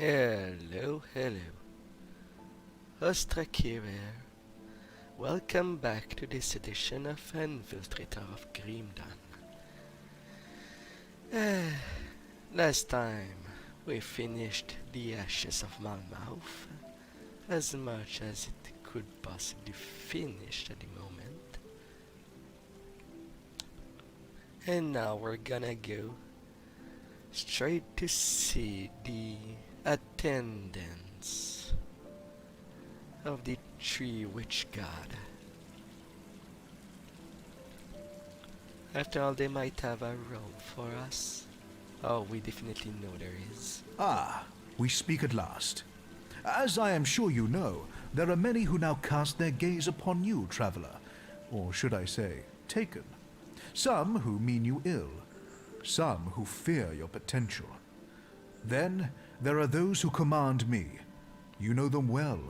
Hello, hello. Ostrakir here. Welcome back to this edition of Infiltrator of Grimdan. Last time we finished the Ashes of Malmouth as much as it could possibly finish at the moment. And now we're gonna go straight to see the attendants of the Tree Witch God. After all, they might have a role for us. Oh, we definitely know there is. Ah, we speak at last. As I am sure you know, there are many who now cast their gaze upon you, traveler. Or should I say, taken. Some who mean you ill. Some who fear your potential. Then there are those who command me. You know them well,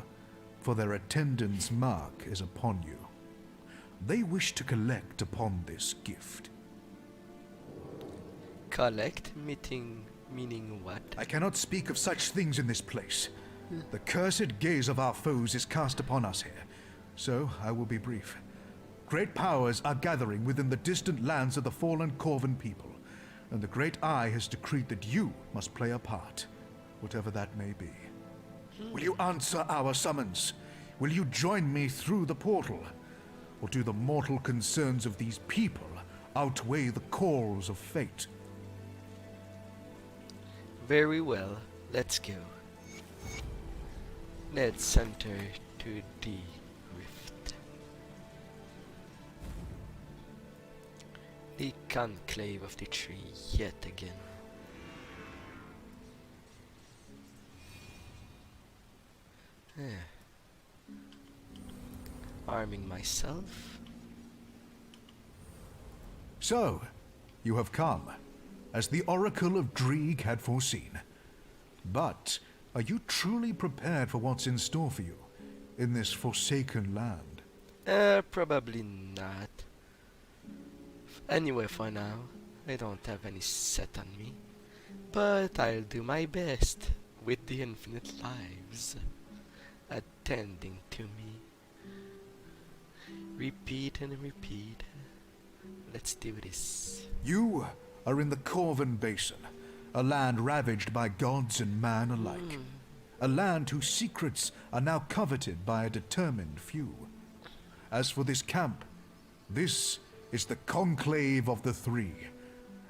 for their attendant's mark is upon you. They wish to collect upon this gift. Collect, meaning what? I cannot speak of such things in this place. The cursed gaze of our foes is cast upon us here, so I will be brief. Great powers are gathering within the distant lands of the fallen Corvan people, and the Great Eye has decreed that you must play a part, whatever that may be. Will you answer our summons? Will you join me through the portal? Or do the mortal concerns of these people outweigh the calls of fate? Very well, let's go. Let's enter to the rift. The conclave of the tree yet again. Arming myself. So, you have come, as the Oracle of Dreeg had foreseen. But are you truly prepared for what's in store for you in this forsaken land? Probably not. Anyway, for now, I don't have any set on me. But I'll do my best with the infinite lives attending to me. Repeat and repeat. Let's do this. You are in the Corvan Basin, a land ravaged by gods and man alike. A land whose secrets are now coveted by a determined few. As for this camp, this is the Conclave of the Three.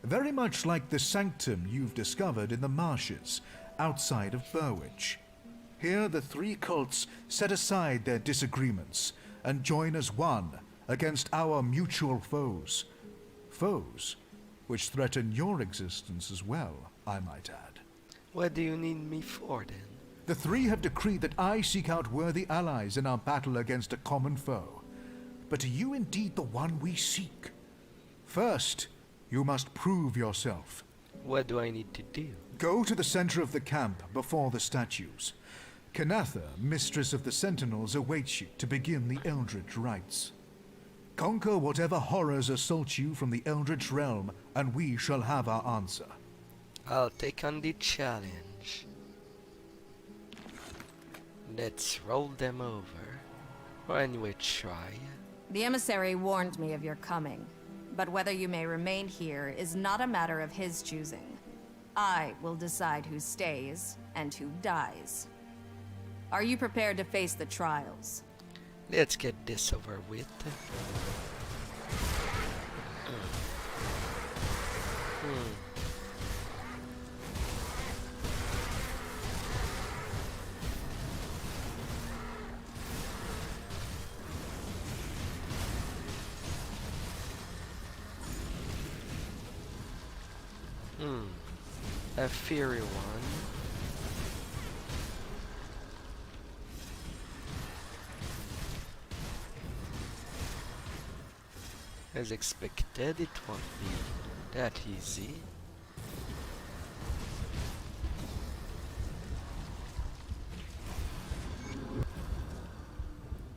Very much like the sanctum you've discovered in the marshes outside of Burwich. Here the three cults set aside their disagreements and join as one against our mutual foes. Foes which threaten your existence as well, I might add. What do you need me for then? The three have decreed that I seek out worthy allies in our battle against a common foe. But are you indeed the one we seek? First, you must prove yourself. What do I need to do? Go to the center of the camp before the statues. Kanatha, mistress of the Sentinels, awaits you to begin the Eldritch rites. Conquer whatever horrors assault you from the Eldritch realm, and we shall have our answer. I'll take on the challenge. Let's roll them over. Or anyway, try. The emissary warned me of your coming, but whether you may remain here is not a matter of his choosing. I will decide who stays and who dies. Are you prepared to face the trials? Let's get this over with. A fiery one. As expected, it won't be that easy.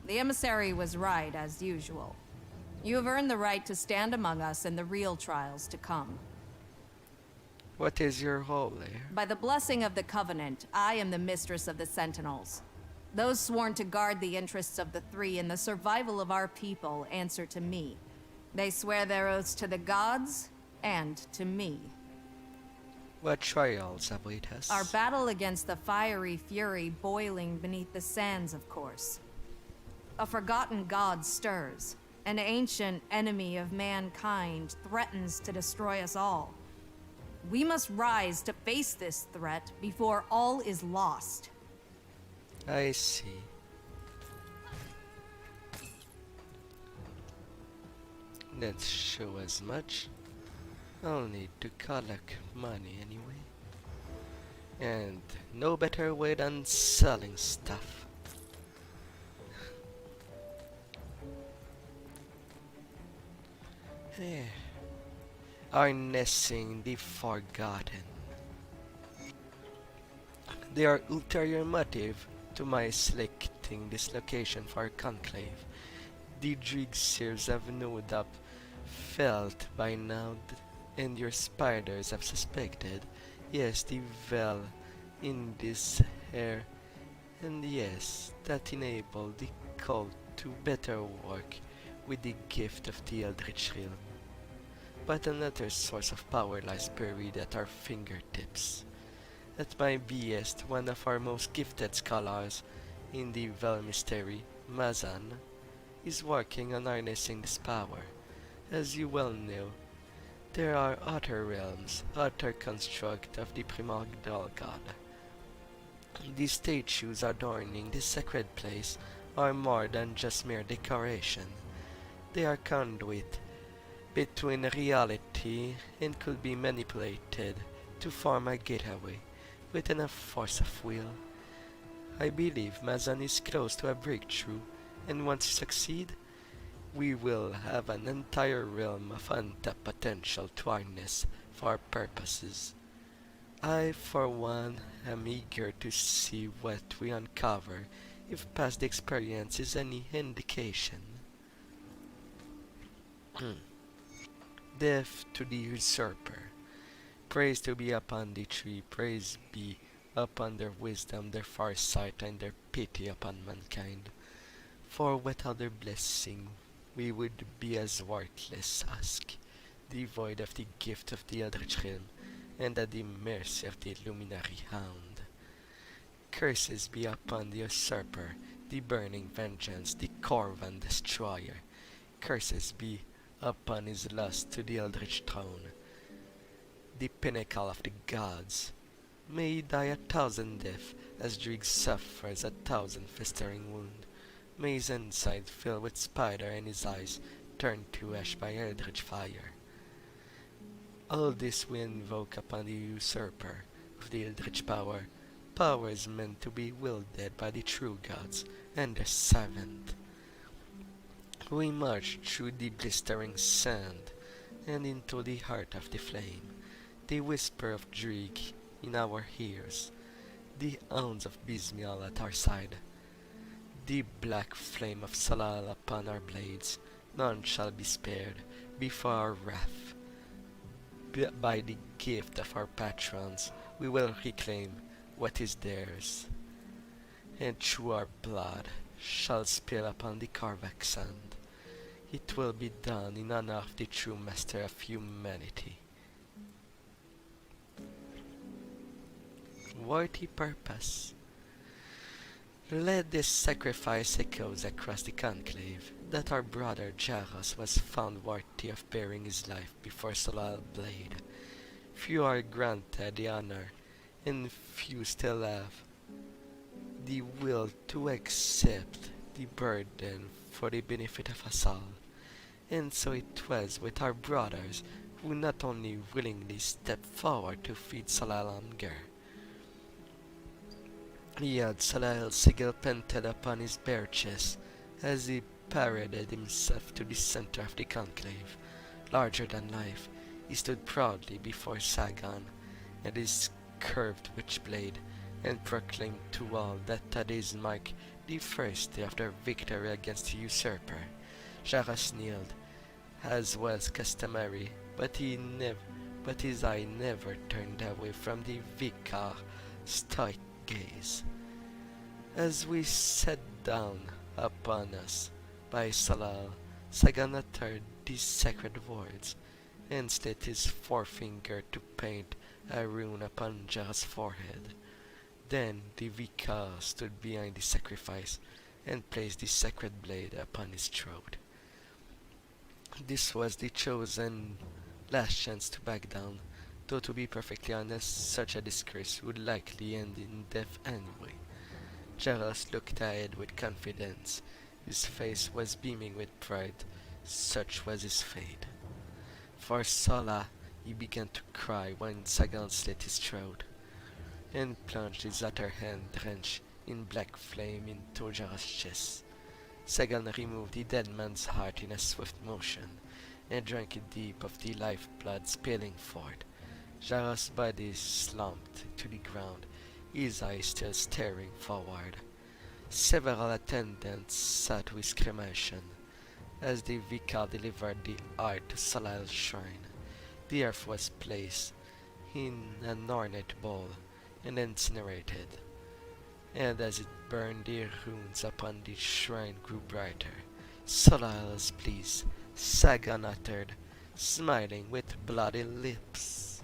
The emissary was right, as usual. You have earned the right to stand among us in the real trials to come. What is your role there? By the blessing of the Covenant, I am the mistress of the Sentinels. Those sworn to guard the interests of the Three and the survival of our people answer to me. They swear their oaths to the gods and to me. What trials await us? Our battle against the fiery fury boiling beneath the sands, of course. A forgotten god stirs. An ancient enemy of mankind threatens to destroy us all. We must rise to face this threat before all is lost. I see. Let's show as much. I'll need to collect money anyway. And no better way than selling stuff. Eh. Harnessing the Forgotten. They are ulterior motive to my selecting this location for conclave. The Drigseers have no doubt felt by now, and your spiders have suspected. Yes, the veil in this hair, and yes, that enabled the cult to better work with the gift of the Eldritch Realm. But another source of power lies buried at our fingertips. At my behest, one of our most gifted scholars in the Veil Mystery, Mazan, is working on harnessing this power. As you well know, there are other realms, other construct of the primordial god. The statues adorning this sacred place are more than just mere decoration. They are conduit between reality and could be manipulated to form a gateway with enough force of will. I believe Mazan is close to a breakthrough, and once we succeed, we will have an entire realm of untapped potential to harness for our purposes. I, for one, am eager to see what we uncover, if past experience is any indication. Death to the usurper. Praise to be upon the tree, praise be upon their wisdom, their farsight, and their pity upon mankind. For without their blessing, we would be as worthless husk, devoid of the gift of the Eldritch Realm, and at the mercy of the Luminary Hound. Curses be upon the usurper, the burning vengeance, the Corvan destroyer. Curses be upon his lust to the Eldritch throne, the pinnacle of the gods. May he die 1,000 deaths, as Drig suffers 1,000 festering wounds. May his inside fill with spider and his eyes turn to ash by eldritch fire. All this we invoke upon the usurper of the eldritch power, powers meant to be wielded by the true gods and their servant. We march through the blistering sand and into the heart of the flame, the whisper of Drig in our ears, the hounds of Bismial at our side. The black flame of Salal upon our blades, none shall be spared before our wrath. By the gift of our patrons, we will reclaim what is theirs, and through our blood shall spill upon the Karvak sand. It will be done in honor of the true master of humanity. Worthy purpose. Let this sacrifice echoes across the conclave, that our brother Jaros was found worthy of bearing his life before Solal Blade. Few are granted the honor, and few still have the will to accept the burden for the benefit of us all. And so it was with our brothers, who not only willingly stepped forward to feed Solal hunger. He had Salael's sigil painted upon his bare chest as he paraded himself to the center of the conclave. Larger than life, he stood proudly before Sagan and his curved witchblade, and proclaimed to all that today's marked the first day of their victory against the usurper. Jaros kneeled, as was customary, but he but his eye never turned away from the vicar stoic gaze. As we sat down upon us by Salal, Sagan uttered these sacred words, and slid his forefinger to paint a rune upon Jar's forehead. Then the vicar stood behind the sacrifice and placed the sacred blade upon his throat. This was the chosen last chance to back down, though to be perfectly honest, such a disgrace would likely end in death anyway. Jaros looked ahead with confidence. His face was beaming with pride. Such was his fate. For Sola, he began to cry when Sagan slit his throat, and plunged his other hand drenched in black flame into Jaros' chest. Sagan removed the dead man's heart in a swift motion, and drank it deep of the lifeblood spilling forth. Jaros' body slumped to the ground, his eyes still staring forward. Several attendants sat with cremation. As the vicar delivered the art to Salal's shrine, the earth was placed in an ornate bowl and incinerated, and as it burned, the runes upon the shrine grew brighter. Salal's pleased, Sagan uttered, smiling with bloody lips.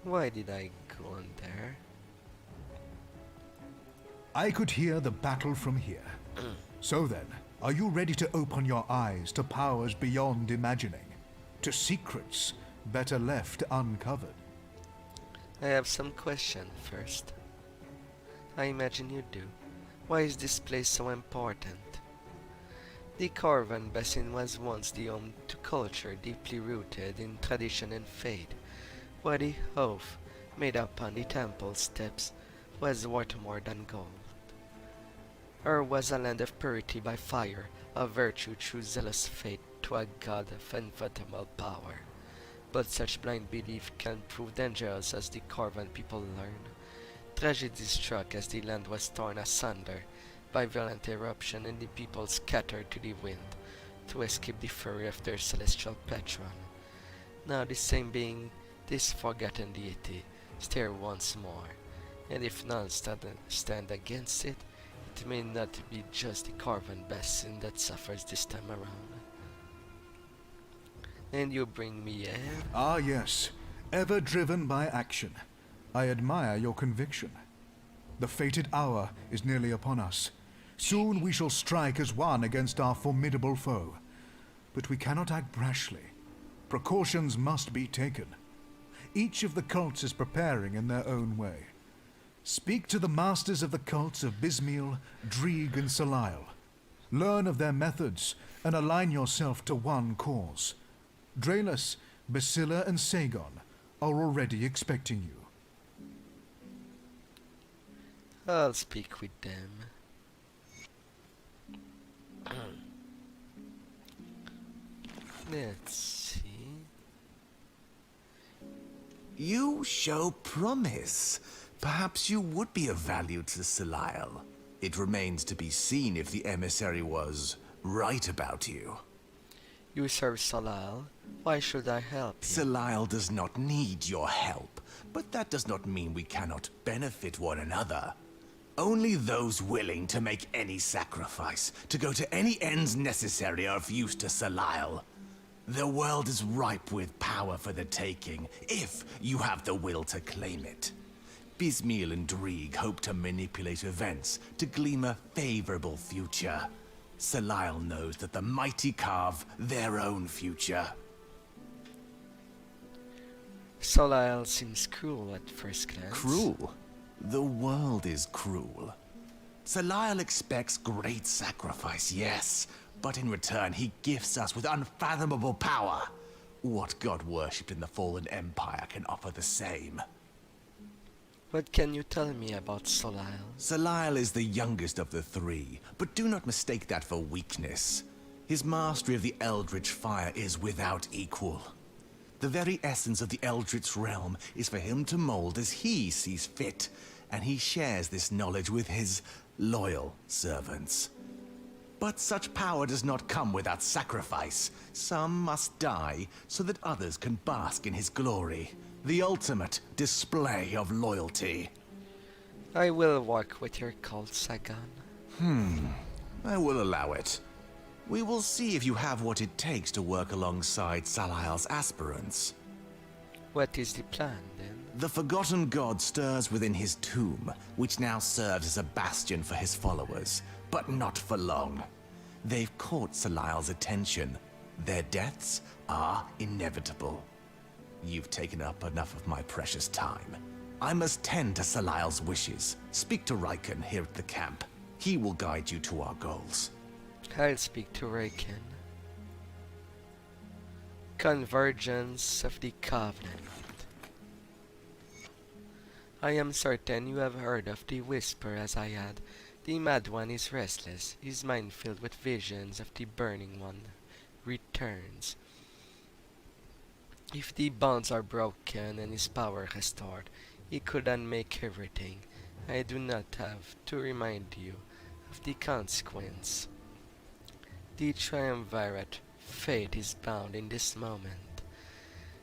Why did I go on there? I could hear the battle from here. So then, are you ready to open your eyes to powers beyond imagining? To secrets better left uncovered? I have some question first. I imagine you do. Why is this place so important? The Corvan Basin was once the home to culture deeply rooted in tradition and faith, where the oath made upon the temple steps was worth more than gold. Or was a land of purity by fire, of virtue through zealous faith to a god of inevitable power. But such blind belief can prove dangerous, as the Corvan people learn. Tragedy struck as the land was torn asunder by violent eruption, and the people scattered to the wind to escape the fury of their celestial patron. Now the same being, this forgotten deity, stare once more, and if none stand against it, it may not be just the Corvan Basin that suffers this time around. And you bring me air? Ah yes, ever driven by action. I admire your conviction. The fated hour is nearly upon us. Soon we shall strike as one against our formidable foe. But we cannot act brashly. Precautions must be taken. Each of the cults is preparing in their own way. Speak to the masters of the cults of Bismiel, Dreeg, and Salile. Learn of their methods and align yourself to one cause. Draelus, Basila, and Sagon are already expecting you. I'll speak with them. Let's see. You show promise. Perhaps you would be of value to Salile. It remains to be seen if the emissary was right about you. You serve Salal. Why should I help you? Salile does not need your help, but that does not mean we cannot benefit one another. Only those willing to make any sacrifice, to go to any ends necessary, are of use to Salile. The world is ripe with power for the taking, if you have the will to claim it. Bismiel and Dreeg hope to manipulate events to glean a favorable future. Salile knows that the mighty carve their own future. Salal seems cruel at first glance. Cruel? The world is cruel. Salile expects great sacrifice, yes, but in return he gifts us with unfathomable power. What god worshipped in the fallen empire can offer the same? What can you tell me about Salal? Salile is the youngest of the three, but do not mistake that for weakness. His mastery of the Eldritch fire is without equal. The very essence of the Eldritch realm is for him to mold as he sees fit, and he shares this knowledge with his loyal servants. But such power does not come without sacrifice. Some must die so that others can bask in his glory. The ultimate display of loyalty. I will work with your cult, Sagan. I will allow it. We will see if you have what it takes to work alongside Salail's aspirants. What is the plan, then? The Fogotten God stirs within his tomb, which now serves as a bastion for his followers, but not for long. They've caught Salail's attention. Their deaths are inevitable. You've taken up enough of my precious time. I must tend to Salail's wishes. Speak to Riken here at the camp. He will guide you to our goals. I'll speak to Raken. Convergence of the Covenant. I am certain you have heard of the Whisper as I had. The Mad One is restless, his mind filled with visions of the Burning One returns. If the bonds are broken and his power restored, he could unmake everything. I do not have to remind you of the consequence. The triumvirate fate is bound in this moment.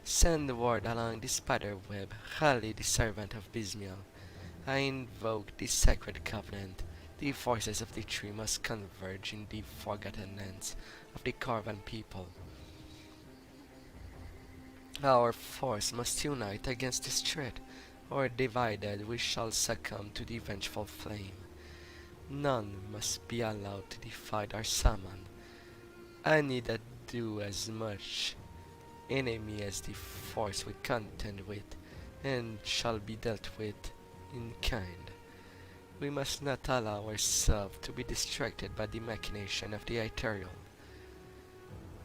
Send word along the spider web, rally the servant of Bismiel. I invoke the sacred covenant. The forces of the tree must converge in the forgotten lands of the Corvan people. Our force must unite against this threat, or divided we shall succumb to the vengeful flame. None must be allowed to defy our summon. I need to do as much enemy as the force we contend with, and shall be dealt with in kind. We must not allow ourselves to be distracted by the machination of the Ethereal,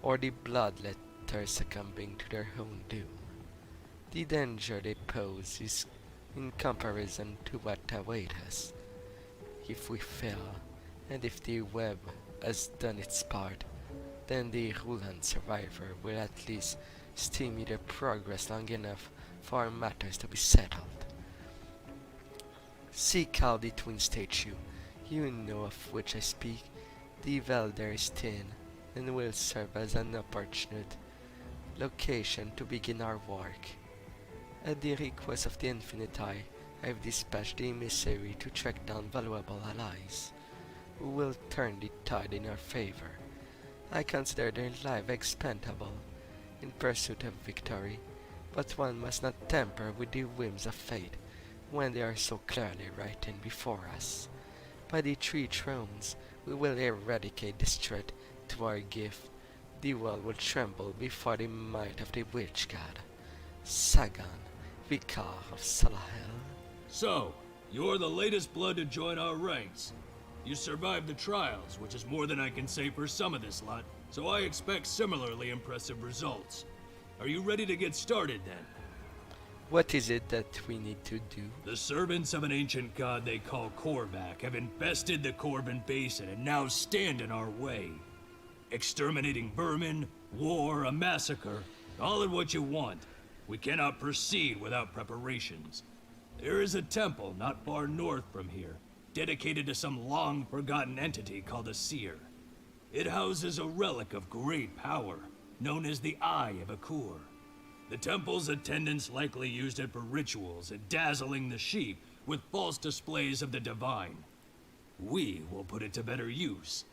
or the bloodletters succumbing to their own doom. The danger they pose is in comparison to what awaits us. If we fail, and if the web has done its part, then the Ruland survivor will at least stymie their progress long enough for our matters to be settled. Seek out the twin statue, you know of which I speak. The Velder is thin, and will serve as an opportune location to begin our work. At the request of the Infinite Eye, I have dispatched the emissary to track down valuable allies, who will turn the tide in our favor. I consider their life expendable in pursuit of victory, but one must not tamper with the whims of fate when they are so clearly written before us. By the three thrones, we will eradicate this threat to our gift. The world will tremble before the might of the witch god, Sagan, Vicar of Salahel. So, you're the latest blood to join our ranks. You survived the trials, which is more than I can say for some of this lot, so I expect similarly impressive results. Are you ready to get started then? What is it that we need to do? The servants of an ancient god they call Korvac have infested the Corvan Basin and now stand in our way. Exterminating vermin, war, a massacre, all in what you want. We cannot proceed without preparations. There is a temple not far north from here, dedicated to some long-forgotten entity called a seer. It houses a relic of great power, known as the Eye of Akur. The temple's attendants likely used it for rituals and dazzling the sheep with false displays of the divine. We will put it to better use.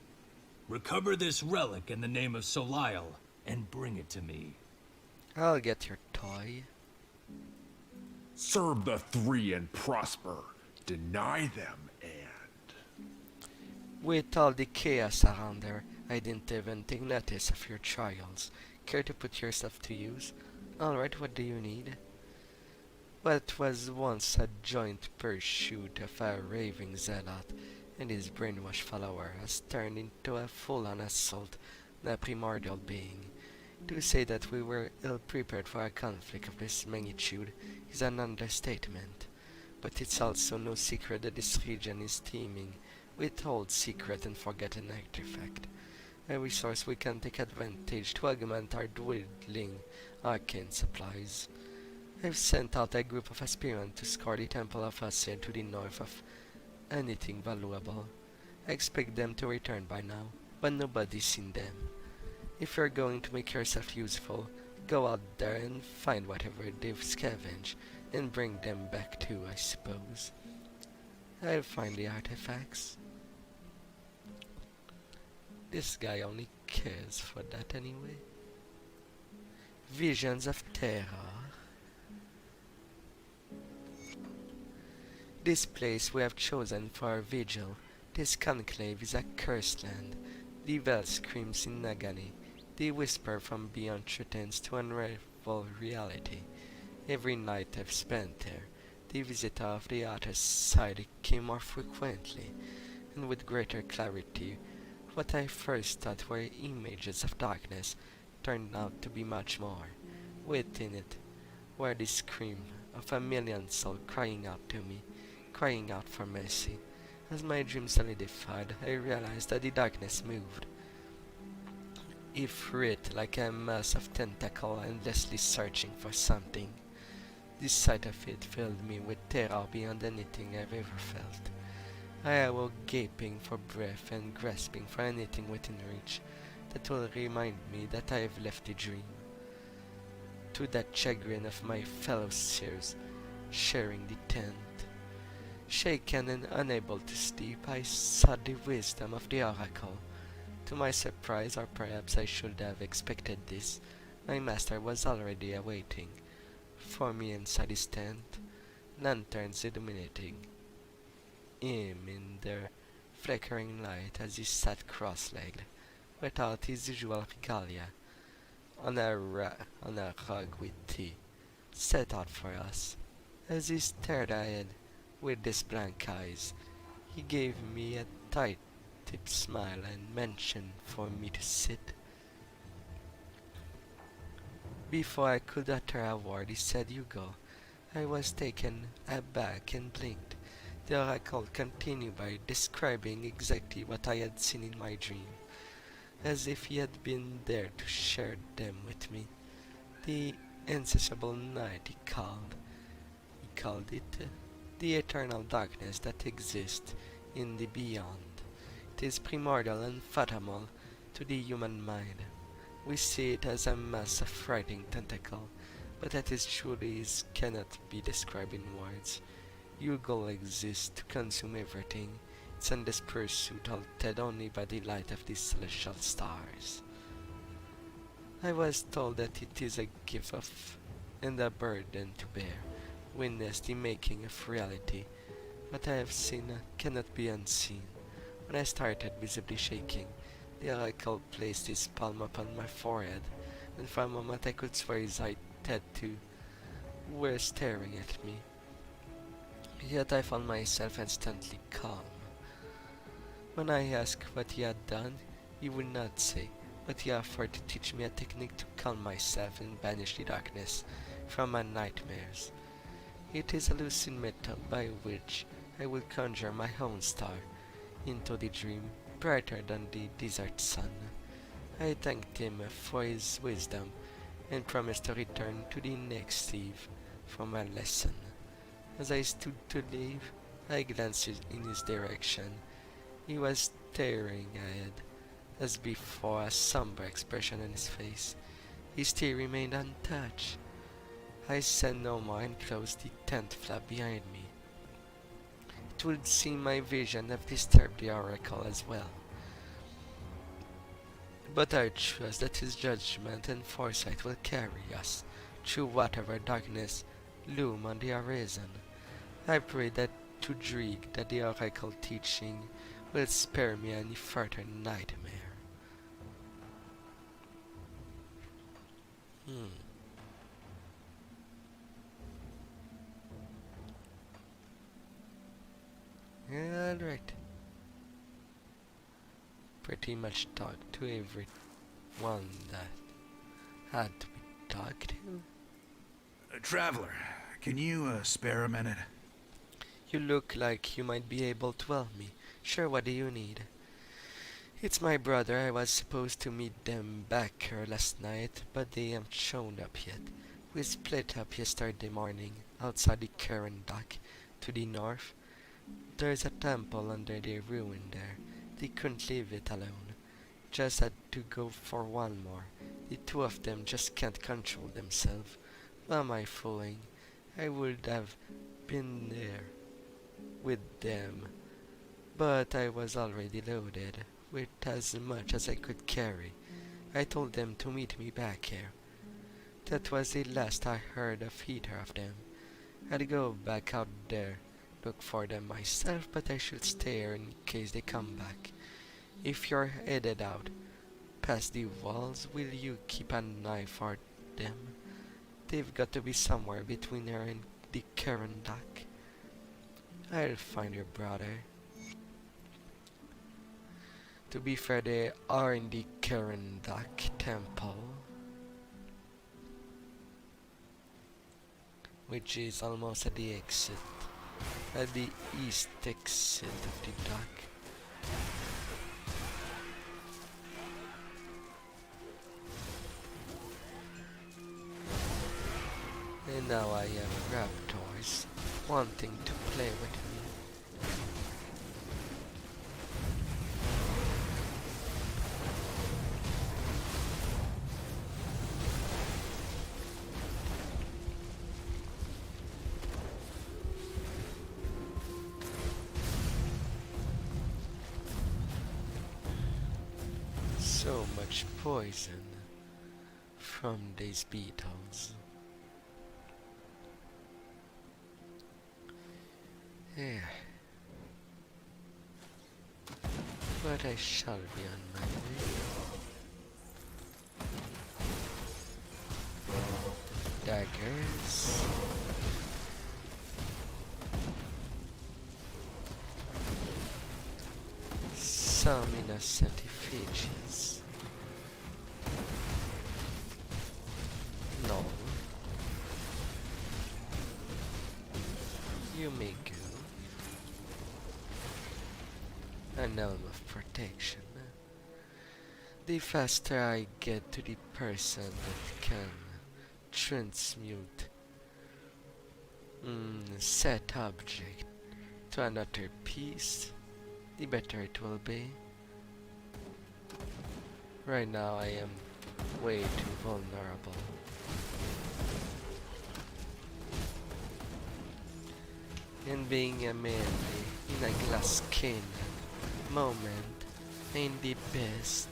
Recover this relic in the name of Solial and bring it to me. I'll get your toy. Serve the three and prosper. Deny them and... With all the chaos around there, I didn't even take notice of your trials. Care to put yourself to use? Alright, what do you need? What was once a joint pursuit of a raving zealot and his brainwashed follower has turned into a full-on assault on a primordial being. To say that we were ill-prepared for a conflict of this magnitude is an understatement, but it's also no secret that this region is teeming with old secret and forgotten artifact, a resource we can take advantage to augment our dwindling arcane supplies. I've sent out a group of aspirants to scour the Temple of Hasid to the north of anything valuable. I expect them to return by now, but nobody's seen them. If you're going to make yourself useful, go out there and find whatever they've scavenged and bring them back too, I suppose. I'll find the artifacts. This guy only cares for that anyway. Visions of terror. This place we have chosen for our vigil, this conclave is a cursed land. The bell screams in agony. The whisper from beyond threatens to unravel reality. Every night I've spent there, the visitor of the other side came more frequently, and with greater clarity. What I first thought were images of darkness turned out to be much more. Within it were the scream of a million souls crying out to me, crying out for mercy. As my dream solidified, I realized that the darkness moved. It writhed like a mass of tentacle endlessly searching for something. The sight of it filled me with terror beyond anything I've ever felt. I awoke gaping for breath and grasping for anything within reach that will remind me that I have left the dream. To that chagrin of my fellow seers sharing the tent. Shaken and unable to sleep, I sought the wisdom of the oracle. To my surprise, or perhaps I should have expected this, my master was already awaiting for me inside his tent, lanterns illuminating him in their flickering light as he sat cross-legged, without his usual regalia, on a rug with tea, set out for us. As he stared ahead with his blank eyes, he gave me a tight-tipped smile and motioned for me to sit. Before I could utter a word, he said, "You go." I was taken aback and blinked. The oracle continued by describing exactly what I had seen in my dream, as if he had been there to share them with me. The insatiable night, he called it the eternal darkness that exists in the beyond. It is primordial and fathomable to the human mind. We see it as a mass of frightening tentacle, but that is truly cannot be described in words. Ugol exists to consume everything. Its endless pursuit halted only by the light of the celestial stars. I was told that it is a gift of and a burden to bear, witness the making of reality. What I have seen cannot be unseen. When I started visibly shaking, the oracle placed his palm upon my forehead, and for a moment I could swear his eyes too were staring at me. Yet I found myself instantly calm. When I asked what he had done, he would not say, but he offered to teach me a technique to calm myself and banish the darkness from my nightmares. It is a lucid method by which I will conjure my own star into the dream, brighter than the desert sun. I thanked him for his wisdom and promised to return to the next eve for my lesson. As I stood to leave, I glanced in his direction. He was staring ahead, as before, a somber expression on his face. His tea remained untouched. I said no more and closed the tent flap behind me. It would seem my vision have disturbed the oracle as well. But I trust that his judgment and foresight will carry us through whatever darkness loom on the horizon. I pray that to Drieg that the oracle teaching will spare me any further nightmare. Alright. Pretty much talked to everyone that had to be talked to. Traveler, can you spare a minute? You look like you might be able to help me. Sure, what do you need? It's my brother. I was supposed to meet them back here last night, but they haven't shown up yet. We split up yesterday morning outside the current dock to the north. There's a temple under the ruin there. They couldn't leave it alone. Just had to go for one more. The two of them just can't control themselves. Who am I fooling? I would have been there with them, but I was already loaded with as much as I could carry. I told them to meet me back here. That was the last I heard of either of them. I'd go back out there, look for them myself, but I should stay here in case they come back. If you're headed out past the walls, will you keep an eye for them? They've got to be somewhere between here and the current dock. I'll find your brother. To be fair, they are in the current dock temple, which is almost at the exit, at the east exit of the dock. And now I have raptors wanting to play with me. So much poison from these beetles. Yeah. But I shall be on my way. Daggers. Some innocent effigies. No. You may go. An elm of protection. The faster I get to the person that can transmute set object to another piece, the better it will be. Right now I am way too vulnerable. And being a man in a glass skin moment ain't the best.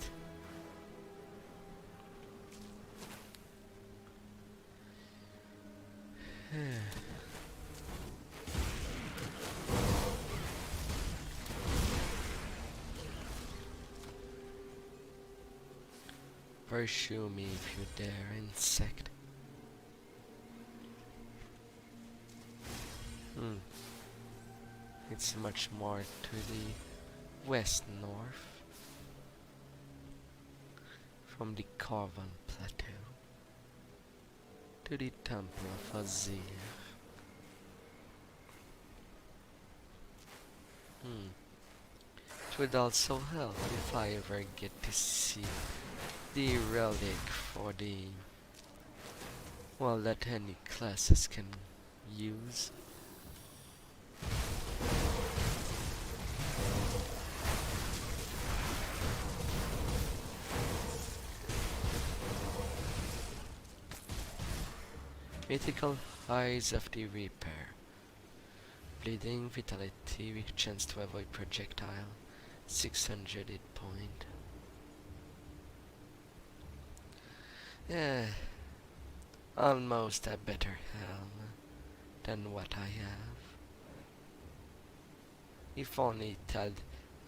Pursue me if you dare, insect. It's much more to the west-north from the Corvan Plateau to the Temple of Azir. It would also help if I ever get to see the relic for the, well, that any classes can use. Mythical Eyes of the Reaper. Bleeding Vitality with chance to avoid projectile. 600 hit point. Yeah, almost a better helm than what I have. If only that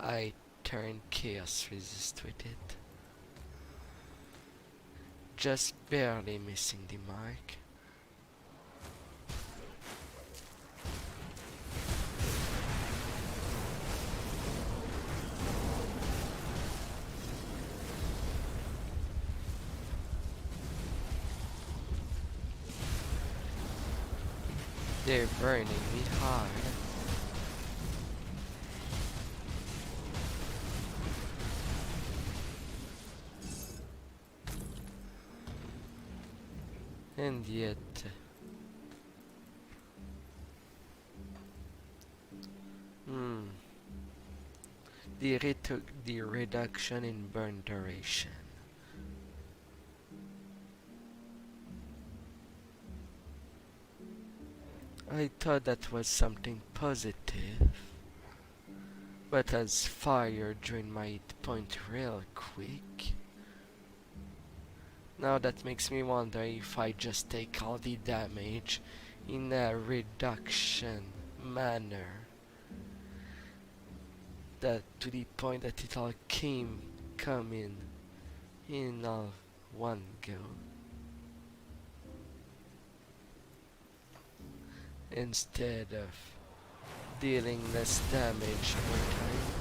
I turn chaos resist with it. Just barely missing the mark. They're burning me hard. And yet, hmm, the reduction in burn duration. I thought that was something positive, but as fire drained my hit point real quick. Now that makes me wonder if I just take all the damage in a reduction manner, that to the point that it all come in all one go, instead of dealing less damage over time.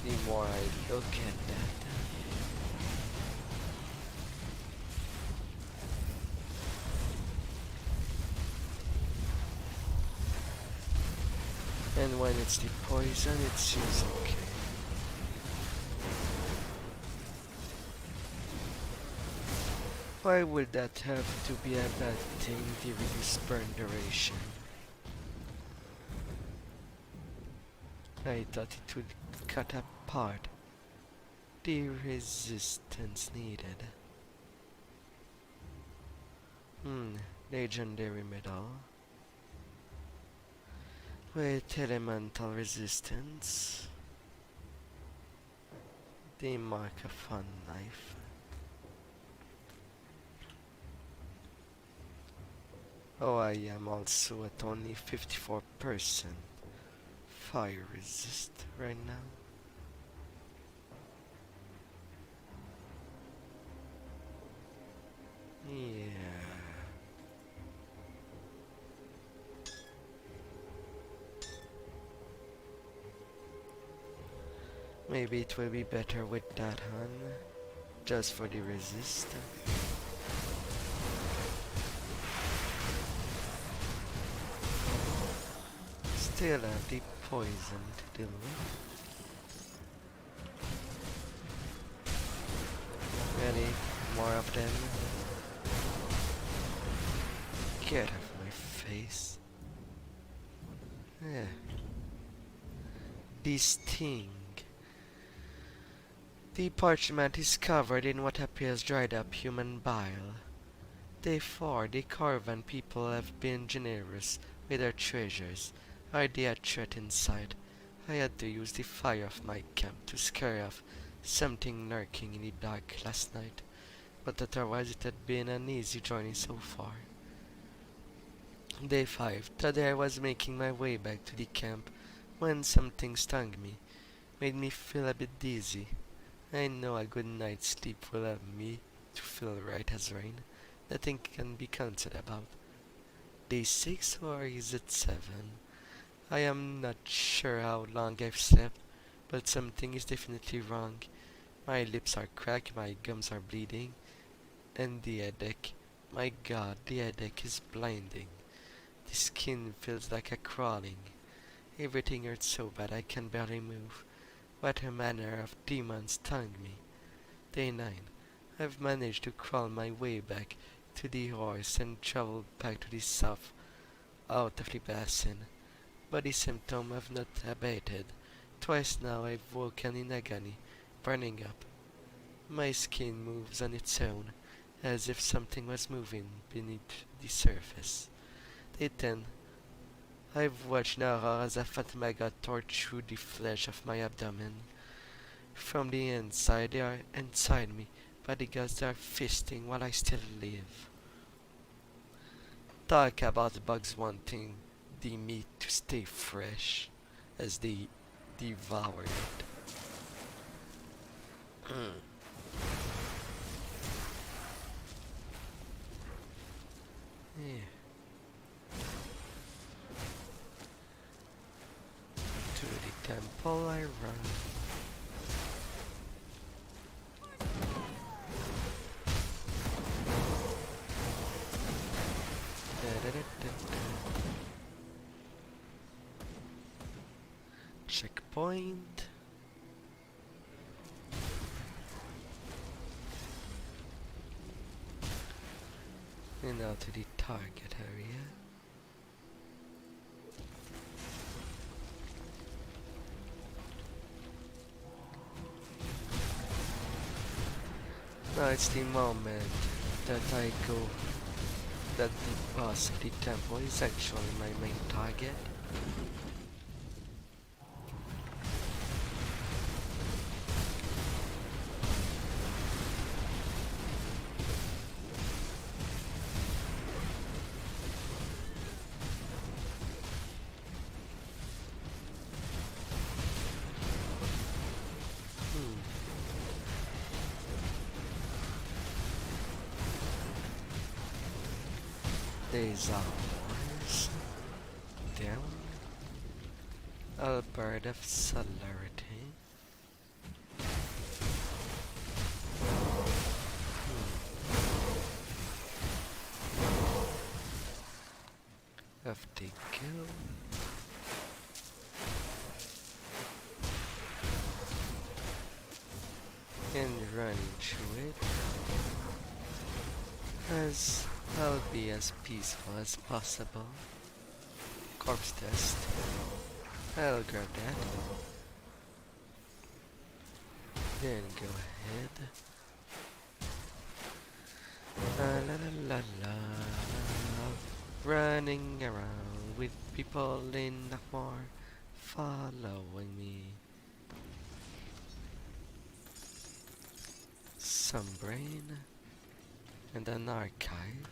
The more I look at that, and when it's the poison, it seems okay. Why would that have to be a bad thing, the reduced burn duration? I thought it would cut apart the resistance needed. Legendary medal with elemental resistance. The mark of fun knife. Oh, I am also at only 54% fire resist right now. Yeah. Maybe it will be better with that on, just for the resist. Still have the poison to deal with. Ready? More of them. Get out of my face. Yeah. The sting. The parchment is covered in what appears dried up human bile. Therefore, the Corvan people have been generous with their treasures. Are they a threat inside? I had to use the fire of my camp to scare off something lurking in the dark last night, but otherwise it had been an easy journey so far. Day 5. Today I was making my way back to the camp when something stung me, made me feel a bit dizzy. I know a good night's sleep will help me to feel right as rain. Nothing can be concerned about. Day 6 or is it 7? I am not sure how long I've slept, but something is definitely wrong. My lips are cracked, my gums are bleeding, and the headache. My god, the headache is blinding. The skin feels like a crawling. Everything hurts so bad I can barely move. What a manner of demon stung me. Day 9. I've managed to crawl my way back to the horse and travel back to the south, out of the basin. But the symptoms have not abated. Twice now I've woken in agony, burning up. My skin moves on its own, as if something was moving beneath the surface. Day 10. I've watched now as a fat maggot tore through the flesh of my abdomen. From the inside, they are inside me, but the gods are feasting while I still live. Talk about bugs wanting the meat to stay fresh as they devour it. Yeah. To the temple I run. checkpoint. And now to the target area. Now it's the moment that I go, that the boss of the temple is actually my main target. There's ours. Down. A bird of celerity. Of the kill. And running through it. As I'll be as peaceful as possible. Corpse test. I'll grab that. Then go ahead. La la la la. Running around with people in Nakmar following me. Some brain and an archive.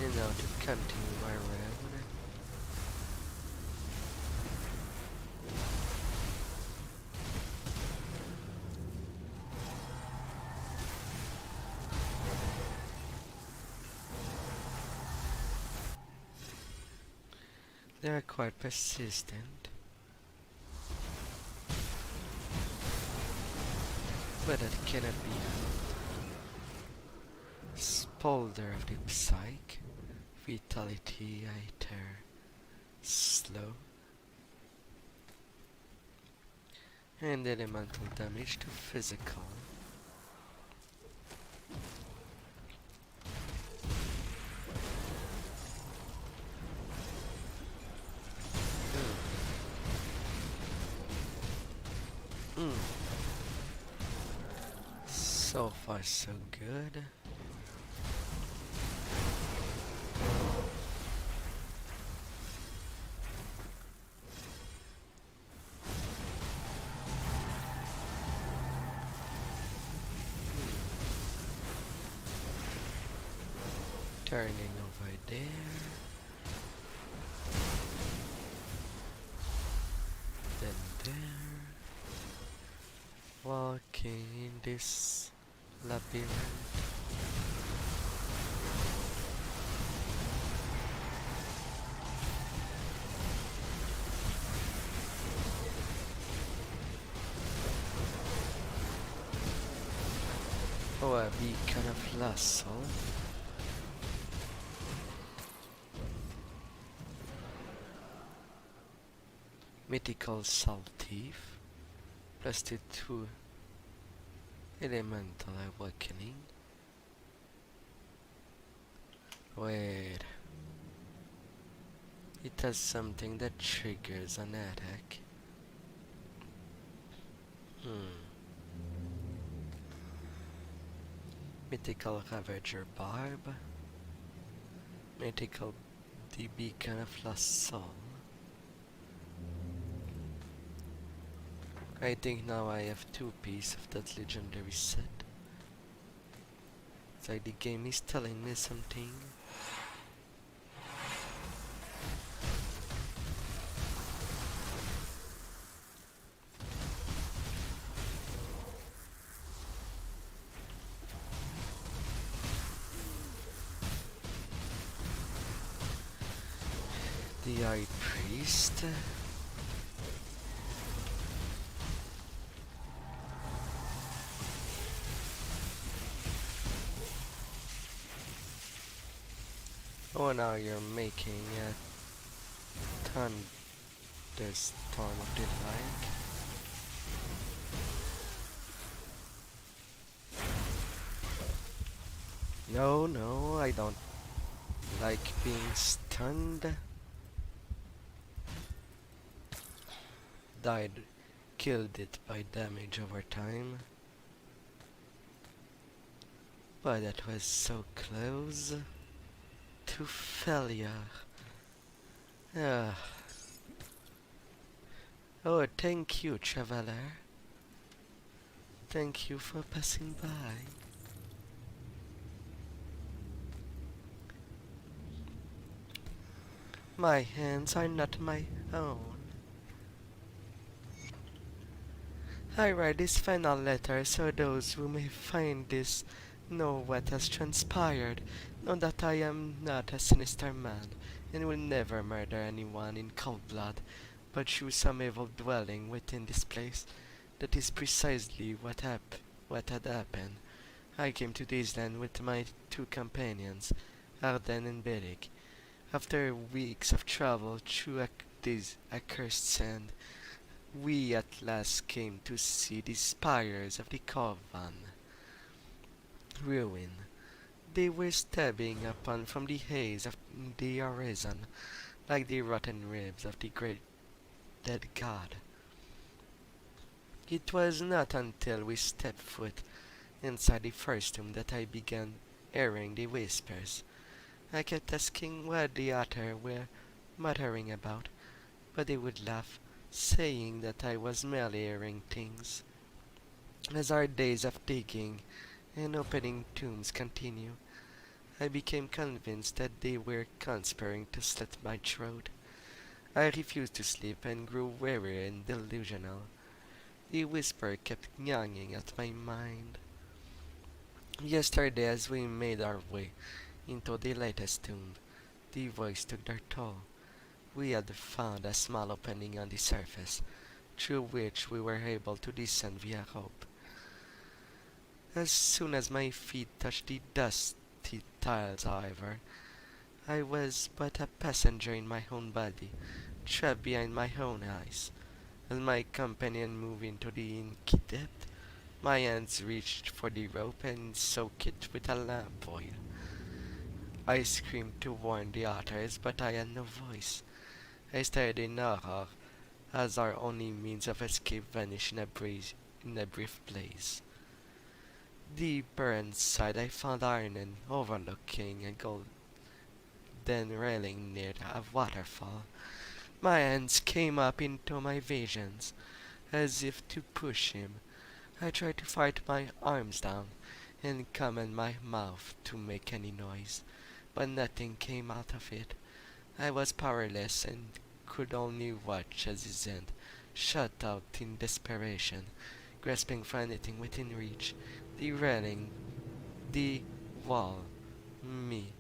And now to continue my round. They are quite persistent, but that cannot be helped. Spolder of the Psyche, Vitality, Iter, Slow, and elemental damage to physical. So far so good. Turning over there. Then there. Walking in this labyrinth. Oh, a beacon of Lasso. Mythical Saltif. Plus the 2 Elemental Awakening. Wait. It has something that triggers an attack. Mythical Ravager Barb. Mythical the Beacon of Lost Soul. I think now I have 2 pieces of that legendary set. It's like the game is telling me something. The High Priest. Oh, now you're making a thunderstorm of the like. No, no, I don't like being stunned. Died, killed it by damage over time. But that was so close to failure. Ah. Oh, thank you, traveler. Thank you for passing by. My hands are not my own. I write this final letter so those who may find this know what has transpired, know that I am not a sinister man, and will never murder anyone in cold blood, but through some evil dwelling within this place. That is precisely what had happened. I came to this land with my two companions, Arden and Beric. After weeks of travel through this accursed sand, we at last came to see the spires of the Coven ruin. They were stabbing upon from the haze of the horizon, like the rotten ribs of the great dead god. It was not until we stepped foot inside the first tomb that I began hearing the whispers. I kept asking what the otter were muttering about, but they would laugh, saying that I was merely hearing things. As our days of digging and opening tombs continue, I became convinced that they were conspiring to slit my throat. I refused to sleep and grew weary and delusional. The whisper kept gnawing at my mind. Yesterday, as we made our way into the latest tomb, the voice took their toll. We had found a small opening on the surface, through which we were able to descend via rope. As soon as my feet touched the dusty tiles, however, I was but a passenger in my own body, trapped behind my own eyes. As my companion moved into the inky depth, my hands reached for the rope and soaked it with a lamp oil. I screamed to warn the otters, but I had no voice. I stared in horror as our only means of escape vanished in a brief blaze. Deeper inside, I found Arnon overlooking a golden railing near a waterfall. My hands came up into my visions, as if to push him. I tried to fight my arms down and command my mouth to make any noise, but nothing came out of it. I was powerless and could only watch as his hand shot out in desperation, grasping for anything within reach. The railing, the wall, me.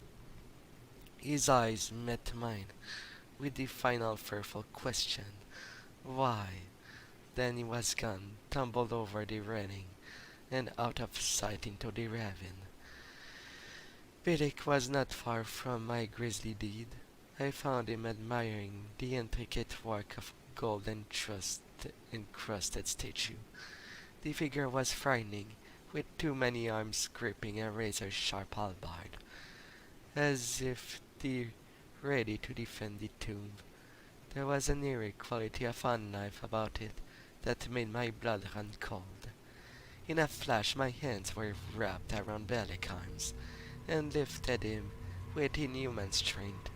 His eyes met mine with the final fearful question, why? Then he was gone, tumbled over the railing, and out of sight into the ravine. Biddick was not far from my grisly deed. I found him admiring the intricate work of gold and encrusted statue. The figure was frightening, with too many arms gripping a razor-sharp halberd, as if ready to defend the tomb. There was an eerie quality of a knife about it that made my blood run cold. In a flash, my hands were wrapped around Bellic's arms and lifted him with inhuman strength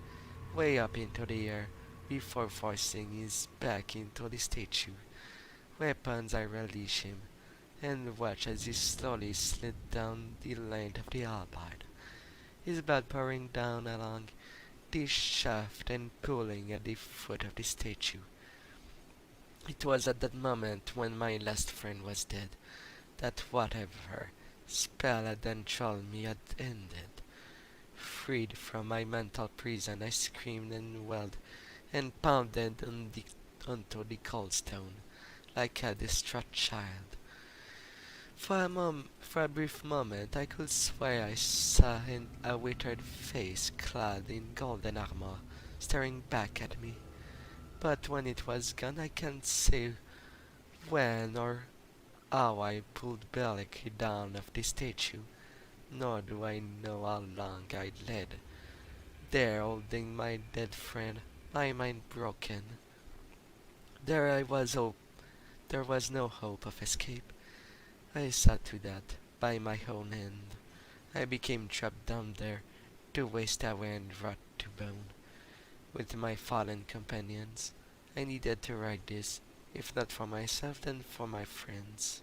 way up into the air before forcing his back into the statue. Weapons, I released him and watched as he slowly slid down the length of the halberd, his blood pouring down along the shaft and pooling at the foot of the statue. It was at that moment when my last friend was dead that whatever spell had enthralled me had ended. Freed from my mental prison, I screamed and wailed and pounded onto the cold stone like a distraught child. For a brief moment, I could swear I saw a withered face clad in golden armor staring back at me. But when it was gone, I can't say when or how I pulled Bellic down off the statue, nor do I know how long I led, there holding my dead friend, my mind broken. There I was hope. There was no hope of escape. I saw to that, by my own hand. I became trapped down there, to waste away and rot to bone, with my fallen companions. I needed to write this, if not for myself, then for my friends.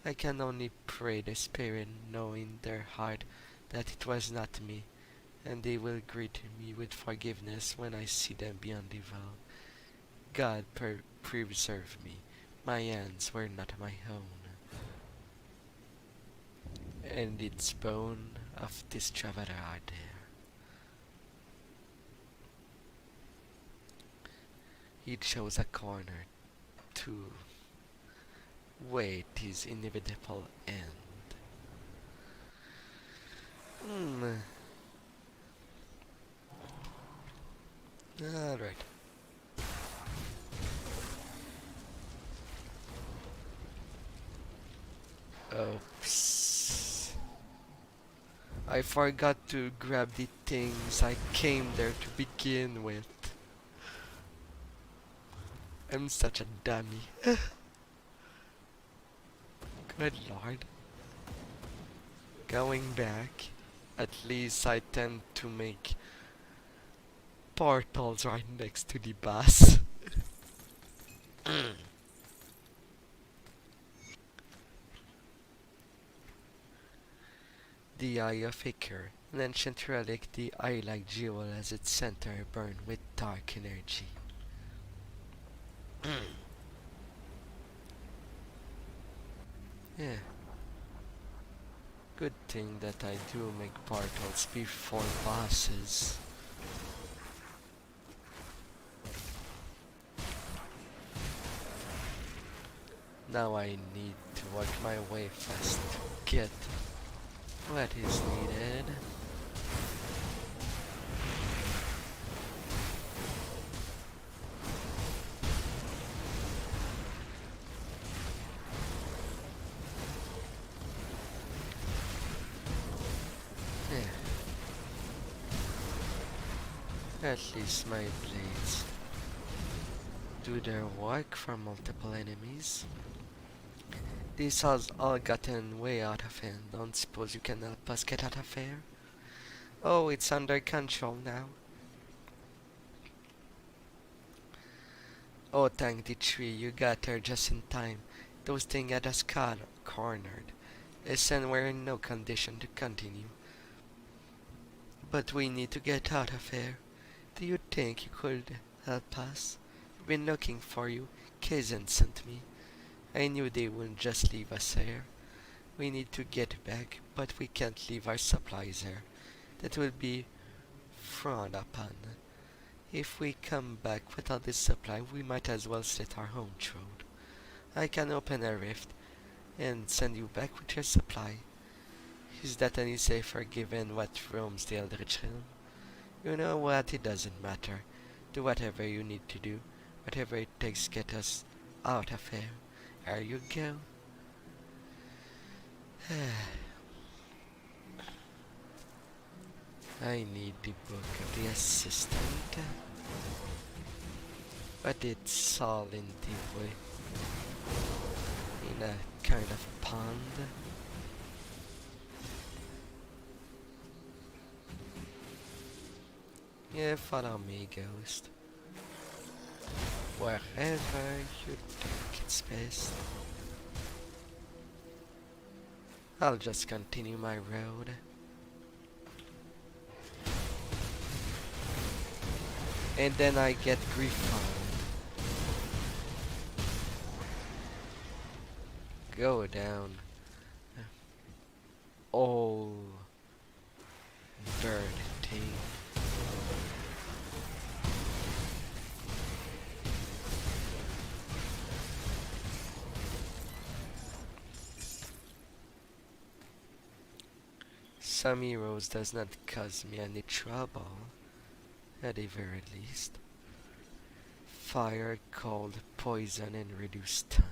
I can only pray the spirit, know in their heart that it was not me, and they will greet me with forgiveness when I see them beyond the veil. God preserve me. My hands were not my own. And its bone of this traveler are there. He chose a corner to wait his inevitable end. Alright. Oops. I forgot to grab the things I came there to begin with. I'm such a dummy. Good lord. Going back, at least I tend to make portals right next to the boss. The Eye of Iker, an ancient relic, the eye-like jewel as its center burned with dark energy. Yeah. Good thing that I do make portals before bosses. Now I need to work my way fast to get what is needed. At least my blades do their work for multiple enemies. This has all gotten way out of hand. Don't suppose you can help us get out of here? Oh, it's under control now. Oh, thank the tree, you got there just in time. Those things had us cornered. Listen, we're in no condition to continue. But we need to get out of here. Do you think you could help us? I've been looking for you. Kazan sent me. I knew they wouldn't just leave us here. We need to get back, but we can't leave our supplies here. That will be frowned upon. If we come back without this supply, we might as well slit our own throat. I can open a rift and send you back with your supply. Is that any safer given what roams the Eldritch Realm? You know what, it doesn't matter. Do whatever you need to do. Whatever it takes to get us out of here. There you go. I need the book of the assistant. But it's all in the way. In a kind of pond. Yeah, follow me, ghost. Wherever you think it's best. I'll just continue my road. And then I get refund. Go down. Oh, bird thing. Some heroes does not cause me any trouble, at the very least. Fire, cold, poison, and reduce stun.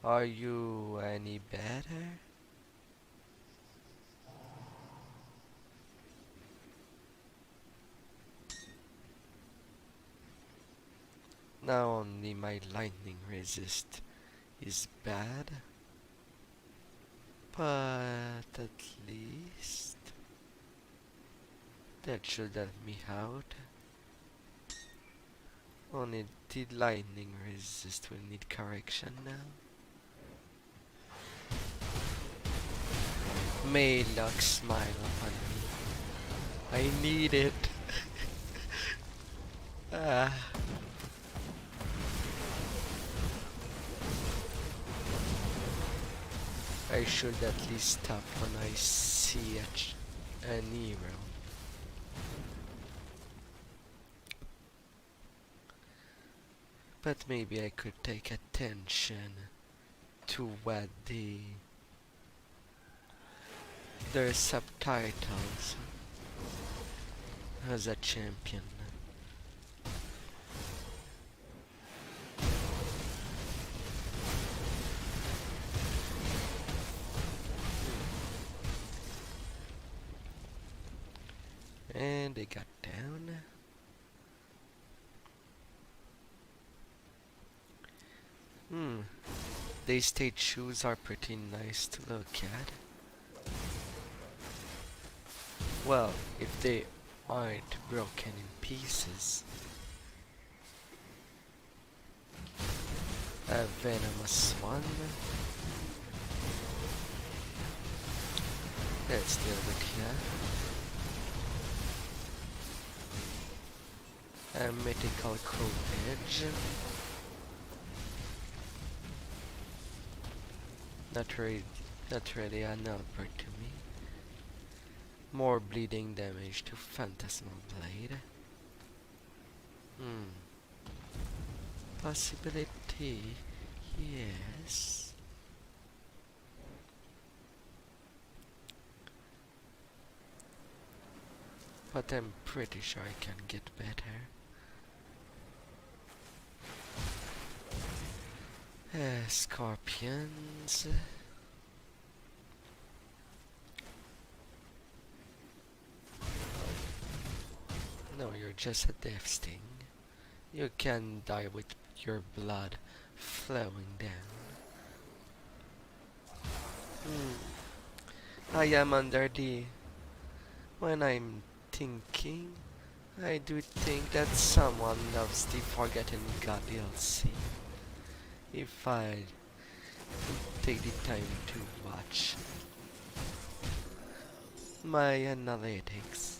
Are you any better? Now only my lightning resist is bad, but at least that should help me out. Only the lightning resist will need correction now. May luck smile upon me. I need it. Ah. I should at least stop when I see an hero. But maybe I could take attention to what their subtitles as a champion. And they got down. These state shoes are pretty nice to look at. Well, if they aren't broken in pieces. A venomous one. Let's deal with here. A mythical courage. Not really an helper to me. More bleeding damage to Phantasmal Blade. Possibility, yes. But I'm pretty sure I can get better. Scorpions. No, you're just a death sting. You can die with your blood flowing down. I am under the... When I'm thinking, I do think that someone loves the Fogotten God DLC. If I take the time to watch my analytics.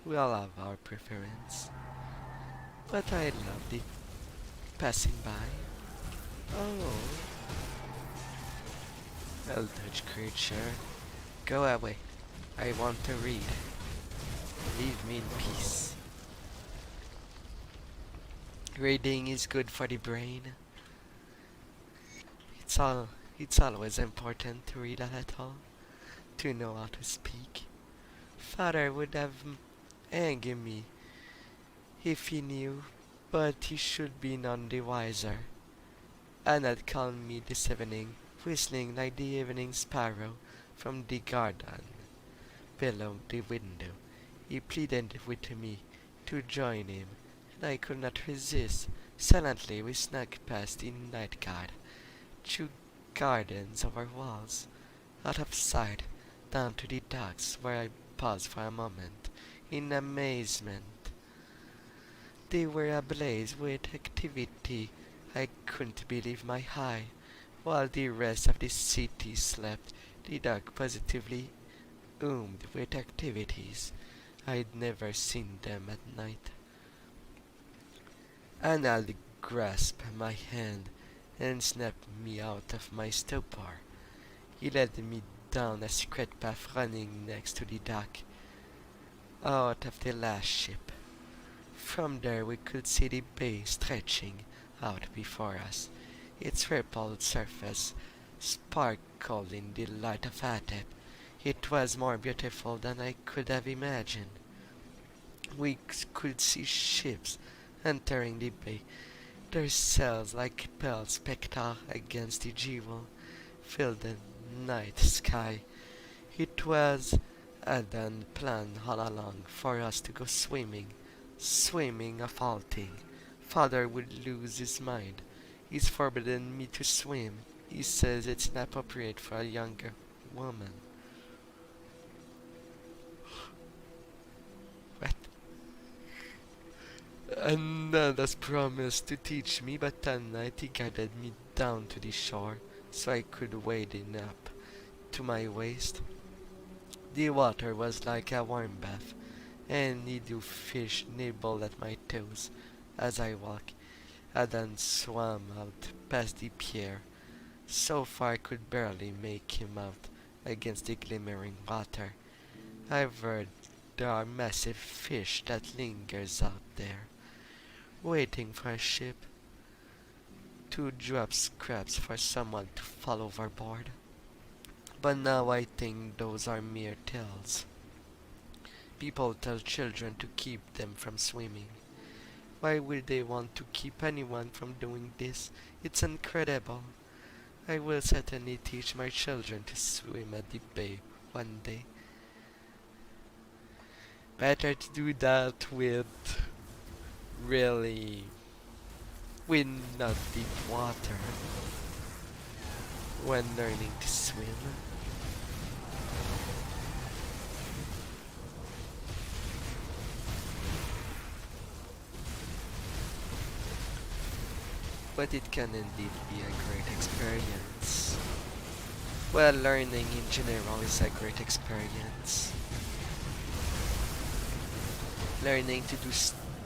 We all have our preference, but I love the passing by. Oh, Eldritch creature, go away. I want to read. Leave me in peace. Reading is good for the brain. It's always important to read a little, to know how to speak. Father would have angry me if he knew, but he should be none the wiser. And had called me this evening, whistling like the evening sparrow from the garden below the window. He pleaded with me to join him, and I could not resist. Silently we snuck past the night guard, through gardens over walls, out of sight, down to the docks, where I paused for a moment, in amazement. They were ablaze with activity. I couldn't believe my eye. While the rest of the city slept, the dock positively oomed with activities. I'd never seen them at night. Anal grasped my hand and snapped me out of my stupor. He led me down a secret path running next to the dock, out of the last ship. From there we could see the bay stretching out before us, its rippled surface sparkled in the light of Atep. It was more beautiful than I could have imagined. We could see ships entering the bay, their sails like pale spectre against the jewel, filled the night sky. It was a done plan all along for us to go swimming, swimming of all things. Father would lose his mind. He's forbidden me to swim. He says it's inappropriate for a younger woman. What? And Ned has promised to teach me, but that night he guided me down to the shore so I could wade in up to my waist. The water was like a warm bath, and the fish nibbled at my toes as I walked. I then swam out past the pier. So far I could barely make him out against the glimmering water. I've heard there are massive fish that lingers out there, waiting for a ship to drop scraps for someone to fall overboard. But now I think those are mere tales. People tell children to keep them from swimming. Why would they want to keep anyone from doing this? It's incredible. I will certainly teach my children to swim at the bay one day. Better to do that with with not deep water when learning to swim. But it can indeed be a great experience. Well, learning in general is a great experience. Learning to do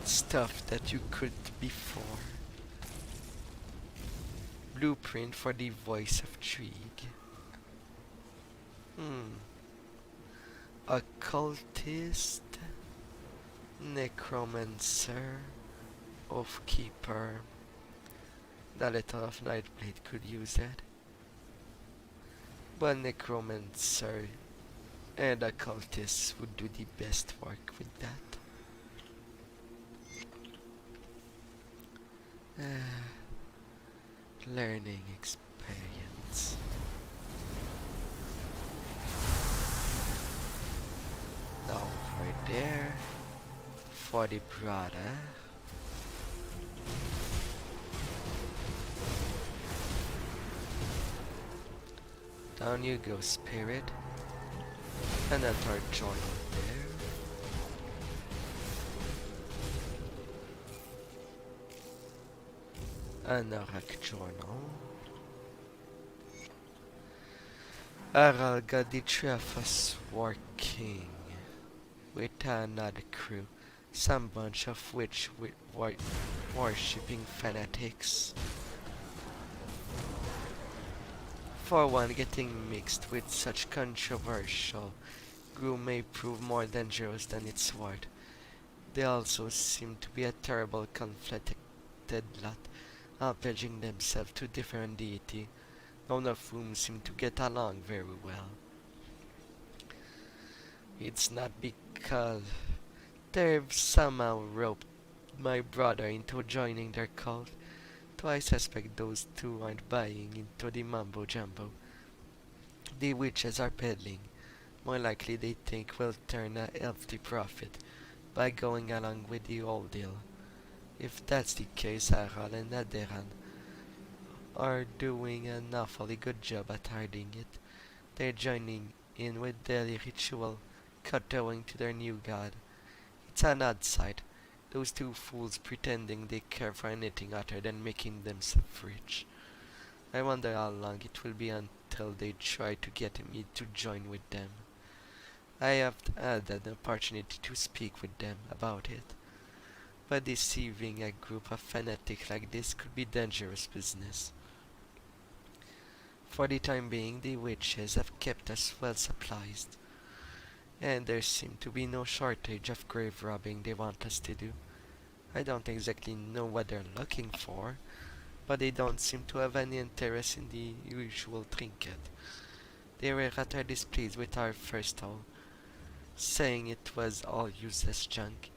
stuff that you couldn't before. Blueprint for the voice of Trig. Occultist, necromancer, oathkeeper. The little of Nightblade could use that. But necromancer and occultist would do the best work with that. Learning experience. Now over there for the brother. Down you go, spirit. Another journal there. Another journal. Aral got the three of us working with another crew, some bunch of which were worshipping fanatics. For one, getting mixed with such controversial group may prove more dangerous than its worth. They also seem to be a terrible conflicted lot, all pledging themselves to different deity, none of whom seem to get along very well. It's not because they've somehow roped my brother into joining their cult, though I suspect those two aren't buying into the mumbo jumbo the witches are peddling. More likely they think we'll turn a healthy profit by going along with the old deal. If that's the case, Aral and Aderan are doing an awfully good job at hiding it. They're joining in with daily ritual, kowtowing to their new god. It's an odd sight, those two fools pretending they care for anything other than making themselves rich. I wonder how long it will be until they try to get me to join with them. I have had an opportunity to speak with them about it, but deceiving a group of fanatics like this could be dangerous business. For the time being, the witches have kept us well supplied, and there seems to be no shortage of grave robbing they want us to do. I don't exactly know what they're looking for, but they don't seem to have any interest in the usual trinket. They were rather displeased with our first haul, saying it was all useless junk.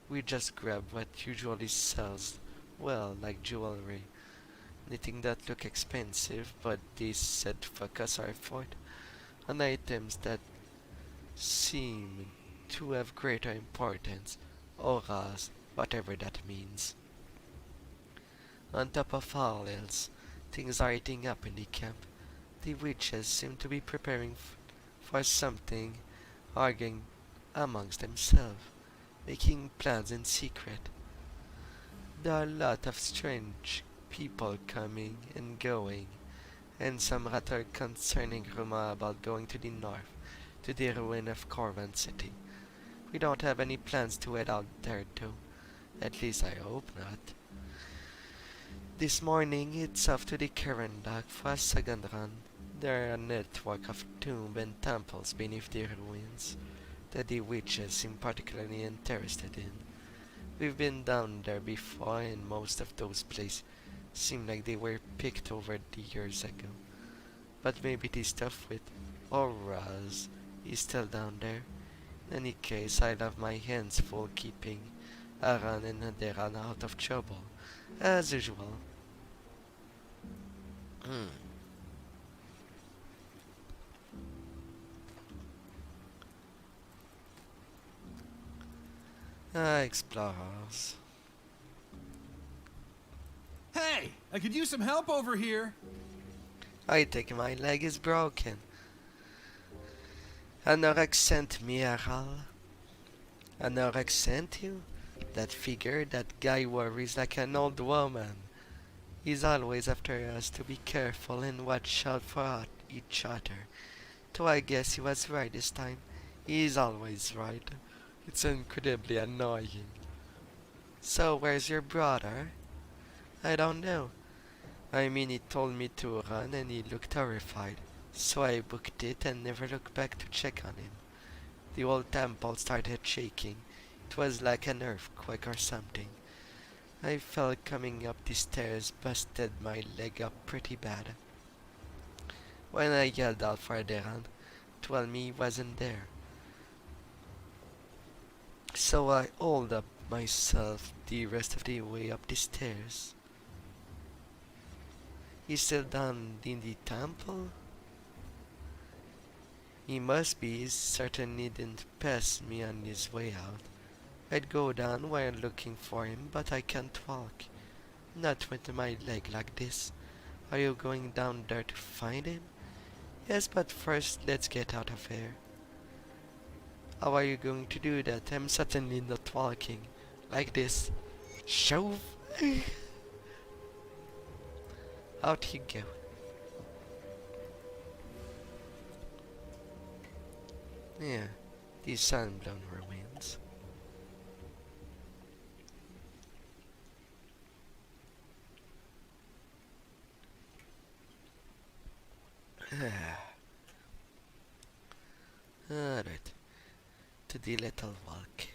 We just grabbed what usually sells well, like jewelry, anything that look expensive, but they said focus our effort on items that seem to have greater importance, auras, whatever that means. On top of all else, things are heating up in the camp. The witches seem to be preparing for something, arguing amongst themselves, making plans in secret. There are a lot of strange people coming and going, and some rather concerning rumor about going to the north, to the ruin of Corvan City. We don't have any plans to head out there though. At least I hope not. This morning it's off to the current dock for a second run. There are a network of tombs and temples beneath the ruins that the witches seem particularly interested in. We've been down there before, and most of those places seem like they were picked over the years ago. But maybe the stuff with auras is still down there. In any case, I'll have my hands full keeping Aran and Naderan out of trouble, as usual. Explorers. Hey, I could use some help over here. I think my leg is broken. Anorak sent me, Aral. Anorak sent you? That figure, that guy worries like an old woman. He's always after us to be careful and watch out for each other. So I guess he was right this time. He's always right. It's incredibly annoying. So where's your brother? I don't know. I mean, he told me to run and he looked horrified. So I booked it and never looked back to check on him. The old temple started shaking. It was like an earthquake or something. I felt coming up the stairs, busted my leg up pretty bad. When I yelled out for Deran, told me he wasn't there. So I hauled up myself the rest of the way up the stairs. He's still down in the temple? He must be. He certainly didn't pass me on his way out. I'd go down while looking for him, but I can't walk. Not with my leg like this. Are you going down there to find him? Yes, but first let's get out of here. How are you going to do that? I'm certainly not walking like this. Shove! Out you go. Yeah, these sun-blown ruins. Alright, to the little walk.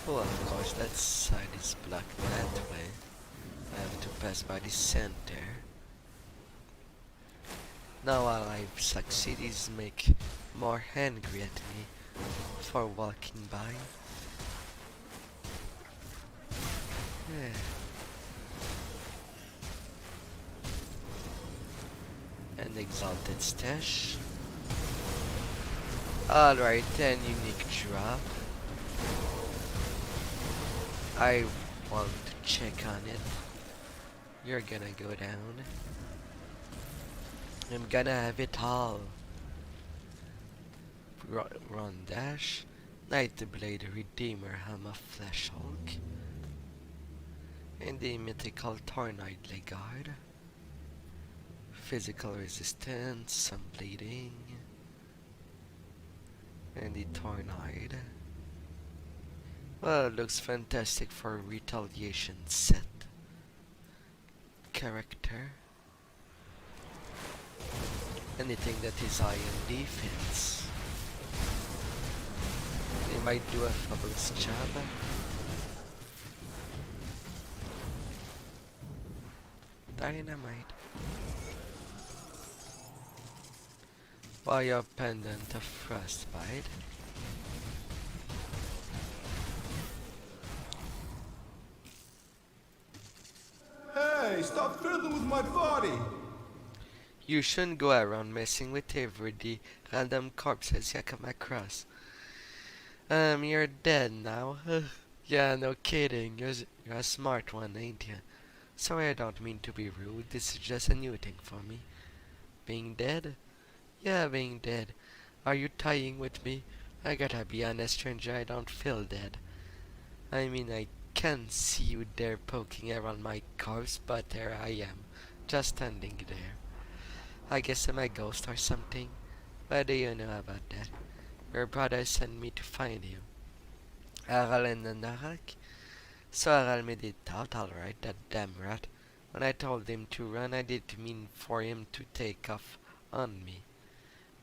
Oh, of course, that side is blocked that way. I have to pass by the center. Now all I've succeeded is make more angry at me for walking by. Yeah. An exalted stash. Alright, then unique drop. I want to check on it. You're gonna go down. I'm gonna have it all. Run dash. Nightblade Redeemer Helm of Flesh Hulk. And the mythical Tornoid Legard. Physical resistance, some bleeding. And the Tornoid. Well, it looks fantastic for a retaliation set. Character. anything that is high in defense. They might do a fabulous job. Dynamite. Fire pendant of frostbite. Hey, stop fiddling with my body! You shouldn't go around messing with every random corpses you come across. You're dead now. Yeah, no kidding. You're a smart one, ain't you? Sorry, I don't mean to be rude. This is just a new thing for me. Being dead? Yeah, being dead. Are you tying with me? I gotta be honest, stranger, I don't feel dead. I mean, I can see you there poking around my corpse, but there I am, just standing there. I guess I'm a ghost or something. What do you know about that? Your brother sent me to find you. Aral and Narak? So Aral made it out alright, that damn rat. When I told him to run, I didn't mean for him to take off on me.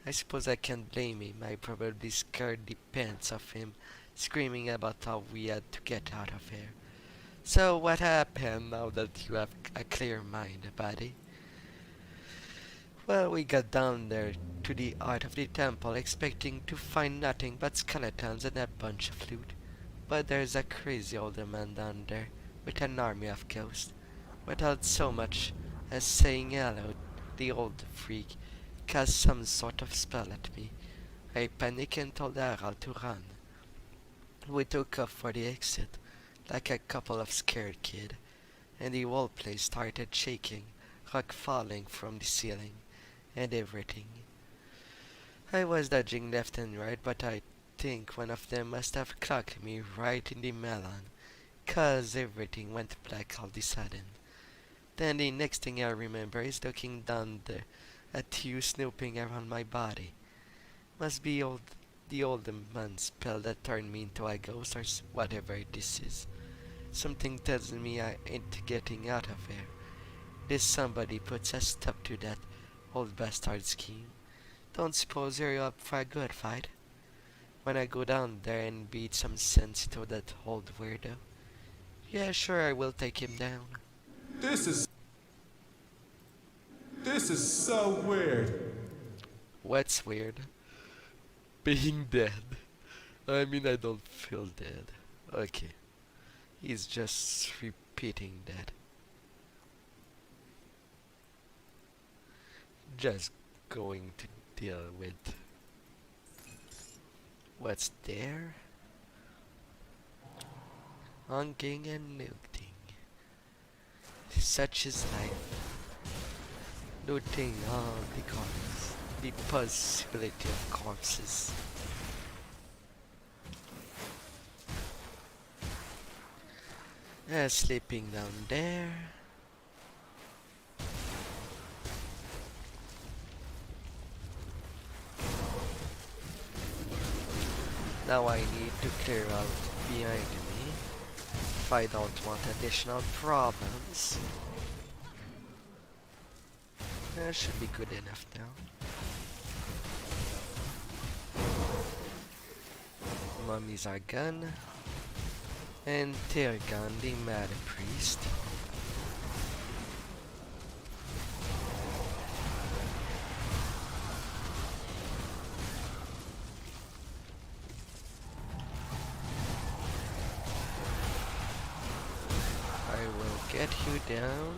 I suppose I can't blame him. I probably scared the pants off him, screaming about how we had to get out of here. So what happened now that you have a clear mind, buddy? Well, we got down there to the heart of the temple, expecting to find nothing but skeletons and a bunch of loot. But there's a crazy older man down there with an army of ghosts. Without so much as saying hello, the old freak cast some sort of spell at me. I panicked and told Aral to run. We took off for the exit, like a couple of scared kids, and the whole place started shaking, rock falling from the ceiling, and everything. I was dodging left and right, but I think one of them must have clocked me right in the melon, 'cause everything went black all of a sudden. Then the next thing I remember is looking down there at you snooping around my body. Must be the old man's spell that turned me into a ghost or whatever this is. Something tells me I ain't getting out of here. This somebody puts a stop to that old bastard scheme. Don't suppose you're up for a good fight? When I go down there and beat some sense into that old weirdo? Yeah, sure, I will take him down. This is so weird. What's weird? Being dead. I mean, I don't feel dead. Okay. He's just repeating that. Just going to deal with what's there. Honking and looting. Such is life. Looting all the corpses. The possibility of corpses. Sleeping down there. Now I need to clear out behind me if I don't want additional problems. That should be good enough now. Mummies are gone. And Tergan, the mad priest. I will get you down.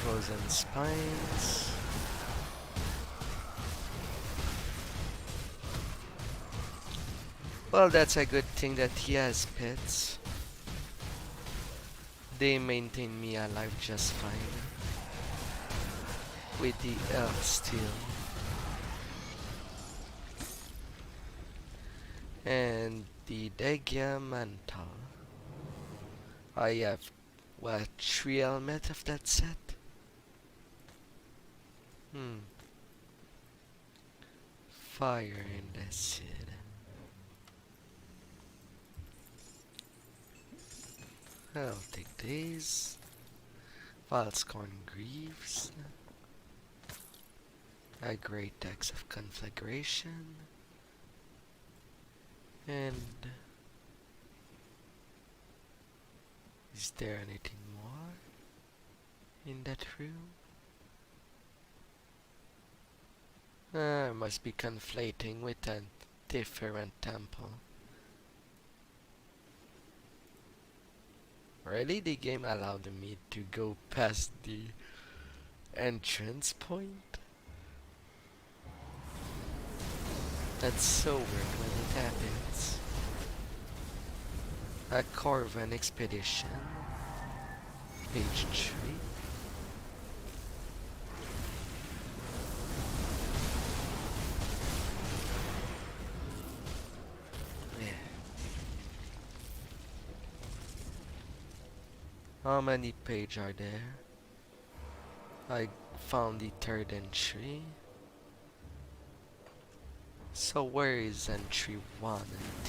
Frozen spines. Well, that's a good thing that he has pets. They maintain me alive just fine. With the earth steel. And the Degia mantle. I have, what, 3 elements of that set? Fire and acid. I'll take these. Valscorn Greaves. A great axe of conflagration. And is there anything more in that room? I must be conflating with a different temple. Really, the game allowed me to go past the entrance point? That's so weird when it happens. A Corvan expedition. Page 3. Yeah. How many pages are there? I found the third entry. So where is entry 1 and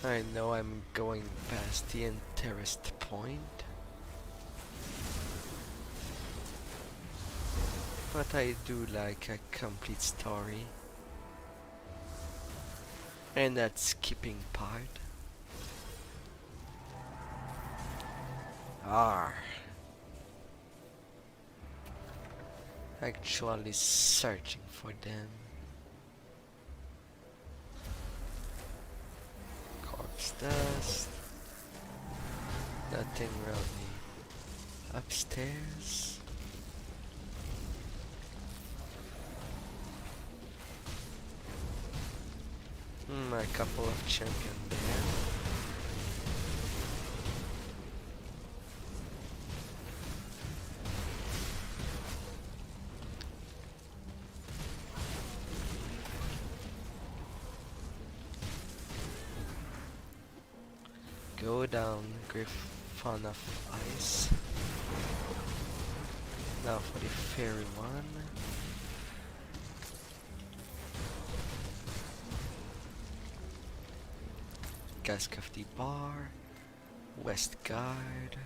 2? I know I'm going past the interest point, but I do like a complete story, and that skipping part. Actually searching for them. Corpse dust. Nothing really upstairs. A couple of champions there. Go down, Griffon of Ice. Now for the fairy one. Cask of the Bar. West Guard.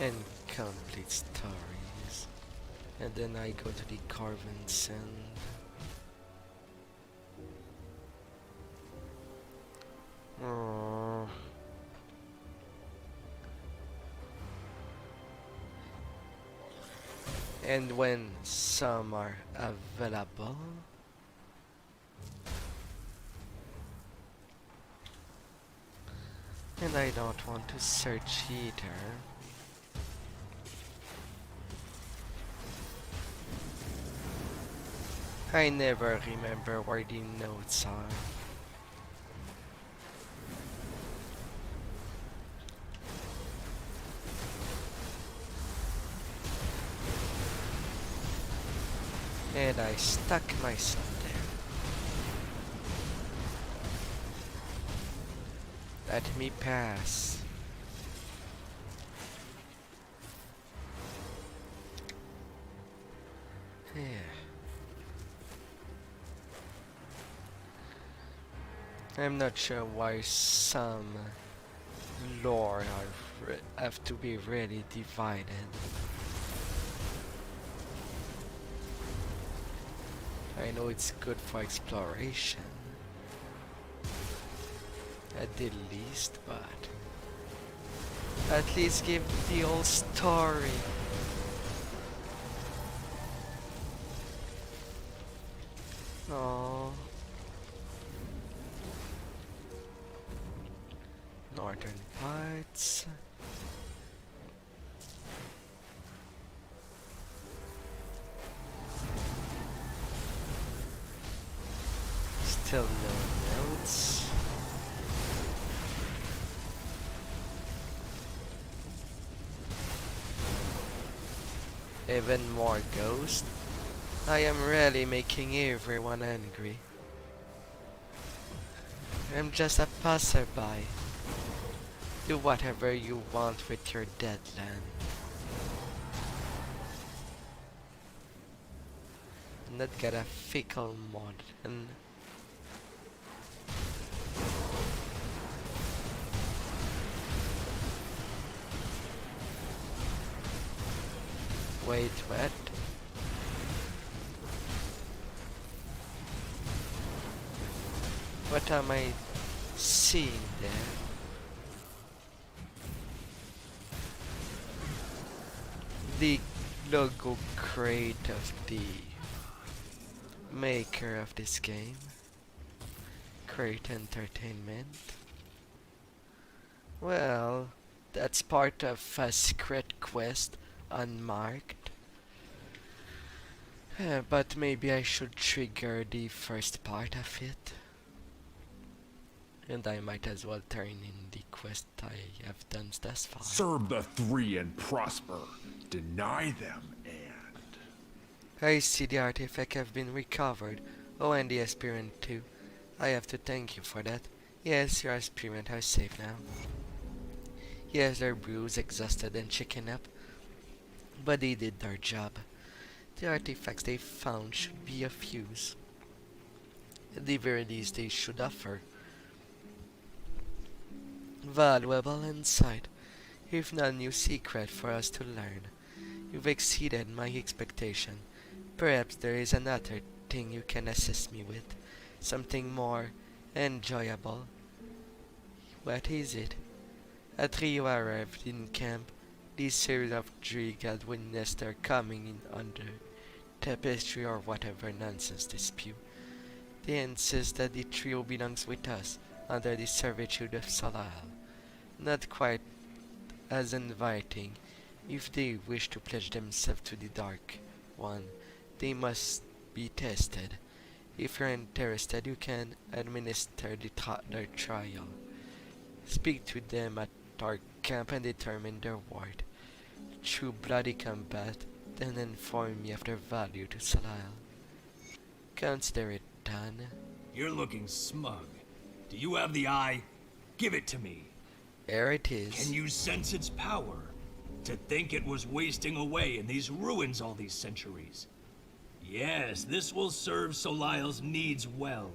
And complete stories. And then I go to the Carven Sand. Oh. And when some are available, and I don't want to search either. I never remember where the notes are. And I stuck myself there. Let me pass. Yeah. I'm not sure why some lore have to be really divided. I know it's good for exploration, at the least, but at least give the whole story. Oh. Northern parts. Still no notes. Even more ghosts. I am really making everyone angry. I'm just a passerby. Do whatever you want with your dead land. Not get a fickle mod and wait, what? What am I seeing there? The logo crate of the maker of this game. Crate Entertainment. Well, that's part of a secret quest, unmarked. But maybe I should trigger the first part of it. And I might as well turn in the quest I have done thus far. Serve the three and prosper. Deny them and... I see the artifact have been recovered. Oh, and the experiment too. I have to thank you for that. Yes, your experiment are safe now. Yes, they're bruised, exhausted, and shaken up. But they did their job. The artifacts they found should be of use. At the very least, they should offer valuable insight, if not a new secret for us to learn. You've exceeded my expectation. Perhaps there is another thing you can assist me with. Something more enjoyable. What is it? After you arrived in camp, this series of Dreeg had witnessed their coming in under tapestry or whatever nonsense they spew. They insist that the trio belongs with us, under the servitude of Salal. Not quite as inviting. If they wish to pledge themselves to the Dark One, they must be tested. If you're interested, you can administer their trial. Speak to them at our camp and determine their reward. Through bloody combat, then inform me of their value to Salal. Consider it done. You're looking smug. Do you have the eye? Give it to me. There it is. Can you sense its power? To think it was wasting away in these ruins all these centuries. Yes, this will serve Solisle's needs well.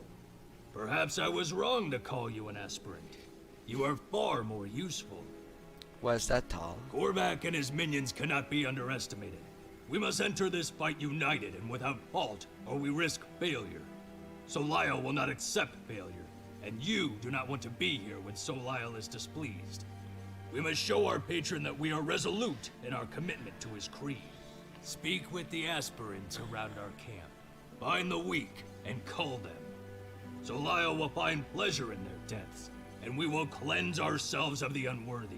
Perhaps I was wrong to call you an aspirant. You are far more useful. Was that all? Korvac and his minions cannot be underestimated. We must enter this fight united and without fault, or we risk failure. Solisle will not accept failure, and you do not want to be here when Solisle is displeased. We must show our patron that we are resolute in our commitment to his creed. Speak with the aspirants around our camp. Find the weak and cull them. Solisle will find pleasure in their deaths, and we will cleanse ourselves of the unworthy.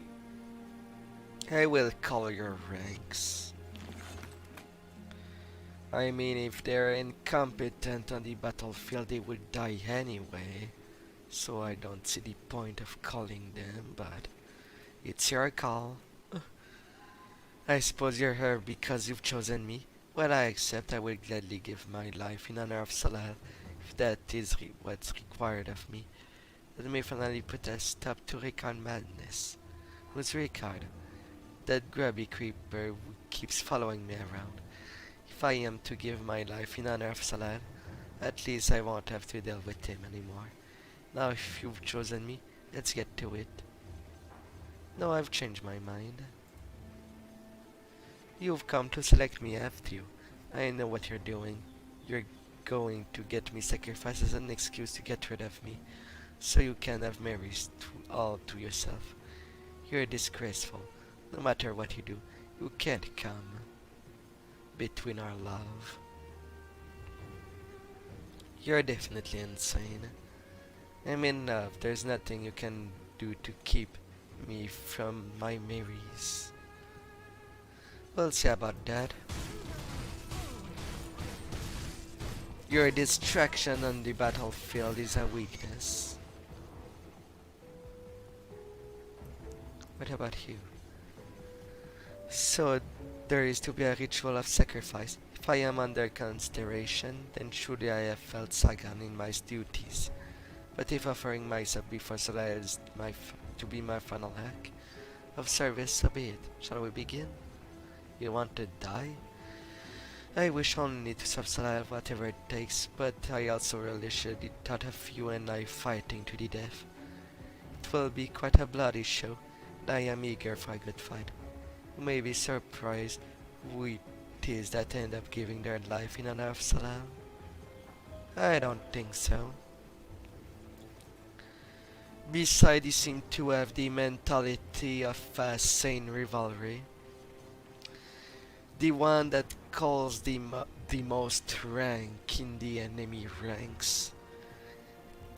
I will call your ranks. I mean, if they're incompetent on the battlefield, they would die anyway. So I don't see the point of calling them, but it's your call. I suppose you're here because you've chosen me. Well, I accept. I will gladly give my life in honor of Salal, if that is what's required of me. Let me finally put a stop to Ricard madness. Who's Ricard? That grubby creeper who keeps following me around. If I am to give my life in honor of Salal, at least I won't have to deal with him anymore. Now if you've chosen me, let's get to it. No, I've changed my mind. You've come to select me after you. I know what you're doing. You're going to get me sacrificed as an excuse to get rid of me, so you can have Mary's all to yourself. You're disgraceful. No matter what you do, you can't come between our love. You're definitely insane. I'm in love. There's nothing you can do to keep me from my Marys. We'll see about that. Your distraction on the battlefield is a weakness. What about you? So, there is to be a ritual of sacrifice. If I am under consideration, then surely I have felt Sagan in my duties. But if offering myself before Salaya is to be my final act of service, so be it. Shall we begin? You want to die? I wish only to serve Salaya whatever it takes, but I also relish the thought of you and I fighting to the death. It will be quite a bloody show, and I am eager for a good fight. You may be surprised who it is that end up giving their life in honor of Salaya. I don't think so. Besides, you seem to have the mentality of a sane rivalry. The one that calls the most rank in the enemy ranks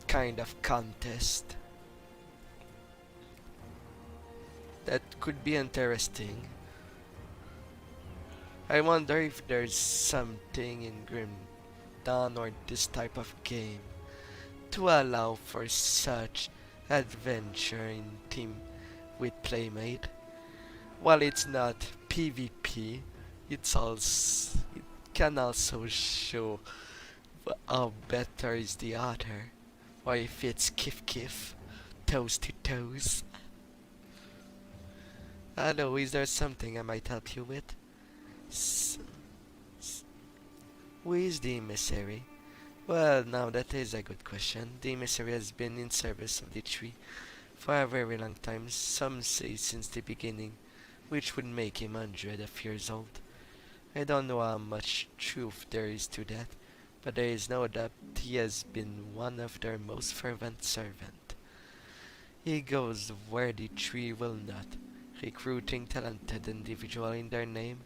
kind of contest. That could be interesting. I wonder if there's something in Grim Dawn or this type of game to allow for such adventure in team with playmate. While it's not PvP, it can also show how better is the other, or if it's kif, toes to toes. Hello, is there something I might help you with? Who is the emissary? Well, now that is a good question. The emissary has been in service of the tree for a very long time, some say since the beginning, which would make him 100 of years old. I don't know how much truth there is to that, but there is no doubt he has been one of their most fervent servants. He goes where the tree will not, recruiting talented individuals in their name,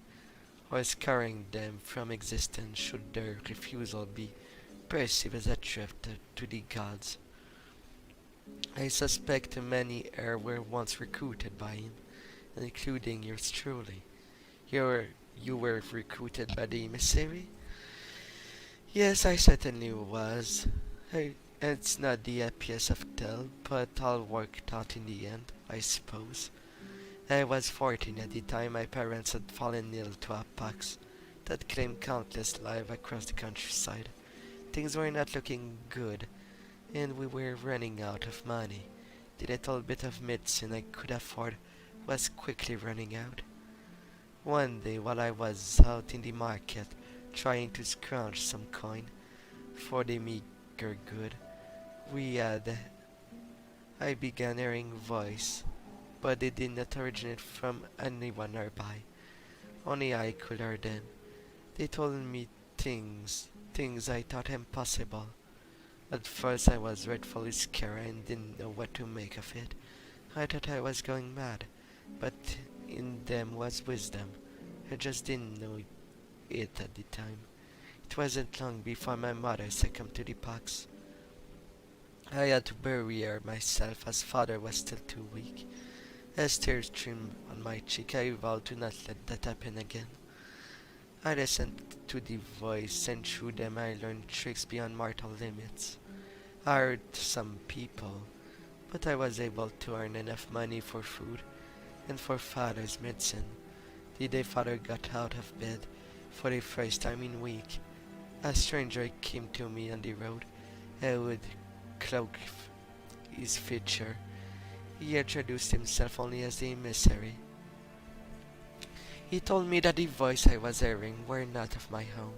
or scarring them from existence should their refusal be perceived as a threat to the gods. I suspect many here were once recruited by him, including yours truly. You were recruited by the emissary? Yes, I certainly was. It's not the happiest of tale, but all worked out in the end, I suppose. I was 14 at the time. My parents had fallen ill to a pox that claimed countless lives across the countryside. Things were not looking good, and we were running out of money. The little bit of medicine I could afford was quickly running out. One day, while I was out in the market trying to scrounge some coin for the meager good I began hearing voice, but they did not originate from anyone nearby. Only I could hear them. They told me things I thought impossible. At first I was dreadfully scared and didn't know what to make of it. I thought I was going mad, but in them was wisdom. I just didn't know it at the time. It wasn't long before my mother succumbed to the pox. I had to bury her myself as father was still too weak. As tears streamed on my cheek, I vowed to not let that happen again. I listened to the voice, and through them I learned tricks beyond mortal limits. I hurt some people, but I was able to earn enough money for food and for father's medicine. The day father got out of bed for the first time in a week, a stranger came to me on the road. I would cloak his feature. He introduced himself only as the emissary. He told me that the voice I was hearing were not of my own,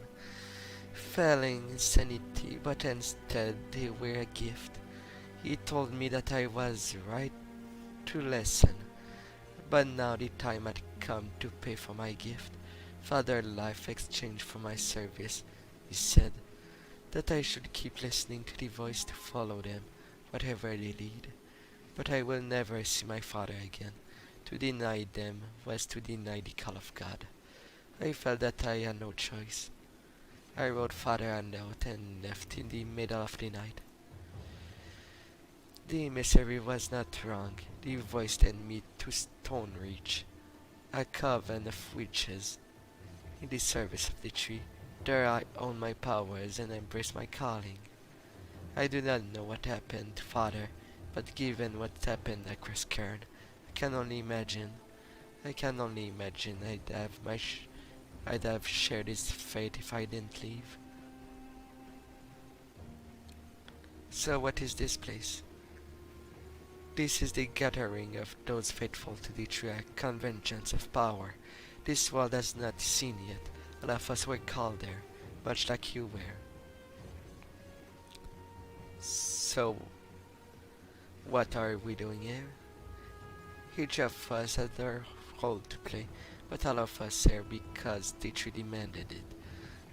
failing insanity, but instead they were a gift. He told me that I was right to listen, but now the time had come to pay for my gift. Father life exchanged for my service. He said that I should keep listening to the voice to follow them, whatever they lead. But I will never see my father again. To deny them was to deny the call of God. I felt that I had no choice. I wrote father a note and left in the middle of the night. The emissary was not wrong. The voice led me to Stonereach, a coven of witches, in the service of the tree. There I own my powers and embrace my calling. I do not know what happened to father, but given what happened across Cairn, I can only imagine I'd have shared his fate if I didn't leave. So what is this place? This is the gathering of those faithful to the true conventions of power. This world has not seen yet. All of us were called there, much like you were. So, what are we doing here? Each of us had their role to play, but all of us here because the tree demanded it.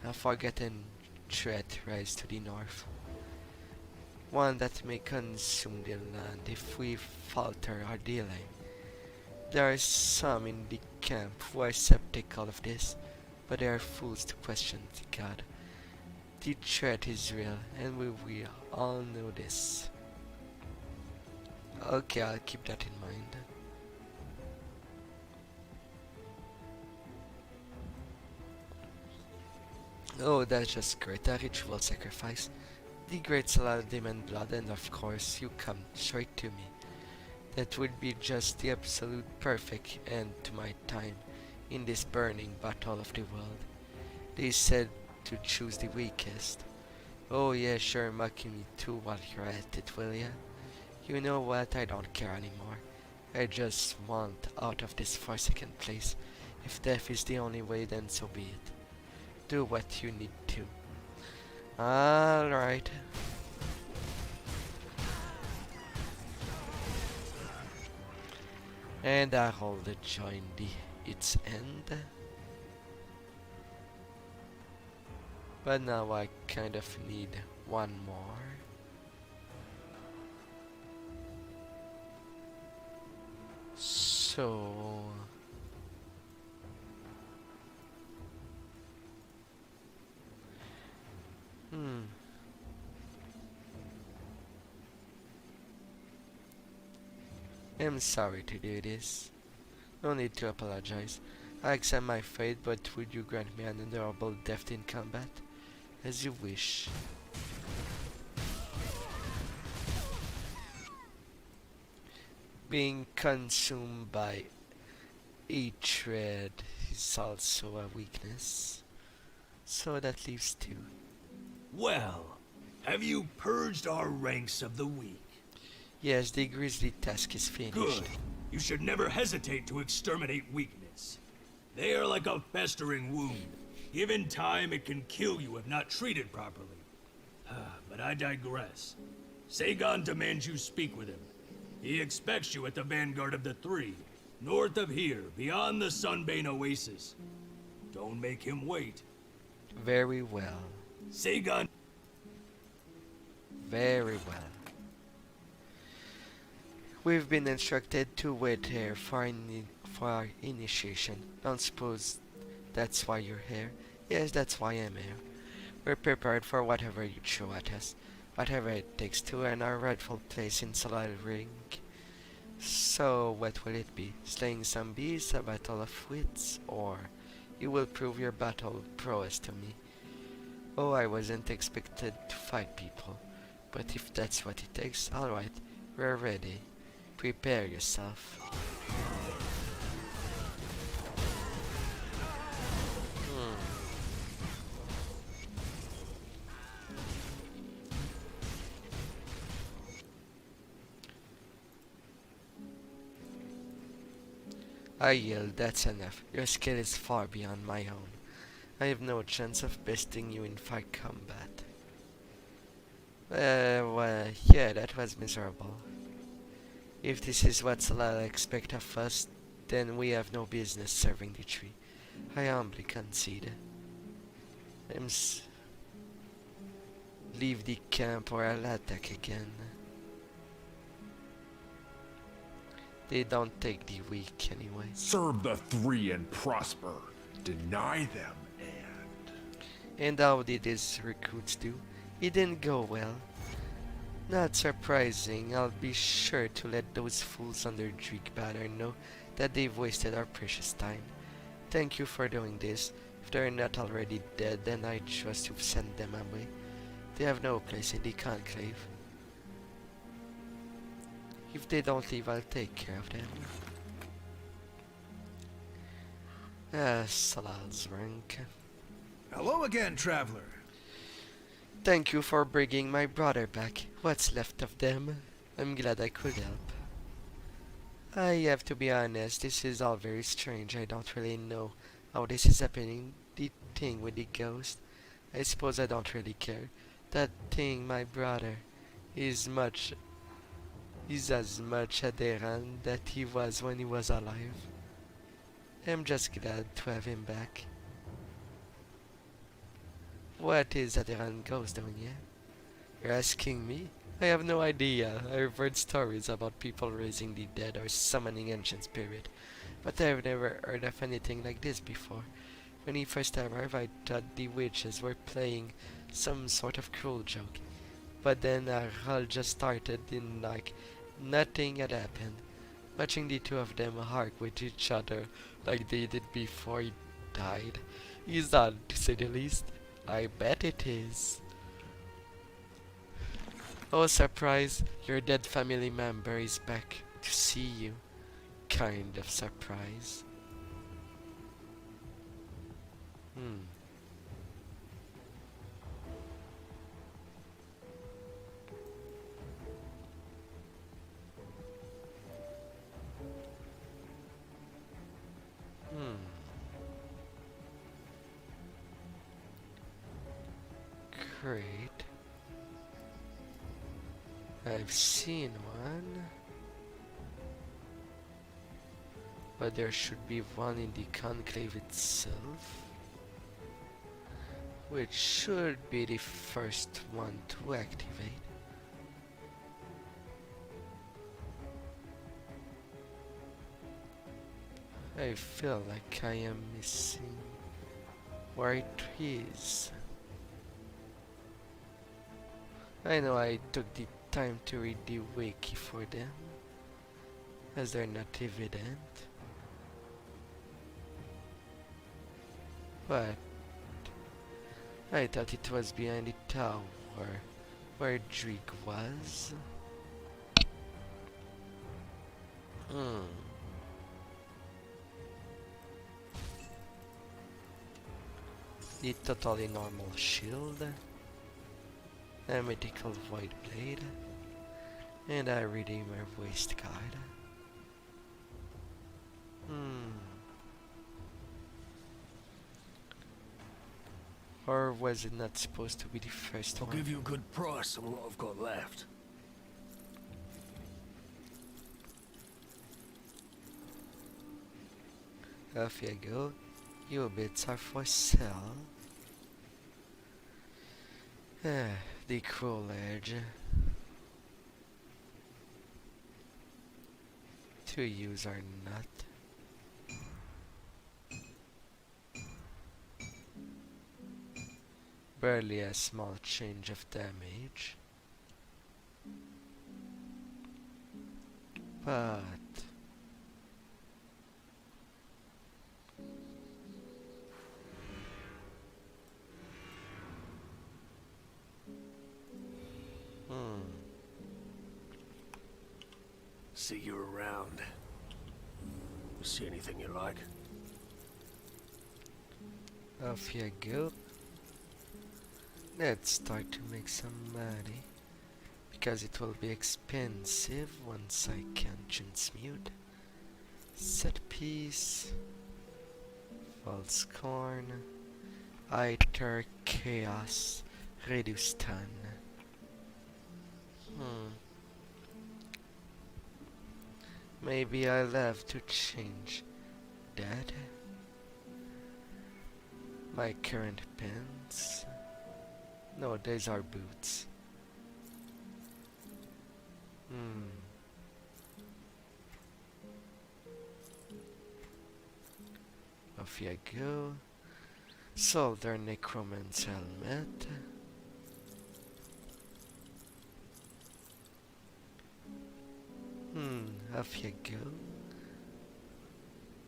A forgotten threat rise to the north. One that may consume the land if we falter or delay. There are some in the camp who are skeptical of this, but they are fools to question the god. The threat is real, and we will all know this. Okay, I'll keep that in mind. Oh, that's just great, a ritual sacrifice. The great Salad demand blood, and of course you come straight to me. That would be just the absolute perfect end to my time in this burning battle of the world. They said to choose the weakest. Oh yeah, sure, mocking me too while you're at it, will ya? You know what, I don't care anymore. I just want out of this forsaken place. If death is the only way, then so be it. Do what you need to. Alright. And I hold it join its end. But now I kind of need one more. So I'm sorry to do this. No need to apologize. I accept my fate, but would you grant me an honorable death in combat? As you wish. Being consumed by hatred is also a weakness. So that leaves two. Well, have you purged our ranks of the weak? Yes, the grisly task is finished. Good. You should never hesitate to exterminate weakness. They are like a festering wound. Given time, it can kill you if not treated properly. But I digress. Sagon demands you speak with him. He expects you at the vanguard of the Three, north of here, beyond the Sunbane Oasis. Don't make him wait. Very well. Sagon. Very well. We've been instructed to wait here for our initiation. Don't suppose that's why you're here? Yes, that's why I'm here. We're prepared for whatever you throw at us. Whatever it takes to earn our rightful place in Solid Ring. So, what will it be? Slaying some beasts, a battle of wits, or you will prove your battle prowess to me? Oh, I wasn't expected to fight people. But if that's what it takes, alright, we're ready. Prepare yourself. I yield, that's enough. Your skill is far beyond my own. I have no chance of besting you in fight combat. Well, yeah, that was miserable. If this is what Salala expects of us, then we have no business serving the tree. I humbly concede. Leave the camp or I'll attack again. They don't take the weak anyway. Serve the Three and prosper. Deny them And how did his recruits do? It didn't go well. Not surprising, I'll be sure to let those fools under Dreek banner know that they've wasted our precious time. Thank you for doing this. If they're not already dead, then I trust you've sent them away. They have no place in the Conclave. If they don't leave, I'll take care of them. Salad's rank. Hello again, traveler. Thank you for bringing my brother back. What's left of them? I'm glad I could help. I have to be honest, this is all very strange. I don't really know how this is happening. The thing with the ghost. I suppose I don't really care. That thing, my brother, is as much Aderan that he was when he was alive. I'm just glad to have him back. What is Aderan Ghost doing here? You're asking me? I have no idea. I've heard stories about people raising the dead or summoning ancient spirit, but I've never heard of anything like this before. When he first arrived, I thought the witches were playing some sort of cruel joke. But then all just started in like nothing had happened. Watching the two of them argue with each other like they did before he died is odd to say the least. I bet it is. Oh, surprise, your dead family member is back to see you. Kind of surprise. Hmm. Hmm. Great. I've seen one. But there should be one in the conclave itself. Which should be the first one to activate. I feel like I am missing where it is. I know I took the time to read the wiki for them, as they're not evident. But I thought it was behind the tower where Drig was. Hmm. The totally normal shield, a mythical void blade, and a redeemer waist guard. Or was it not supposed to be the first I'll one? give you a good price on what I've got left. Off you go. Your bits are for sale. The cruel edge. To use or not. Barely a small change of damage. But See you around. See anything you like? off you go. Let's start to make some money. Because it will be expensive once I can transmute. Set piece. False corn. Iter chaos. Reduce ton. Maybe I'll have to change that. My current pants. No, these are boots. Off you go. Solder Necromancer helmet. Off you go.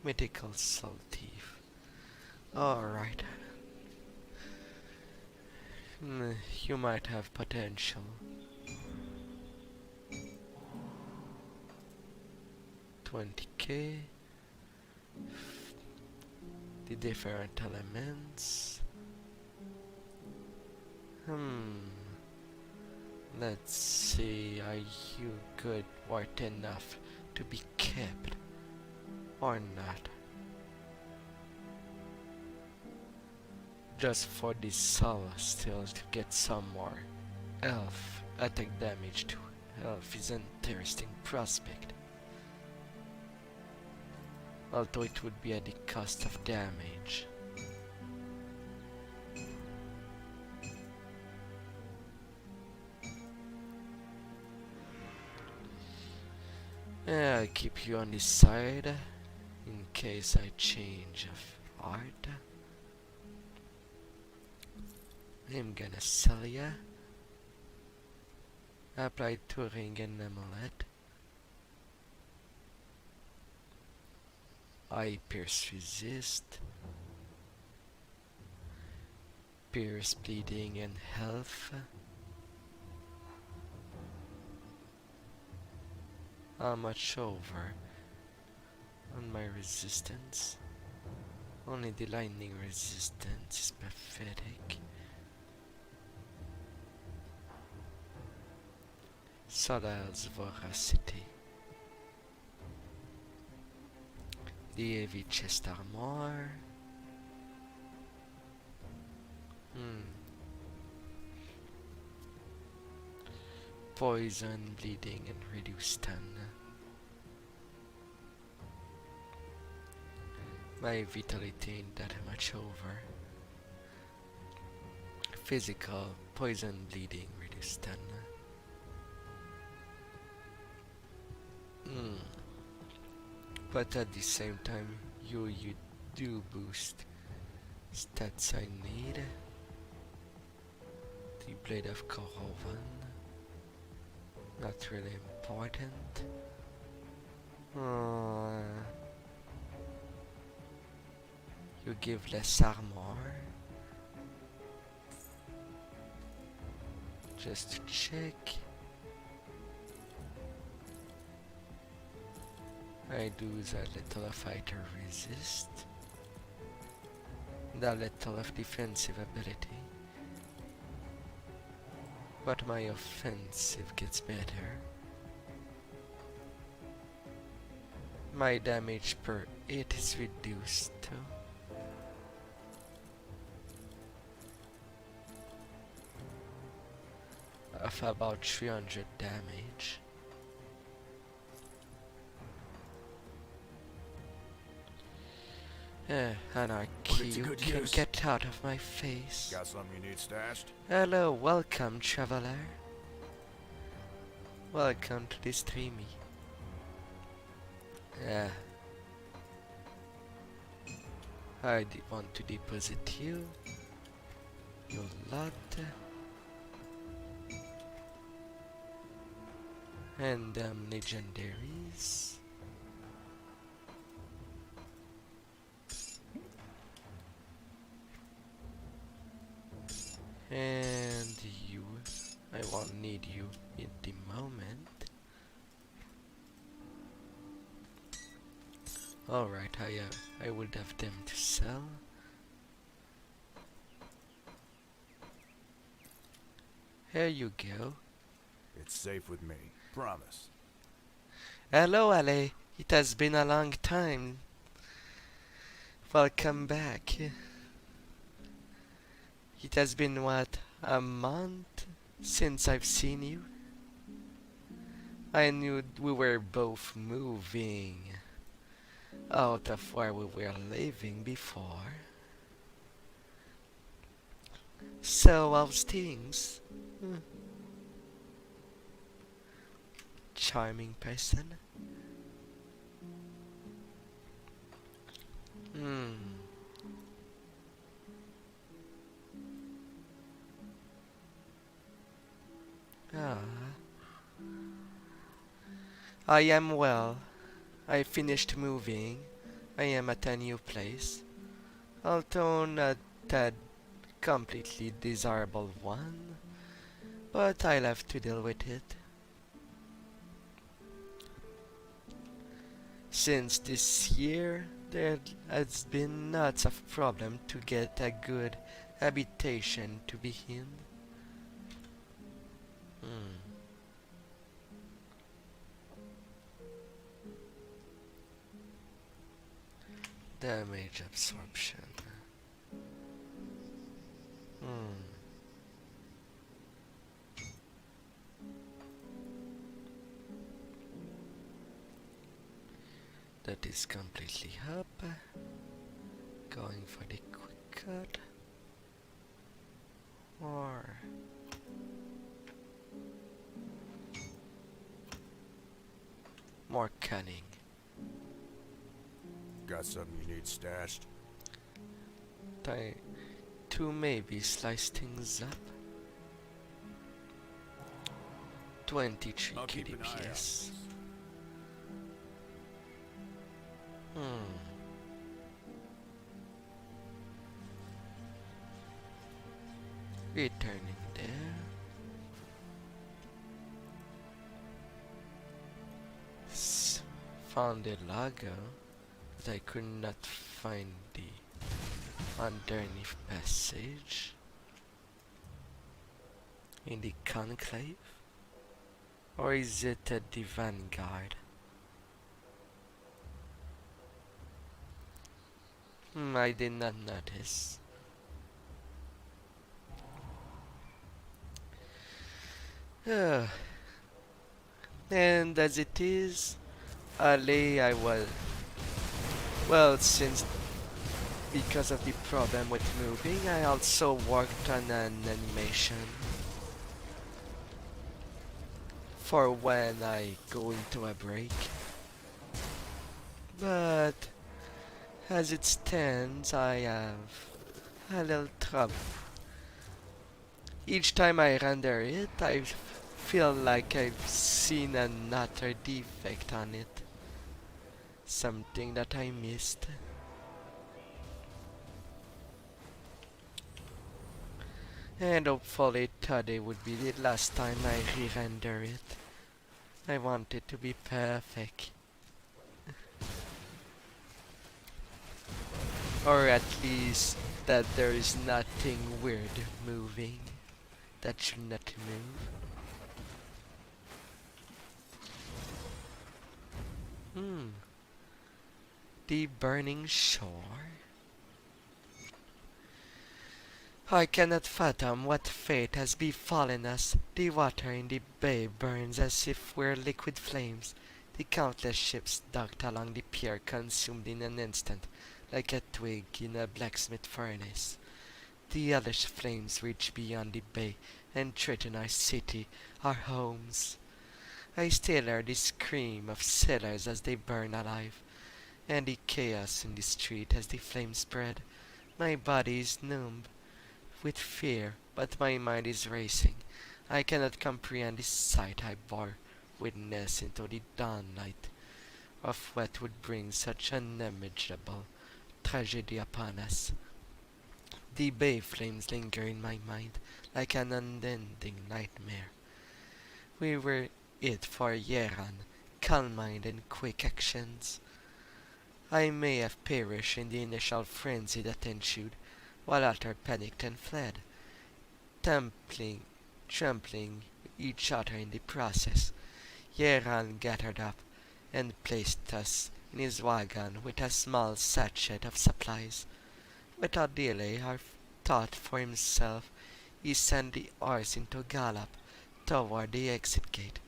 Mythical Soul Thief. Alright. You might have potential. $20k. The different elements. Let's see, are you good worth enough to be kept or not? Just for this soul still to get some more elf attack damage to elf is an interesting prospect. Although it would be at the cost of damage. Yeah, I'll keep you on this side in case I change of art. I'm gonna sell ya. Apply to ring and amulet. I pierce resist. Pierce bleeding and health. How much over on my resistance? Only the lightning resistance is pathetic. Sodal's voracity. The heavy chest armor. Poison, bleeding, and reduced stun. My vitality ain't that much over. Physical, poison, bleeding, reduced stun. But at the same time, you do boost stats I need. The Blade of Korovan. Not really important. You give less armor. Just to check. I do the little of fighter resist. The little of defensive ability. But my offensive gets better. My damage per hit is reduced too. Of about 300 damage. Anarchy, you can get out of my face. Got something you need stashed? Hello, welcome, traveler. Welcome to this streamy. I want to deposit you. Your lot. And legendaries. And you, I won't need you in the moment. Alright, I would have them to sell. Here you go. It's safe with me. Promise. Hello, Ale. It has been a long time. Welcome back. It has been, what, a month since I've seen you? I knew we were both moving out of where we were living before. So, how's things? Charming person. I am well. I finished moving. I am at a new place. Although not that completely desirable one. But I'll have to deal with it. Since this year, there has been lots of problem to get a good habitation to be in. Hmm. Damage absorption. Hmm. That is completely up. Going for the quick cut. Or more cunning. Got something you need stashed? Try to maybe slice things up. 23 I'll keep an eye out. KDPS. Hmm. Returning there. Found the logo, but I could not find the underneath passage. In the conclave? Or is it at the vanguard? I did not notice. Ah, and as it is, early I was, well, since because of the problem with moving, I also worked on an animation for when I go into a break. But as it stands, I have a little trouble. Each time I render it, I feel like I've seen another defect on it. Something that I missed. And hopefully today would be the last time I re-render it. I want it to be perfect. Or at least that there is nothing weird moving that should not move. The burning shore? I cannot fathom what fate has befallen us. The water in the bay burns as if we're liquid flames. The countless ships docked along the pier consumed in an instant, like a twig in a blacksmith furnace. The hellish flames reach beyond the bay and threaten our city, our homes. I still hear the scream of sailors as they burn alive, and the chaos in the street as the flames spread. My body is numb with fear, but my mind is racing. I cannot comprehend the sight I bore witness into the dawnlight of what would bring such unimaginable tragedy upon us. The bay flames linger in my mind like an unending nightmare. We were it for Yeran, calm mind and quick actions. I may have perished in the initial frenzy that ensued, while others panicked and fled, trampling each other in the process. Yeran gathered up and placed us in his wagon with a small sachet of supplies. Without delay, our thought for himself, he sent the horse into gallop toward the exit gate.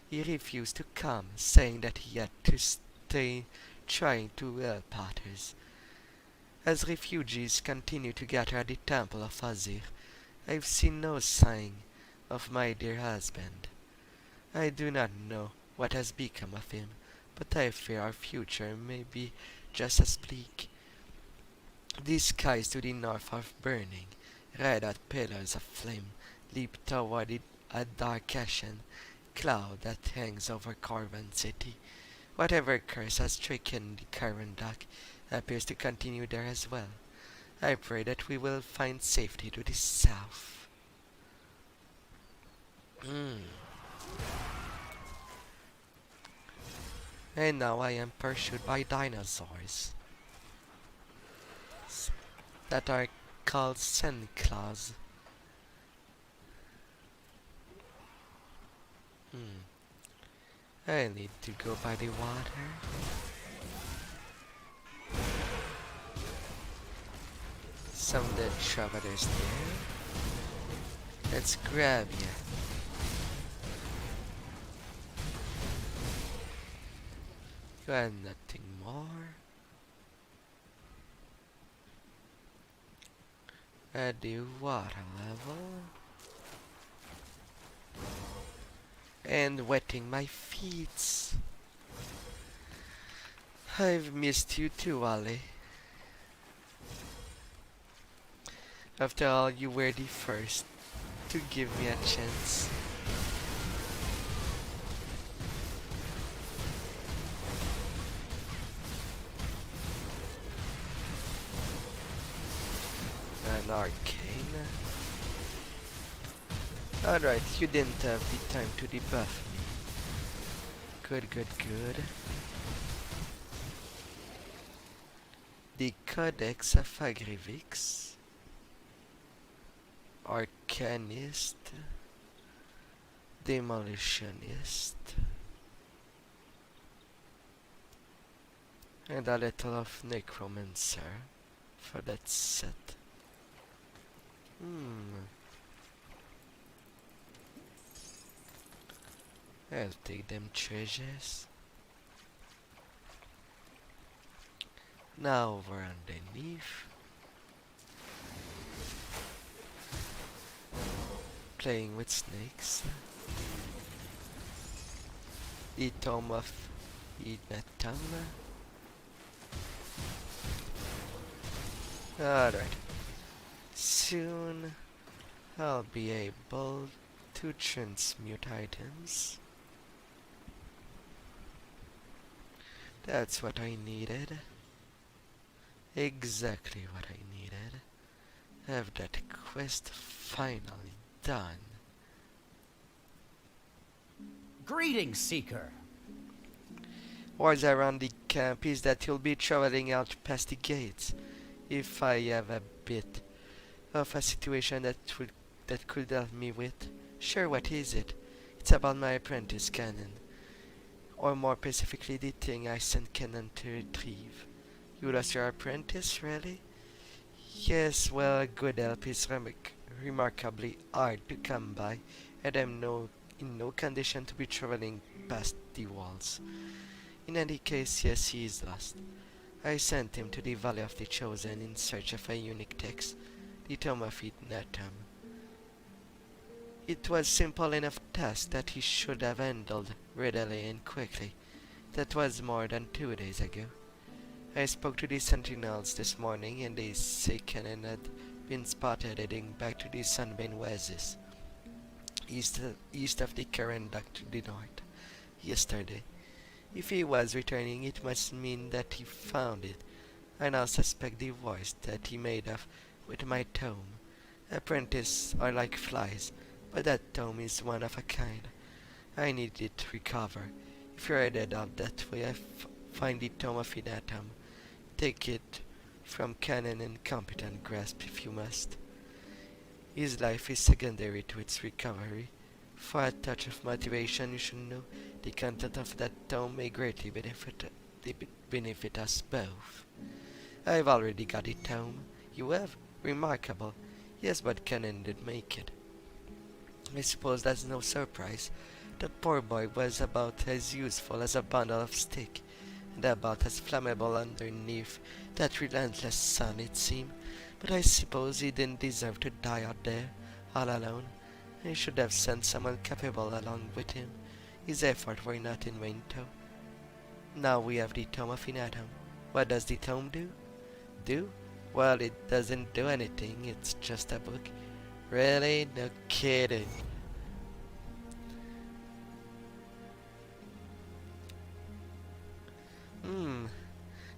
He refused to come, saying that he had to stay trying to help others. As refugees continue to gather at the temple of Azir, I've seen no sign of my dear husband. I do not know what has become of him, but I fear our future may be just as bleak. The skies to the north are burning. Red-hot pillars of flame leap toward a dark ashen cloud that hangs over Corvan City. Whatever curse has stricken the current dark appears to continue there as well. I pray that we will find safety to the south. And now I am pursued by dinosaurs that are called sand claws. I need to go by the water. Some dead travelers there. Let's grab ya. You have nothing more. At the water level. And wetting my feet. I've missed you too, Ali. After all, you were the first to give me a chance. An arcane. Alright, you didn't have the time to debuff me. Good, good, good. The Codex of Agrivix. Arcanist. Demolitionist. And a little of Necromancer for that set. I'll take them treasures. Now over underneath. Playing with snakes. The Tome of Ignatum. Alright. Soon I'll be able to transmute items. That's what I needed. Exactly what I needed. Have that quest finally done. Greetings, Seeker. Words around the camp is that you'll be traveling out past the gates. If I have a bit of a situation that could help me with. Sure, what is it? It's about my apprentice cannon. Or more specifically, the thing I sent Cannon to retrieve. You lost your apprentice, really? Yes, well, good help is remarkably hard to come by, and I'm in no condition to be traveling past the walls. In any case, yes, he is lost. I sent him to the Valley of the Chosen in search of a unique text, the Tome of Ignatum. It was simple enough task that he should have handled readily and quickly. That was more than 2 days ago. I spoke to the sentinels this morning and they say Cannon had been spotted heading back to the Sunbane Oasis, east of the current dock to the north, yesterday. If he was returning, it must mean that he found it. I now suspect the voice that he made off with my tome. Apprentices are like flies, but that tome is one of a kind. I need it to recover. If you're headed out that way, find the Tome of Ignatum. Take it from Cannon in competent grasp if you must. His life is secondary to its recovery. For a touch of motivation, you should know the content of that tome may greatly benefit us both. I've already got the tome. You have? Remarkable. Yes, but Cannon did make it. I suppose that's no surprise. The poor boy was about as useful as a bundle of stick, and about as flammable underneath that relentless sun, it seemed. But I suppose he didn't deserve to die out there, all alone. I should have sent someone capable along with him. His efforts were not in vain, though. Now we have the Tome of Ignatum. What does the tome do? Do? Well, it doesn't do anything. It's just a book. Really? No kidding.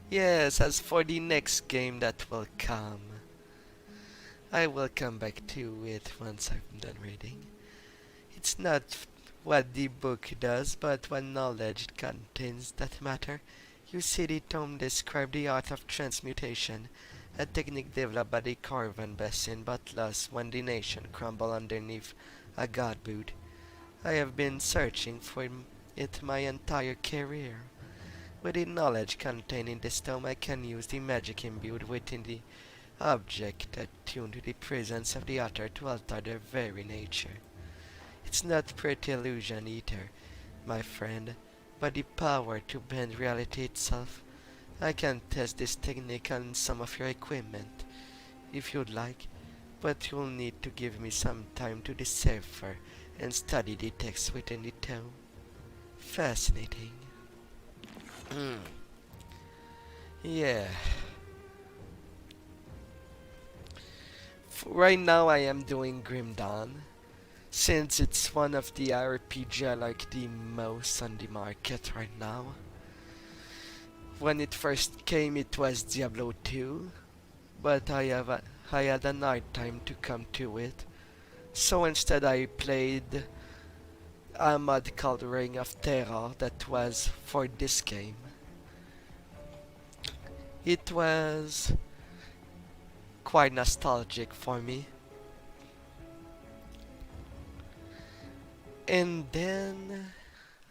Yes, as for the next game that will come, I will come back to it once I'm done reading. It's not what the book does, but what knowledge it contains that matter. You see, the tome describes the art of transmutation, a technique developed by the Corvan Basin but lost when the nation crumbled underneath a god boot. I have been searching for it my entire career. With the knowledge contained in the stone, I can use the magic imbued within the object attuned to the presence of the other to alter their very nature. It's not pretty illusion either, my friend, but the power to bend reality itself. I can test this technique on some of your equipment, if you'd like, but you'll need to give me some time to decipher and study the text within the tome. Fascinating. Hmm. Yeah. Right now I am doing Grim Dawn, since it's one of the RPG I like the most on the market right now. When it first came it was Diablo 2, but I had a hard time to come to it. So instead I played a mod called Ring of Terror that was for this game. It was quite nostalgic for me. And then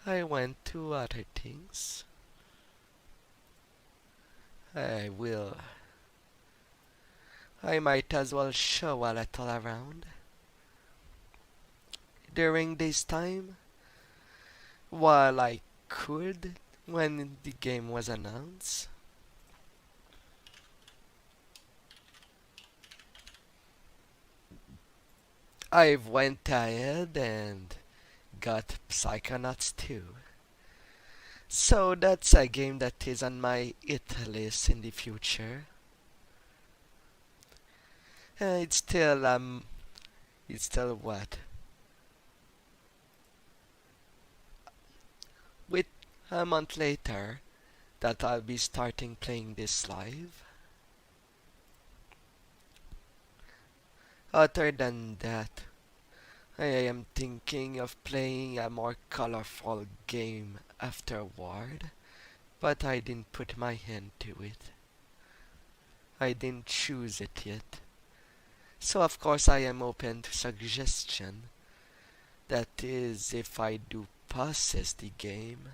I went to other things. I will. I might as well show a little around. During this time, while I could, when the game was announced, I went ahead and got Psychonauts 2. So that's a game that is on my hit list in the future. It's still what? With a month later that I'll be starting playing this live. Other than that, I am thinking of playing a more colorful game afterward, but I didn't put my hand to it. I didn't choose it yet. So of course I am open to suggestion. That is, if I do possess the game.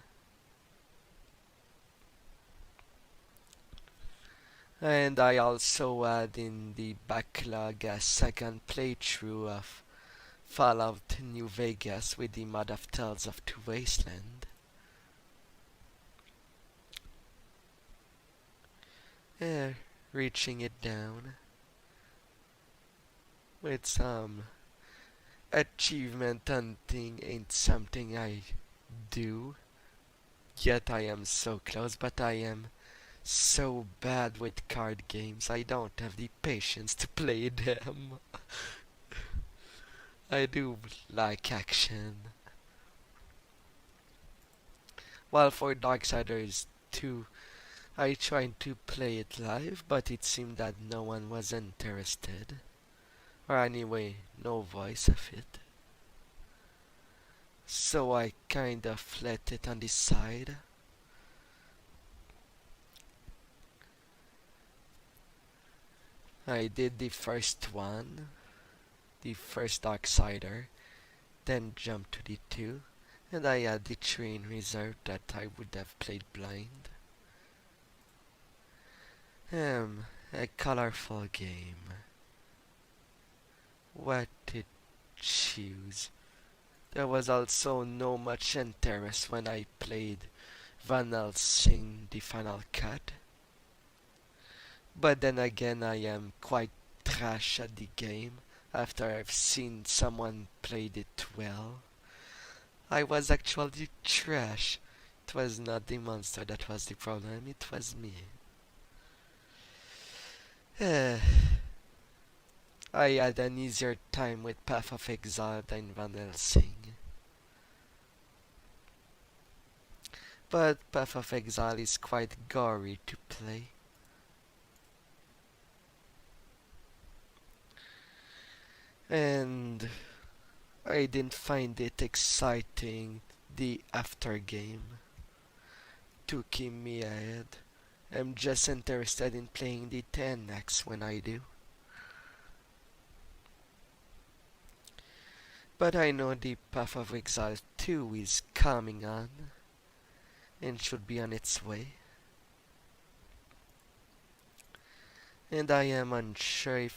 And I also add in the backlog a second playthrough of Fallout New Vegas with the mod of Tales of Two Wasteland. Reaching it down with some achievement hunting ain't something I do, yet I am so close, but I am so bad with card games, I don't have the patience to play them. I do like action. While for Darksiders 2, I tried to play it live, but it seemed that no one was interested. Or anyway, no voice of it. So I kind of let it on the side. I did the first one, the first Darksider, then jumped to the 2, and I had the 3 in reserve that I would have played blind. A colorful game. What to choose? There was also no much interest when I played Van Helsing the Final Cut. But then again, I am quite trash at the game after I've seen someone played it well. I was actually trash. It was not the monster that was the problem, it was me. I had an easier time with Path of Exile than Van Helsing. But Path of Exile is quite gory to play. And I didn't find it exciting, the after game. Took me ahead. I'm just interested in playing the 10x when I do. But I know the Path of Exile 2 is coming on and should be on its way. And I am unsure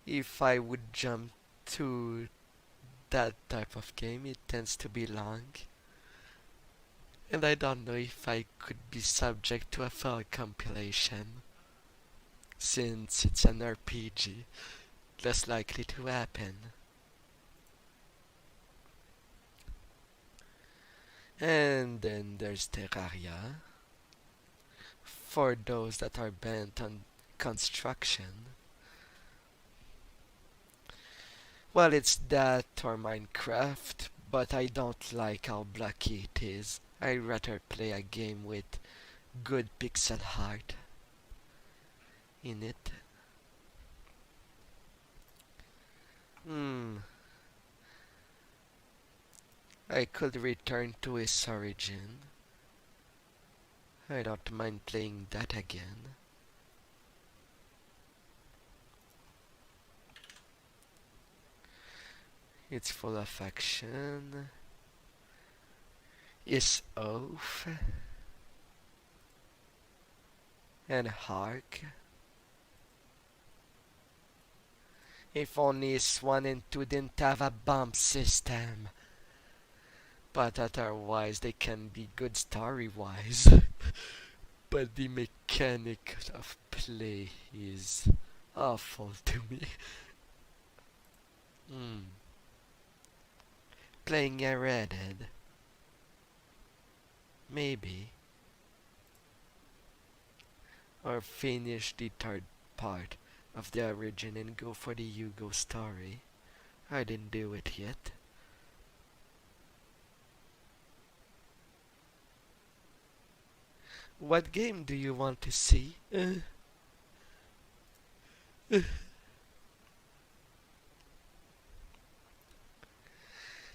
if I would jump to that type of game. It tends to be long. And I don't know if I could be subject to a full compilation, since it's an RPG. Less likely to happen. And then there's Terraria, for those that are bent on construction. Well, it's that or Minecraft, but I don't like how blocky it is. I'd rather play a game with good pixel art in it. I could return to its origin. I don't mind playing that again. It's full of action. It's oath. And hark. If only it's 1 and 2 didn't have a bomb system. But otherwise they can be good story-wise. But the mechanic of play is awful to me. Playing a Red Dead. Maybe. Or finish the third part of the origin and go for the Hugo story. I didn't do it yet. What game do you want to see?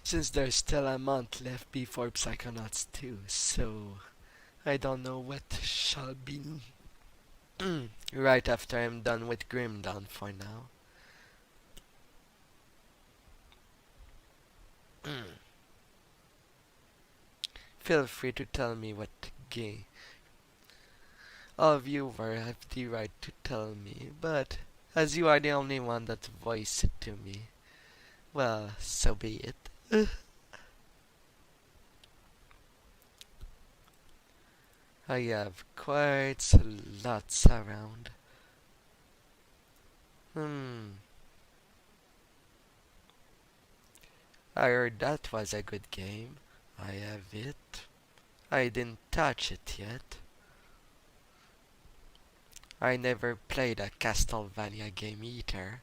Since there's still a month left before Psychonauts 2, so I don't know what shall be right after I'm done with Grim Dawn for now. Feel free to tell me what game. All viewers have the right to tell me, but as you are the only one that voiced it to me, well, so be it. I have quite lots around. I heard that was a good game. I have it. I didn't touch it yet. I never played a Castlevania game either.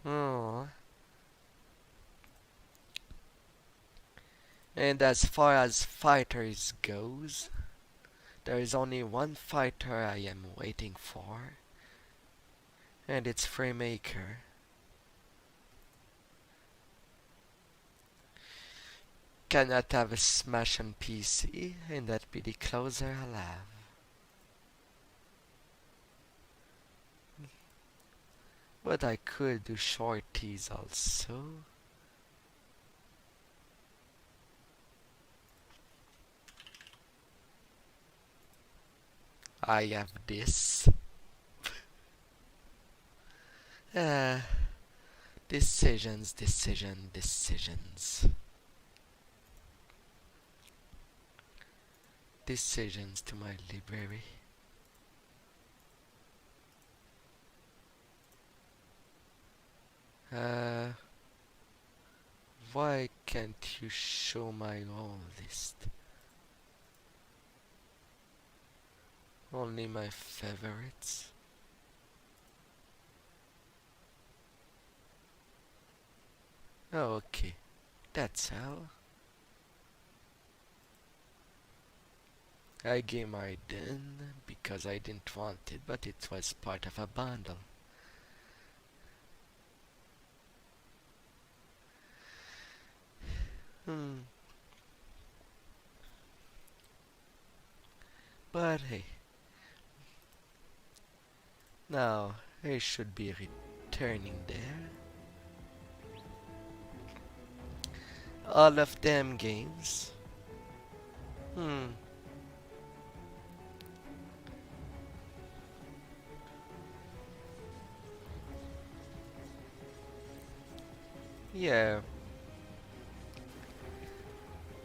Oh. And as far as fighters goes, there is only one fighter I am waiting for, and it's Freemaker. Cannot have a Smash on PC, and that be the closer I'll have. But I could do shorties also. I have this. Decisions. Decisions to my library. Why can't you show my whole list? Only my favorites. Oh, okay. That's how. I gave my den because I didn't want it, but it was part of a bundle. But hey. Now, I should be returning there. All of them games. Yeah.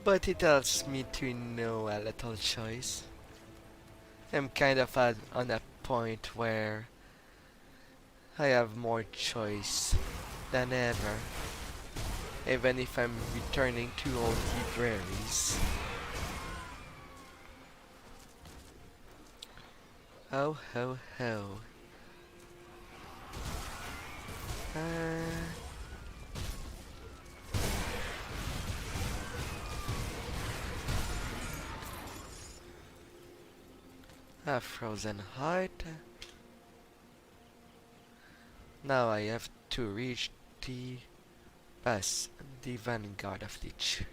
But it helps me to know a little choice. I'm kind of on a point where I have more choice than ever, even if I'm returning to old libraries. Oh, ho, ho. A frozen heart. Now I have to reach the bus, the vanguard of the tree.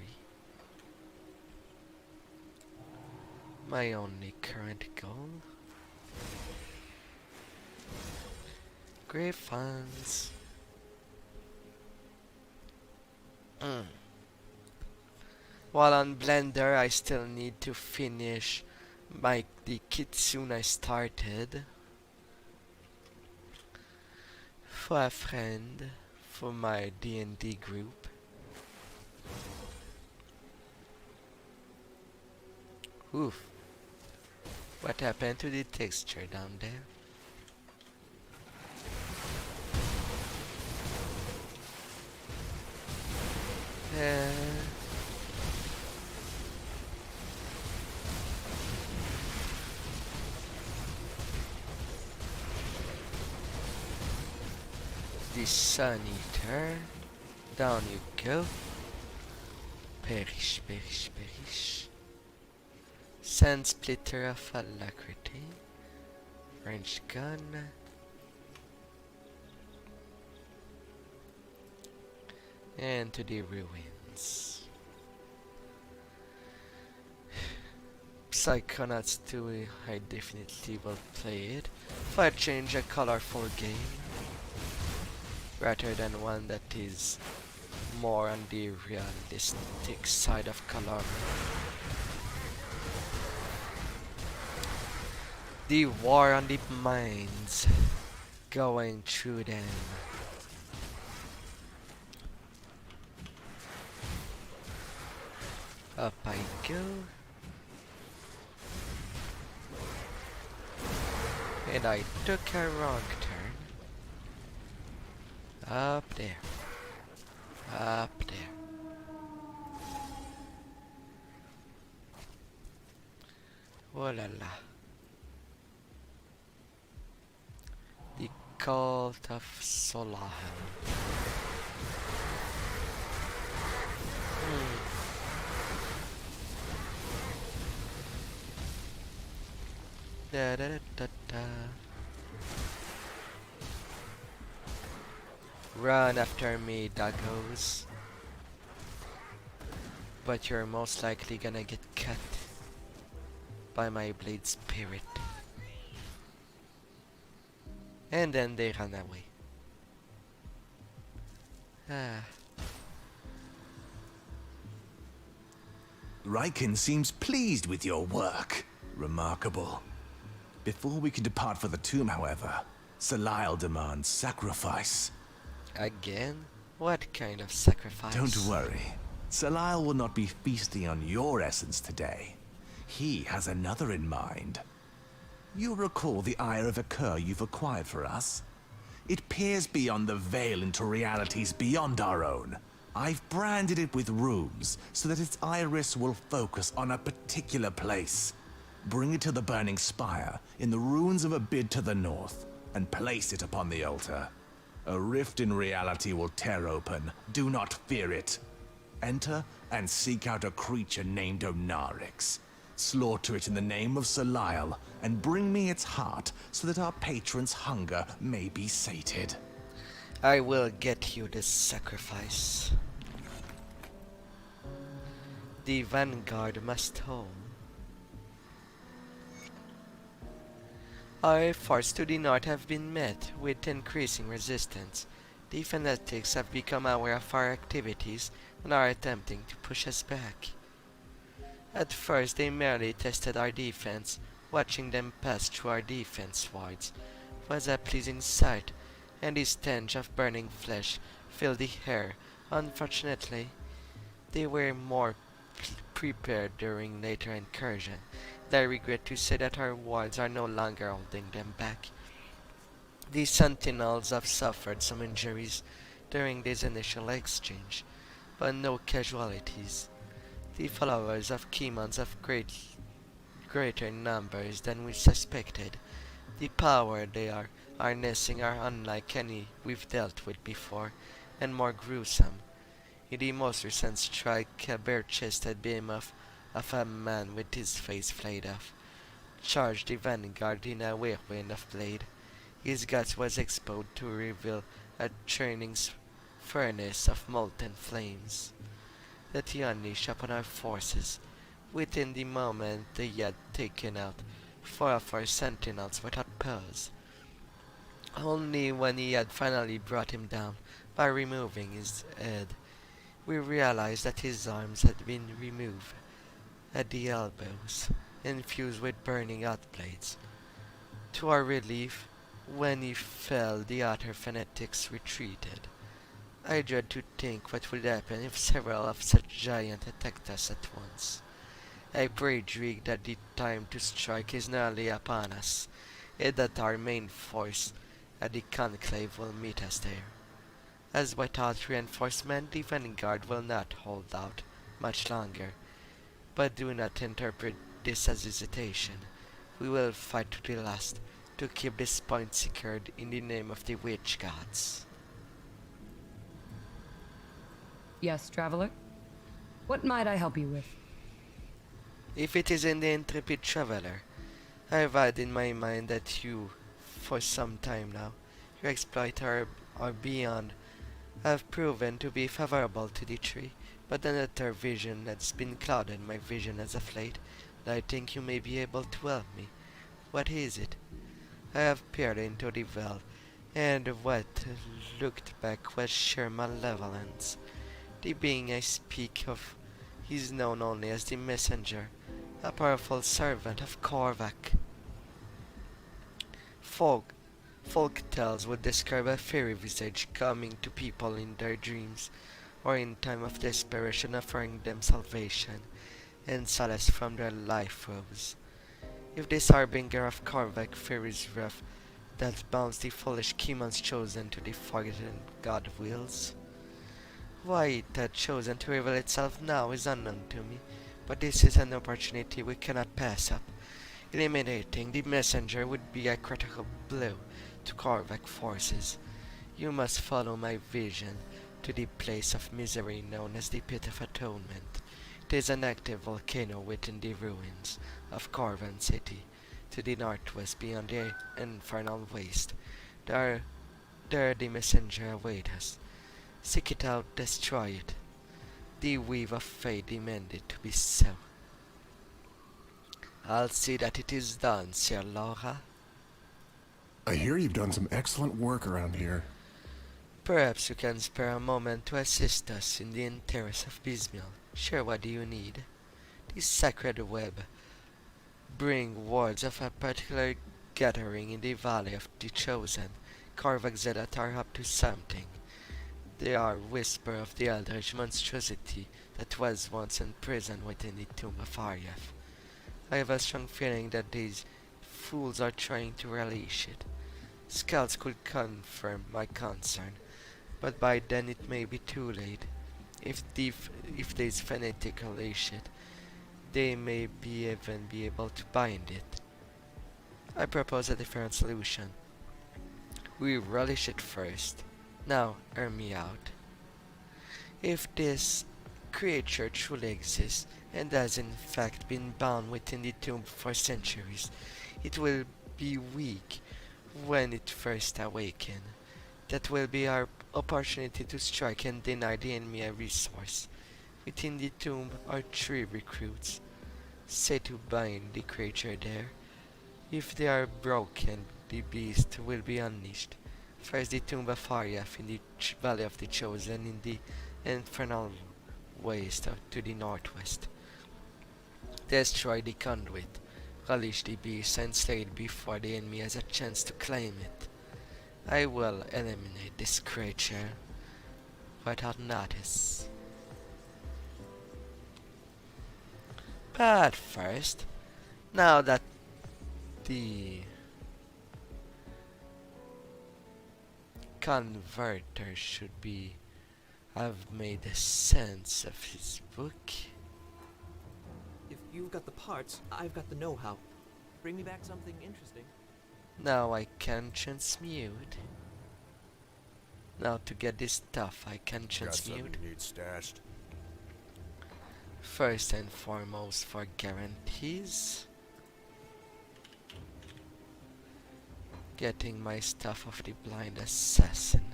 My only current goal. Griffons. While on Blender, I still need to finish the kitsune I started for a friend for my D&D group. Oof. What happened to the texture down there? The Sun Eater. Down you go. Perish, perish, perish. Sand Splitter of Alacrity. Range gun. And to the ruins. Psychonauts 2, I definitely will play it if I change a colorful game rather than one that is more on the realistic side of color. The war on the mines, going through them. Up I go. And I took a wrong turn. Up there. Up there. Oh la la. The cult of Solahel. Da da da da da. Run after me, doggos. But you're most likely gonna get cut by my blade spirit. And then they run away. Riken seems pleased with your work. Remarkable. Before we can depart for the tomb, however, Salile demands sacrifice. Again? What kind of sacrifice? Don't worry. Salile will not be feasting on your essence today. He has another in mind. You recall the ire of a cur you've acquired for us? It peers beyond the veil into realities beyond our own. I've branded it with runes so that its iris will focus on a particular place. Bring it to the burning spire in the ruins of a bid to the north and place it upon the altar. A rift in reality will tear open. Do not fear it. Enter and seek out a creature named Onarix. Slaughter it in the name of Salile and bring me its heart so that our patron's hunger may be sated. I will get you this sacrifice. The vanguard must home. Our efforts to the north have been met with increasing resistance. The fanatics have become aware of our activities and are attempting to push us back. At first they merely tested our defense. Watching them pass through our defense wards was a pleasing sight, and the stench of burning flesh filled the air. Unfortunately, they were more prepared during later incursion, and I regret to say that our wards are no longer holding them back. The sentinels have suffered some injuries during this initial exchange, but no casualties. The followers of Kimons have greater numbers than we suspected. The power they are harnessing are unlike any we've dealt with before, and more gruesome. In the most recent strike, a bare-chested behemoth of a man with his face flayed off charged the vanguard in a whirlwind of blade. His guts was exposed to reveal a churning furnace of molten flames that he unleashed upon our forces. Within the moment they had taken out 4 of our sentinels without pause. Only when he had finally brought him down by removing his head, we realized that his arms had been removed at the elbows, infused with burning hot blades. To our relief, when he fell, the other fanatics retreated. I dread to think what would happen if several of such giants attacked us at once. I pray, Drig, that the time to strike is nearly upon us, and that our main force at the conclave will meet us there. As without reinforcement, the vanguard will not hold out much longer. But do not interpret this as hesitation. We will fight to the last to keep this point secured in the name of the witch gods. Yes, traveler? What might I help you with? If it is in the intrepid traveler, I have had in my mind that you, for some time now, your exploit are beyond, have proven to be favorable to the tree, but another vision has been clouded my vision as of late, and I think you may be able to help me. What is it? I have peered into the veil, and what looked back was sheer malevolence. The being I speak of is known only as the Messenger, a powerful servant of Korvac. Folk tales would describe a fairy visage coming to people in their dreams, or in time of desperation offering them salvation and solace from their life woes. If this harbinger of Korvac fears wrath that bounds the foolish Kimons chosen to the Fogotten God wills, why it had chosen to reveal itself now is unknown to me, but this is an opportunity we cannot pass up. Eliminating the messenger would be a critical blow to Korvac forces. You must follow my vision to the place of misery known as the Pit of Atonement. It is an active volcano within the ruins of Corvan City, to the northwest beyond the infernal waste. There the messenger awaits us. Seek it out, destroy it. The weave of fate demanded to be so. I'll see that it is done, Sir Laura. I hear you've done some excellent work around here. Perhaps you can spare a moment to assist us in the interest of Bismil. Sure, what do you need? The sacred web. Bring words of a particular gathering in the Valley of the Chosen. Korvac said that are up to something. They are whisper of the eldritch monstrosity that was once imprisoned within the tomb of Aryath. I have a strong feeling that these fools are trying to release it. Scouts could confirm my concern, but by then it may be too late. If these fanatics release it, they may even be able to bind it. I propose a different solution. We relish it first. Now, hear me out. If this creature truly exists, and has in fact been bound within the tomb for centuries, it will be weak when it first awakens. That will be our opportunity to strike and deny the enemy a resource. Within the tomb are 3 recruits. Say to bind the creature there. If they are broken, the beast will be unleashed. First the Tomb of Ariath in the Valley of the Chosen in the infernal waste to the northwest. Destroy the conduit, unleash the beast and slay it before the enemy has a chance to claim it. I will eliminate this creature without notice. But first, now that the converter should be have made sense of his book. If you've got the parts, I've got the know-how. Bring me back something interesting. Now I can transmute. Now to get this stuff I can transmute. You need stashed. First and foremost for guarantees. Getting my stuff of the blind assassin.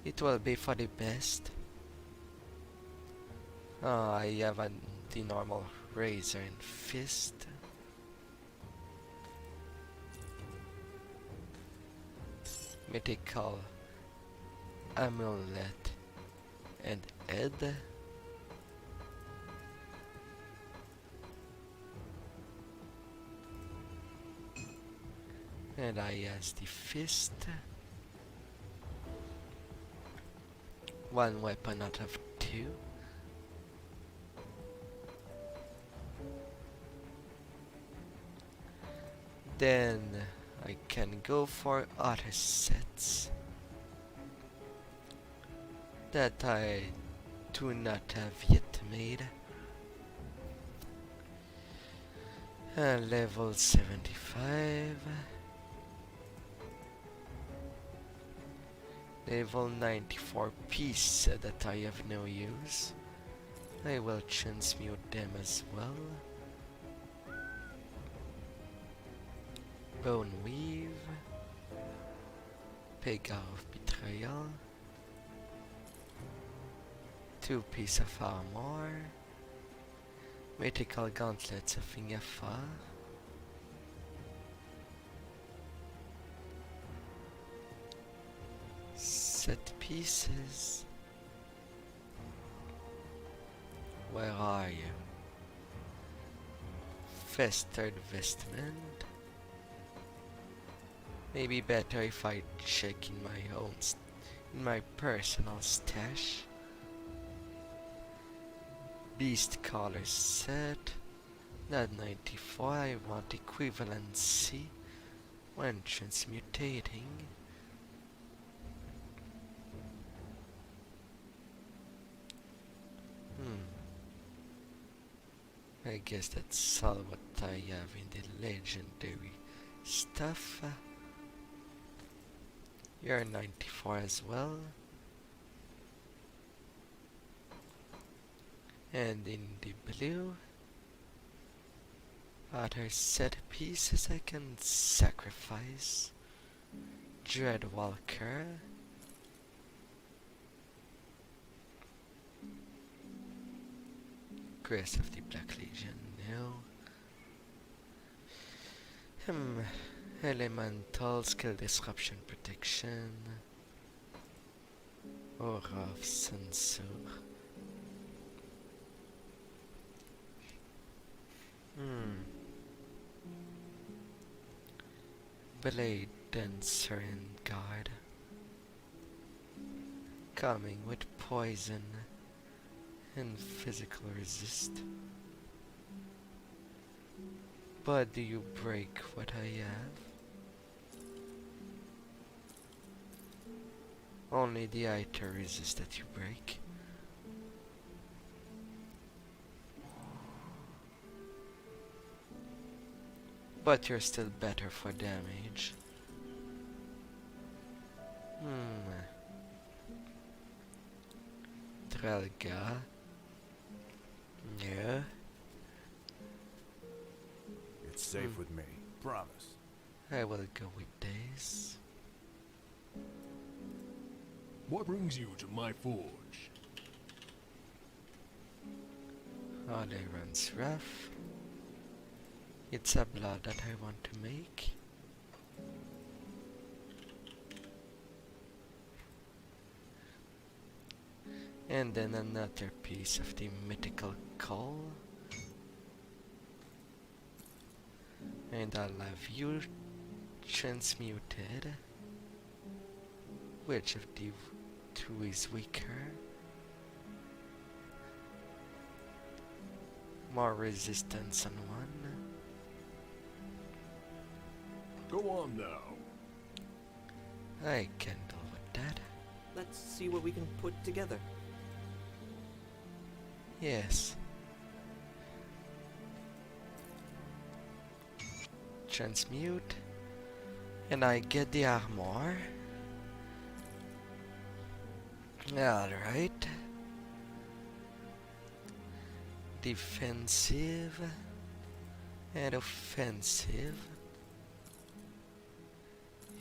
It will be for the best. I have the normal razor and fist. Mythical amulet and head. And I has the fist. One weapon out of two. Then I can go for other sets that I do not have yet made. Level 75. Level 94 piece that I have no use. I will transmute them as well. Bone Weave, Pega of Betrayal, 2 pieces of armor, Mythical Gauntlets of Ingafar, set pieces. Where are you? Festered Vestment. Maybe better if I check in my own, in my personal stash. Beast collar set. Not 94. I want equivalency when transmutating. I guess that's all what I have in the legendary stuff. You're 94 as well. And in the blue, other set pieces I can sacrifice. Dreadwalker. Grace of the Black Legion, no. Elemental Skill Disruption Protection. Aura of Censor. Blade Dancer and Guard. Coming with poison and physical resist. But do you break what I have? Only the item resist that you break. But you're still better for damage. Drelga. Yeah. It's safe with me. Promise. I will go with this. What brings you to my forge? Oh, they runs rough. It's a blood that I want to make. And then another piece of the mythical coal. And I'll have you transmuted. Which of the two is weaker? More resistance on one. Go on now. I can deal with that. Let's see what we can put together. Yes. Transmute. And I get the armor. Alright. Defensive and offensive.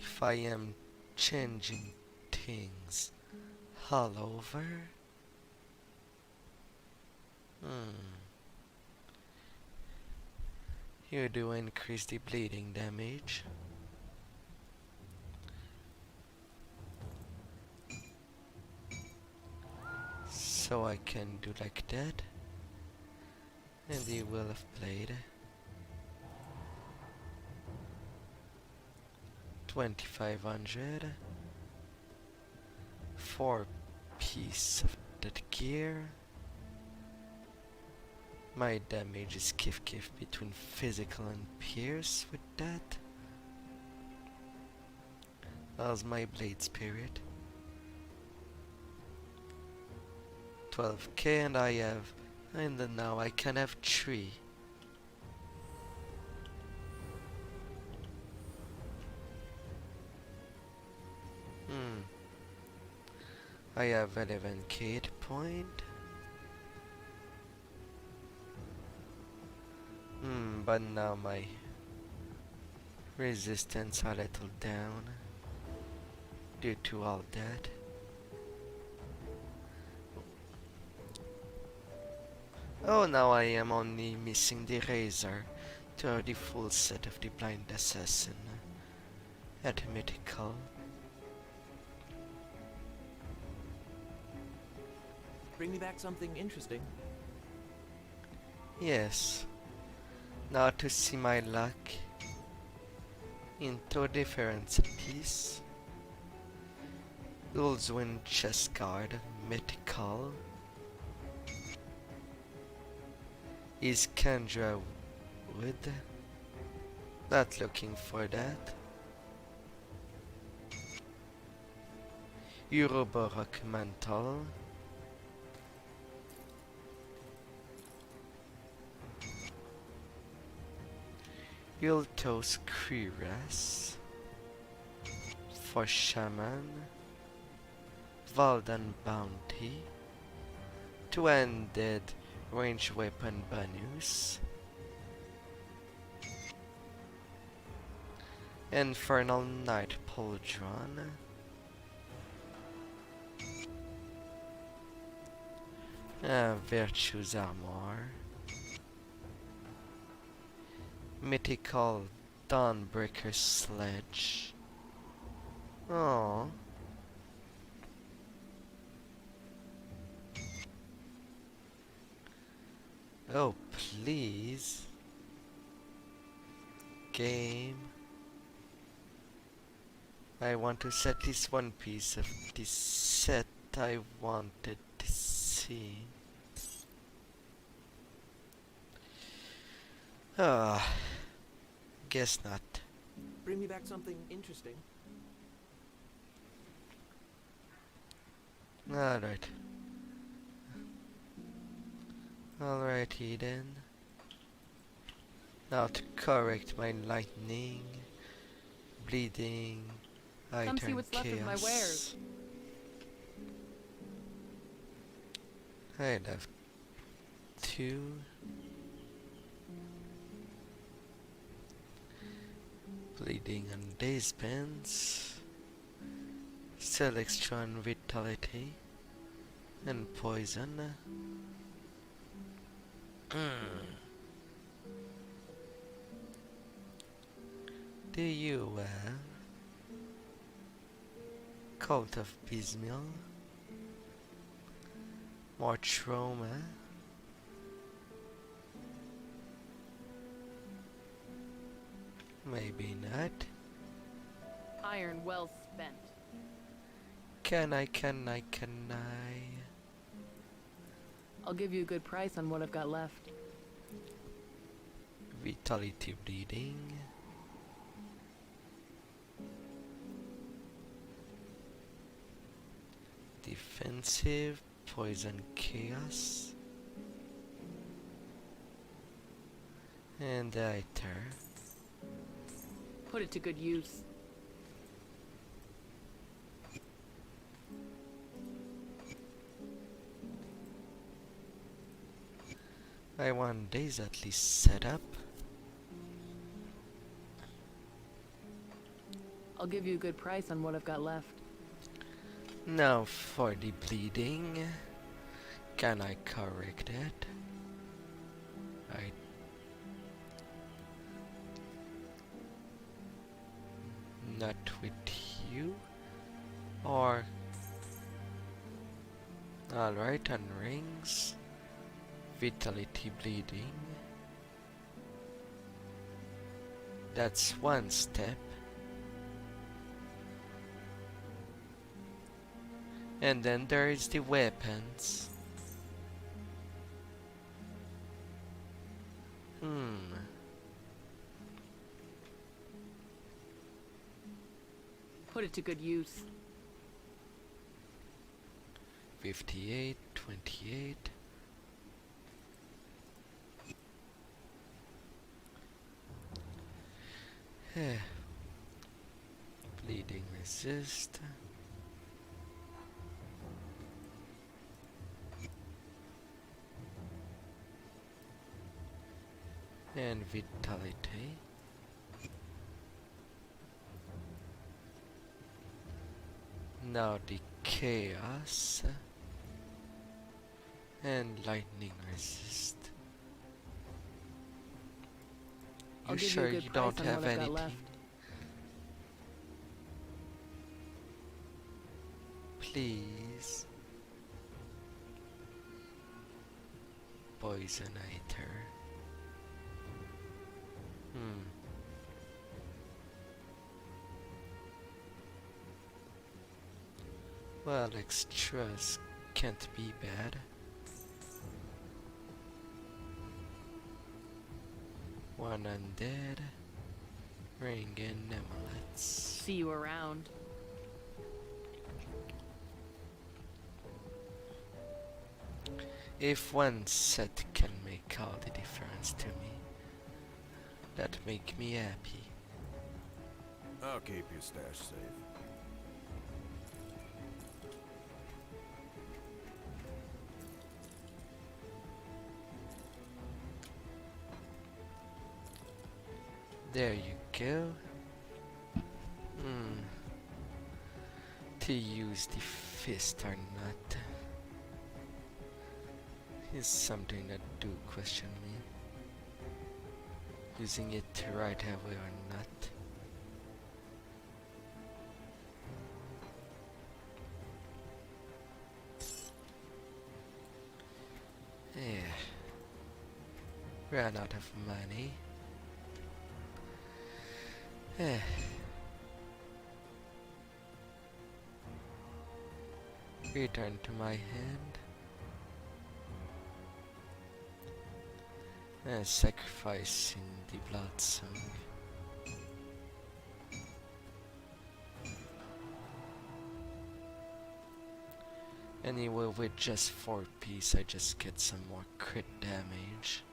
If I am changing things all over. You do increase the bleeding damage. So I can do like that. And the Will of Blade. 2500. 4 piece of that gear. My damage is kif between physical and pierce with that. How's my blade spirit? 12k and I have, and then now I can have 3. I have 11k hit point. But now my resistance a little down due to all that. Oh, now I am only missing the razor to have the full set of the blind assassin at mythical. Bring me back something interesting. Yes. Now to see my luck into a different piece. Ulzwin chest guard, mythical. Is Kendra Wood? Not looking for that. Uroborok mantle. Yltos Kriras for Shaman, Valdan Bounty, 2 undead range weapon bonus, Infernal Night Pauldron, Virtue's Armor, Mythical Dawnbreaker Sledge. Oh. Oh, please. Game. I want to set this one piece of this set I wanted to see. Ah, guess not. Bring me back something interesting. Alright. Alrighty then. Now to correct my lightning, bleeding, I Come see turn what's left of my chaos. wares. I'd have 2. Bleeding on days bends. Still extra on vitality. And poison. Do you, coat of Bismil? More trauma? Maybe not. Iron well spent. Can I? I'll give you a good price on what I've got left. Vitality bleeding. Defensive, poison chaos. And Iter. Put it to good use. I want these at least set up. I'll give you a good price on what I've got left. Now for the bleeding. Can I correct it? Not with you? Or... Alright, on rings. Vitality bleeding. That's one step. And then there is the weapons. Put it to good use. 58, 28. Bleeding resist. And vitality. Now the chaos. And lightning resist. I'll You give sure you a good you price don't on have what I've got anything? left. Please. Poisonator. Well, extras can't be bad. One undead. Ring and amulets. See you around. If one set can make all the difference to me, that make me happy. I'll keep your stash safe. There you go. To use the fist or not is something that do question me. Using it the right way or not. Ran out of money. Return to my hand. Sacrificing the blood song. Anyway, with just 4 piece, I just get some more crit damage.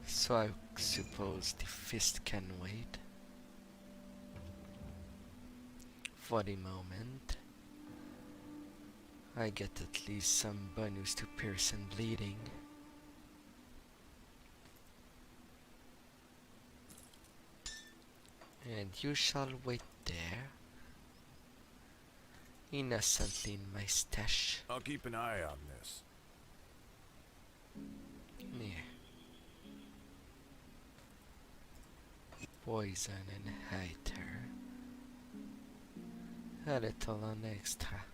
So I suppose the fist can wait. For the moment, I get at least some bonus to pierce and bleeding. And you shall wait there, innocently in my stash. I'll keep an eye on this. Yeah. poison inhibitor. A little on extra.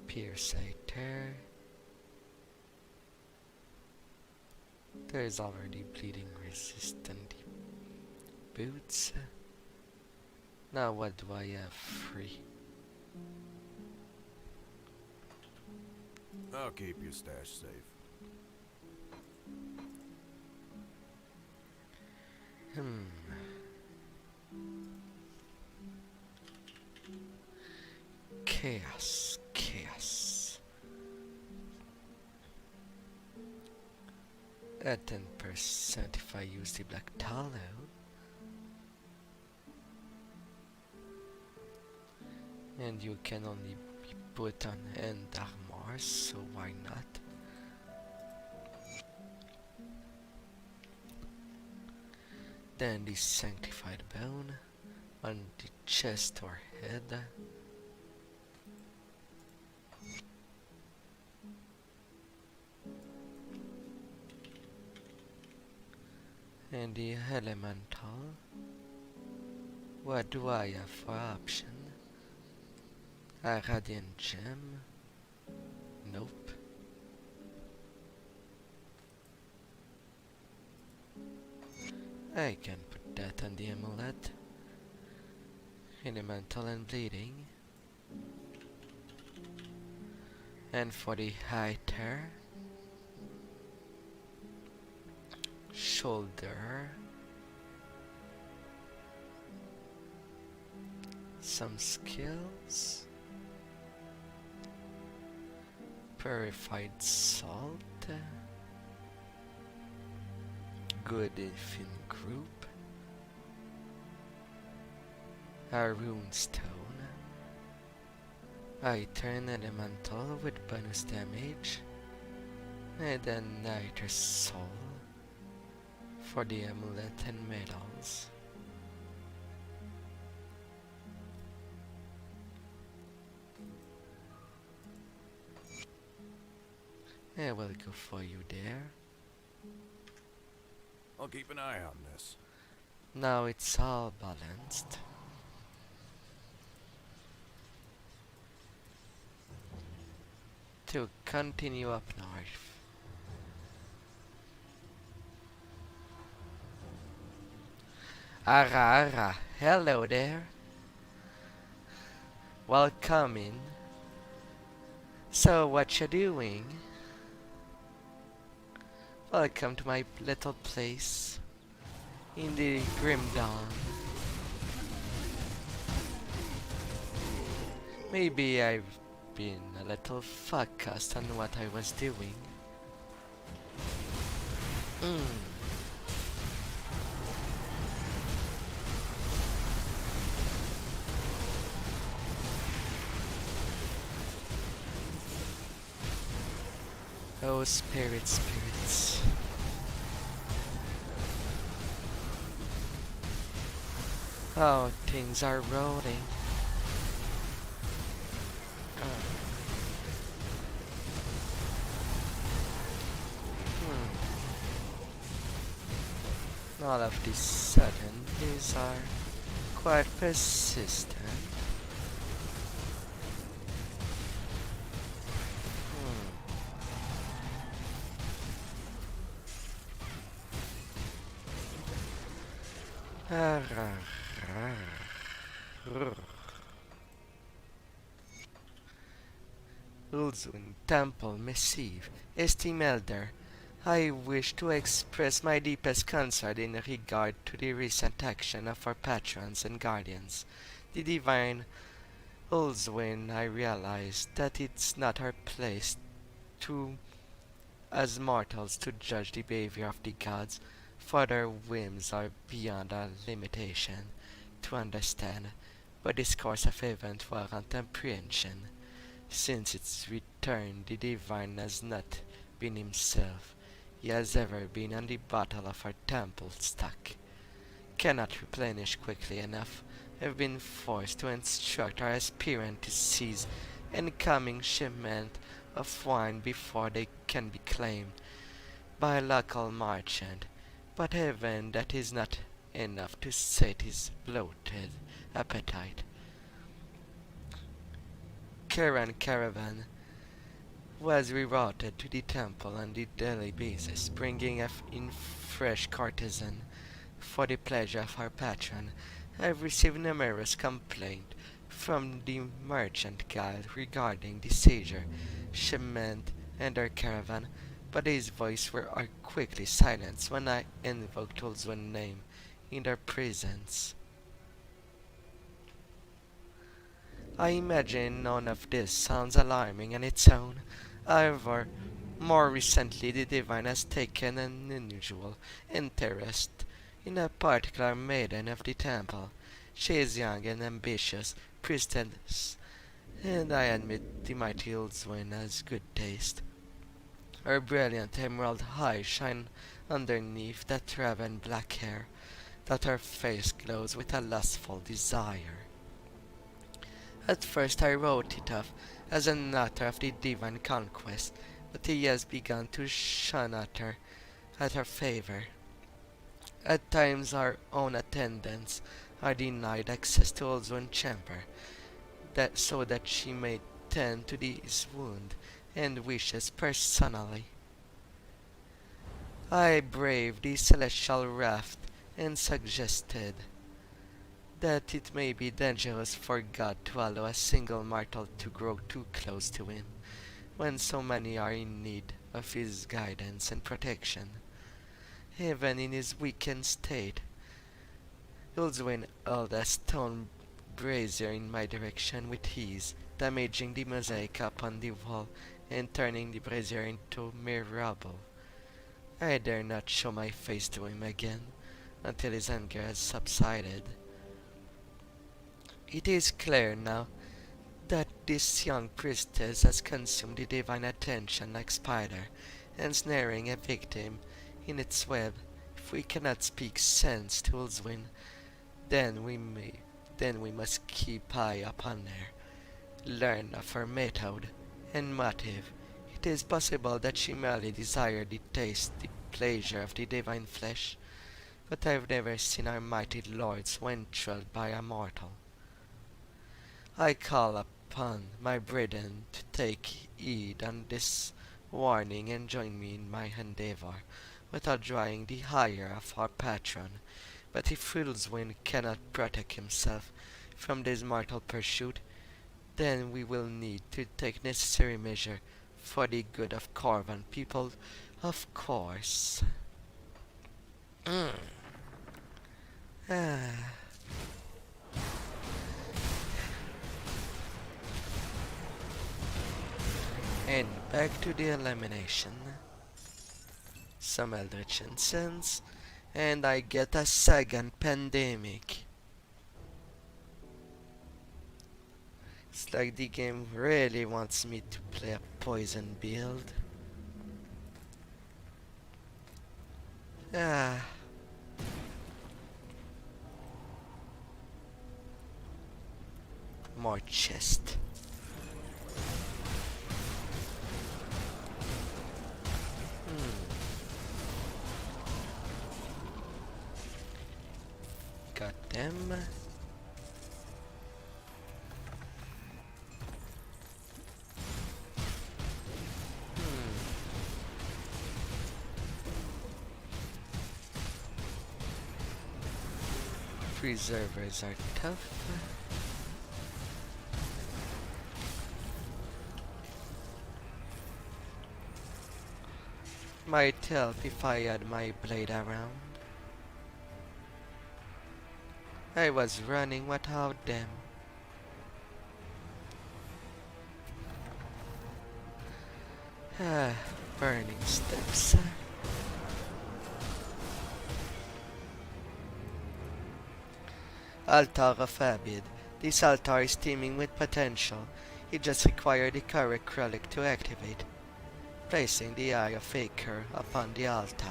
Pierciter. There is already bleeding resistant boots. Now what do I have free? I'll keep your stash safe. Chaos. At 10% if I use the black tallow. And you can only be put on end armor, so why not? Then the sanctified bone on the chest or head. And the elemental. What do I have for option? A radiant gem? Nope. I can put that on the amulet. Elemental and bleeding. And for the highter, shoulder, some skills, purified salt, good infin group, a rune stone. I turn elemental with bonus damage, and then niter soul for the amulet and medals. I will go for you there. I'll keep an eye on this. Now it's all balanced. To continue up north. Ara, hello there. Welcome in. So what you doing? Welcome to my little place in the grim dawn. Maybe I've been a little focused on what I was doing. Oh, spirits. Oh, things are rolling. All of these sudden, these are quite persistent. Ulzun Temple Missive, Esteemed Elder, I wish to express my deepest concern in regard to the recent action of our patrons and guardians, the Divine Ulzwin. I realize that it's not our place to, as mortals, to judge the behavior of the gods, for their whims are beyond our limitation to understand, but this course of event warrant apprehension. Since its return, the Divine has not been himself. He has ever been on the bottle of our temple stock. Cannot replenish quickly enough. Have been forced to instruct our aspirant to seize incoming shipment of wine before they can be claimed by a local merchant. But even that is not enough to sate his bloated appetite. Karan Caravan was rerouted to the temple on the daily basis, bringing in fresh courtesan for the pleasure of our patron. I've received numerous complaints from the merchant guild regarding the Sager, shipment, and our caravan, but his voices are quickly silenced when I invoked Ulzwen's name in their presence. I imagine none of this sounds alarming on its own. However, more recently the divine has taken an unusual interest in a particular maiden of the temple. She is young and ambitious, priestess, and I admit the mighty Ulzwen has good taste. Her brilliant emerald eyes shine underneath that raven black hair, that her face glows with a lustful desire. At first I wrote it off as a matter of the divine conquest, but he has begun to shun at her favor. At times our own attendants are denied access to Ulzwen's chamber, so that she may tend to his wound and wishes personally. I braved the celestial wrath and suggested that it may be dangerous for God to allow a single mortal to grow too close to him, when so many are in need of his guidance and protection. Even in his weakened state, Ulzwen hurled a stone brazier in my direction with ease, damaging the mosaic upon the wall and turning the brazier into mere rubble. I dare not show my face to him again until his anger has subsided. It is clear now that this young priestess has consumed the divine attention like spider, ensnaring a victim in its web. If we cannot speak sense to Ulzwen, then we must keep eye upon her, learn of her method and motive. It is possible that she merely desired to taste the pleasure of the divine flesh, but I've never seen our mighty lords when thrilled by a mortal. I call upon my brethren to take heed on this warning and join me in my endeavor, without drawing the ire of our patron. But if Ulzwen cannot protect himself from this mortal pursuit, then we will need to take necessary measure for the good of Corvan people, of course. And back to the elimination. Some eldritch incense, and I get a second pandemic. It's like the game really wants me to play a poison build. More chest. Got them. Preservers are tough. Might help if I had my blade around. I was running without them. Burning steps. Altar of Abid. This altar is teeming with potential. It just required the correct relic to activate. Placing the Eye of Acre upon the altar.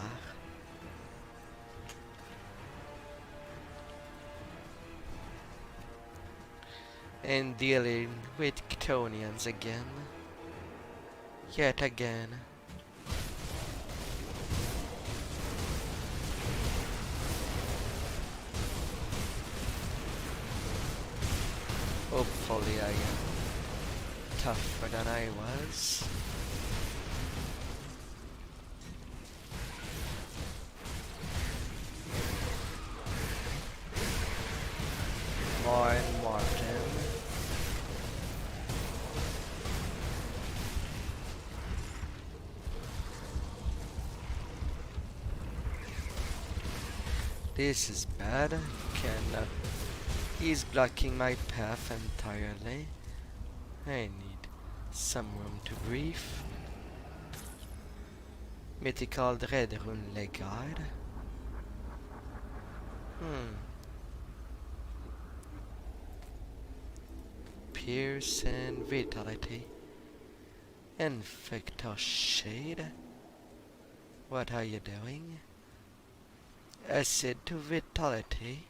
And dealing with Chthonians again. Yet again. Surely I am tougher than I was. More and more of them. This is bad. Cannot. He's blocking my path entirely. I need some room to breathe. Mythical Dread Rune Legard. Pierce and Vitality. Infiltrator Shade. What are you doing? Acid to Vitality.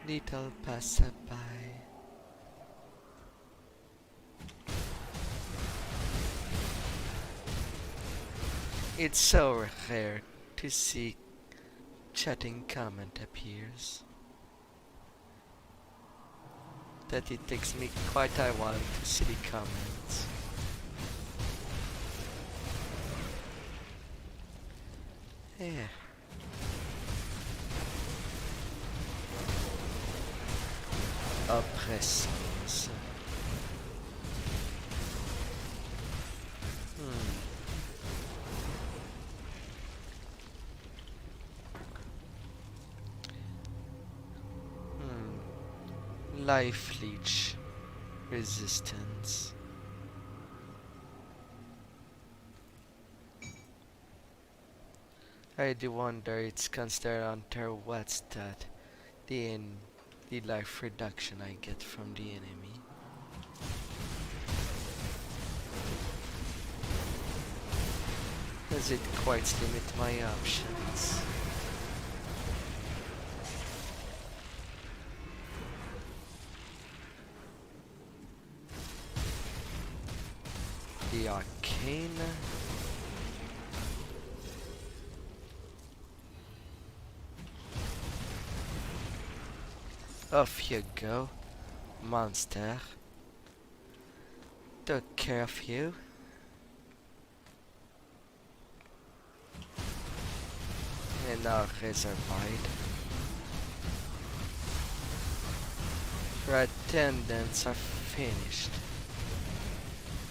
Little passerby. It's so rare to see chatting comment appears that it takes me quite a while to see the comments. Yeah. Oppressors. Life leech resistance. I do wonder it's considered under what's that the life reduction I get from the enemy. Does it quite limit my options? The arcane. Off you go, monster. Took care of you. And now Reservide. Your attendants are finished.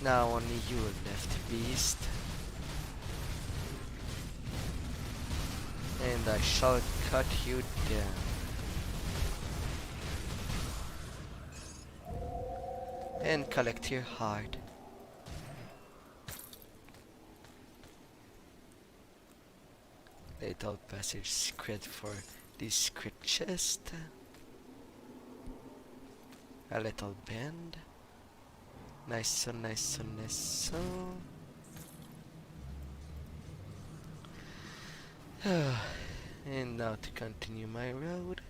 Now only you left, beast. And I shall cut you down. And collect your heart. Little passage secret for this secret chest. A little bend. Nice so, nice so, nice so. And now to continue my road.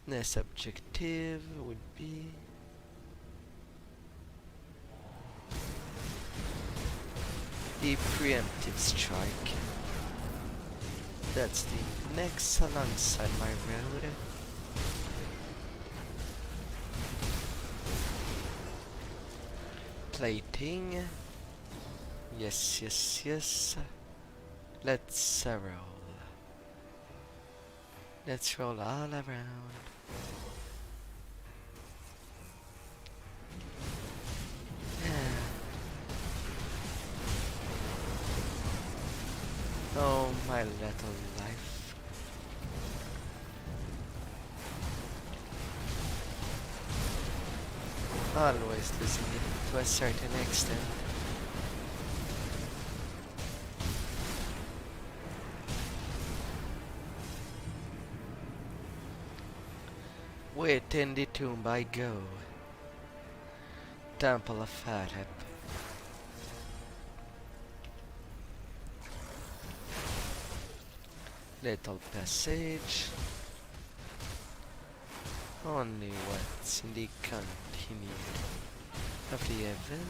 Next objective would be the preemptive strike. That's the next alongside my road. Plating. Yes, yes, yes. Let's roll. Let's roll all around. Oh, my little life. Always losing it to a certain extent. Within the tomb I go. Temple of Fathep. Little passage. Only what's in the continue of the event.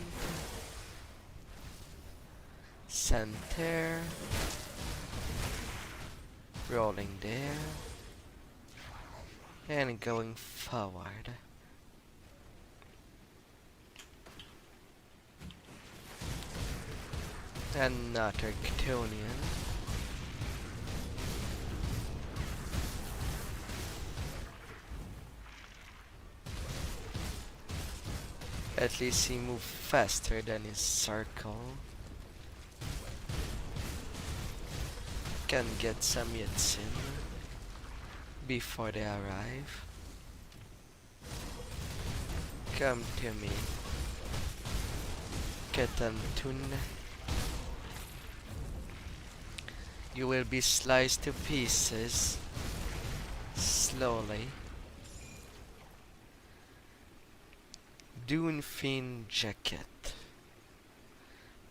Center. Rolling there. And going forward. Another Chthonian. At least he moved faster than his circle. Can get some hits in before they arrive. Come to me, Ketantun. You will be sliced to pieces slowly. Doonfin Jacket.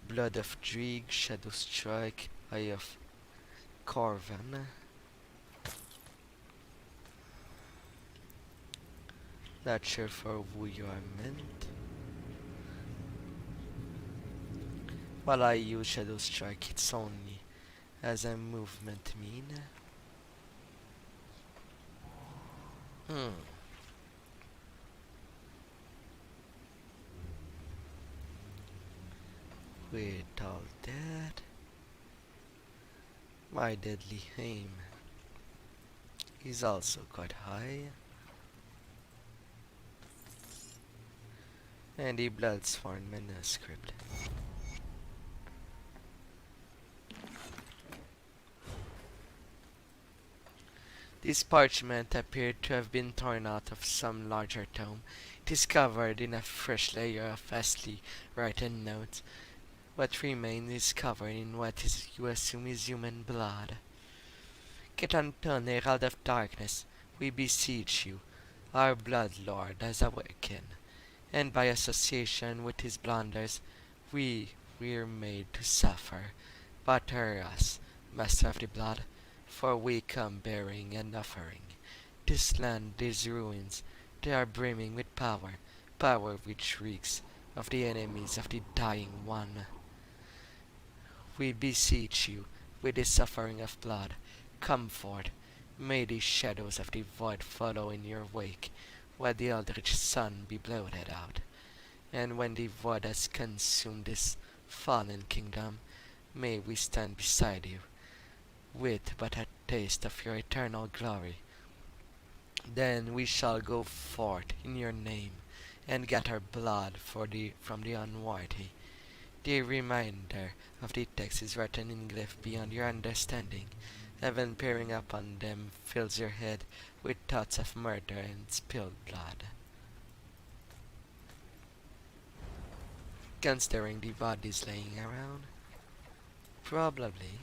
Blood of Dreeg, Shadow Strike, Eye of Corvan. Not sure for who you are meant. While I use Shadow Strike, it's only as a movement mean. With all that, my deadly aim is also quite high. And the Bloodsworn manuscript. This parchment appeared to have been torn out of some larger tome. It is covered in a fresh layer of fastly written notes. What remains is covered in what you assume is human blood. Ketanton, Herald of Darkness, we beseech you, our Blood Lord has awakened, and by association with his blunders, we were made to suffer. Batter us, Master of the Blood, for we come bearing an offering. This land, these ruins, they are brimming with power, power which reeks of the enemies of the dying one. We beseech you, with the suffering of blood, come forth. May the shadows of the void follow in your wake, while the eldritch sun be blotted out. And when the void has consumed this fallen kingdom, may we stand beside you, with but a taste of your eternal glory. Then we shall go forth in your name, and gather blood from the unworthy. The reminder of the text is written in glyph beyond your understanding. Heaven peering upon them fills your head with thoughts of murder and spilled blood. Considering the bodies laying around? Probably.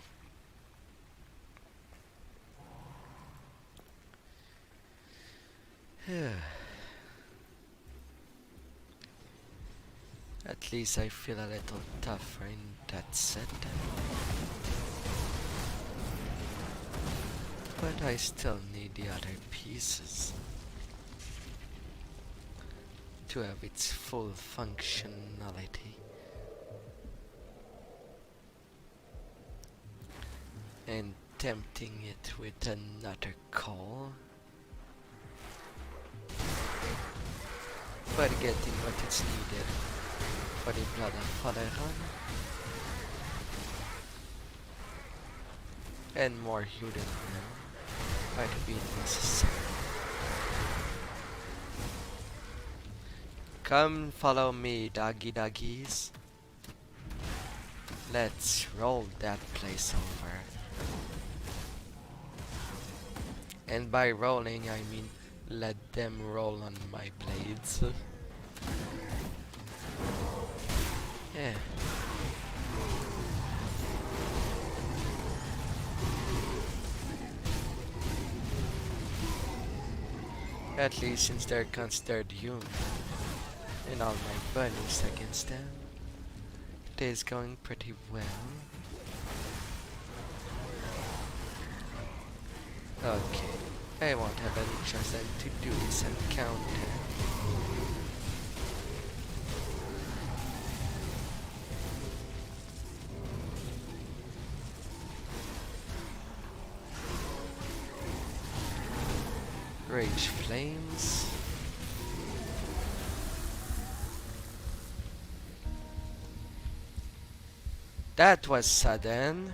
At least I feel a little tougher in that set. But I still need the other pieces to have its full functionality. And tempting it with another call. But getting what it's needed for the blood of Fogotten. And more hidden now might be necessary. Come follow me, doggy doggies. Let's roll that place over. And by rolling I mean let them roll on my blades. Yeah. At least since they're considered human, and all my bunnies against them, it is going pretty well. Okay, I won't have any choice than to do this encounter. Rage flames. That was sudden.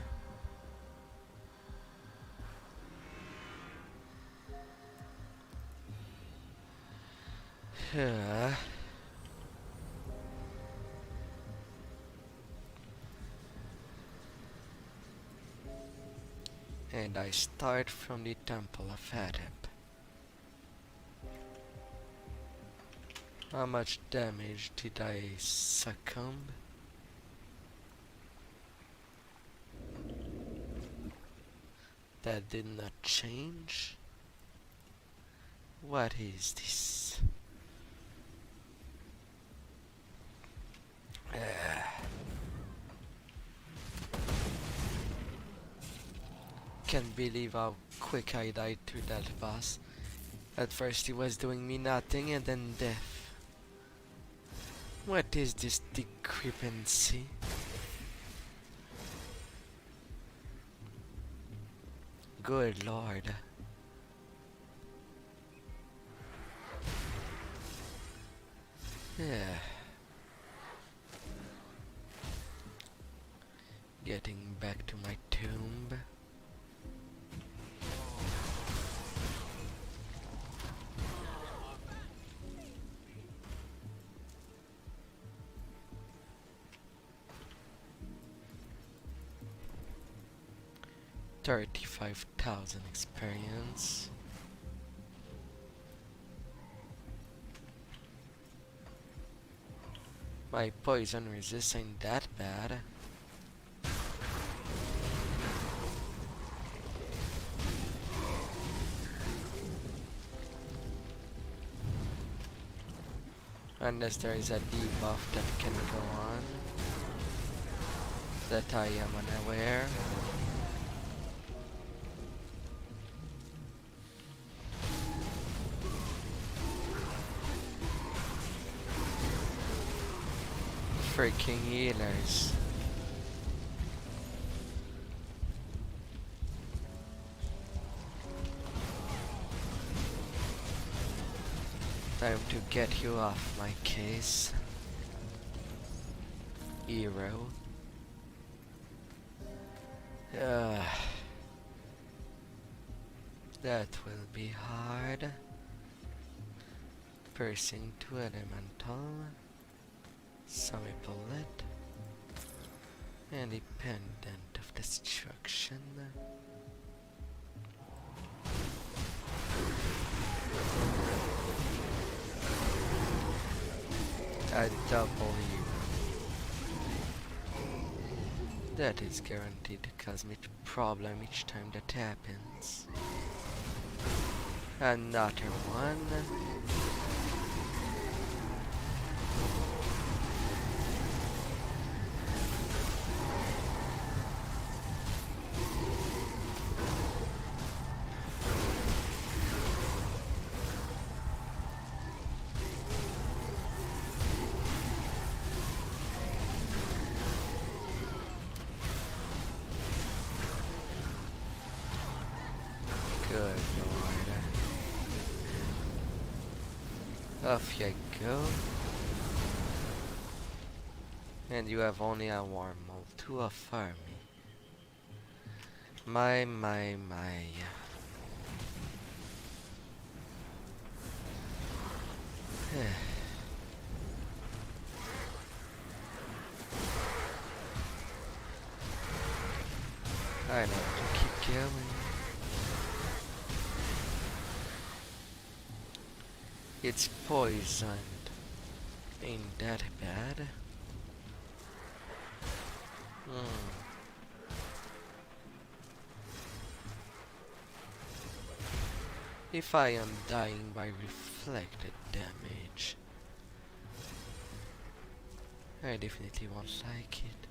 And I start from the Temple of Adep. How much damage did I succumb? That did not change. What is this? Can't believe how quick I died to that boss. At first he was doing me nothing and then death. What is this discrepancy? Good lord. Yeah. Getting back to my tomb. $35,000 experience. My poison resist ain't that bad. Unless there is a debuff that can go on that I am unaware. Freaking healers. Time to get you off my case, hero. That will be hard. Piercing to elemental. Semi-bullet. And a pendant of destruction. A W. That is guaranteed to cause me a problem each time that happens. Another one. Good lord. Off you go. And you have only a wormhole to offer me. My. I know to keep going. It's poisoned. Ain't that bad? If I am dying by reflected damage, I definitely won't like it.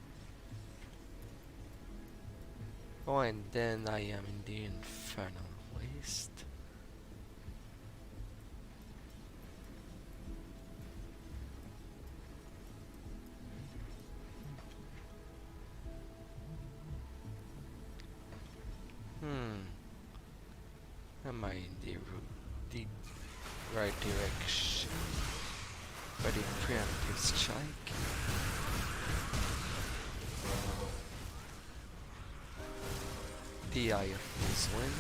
Oh, and then I am in the infernal waste. Am I in the right direction for the preemptive strike. The Eye of Nizwin.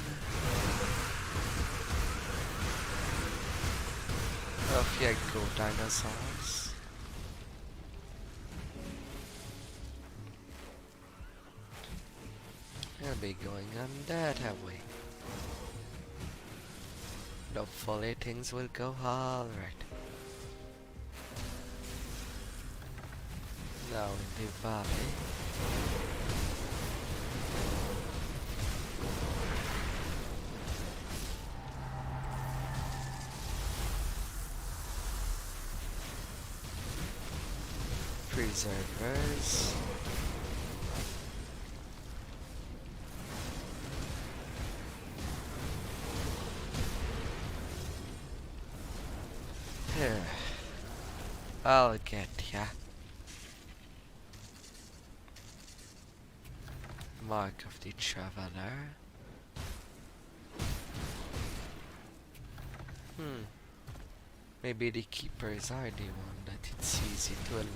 Off you go, dinosaurs. I'll be going on that way. Hopefully things will go alright. Now in the valley. Preservers. Here. I'll get ya. Mark of the Traveler. Maybe the Keepers are the one that it's easy to eliminate.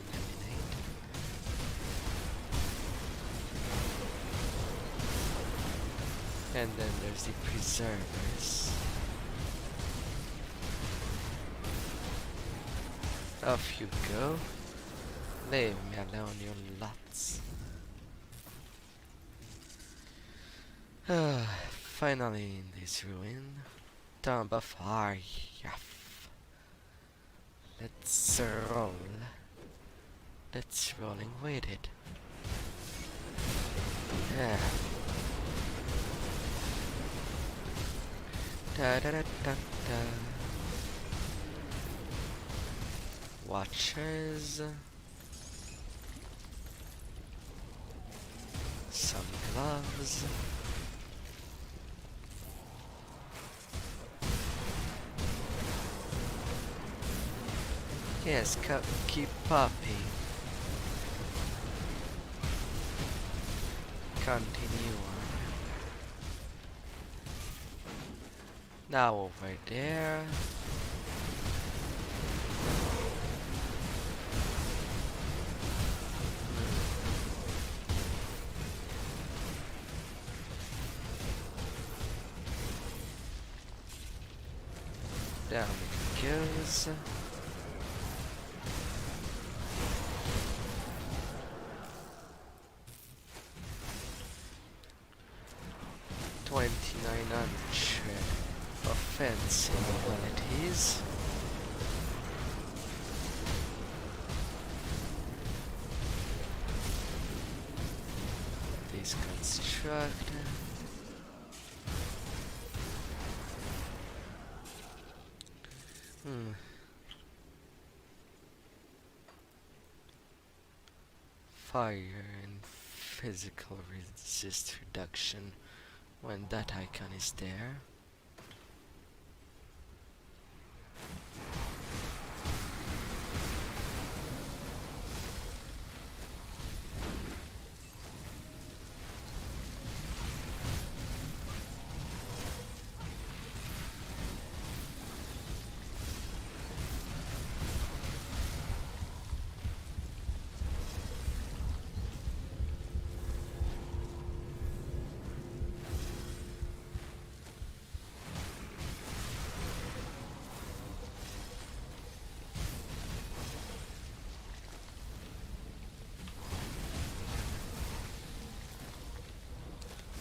And then there's the Preservers. Off you go. Leave me alone, you lots. Finally in this ruin. Tomb of Aryaf. Let's roll. Let's rolling with it. Yeah. Da da da da da. Watchers. Some gloves. Yes, keep popping. Continue on. Now over there. Down it goes. Offensive abilities. This construct. Fire and physical resist reduction when that icon is there.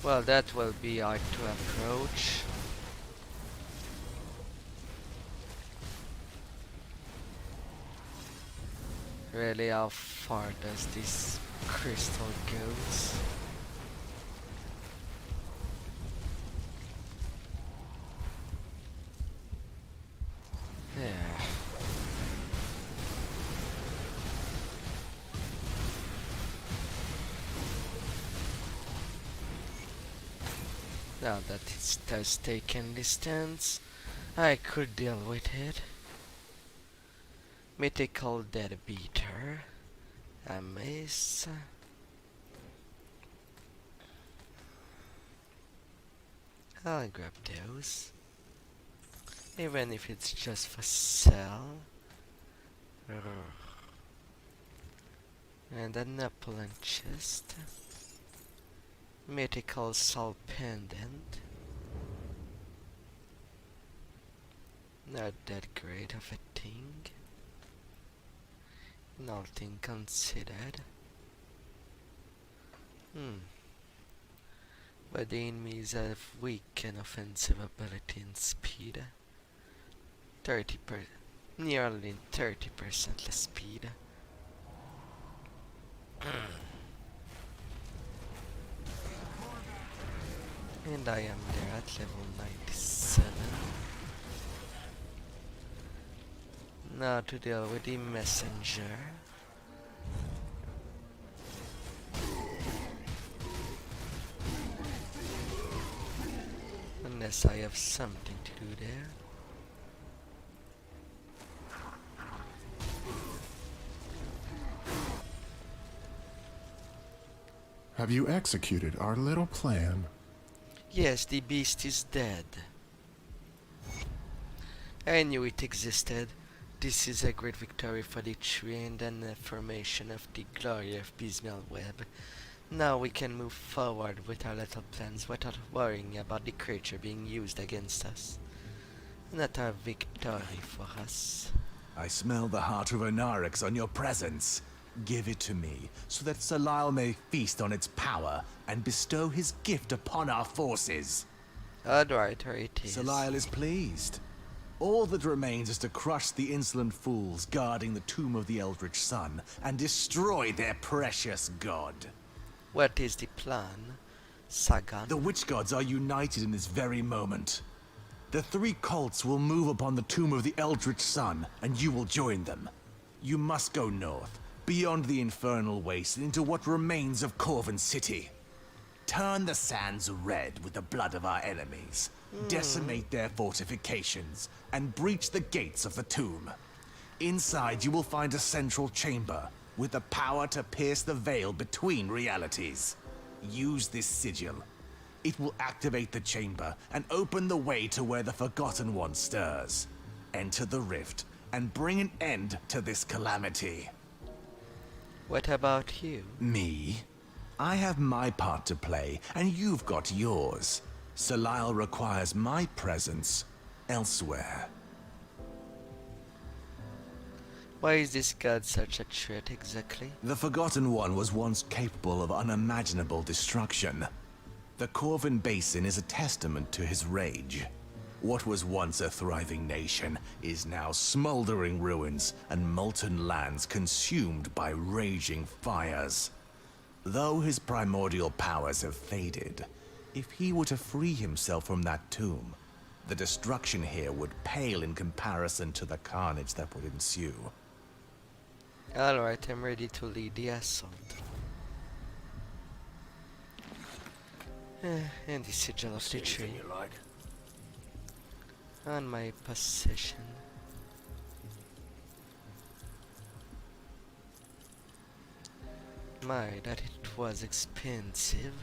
Well, that will be hard to approach. Really, how far does this crystal goes? Yeah. Now that it has taken distance, I could deal with it. Mythical Deadbeater. A mace. I'll grab those. Even if it's just for sale. And an opulent chest. Mythical soul pendant. Not that great of a thing. Nothing considered. But the enemies have weak and offensive ability and speed. 30%, nearly 30% less speed. And I am there at level 97. Now to deal with the messenger. Unless I have something to do there. Have you executed our little plan? Yes, the beast is dead. I knew it existed. This is a great victory for the tree and an affirmation of the glory of Bismel Web. Now we can move forward with our little plans without worrying about the creature being used against us. Not a victory for us. I smell the heart of Anarix on your presence. Give it to me, so that Salile may feast on its power and bestow his gift upon our forces. Alright, here it is. Salile is pleased. All that remains is to crush the insolent fools guarding the tomb of the Eldritch Sun and destroy their precious god. What is the plan, Sagan? The witch gods are united in this very moment. The three cults will move upon the tomb of the Eldritch Sun, and you will join them. You must go north, beyond the infernal waste, into what remains of Corvin City. Turn the sands red with the blood of our enemies, decimate their fortifications, and breach the gates of the tomb. Inside you will find a central chamber, with the power to pierce the veil between realities. Use this sigil. It will activate the chamber and open the way to where the Fogotten One stirs. Enter the rift and bring an end to this calamity. What about you? Me? I have my part to play, and you've got yours. Salile requires my presence elsewhere. Why is this god such a threat exactly? The Fogotten One was once capable of unimaginable destruction. The Corvin Basin is a testament to his rage. What was once a thriving nation is now smoldering ruins and molten lands consumed by raging fires. Though his primordial powers have faded, if he were to free himself from that tomb, the destruction here would pale in comparison to the carnage that would ensue. Alright, I'm ready to lead the assault. And the sigil of the tree. On my possession. My, that it was expensive.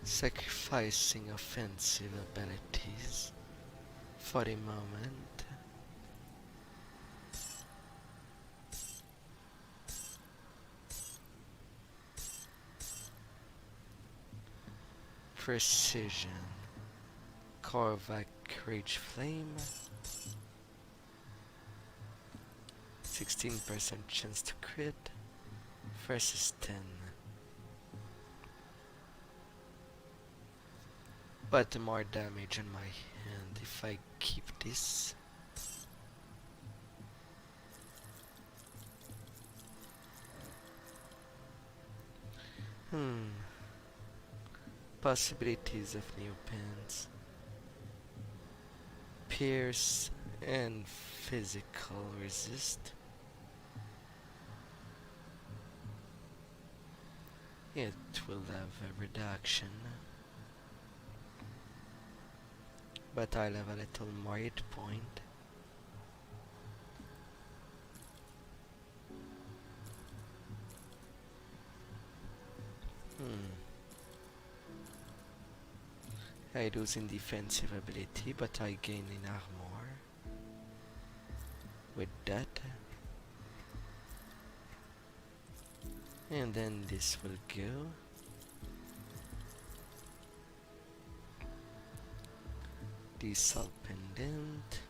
Sacrificing offensive abilities for the moment. Precision. Korvac Rage Flame. 16% chance to crit versus 10. But more damage in my hand if I keep this. Possibilities of new pants. Pierce and physical resist. It will have a reduction. But I'll have a little more hit point. I lose in defensive ability, but I gain in armor. With that. And then this will go. Diesel pendant.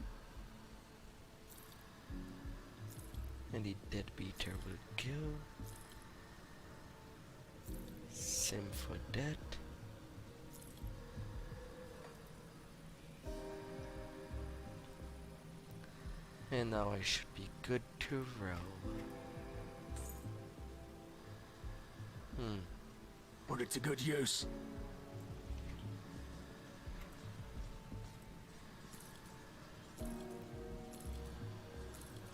And the dead beater will go. Same for that. And now I should be good to roll. Put it to good use.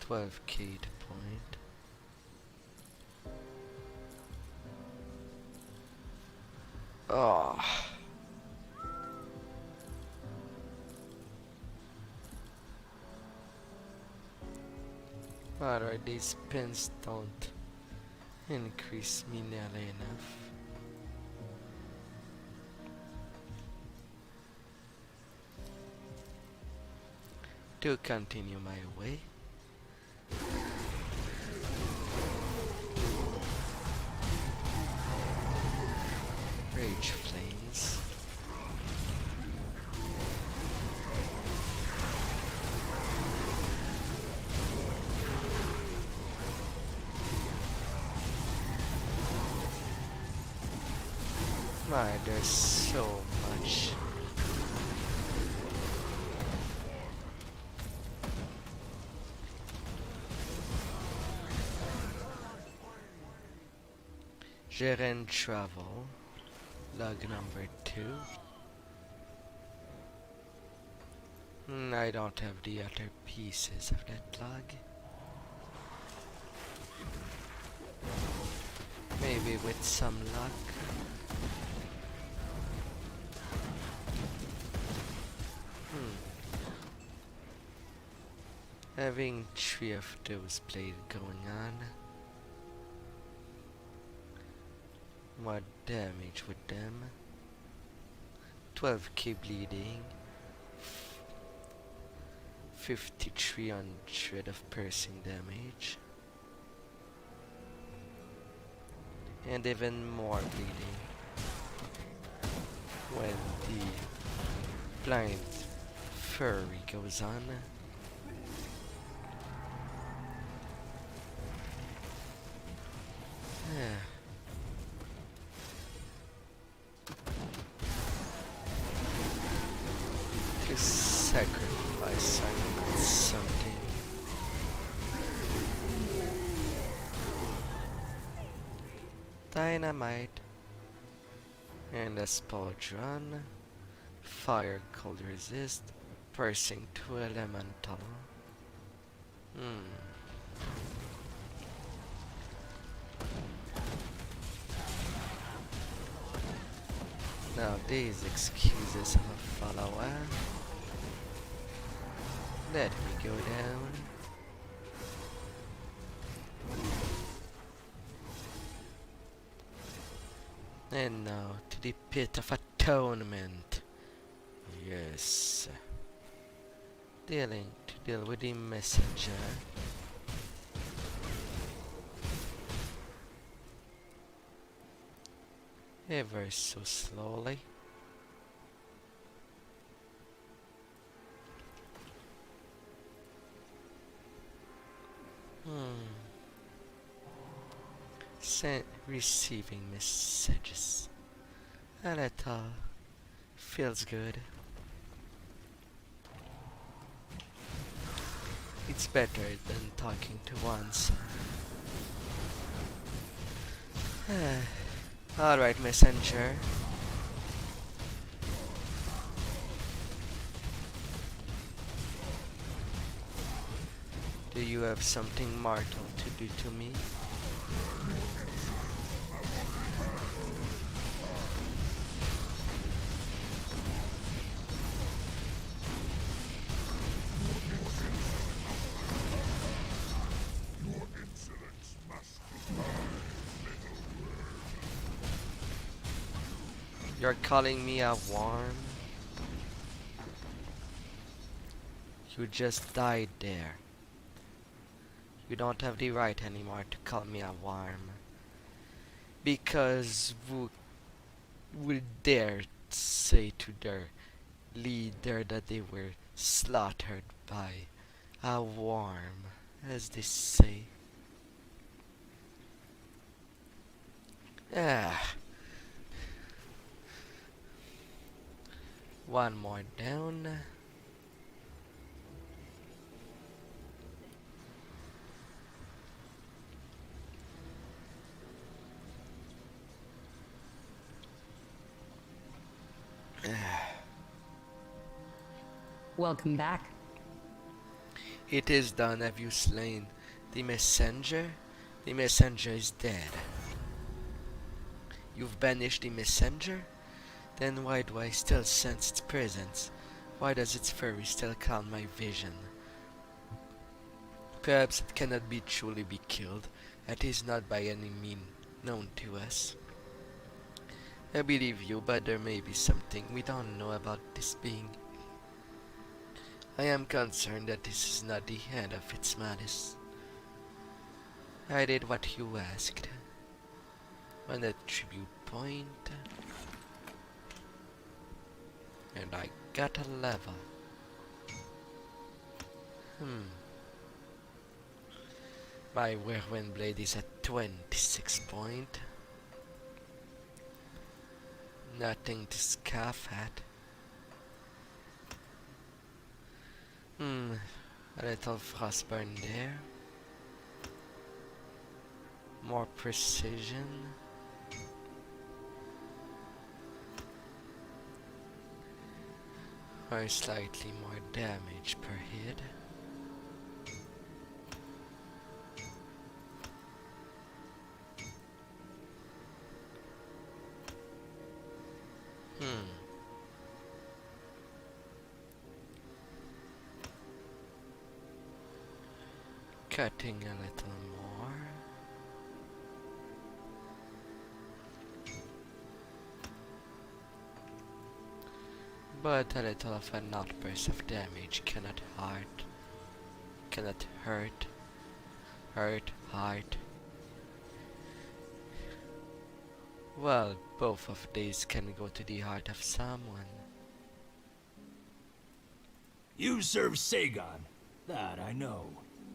$12K to point. Oh. Alright, these pins don't increase me nearly enough. To continue my way. Rage flames. My, there's so much. Gerent travel. Log number 2. I don't have the other pieces of that log. Maybe with some luck. Having 3 of those blades going on. What damage with them? 12k bleeding. 5300 of piercing damage. And even more bleeding when the blind fury goes on. To sacrifice something. Dynamite and a Spaldron. Fire cold resist. Piercing to elemental. Now these excuses of a follower. Let me go down. And now to the pit of atonement. Yes. Deal with the messenger. Ever so slowly. Receiving messages. And it feels good. It's better than talking to once. Alright, messenger. Do you have something mortal to do to me? You're calling me a worm? You just died there. You don't have the right anymore to call me a worm. Because who would dare say to their leader that they were slaughtered by a worm, as they say? Ah. One more down. Welcome back. It is done. Have you slain the messenger? The messenger is dead. You've banished the messenger? Then why do I still sense its presence? Why does its fury still cloud my vision? Perhaps it cannot be truly be killed. It is not by any means known to us. I believe you, but there may be something we don't know about this being. I am concerned that this is not the end of its madness. I did what you asked. An attribute point. And I got a level. My whirlwind blade is at 26 point. Nothing to scoff at. A little frostburn there. More precision. Or slightly more damage per hit. Cutting a little more. But a little of an outburst of damage cannot hurt. Well, both of these can go to the heart of someone. You serve Sagon. That I know.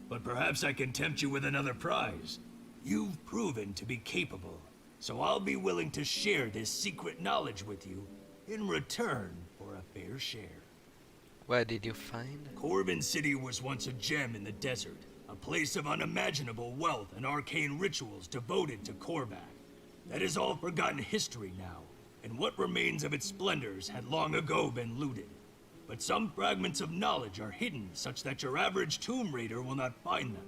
But perhaps I can tempt you with another prize. You've proven to be capable, so I'll be willing to share this secret knowledge with you in return for a fair share. Where did you find? Corbin City was once a gem in the desert, a place of unimaginable wealth and arcane rituals devoted to Korvac. That is all forgotten history now, and what remains of its splendors had long ago been looted. But some fragments of knowledge are hidden such that your average tomb raider will not find them.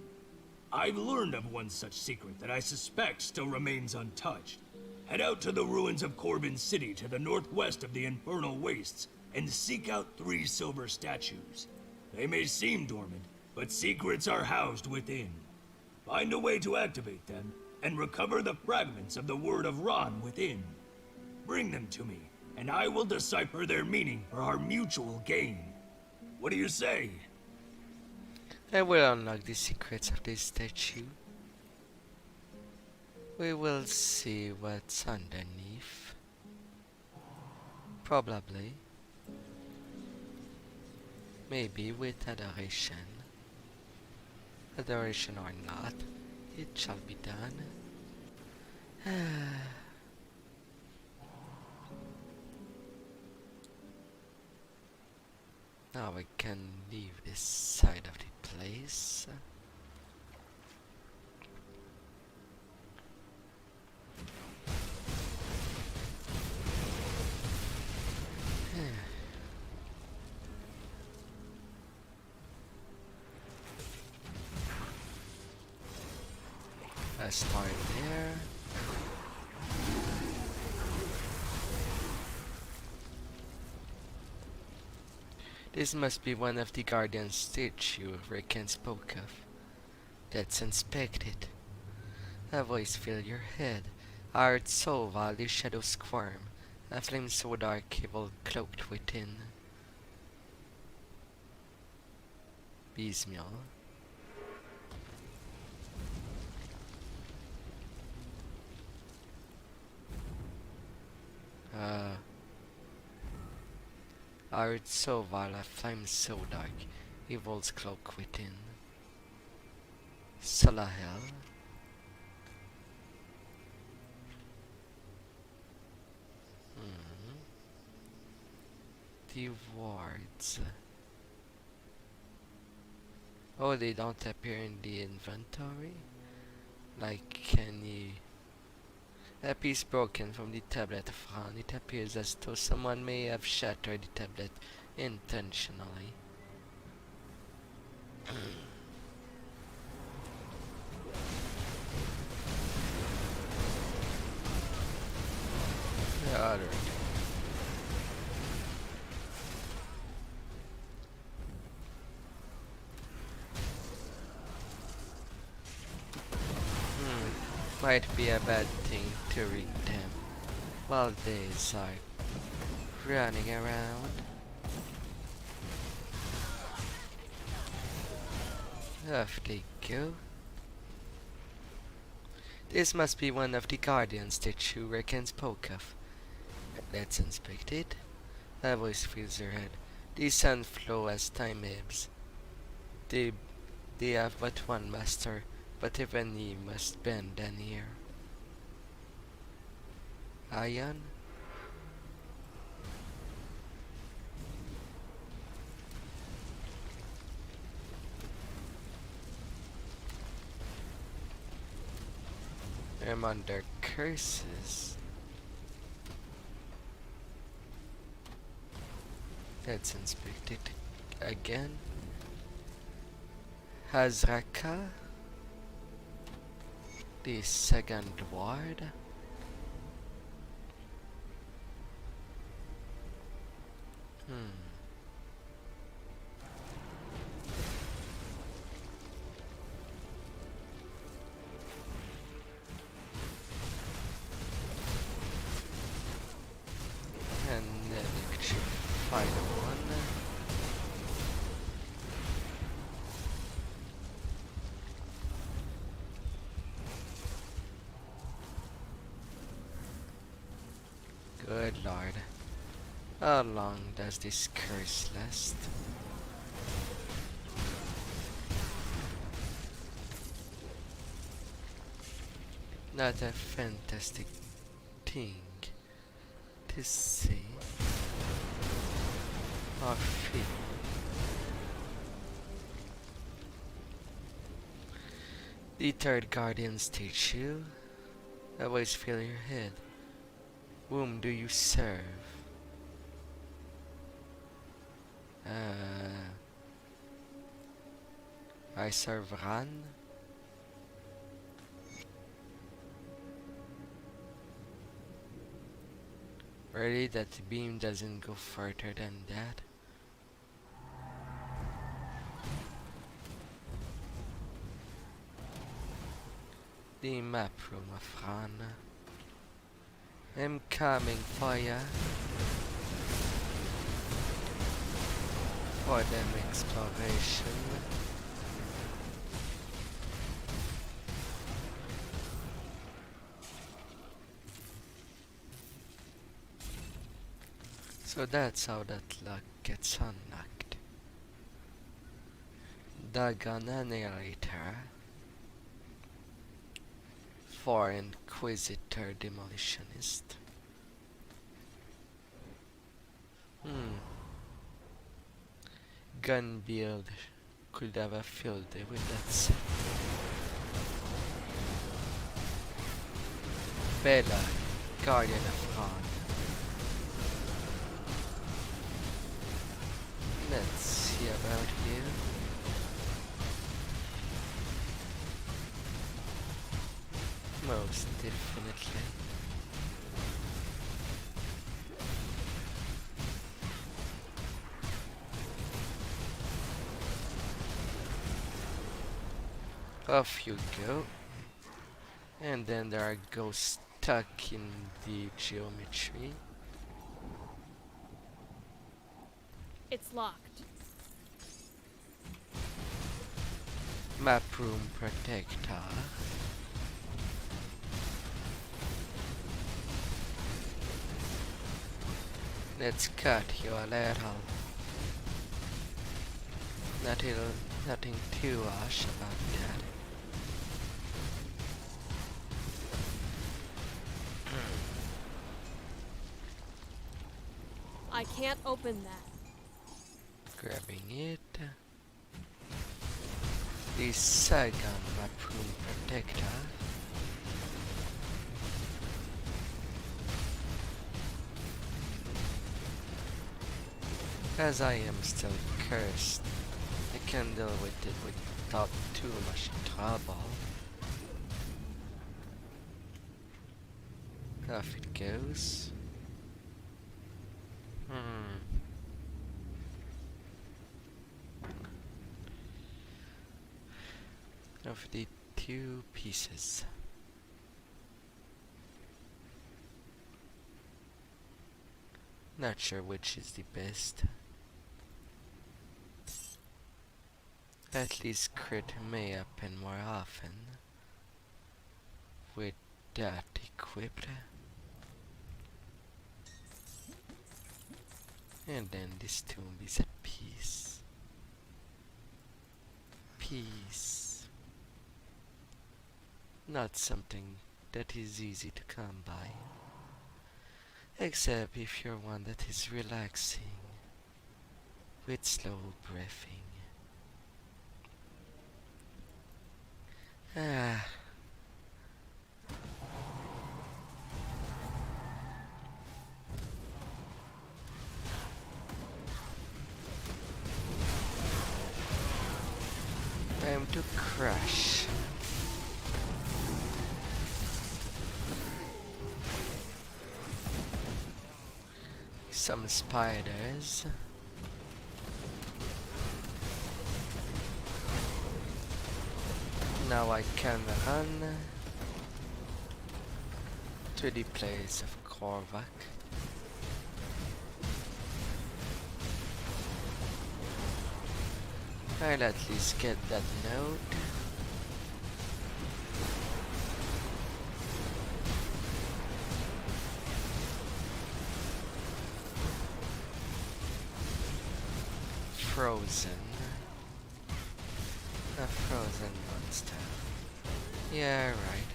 I've learned of one such secret that I suspect still remains untouched. Head out to the ruins of Corbin City to the northwest of the Infernal Wastes and seek out 3 silver statues. They may seem dormant, but secrets are housed within. Find a way to activate them and recover the fragments of the Word of Ron within. Bring them to me, and I will decipher their meaning for our mutual gain. What do you say? I will unlock the secrets of this statue. We will see what's underneath. Probably. Maybe with adoration. Adoration or not, it shall be done. Now we can leave this side of the place. Let's start there. This must be one of the guardian statue Rickon spoke of. Let's inspect it. A voice filled your head. A heart so while the shadows squirm. A flame so dark evil cloaked within. piecemeal. Art so vile, flame so dark, evil's cloak within. Salahel. The wards. Oh, they don't appear in the inventory? Like any... A piece broken from the tablet of Han. It appears as though someone may have shattered the tablet intentionally. The other. Might be a bad thing to read them while they are running around. Off they go. This must be one of the guardians that Shuriken spoke of. Let's inspect it. A voice fills her head. The sun flow as time ebbs. They have but one master, but even he must bend an ear. Ion? I'm under curses. Let's inspect it again. Hazraka? The second ward? And then electrify the one. Good lord. How long does this curse last? Not a fantastic thing to see or feel. The third guardian statue. Always feel your head. Whom do you serve? I serve Ran. Really, that beam doesn't go further than that? The map room of Ran. I'm coming for ya. For them exploration. So that's how that lock gets unlocked. Dagon Annihilator for Inquisitor Demolitionist. Gun build could have a field day with that set. Bella, Guardian of Han. Let's see about you. Most definitely. Off you go. And then there are ghosts stuck in the geometry. It's locked. Map room protector. Let's cut you a little. Nothing too harsh about that. I can't open that. Grabbing it. The second map room protector. As I am still cursed, I can deal with it without too much trouble. Off it goes. Of the two pieces. Not sure which is the best. At least crit may happen more often with that equipped. And then this tomb is at peace. Peace. Not something that is easy to come by. Except if you're one that is relaxing with slow breathing. Ah. Time to crash. Some spiders. Now I can run to the place of Korvac. I'll at least get that note. Frozen. A frozen monster. Yeah, right.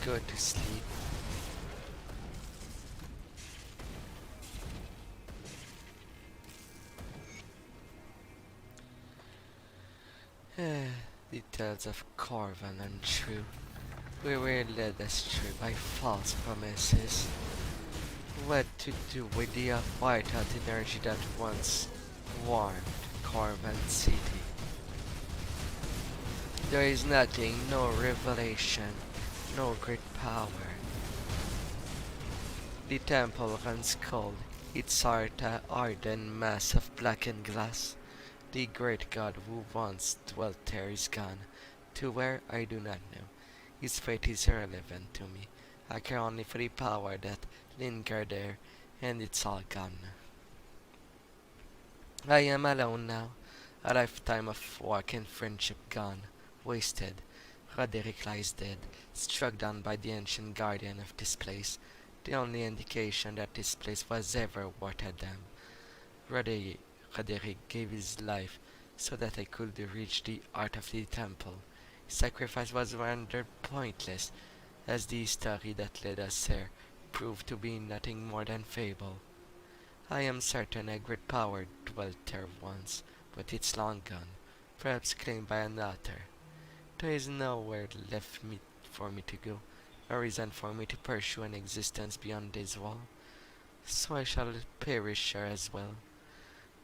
Go to sleep. Details of Corvan untrue. We were led astray by false promises. What to do with the white-hot energy that once warmed Corvan City? There is nothing, no revelation, no great power. The temple runs cold, its heart a ardent mass of blackened glass. The great god who once dwelt there is gone, to where I do not know. His fate is irrelevant to me. I care only for the power that lingered there, and it's all gone. I am alone now, a lifetime of work and friendship gone, wasted. Roderick lies dead, struck down by the ancient guardian of this place, the only indication that this place was ever worth a damn. Roderick gave his life so that I could reach the heart of the temple. His sacrifice was rendered pointless, as the story that led us there proved to be nothing more than fable. I am certain a great power dwelt there once, but it's long gone, perhaps claimed by another. There is nowhere left for me to go, no reason for me to pursue an existence beyond this wall, so I shall perish here as well,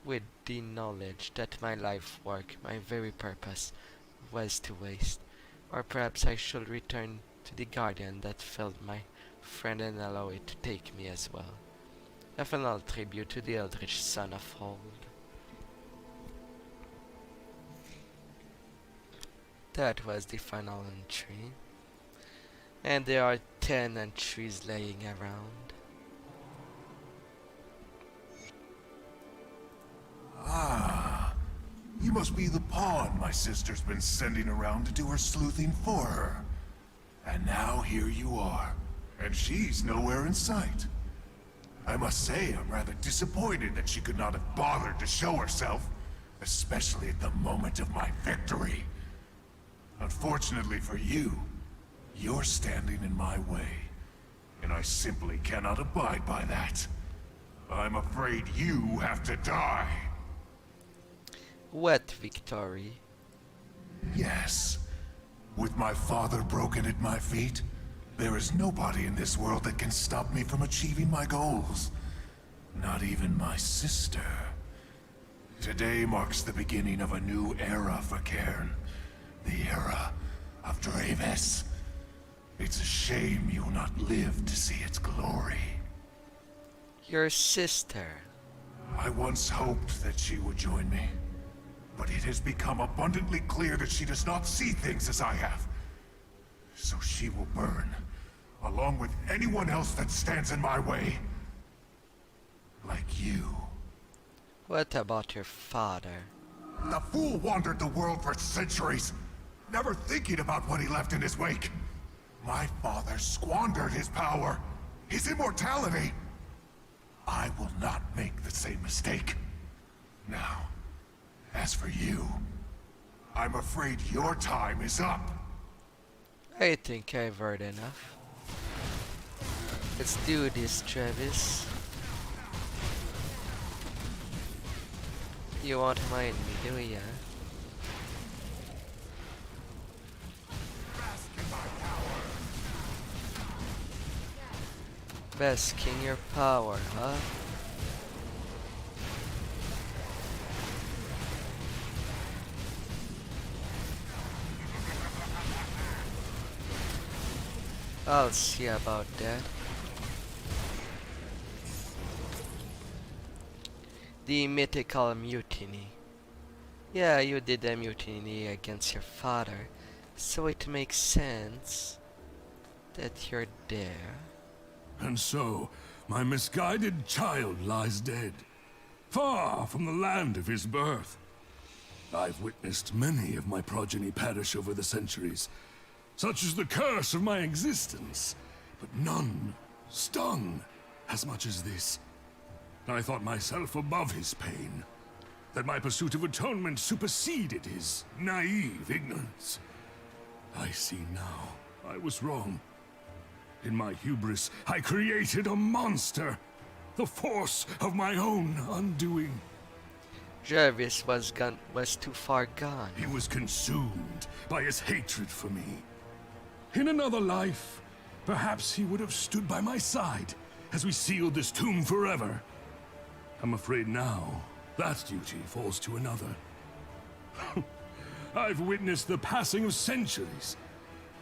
with the knowledge that my life work, my very purpose, was to waste. Or perhaps I should return to the guardian that felled my friend and allow it to take me as well. A final tribute to the eldritch son of Hold. That was the final entry. And there are 10 entries laying around. Ah, You must be the pawn my sister's been sending around to do her sleuthing for her. And now here you are, and she's nowhere in sight. I must say I'm rather disappointed that she could not have bothered to show herself, especially at the moment of my victory. Unfortunately for you, you're standing in my way, and I simply cannot abide by that. I'm afraid you have to die. What victory? Yes. With my father broken at my feet, there is nobody in this world that can stop me from achieving my goals. Not even my sister. Today marks the beginning of a new era for Cairn. The era of Dravis. It's a shame you'll not live to see its glory. Your sister. I once hoped that she would join me, but it has become abundantly clear that she does not see things as I have. So she will burn, along with anyone else that stands in my way. Like you. What about your father? The fool wandered the world for centuries, never thinking about what he left in his wake. My father squandered his power, his immortality. I will not make the same mistake. Now, as for you, I'm afraid your time is up. I think I've heard enough. Let's do this, Travis. You won't mind me, do ya? Bask in your power, huh? I'll see about that. The mythical mutiny. Yeah, you did a mutiny against your father, so it makes sense that you're there. And so, my misguided child lies dead, far from the land of his birth. I've witnessed many of my progeny perish over the centuries. Such is the curse of my existence, but none stung as much as this. I thought myself above his pain, that my pursuit of atonement superseded his naive ignorance. I see now I was wrong. In my hubris, I created a monster, the force of my own undoing. Jarvis was too far gone. He was consumed by his hatred for me. In another life, perhaps he would have stood by my side as we sealed this tomb forever. I'm afraid now, that duty falls to another. I've witnessed the passing of centuries,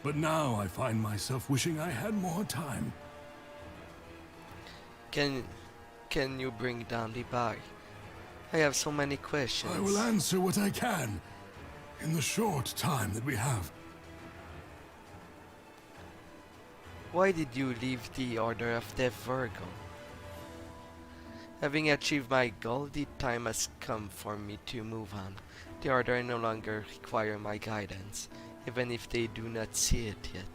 but now I find myself wishing I had more time. Can you bring down the bar? I have so many questions. I will answer what I can, in the short time that we have. Why did you leave the Order of the Virgo? Having achieved my goal, the time has come for me to move on. The Order no longer require my guidance, even if they do not see it yet.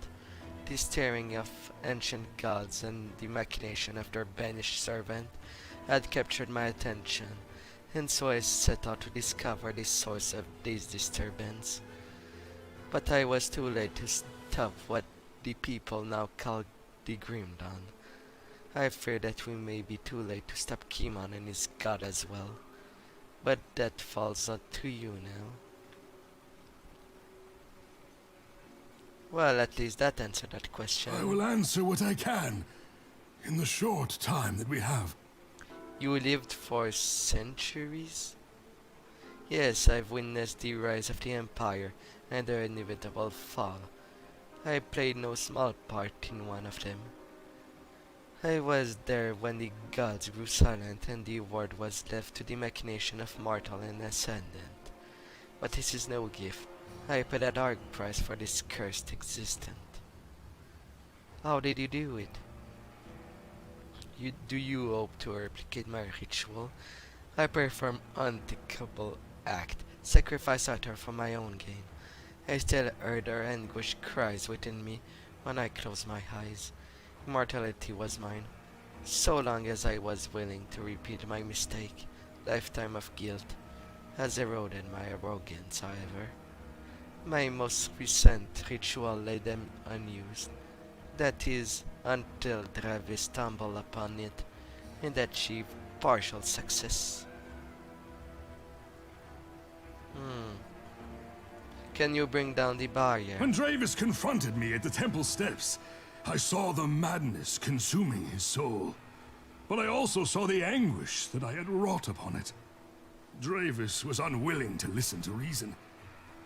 The stirring of ancient gods and the machination of their banished servant had captured my attention, and so I set out to discover the source of this disturbance. But I was too late to stop what the people now call the Grim Dawn. I fear that we may be too late to stop Kimon and his god as well. But that falls up to you now. Well, at least that answered that question. I will answer what I can, in the short time that we have. You lived for centuries? Yes, I've witnessed the rise of the Empire and their inevitable fall. I played no small part in one of them. I was there when the gods grew silent and the world was left to the machination of mortal and ascendant. But this is no gift. I paid a dark price for this cursed existence. How did you do it? Do you hope to replicate my ritual? I perform unthinkable act sacrifice utter for my own gain. I still heard her anguished cries within me when I closed my eyes. Immortality was mine, so long as I was willing to repeat my mistake. Lifetime of guilt has eroded my arrogance, however. My most recent ritual lay them unused. That is, until Travis stumbled upon it and achieved partial success. Can you bring down the barrier? When Dravis confronted me at the temple steps, I saw the madness consuming his soul. But I also saw the anguish that I had wrought upon it. Dravis was unwilling to listen to reason.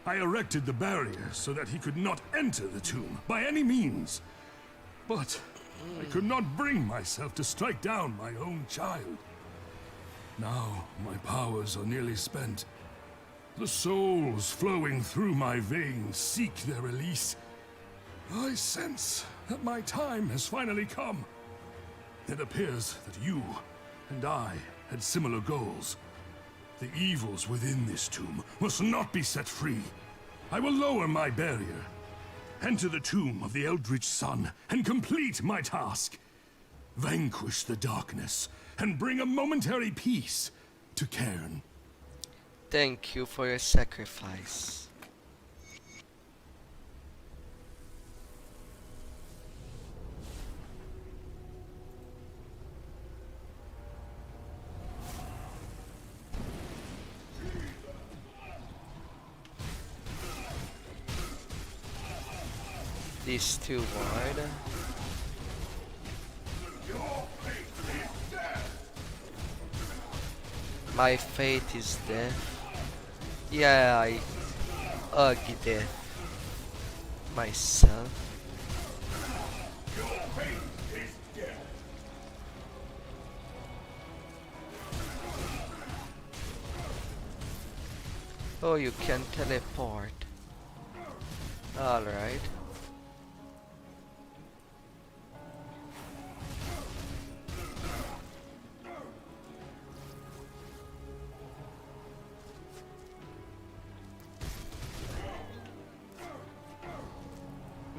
I erected the barrier so that he could not enter the tomb by any means. But I could not bring myself to strike down my own child. Now my powers are nearly spent. The souls flowing through my veins seek their release. I sense that my time has finally come. It appears that you and I had similar goals. The evils within this tomb must not be set free. I will lower my barrier, enter the tomb of the Eldritch Sun, and complete my task. Vanquish the darkness, and bring a momentary peace to Cairn. Thank you for your sacrifice. These two ward. My fate is death. Yeah, I death myself. Oh, you can teleport. Alright.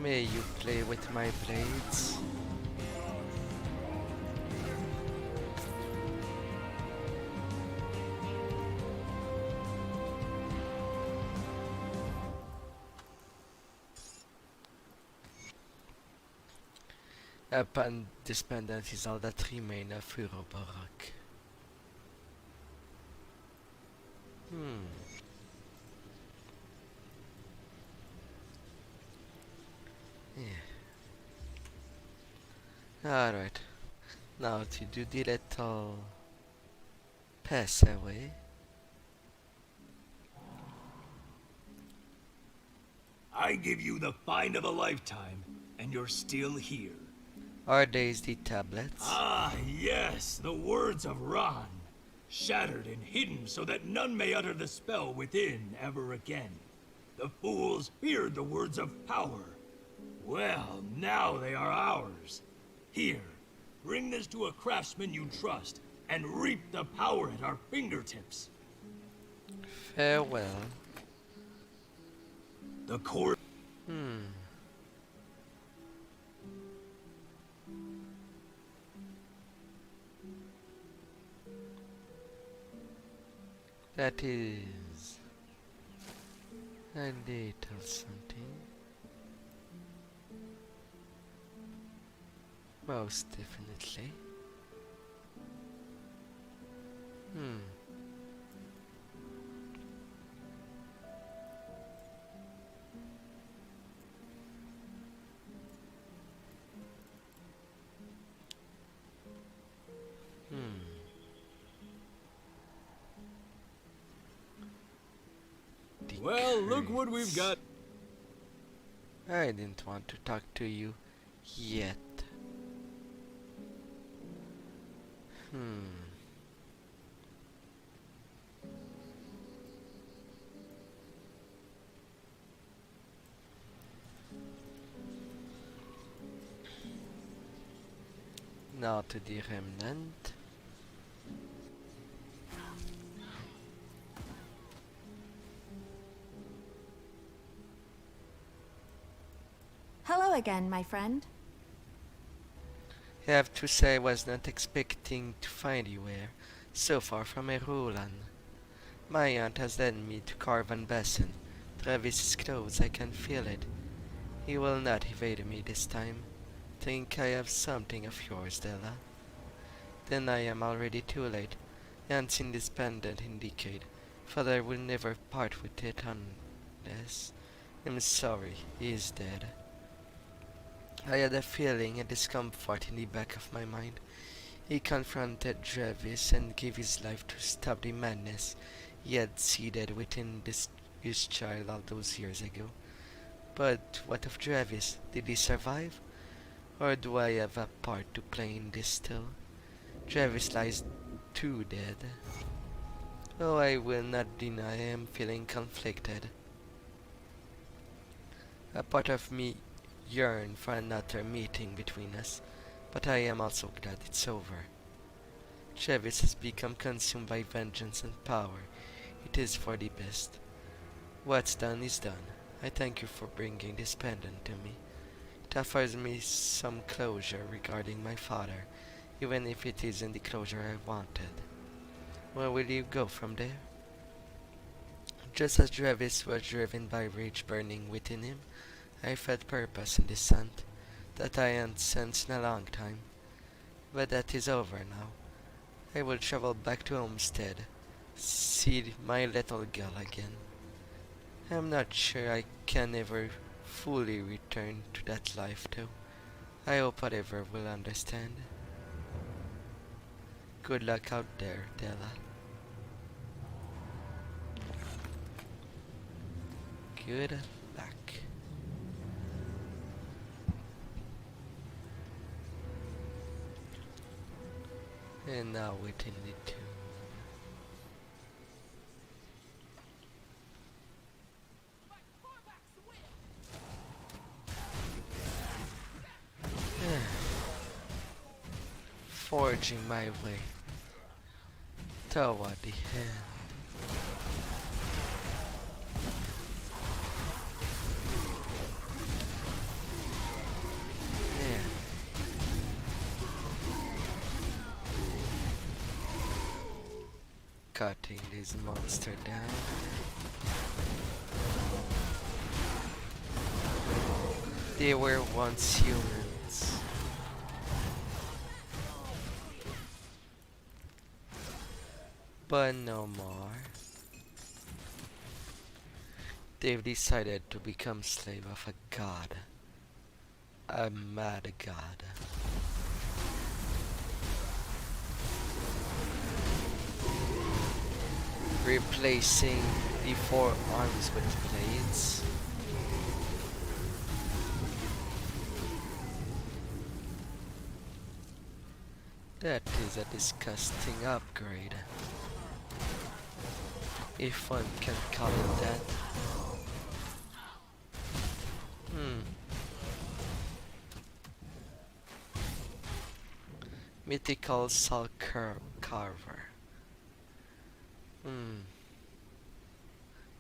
May you play with my blades. Upon this pendant is all that remain of Uroborok. Alright, now to do the little pass away. I give you the find of a lifetime, and you're still here. Are these the tablets? Ah, yes, the words of Ran, shattered and hidden so that none may utter the spell within ever again. The fools feared the words of power. Well, now they are ours. Here, bring this to a craftsman you trust, and reap the power at our fingertips. Farewell. The core. That is a little something. Most definitely. Well, look what we've got. I didn't want to talk to you yet. Now to the remnant. Hello again, my friend. I have to say I was not expecting to find you here, so far from Erulan. My aunt has led me to Carvan Basin. Travis is close, I can feel it. He will not evade me this time. Think I have something of yours, Della? Then I am already too late. Aunt's independent indicate. Father will never part with it unless... I'm sorry, he is dead. I had a feeling, a discomfort in the back of my mind. He confronted Travis and gave his life to stop the madness he had seeded within his child all those years ago. But what of Travis? Did he survive? Or do I have a part to play in this still? Travis lies too dead. Oh, I will not deny I am feeling conflicted. A part of me yearns for another meeting between us, but I am also glad it's over. Travis has become consumed by vengeance and power. It is for the best. What's done is done. I thank you for bringing this pendant to me. It offers me some closure regarding my father, even if it isn't the closure I wanted. Where will you go from there? Just as Travis was driven by rage burning within him, I felt purpose in this hunt that I hadn't sensed in a long time. But that is over now. I will travel back to Homestead, see my little girl again. I'm not sure I can ever fully return to that life though. I hope whatever will understand. Good luck out there, Della. Good luck. And now within the tomb. Forging my way toward the end. Cutting this monster down. They were once humans. But no more. They've decided to become slave of a god. A mad god. Replacing the four arms with blades. That is a disgusting upgrade, if one can call it that. Mythical Soul Carver.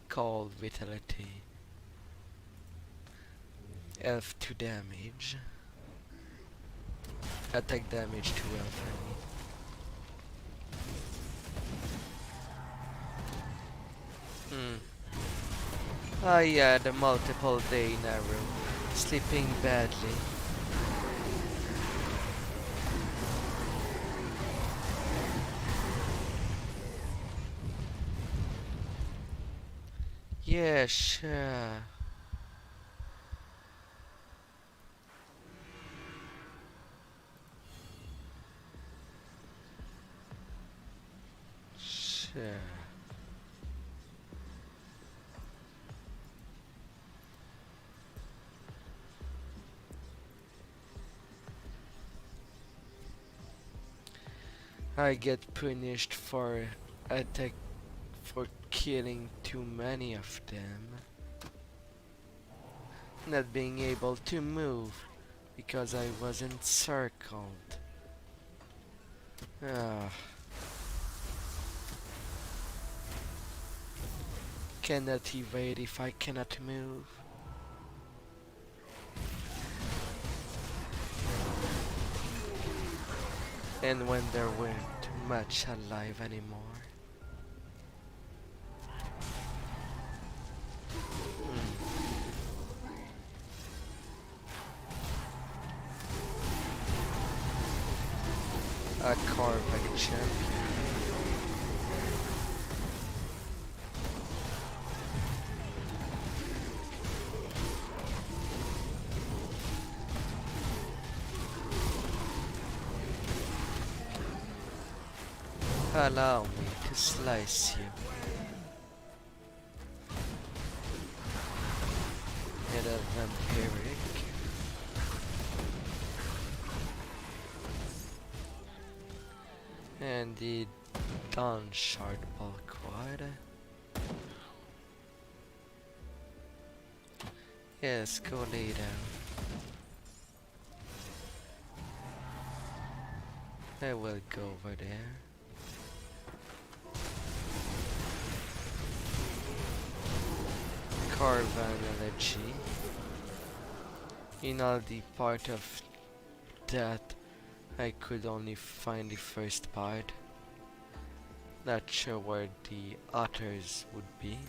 Cold Vitality. Elf 2 damage. Attack damage to elf enemy. I had a multiple day in a room, sleeping badly. Yeah, sure. Sure. I get punished for attack for killing too many of them. Not being able to move because I wasn't circled. Cannot evade if I cannot move. And when there weren't much alive anymore. A Corvette champion. Allow me to slice you. And a vampiric. And the Dawn Shard Bulkwood. Yes, go lay down. I will go over there. Carvan Elegy. In all the part of that I could only find the first part. Not sure where the otters would be.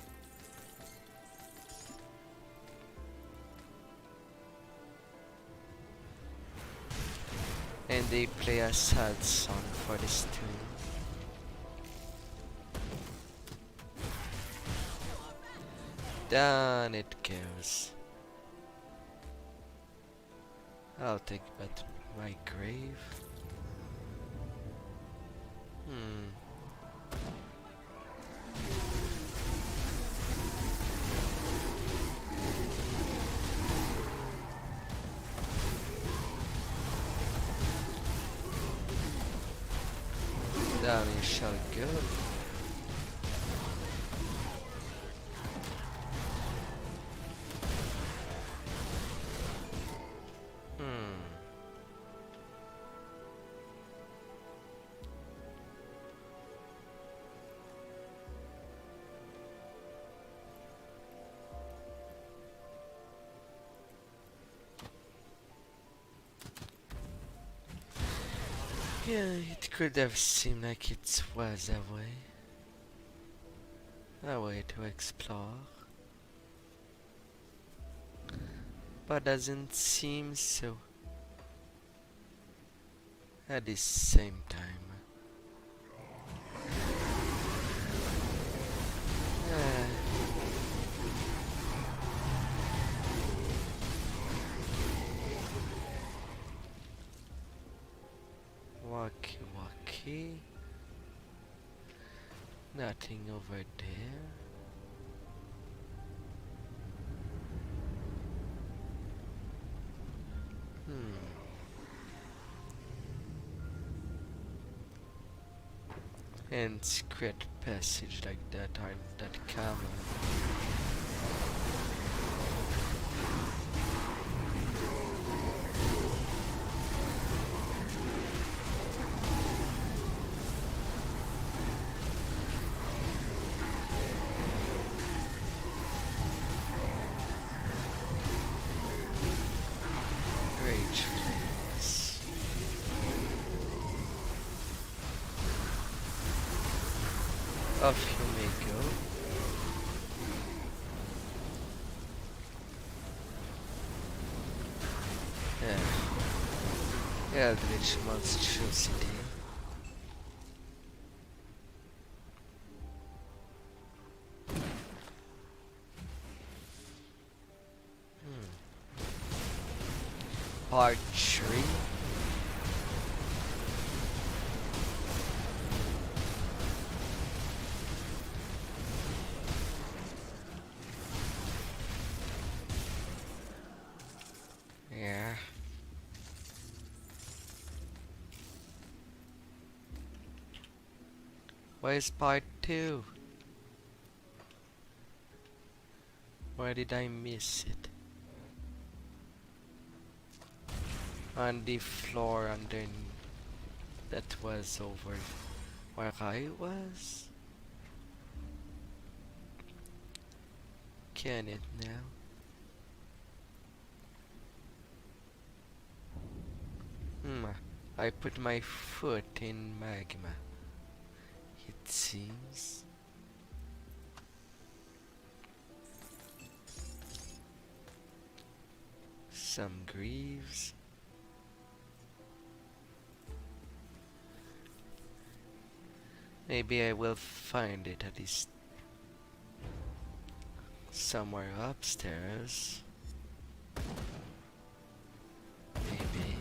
And they play a sad song for this tune. Down it goes. I'll take that my grave. Down you shall go. Yeah, it could have seemed like it was a way to explore, but doesn't seem so at the same time. Walkie. Nothing over there. And secret passage like that aren't that common. Rage flames. Off you may go. Eldritch monstrosity. Part 3. Yeah. Where's part 2? Where did I miss it? On the floor underneath. That was over where I was. Can it now? I put my foot in magma, it seems. Some greaves. Maybe I will find it at least somewhere upstairs. Maybe.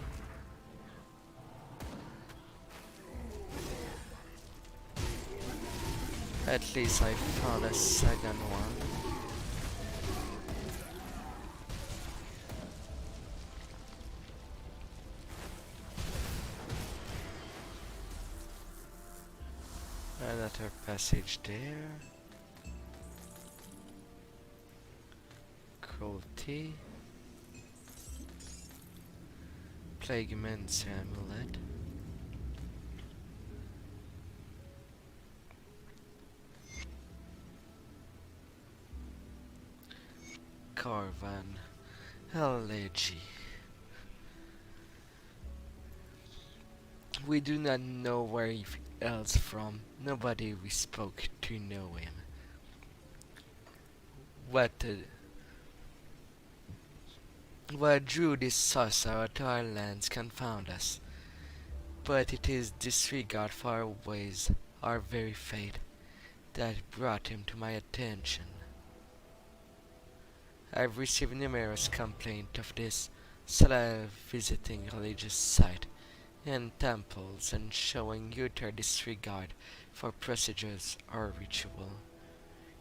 At least I found a second one. Another passage there. Cruelty. Plague Man's Amulet. Carvan. Elegy. We do not know where he else from. Nobody we spoke to know him. What drew this sorcerer to our lands confound us, but it is disregard for our ways, our very fate, that brought him to my attention. I've received numerous complaints of this celeb visiting religious sites and temples and showing utter disregard for procedures or ritual.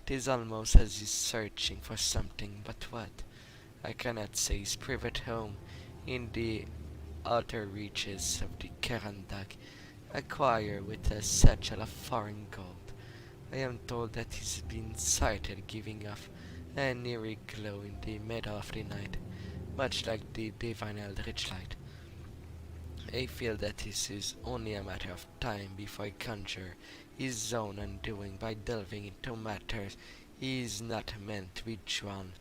It is almost as he's searching for something, but what? I cannot say his private home in the outer reaches of the Karandak, acquired with a satchel of foreign gold. I am told that he's been sighted giving off an eerie glow in the middle of the night, much like the divine eldritch light. I feel that this is only a matter of time before I conjure his own undoing by delving into matters he is not meant to be drawn.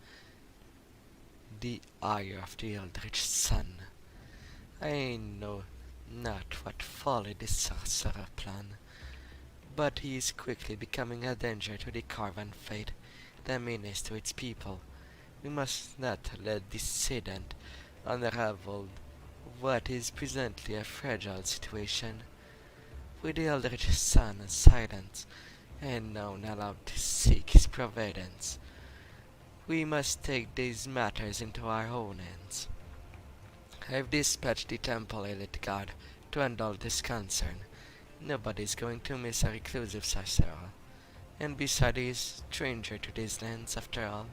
The ire of the eldritch sun. I know not what folly the sorcerer plan, but he is quickly becoming a danger to the Carvan faith, a menace to its people. We must not let this incident unravel what is presently a fragile situation. With the eldritch sun silent and known allowed to seek his providence, we must take these matters into our own hands. I have dispatched the temple elite guard to handle this concern. Nobody is going to miss a reclusive sorcerer, and besides he is stranger to these lands after all.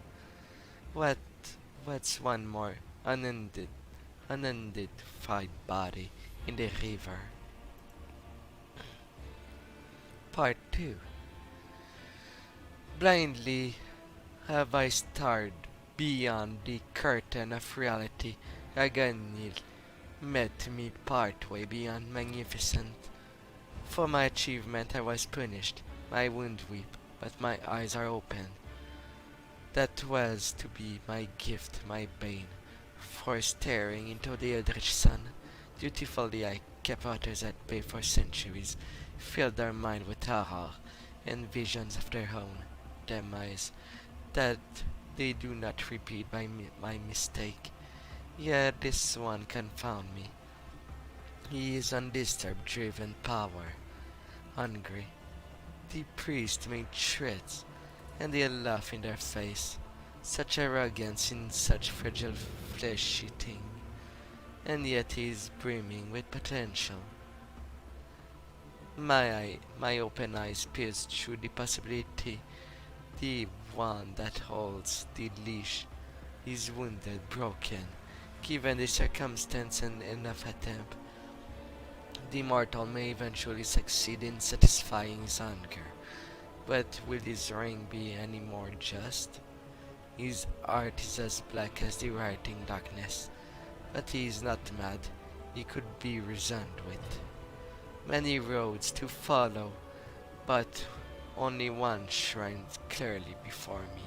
What's one more unidentified body in the river? Part 2. Blindly have I stared beyond the curtain of reality. Raganil met me partway beyond magnificent. For my achievement I was punished. My wound weep, but my eyes are open. That was to be my gift, my bane. For staring into the eldritch sun, dutifully I kept others at bay for centuries, filled their mind with horror and visions of their own demise, that they do not repeat by my mistake. Yet this one confound me. He is undisturbed, driven power, hungry. The priest made threats, and they laugh in their face. Such arrogance in such fragile fleshy thing, and yet he is brimming with potential. My open eyes pierce through the possibility. The one that holds the leash is wounded, broken. Given the circumstance and enough attempt, the mortal may eventually succeed in satisfying his hunger. But will his reign be any more just? His art is as black as the writing darkness, but he is not mad. He could be reasoned with. Many roads to follow, but only one shines clearly before me.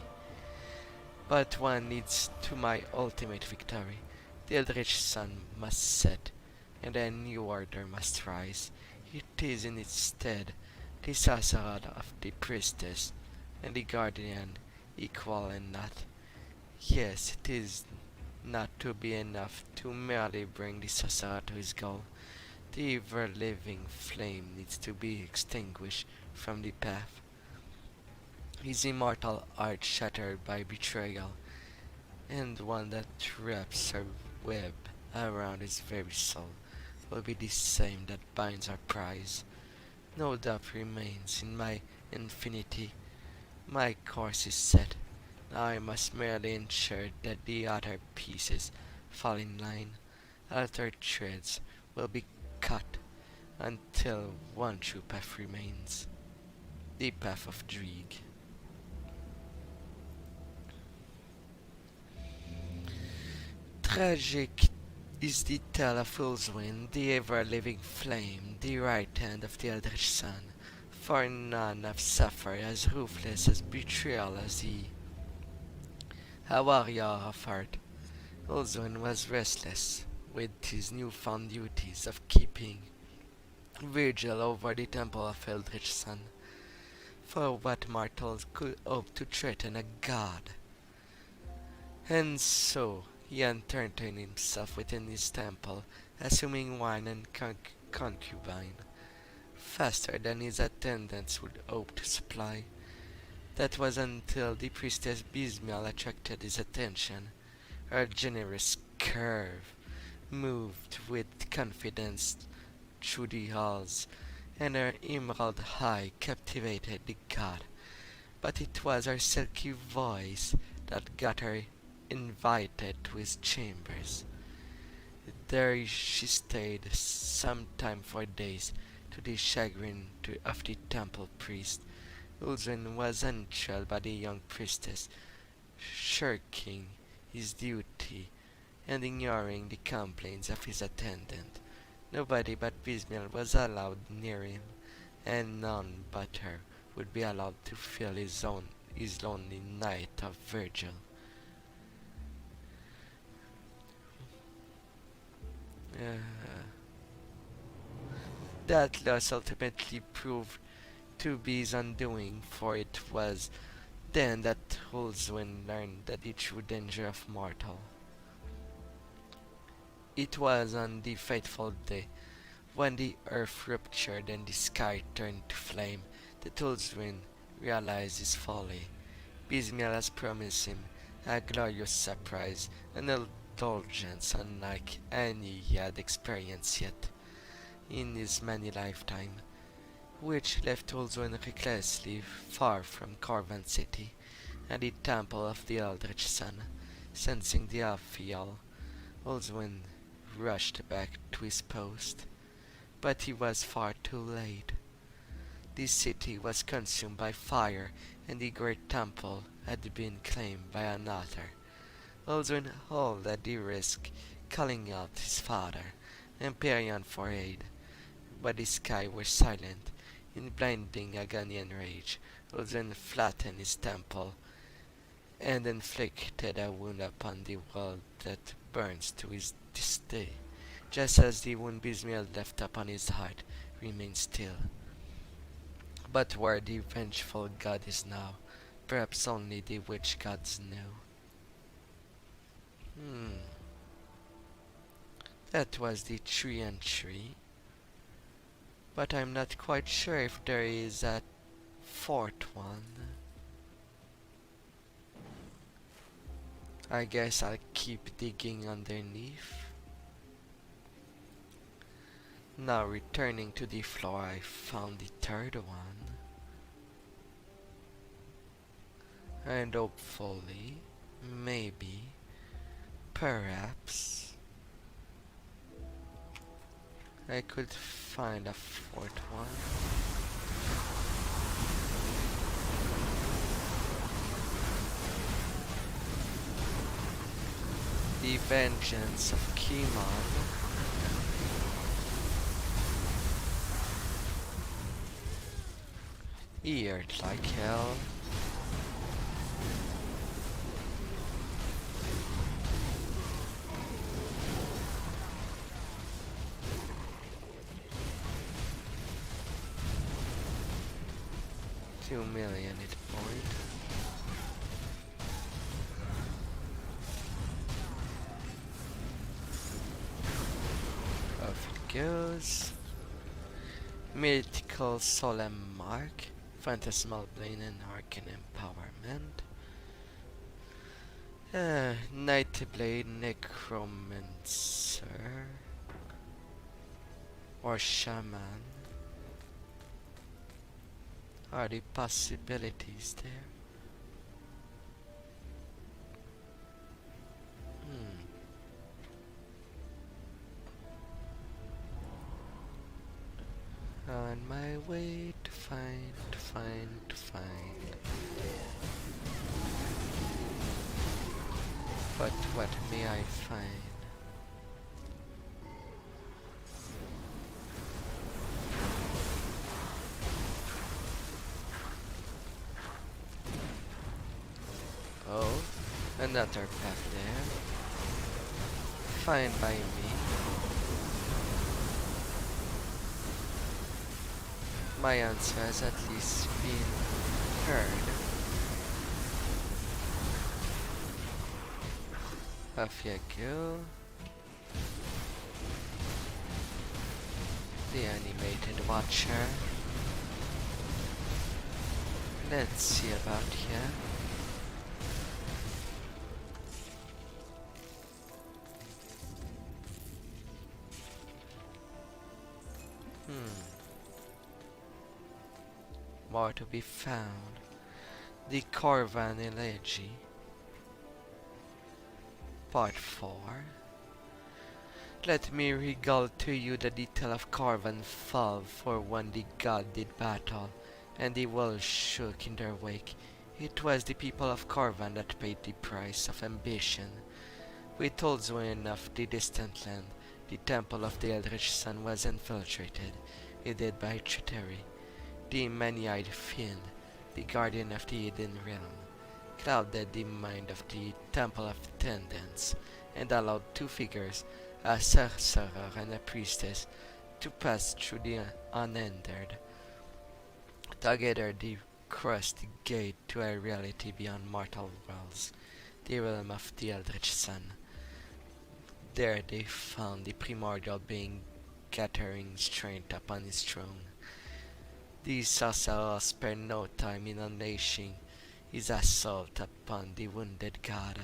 But one leads to my ultimate victory. The eldritch sun must set. and a new order must rise. It is in its stead the Sasarad of the priestess, and the guardian equal and not. Yes, it is not to be enough to merely bring the Sasarad to his goal. The ever-living flame needs to be extinguished from the path. His immortal art shattered by betrayal, and one that wraps her web around his very soul will be the same that binds our prize. No doubt remains in my infinity. My course is set. Now I must merely ensure that the other pieces fall in line. Other threads will be cut until one true path remains. The path of Dreeg. Tragic is the tale of Ulzwin, the ever-living flame, the right hand of the Eldritch Sun, for none have suffered as ruthless as betrayal as he. A warrior of heart, Ulzwin was restless with his newfound duties of keeping vigil over the temple of Eldritch Sun. For what mortals could hope to threaten a god? And so he entertained himself within his temple, assuming wine and concubine, faster than his attendants would hope to supply. That was until the priestess Bismial attracted his attention. Her generous curve moved with confidence through the halls, and her emerald eye captivated the god. But it was her silky voice that got her invited to his chambers. There she stayed, some time for days, to the chagrin of the temple priest. Ulzwin was enthralled by the young priestess, shirking his duty and ignoring the complaints of his attendant. Nobody but Bismial was allowed near him, and none but her would be allowed to fill his lonely night of vigil. That loss ultimately proved to be his undoing, for it was then that Ulzwin learned that the true danger of mortal. It was on the fateful day, when the earth ruptured and the sky turned to flame, that Ulzwin realized his folly. Bismial has promised him a glorious surprise, an indulgence unlike any he had experienced yet in his many lifetimes, which left Ulzwin recklessly far from Corvan City and the temple of the Eldritch Sun. Sensing the awful, Ulzwin rushed back to his post, but he was far too late. The city was consumed by fire, and the great temple had been claimed by another. Ulzwin hauled at the risk, calling out his father, Empyrean, for aid, but the sky was silent. In blinding agony and rage, Ulzwin flattened his temple and inflicted a wound upon the world that burns to this day, just as the wound Bismial left upon his heart remains still. But where the vengeful god is now, perhaps only the witch gods know. That was the 3 and 3. But I'm not quite sure if there is a 4th one. I guess I'll keep digging underneath. Now returning to the floor, I found the 3rd one. And hopefully, maybe, perhaps, I could find a 4th one. The Vengeance of Kimon. He hurt like hell. 2 million hit point. Off it goes. Mythical Solemn Mark, Phantasmal Blade and Arcane Empowerment. Nightblade, Necromancer, or Shaman. Are the possibilities there? On my way to find. But what may I find? Oh, another path there. Fine by me. My answer has at least been heard. Off you go. The animated watcher. Let's see about here. More to be found. The Corvan Elegy. Part 4. Let me regale to you the detail of Corvan fall, for when the god did battle, and the world shook in their wake. It was the people of Corvan that paid the price of ambition. We told Zwin of the distant land. The temple of the Eldritch Sun was infiltrated, aided by treachery. The many-eyed fiend, the guardian of the hidden realm, clouded the mind of the temple of attendants, and allowed two figures, a sorcerer and a priestess, to pass through the unhindered. Together they crossed the gate to a reality beyond mortal worlds, the realm of the Eldritch Sun. There they found the primordial being gathering strength upon his throne. The sorcerer spared no time in unleashing his assault upon the wounded god.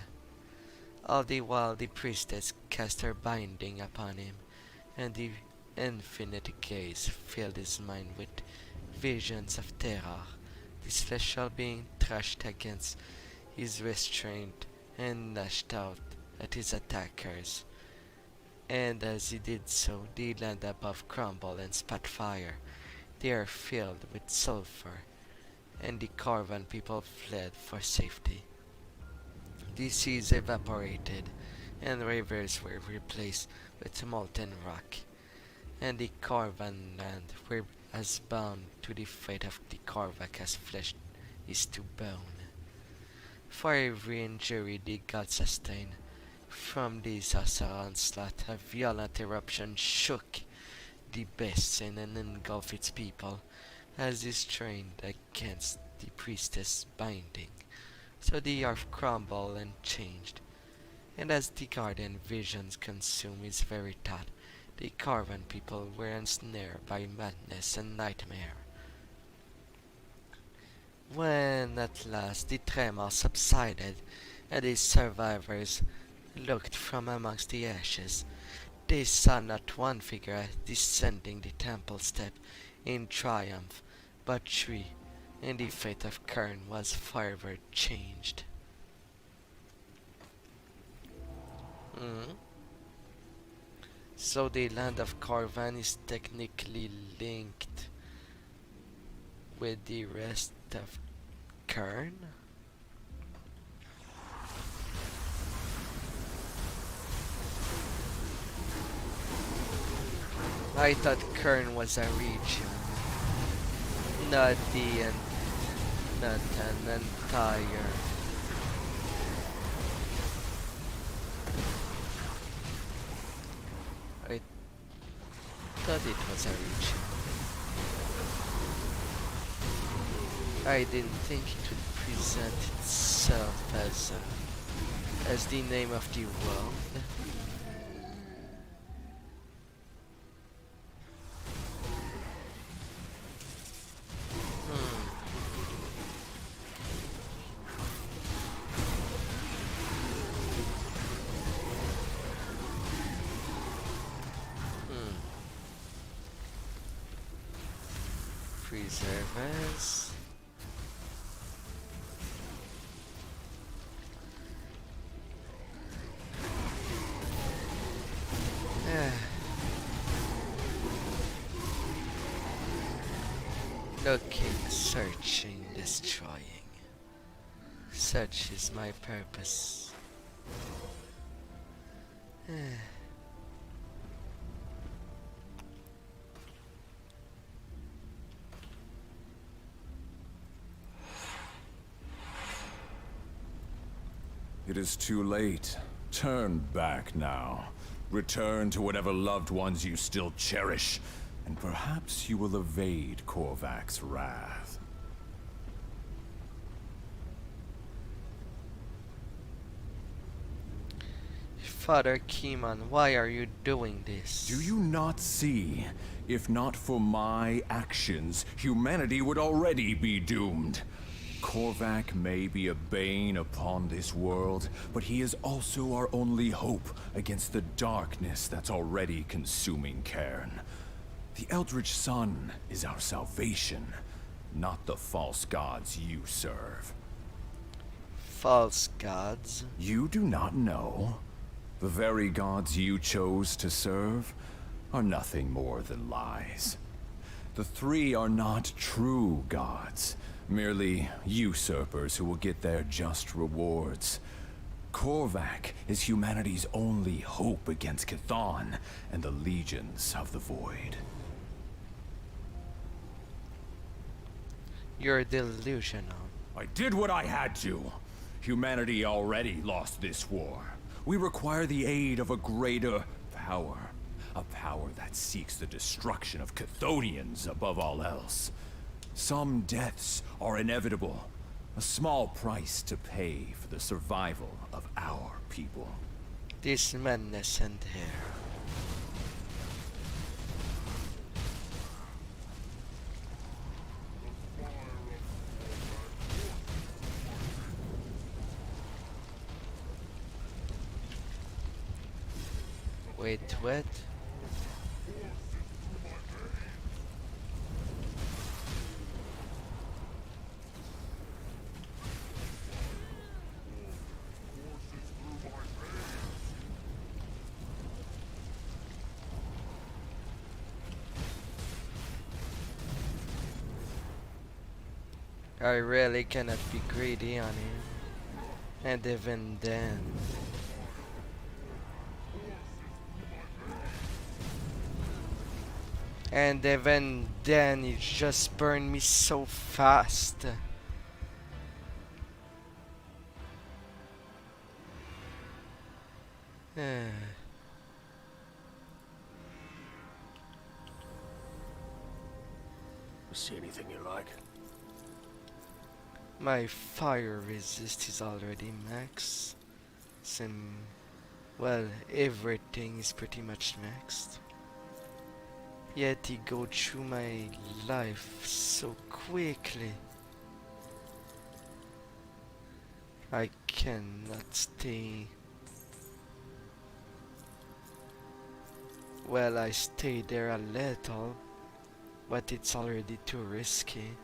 All the while the priestess cast her binding upon him, and the infinite gaze filled his mind with visions of terror. The celestial being thrashed against his restraint and lashed out at his attackers. And as he did so, the land above crumbled and spat fire. They are filled with sulfur, and the Corvan people fled for safety. The seas evaporated, and rivers were replaced with molten rock, and the Corvan land were as bound to the fate of the Korvac as flesh is to bone. For every injury the gods sustained from this sorcerer onslaught, a violent eruption shook the basin and engulfed its people as they strained against the priestess' binding. So the earth crumbled and changed, and as the guardian visions consumed his very thought, the Corvan people were ensnared by madness and nightmare. When at last the tremor subsided and the survivors looked from amongst the ashes, they saw not one figure descending the temple step in triumph, but three, and the fate of Kern was forever changed. So the land of Corvan is technically linked with the rest of Kern? I thought Kern was a region, not an entire. I thought it was a region. I didn't think it would present itself as the name of the world. Preservers. Looking, searching, destroying. Such is my purpose. It is too late. Turn back now. Return to whatever loved ones you still cherish, and perhaps you will evade Korvac's wrath. Father Keeman, why are you doing this? Do you not see? If not for my actions, humanity would already be doomed. Korvac may be a bane upon this world, but he is also our only hope against the darkness that's already consuming Cairn. The Eldritch Sun is our salvation, not the false gods you serve. False gods? You do not know? The very gods you chose to serve are nothing more than lies. The three are not true gods, merely usurpers who will get their just rewards. Korvac is humanity's only hope against Chthon and the legions of the Void. You're delusional. I did what I had to. Humanity already lost this war. We require the aid of a greater power. A power that seeks the destruction of Chthonians above all else. Some deaths are inevitable. A small price to pay for the survival of our people. This madness and hair. Wait, what? I really cannot be greedy on him. And even then... And even then, it just burned me so fast. See anything you like? My fire resist is already max. Well, everything is pretty much maxed. Yet he go through my life so quickly. I cannot stay. Well, I stay there a little, but it's already too risky.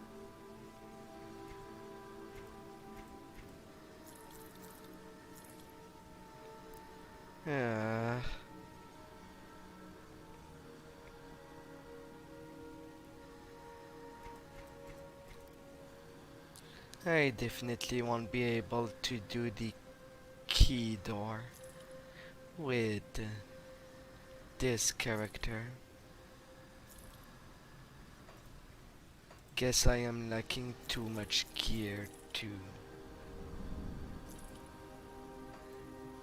Yeah. I definitely won't be able to do the key door with this character. Guess I am lacking too much gear to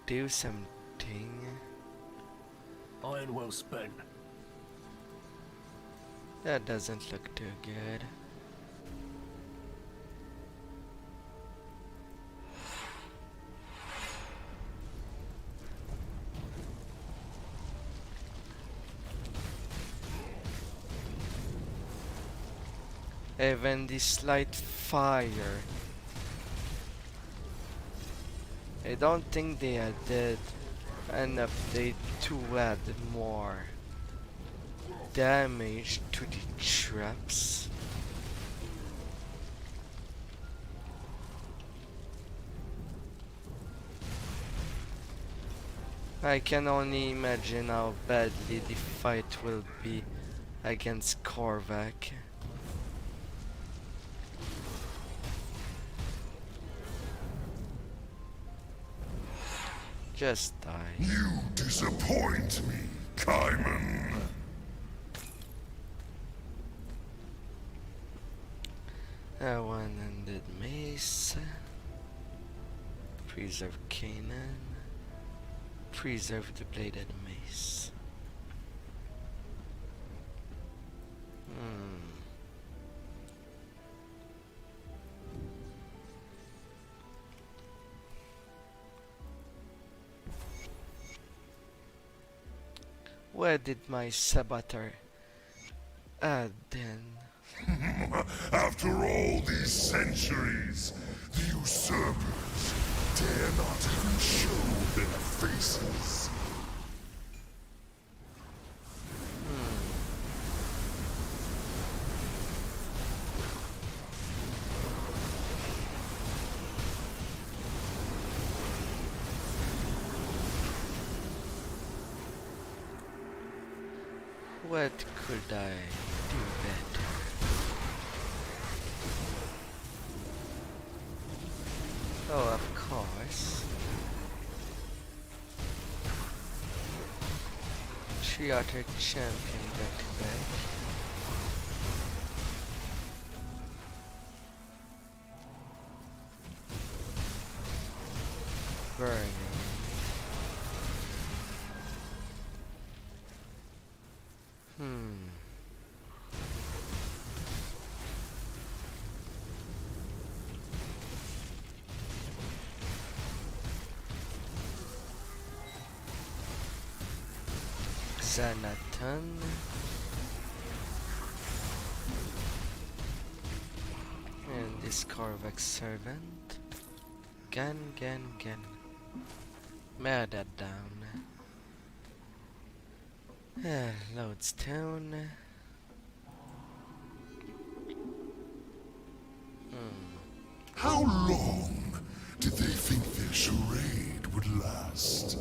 do something. Iron well spent. That doesn't look too good. Even this light fire. I don't think they added an update to add more damage to the traps. I can only imagine how badly the fight will be against Korvac. Just die. You disappoint me, Kaiman. A one-handed mace. Preserve Canaan. Preserve the bladed mace. Where did my saboteur add then? After all these centuries, the usurpers dare not even show their faces. What could I do better? Oh, of course. Triarch champion back to back. Burning. Xanatan. And this Korvac servant. Gan. Mare that down. Lodestone. How long did they think their charade would last?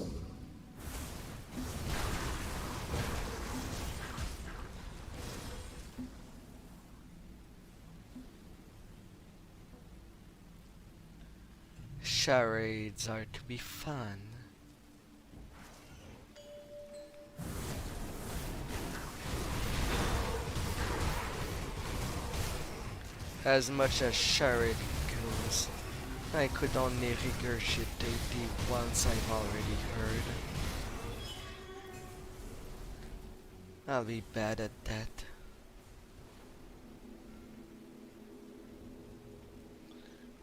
Charades are to be fun. As much as charade goes, I could only regurgitate the ones I've already heard. I'll be bad at that.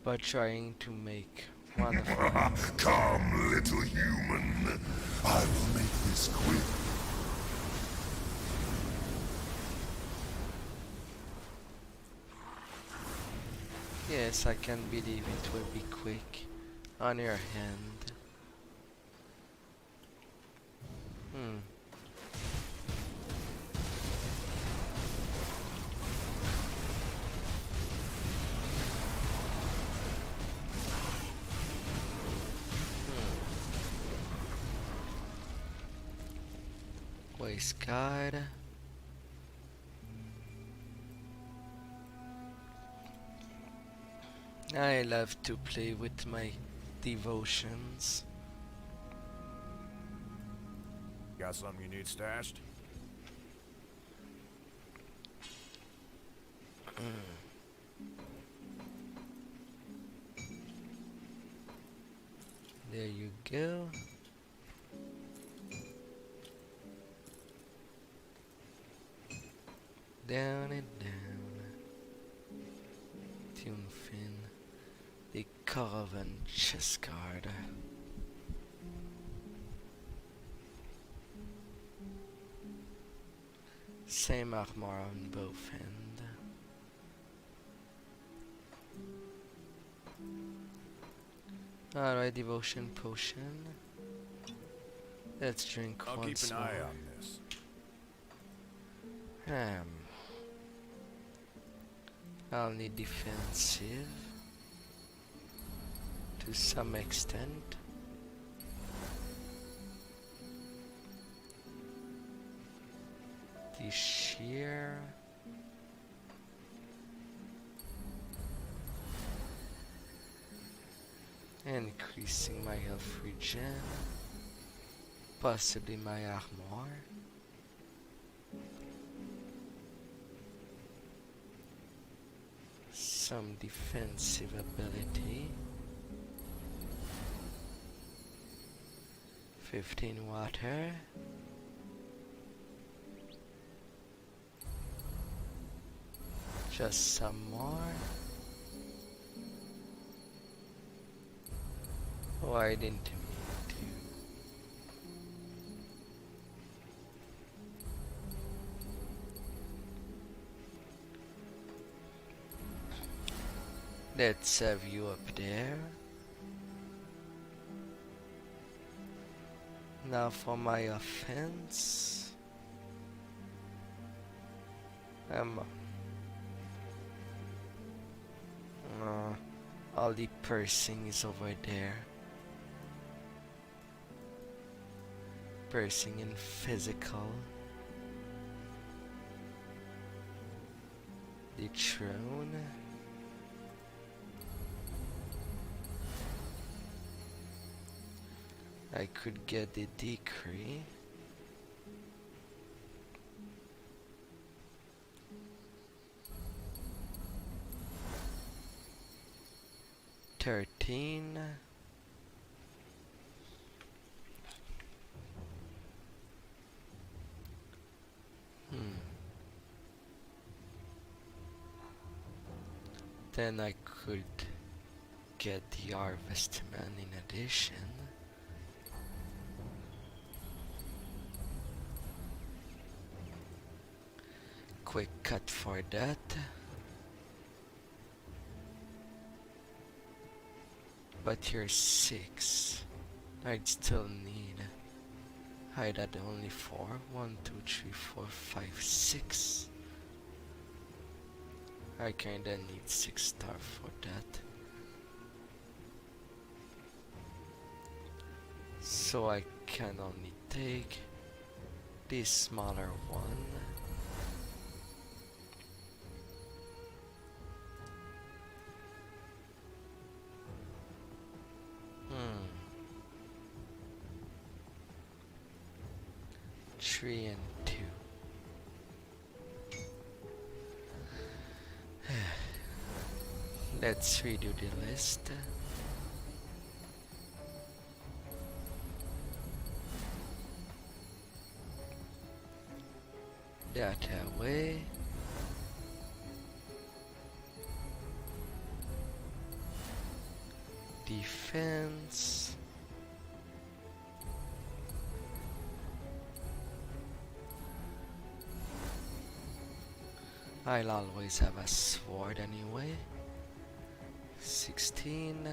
But trying to make one of them. Come, little human. I will make this quick. Yes, I can believe it will be quick. On your hand. Waste card. I love to play with my devotions. Got something you need stashed? There you go. Down and down. Tunefin. The Coven chess card. Same armor on both ends. Alright, devotion potion. Let's drink I'll once keep an more. eye on this. I'll need defensive to some extent. The shear. Increasing my health regen. Possibly my armor. Some defensive ability. 15 water. Just some more. Why didn't mean to? Let's have you up there. Now for my offense. All the pursing is over there. Pursing in physical. The throne. I could get the decree. $13. Then I could get the Harvestman in addition. Quick cut for that. But you're 6. I'd still need. I'd add only 4. 1, 2, 3, 4, 5, 6. I kinda need 6 star for that. So I can only take the smaller one. Three and 2. Let's redo the list. That away. Defense. I'll always have a sword anyway. 16.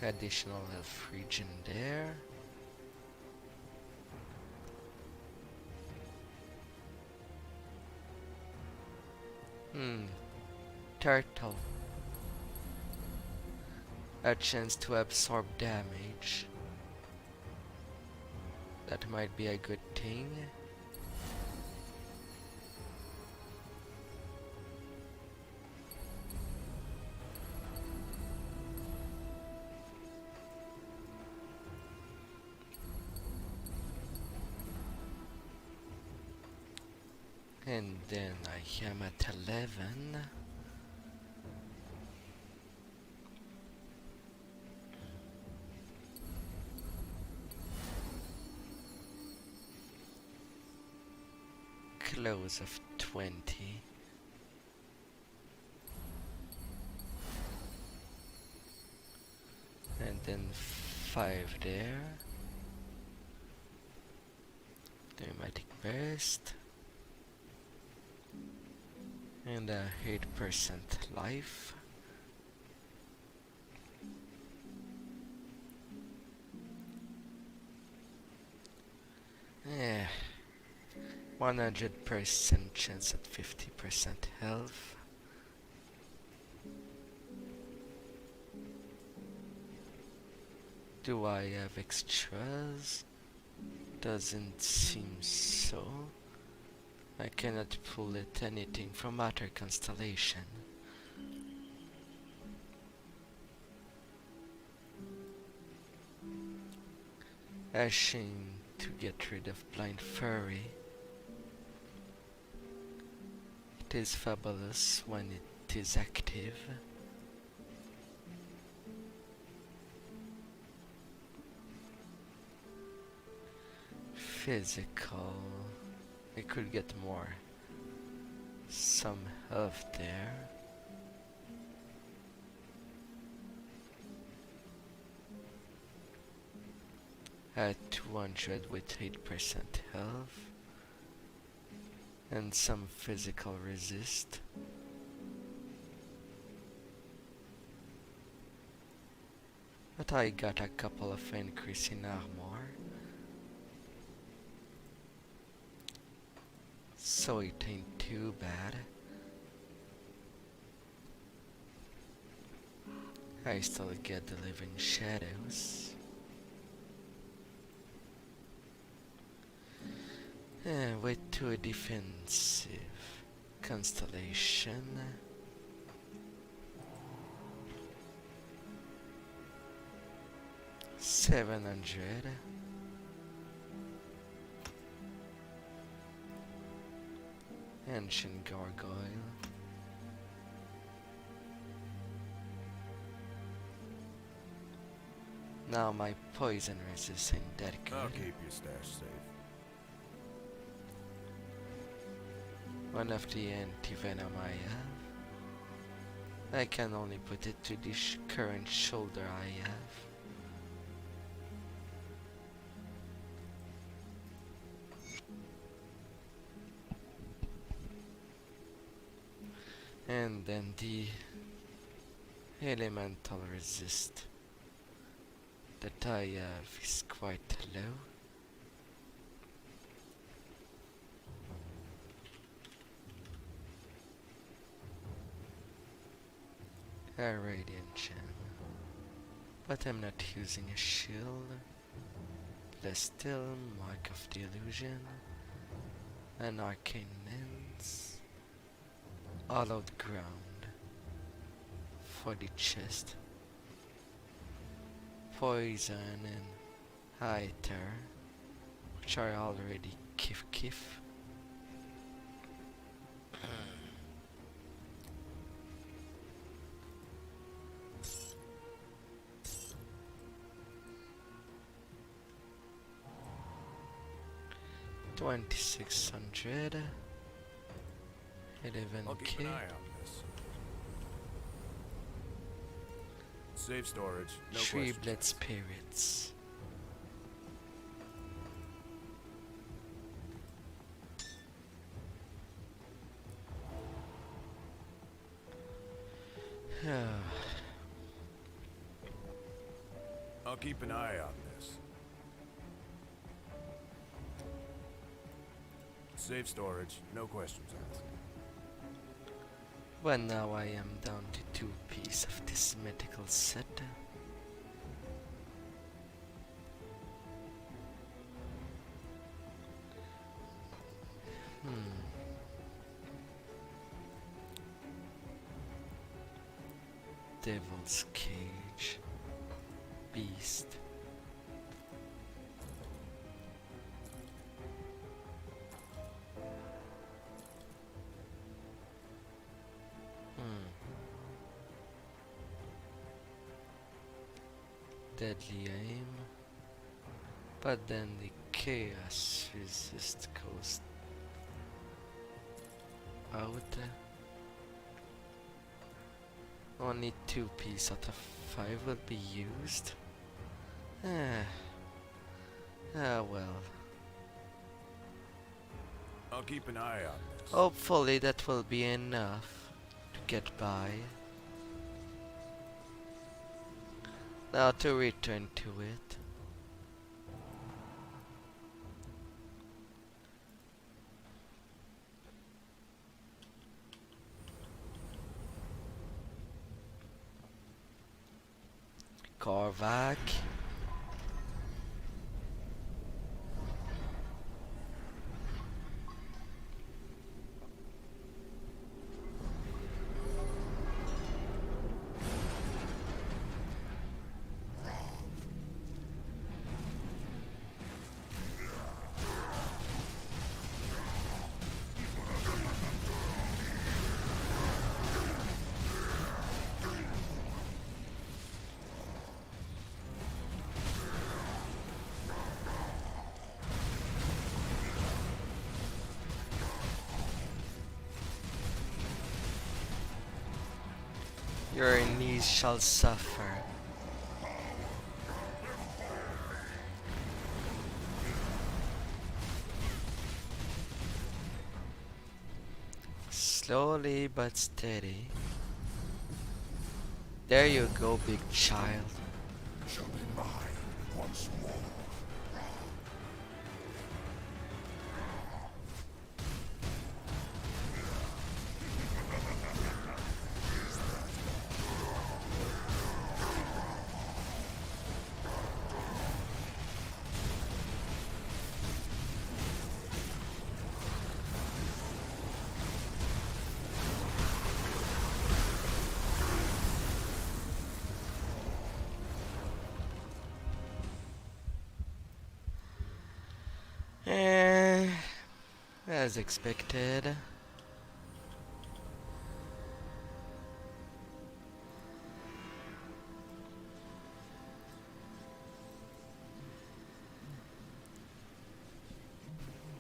Additional health regen there. Turtle. A chance to absorb damage. That might be a good thing. And then I am at 11. Close of 20. And then 5 there. Pneumatic burst. And 8% life. Yeah. 100% chance at 50% health. Do I have extras? Doesn't seem so. I cannot pull it anything from Outer Constellation. A shame to get rid of Blind Furry. It is fabulous when it is active. Physical. I could get more. Some health there. At 200 with 8% health. And some physical resist. But I got a couple of increase in armor. So it ain't too bad. I still get the living shadows. Way too defensive. Constellation. $700. Ancient Gargoyle. Now my poison resist ain't that good. I'll keep your stash safe. One of the anti-venom I have. I can only put it to the current shoulder I have. And then the elemental resist that I have is quite low. A radiant gem, but I'm not using a shield. Plus still, mark of the illusion, an arcane lens, hollowed ground for the chest, poison and Hyter, which are already kif. $2,600, I'll keep an 11k. eye on this. Safe storage, no Three questions. blood spirits. I'll keep an eye on this. Safe storage, no questions asked. But now I am down to 2 pieces of this mythical set. Devil's Cage. Beast. Deadly aim, but then the chaos resist goes out. Only 2 pieces out of 5 will be used. Well. I'll keep an eye on this. Hopefully that will be enough to get by. Now to return to it. Korvac. Your knees shall suffer. Slowly but steady. There you go, big child. Shall be mine once more. As expected.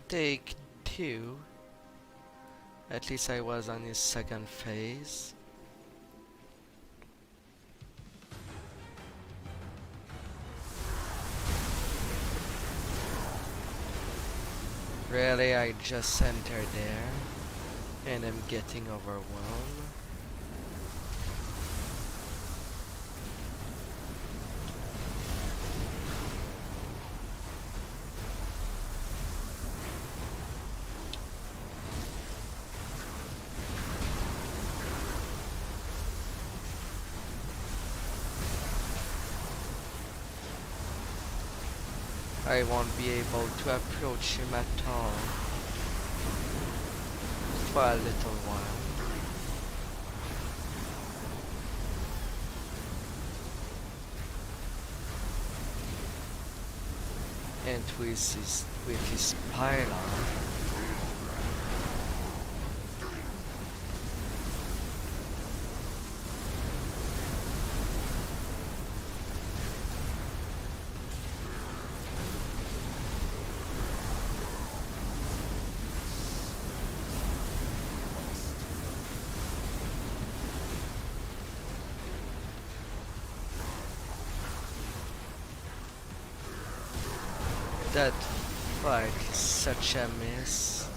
Take 2. At least I was on his second phase. Really, I just entered there and I'm getting overwhelmed. I won't be able to approach him at all for a little while. And with his pylon, that fight is such a miss.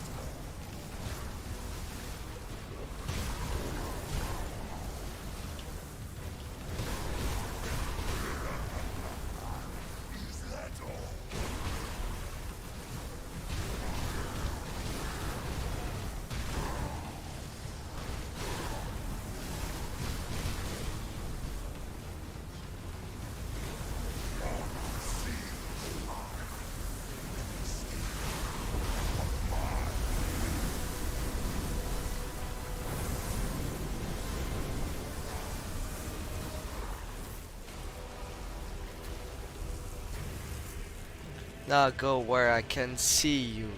Now go where I can see you,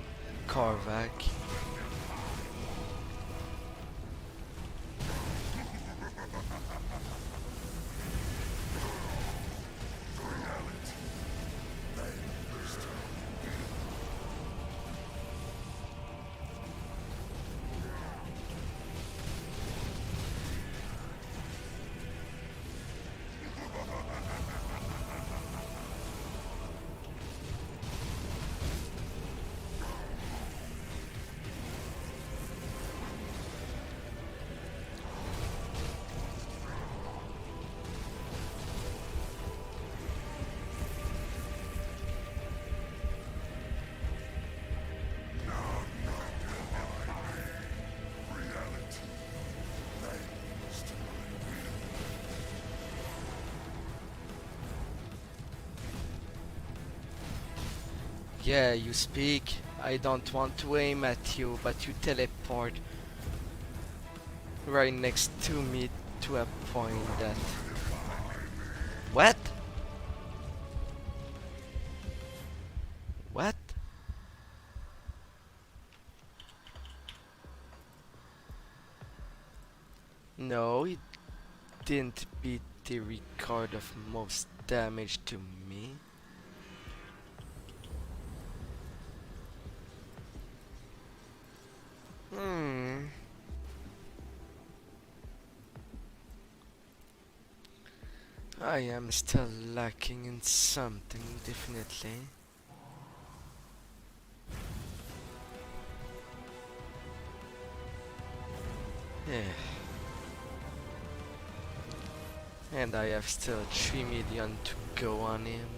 Korvac. Yeah, you speak. I don't want to aim at you, but you teleport right next to me to a point that... What? What? No, it didn't beat the record of most damage to me. I am still lacking in something, definitely. Yeah. And I have still 3 million to go on him.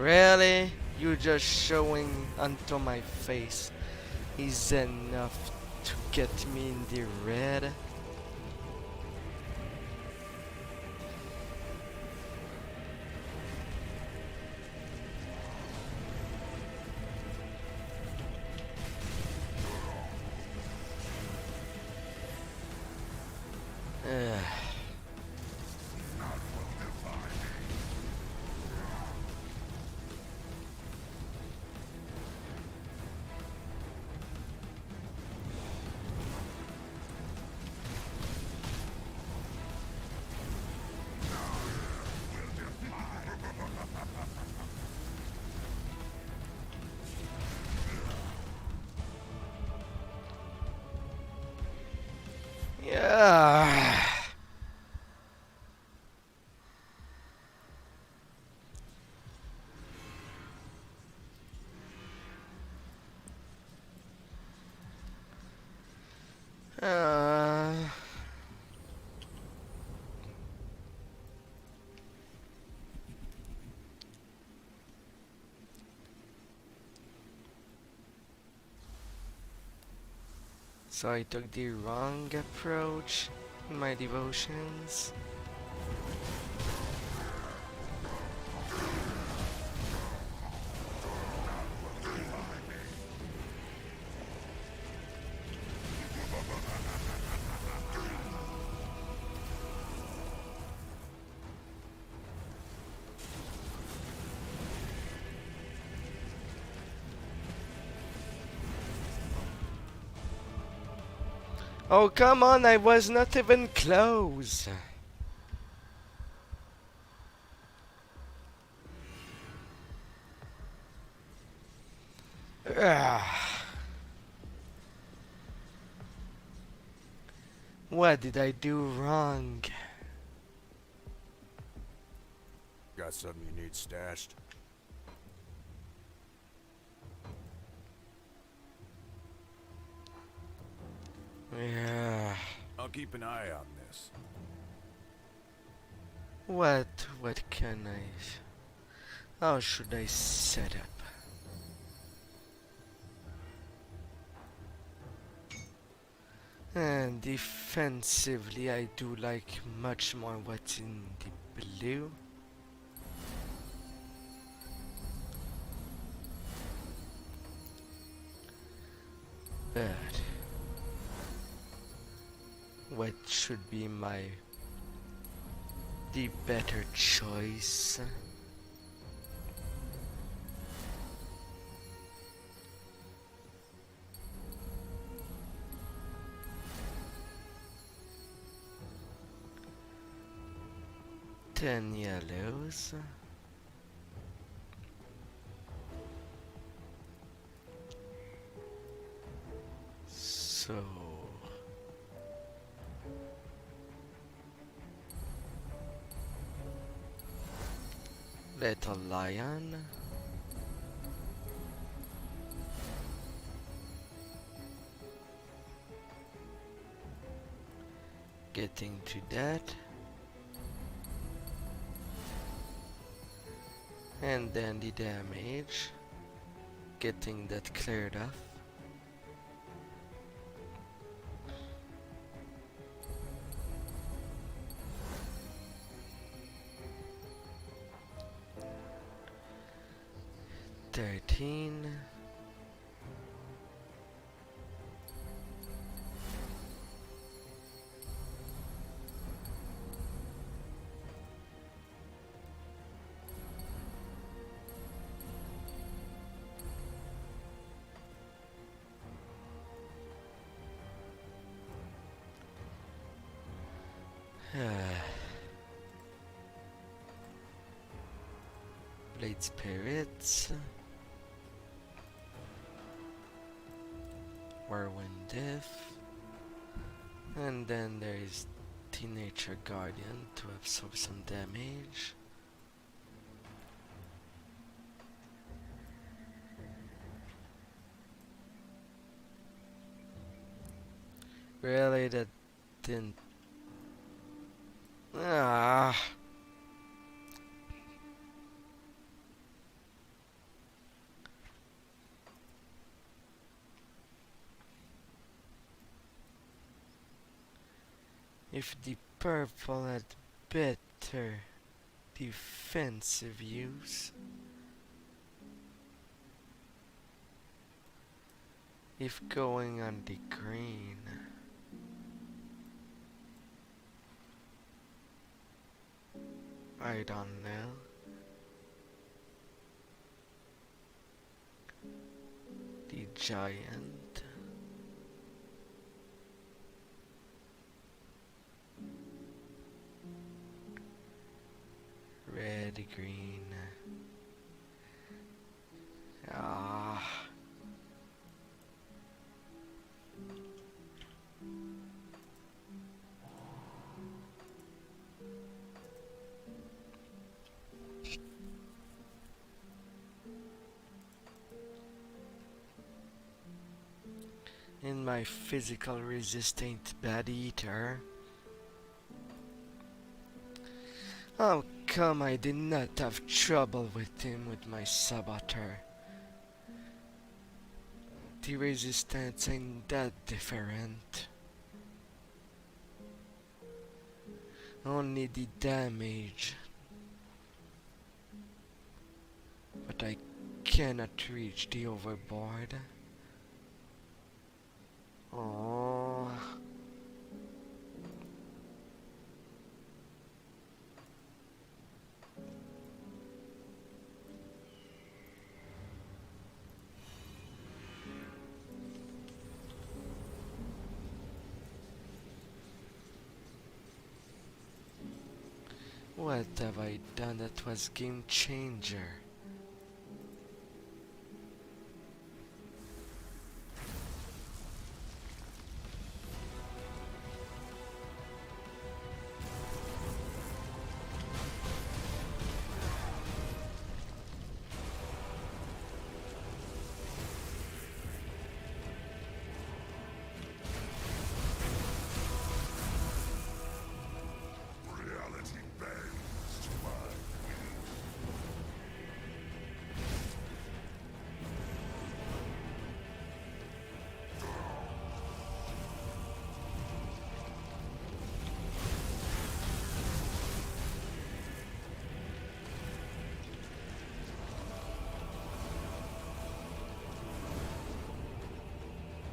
Really? You just showing onto my face is enough to get me in the red? Ugh. Yeah. Uh, so I took the wrong approach in my devotions. Oh, come on, I was not even close. Ugh. What did I do wrong? Got something you need stashed? Yeah. I'll keep an eye on this. What can I... How should I set up? And defensively, I do like much more what's in the blue. But what should be the better choice? Ten yellows. So Little lion. Getting to that. And then the damage. Getting that cleared off. $13. Blade spirits. Whirlwind Diff. And then there is Teenager Guardian to absorb some damage. Really, that didn't... Ah. If the purple had better defensive use. If going on the green. I don't know. The giant. Red, green. Ah. In my physical resistant bad eater. How come I did not have trouble with him with my saboteur? The resistance ain't that different. Only the damage. But I cannot reach the overboard. Oh. What have I done that was game changer?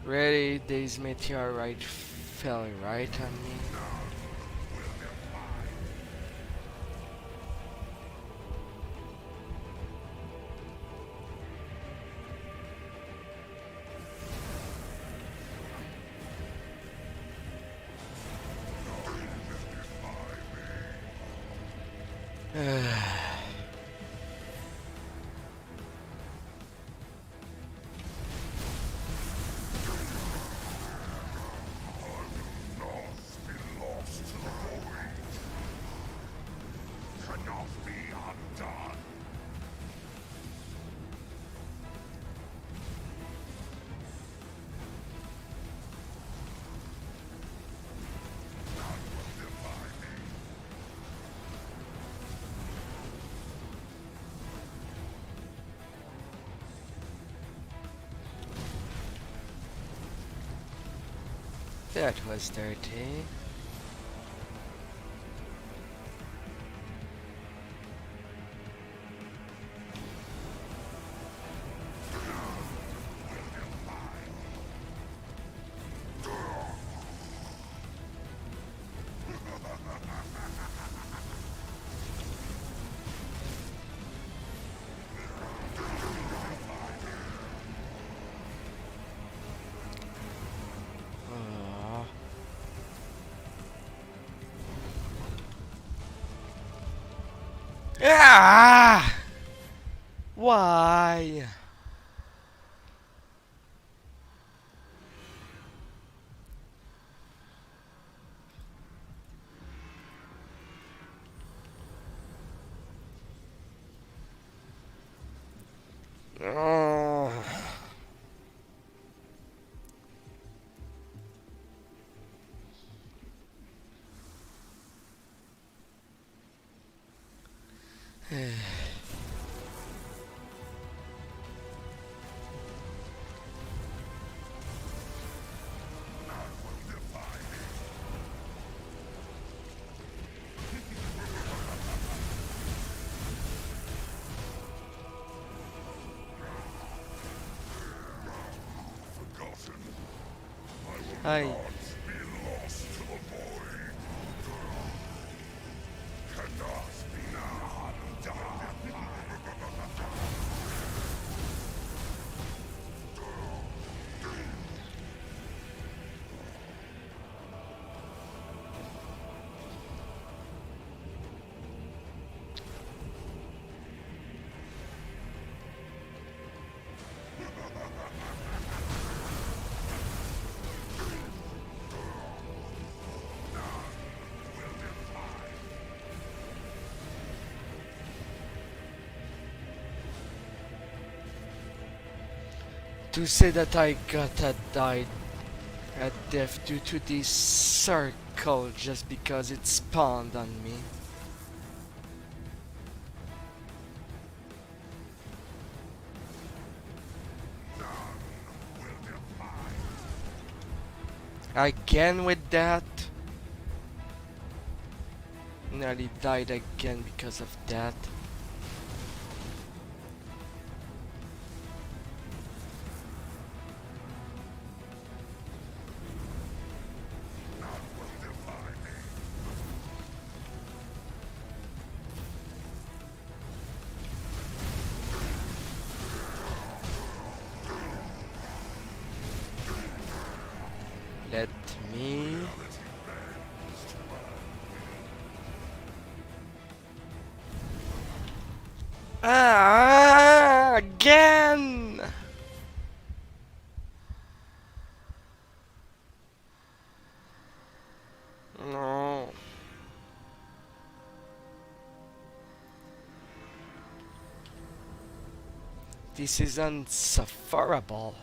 Really, this meteorite fell right on me. That was dirty. Ah! Why? Oh. I to say that I got died at death due to this circle just because it spawned on me. Again with that? Nearly died again because of that. Let me... again! No. This is unsufferable.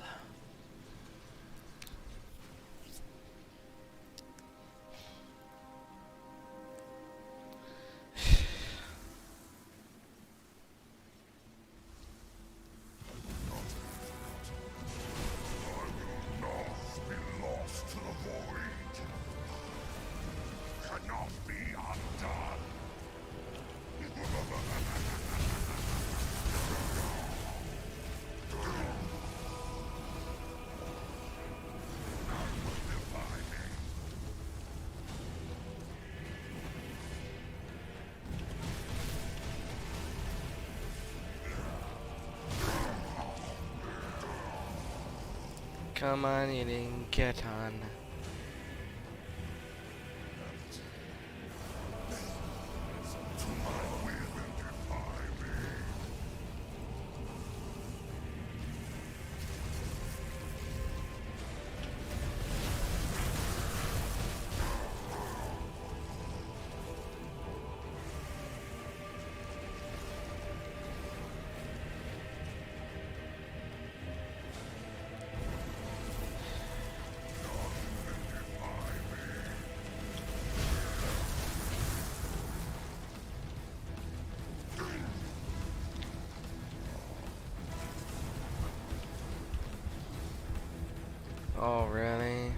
Come on, eating, get on. Oh, really?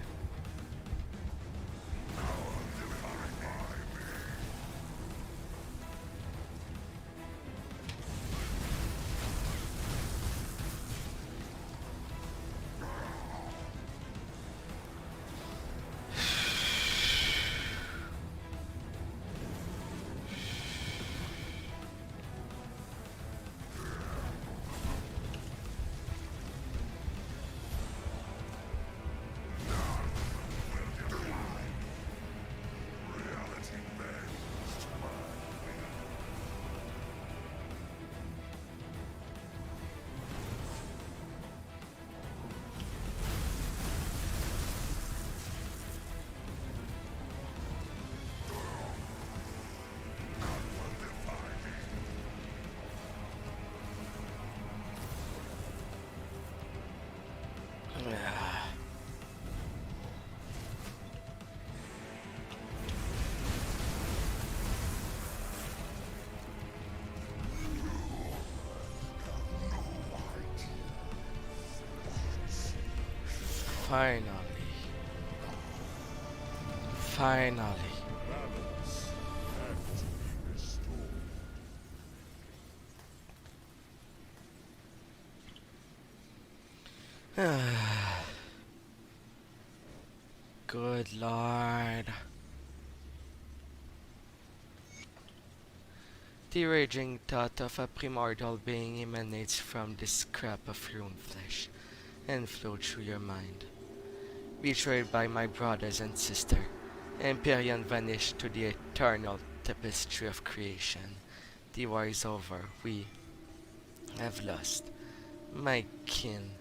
Finally. Finally. Good lord. The raging thought of a primordial being emanates from this scrap of human flesh and flows through your mind. Betrayed by my brothers and sister, Empyrean vanished to the eternal tapestry of creation. The war is over. We have lost. My kin,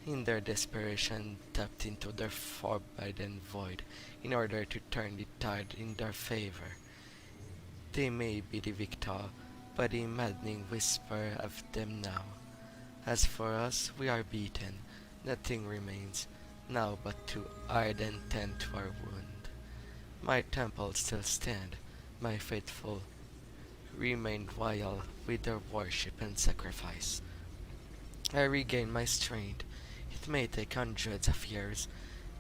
in their desperation, tapped into their forbidden void in order to turn the tide in their favor. They may be the victor, but the maddening whisper of them now. As for us, we are beaten. Nothing remains now but to hide and tend to our wound. My temples still stand. My faithful remain loyal with their worship and sacrifice. I regain my strength. It may take hundreds of years.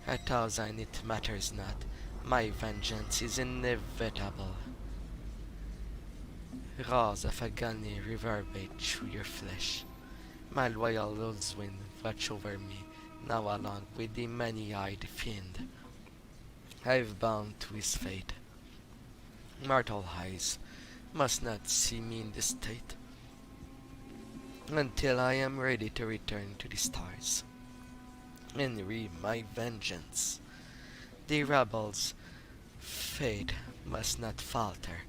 1,000 it matters not. My vengeance is inevitable. Roars of agony reverberate through your flesh. My loyal Ulzwin watch over me, now along with the many-eyed fiend. I've bound to his fate. Mortal eyes must not see me in this state until I am ready to return to the stars and reap my vengeance. The rebels' fate must not falter.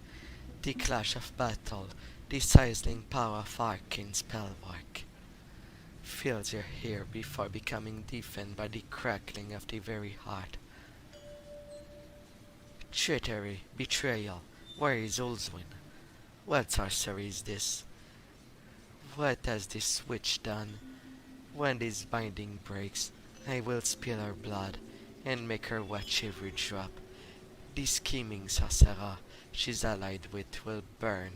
The clash of battle, the sizzling power of arcane spellwork, fills your ear before becoming deafened by the crackling of the very heart. Treachery, betrayal, where is Ulzwin? What sorcery is this? What has this witch done? When this binding breaks, I will spill her blood and make her watch every drop. The scheming sorcerer she's allied with will burn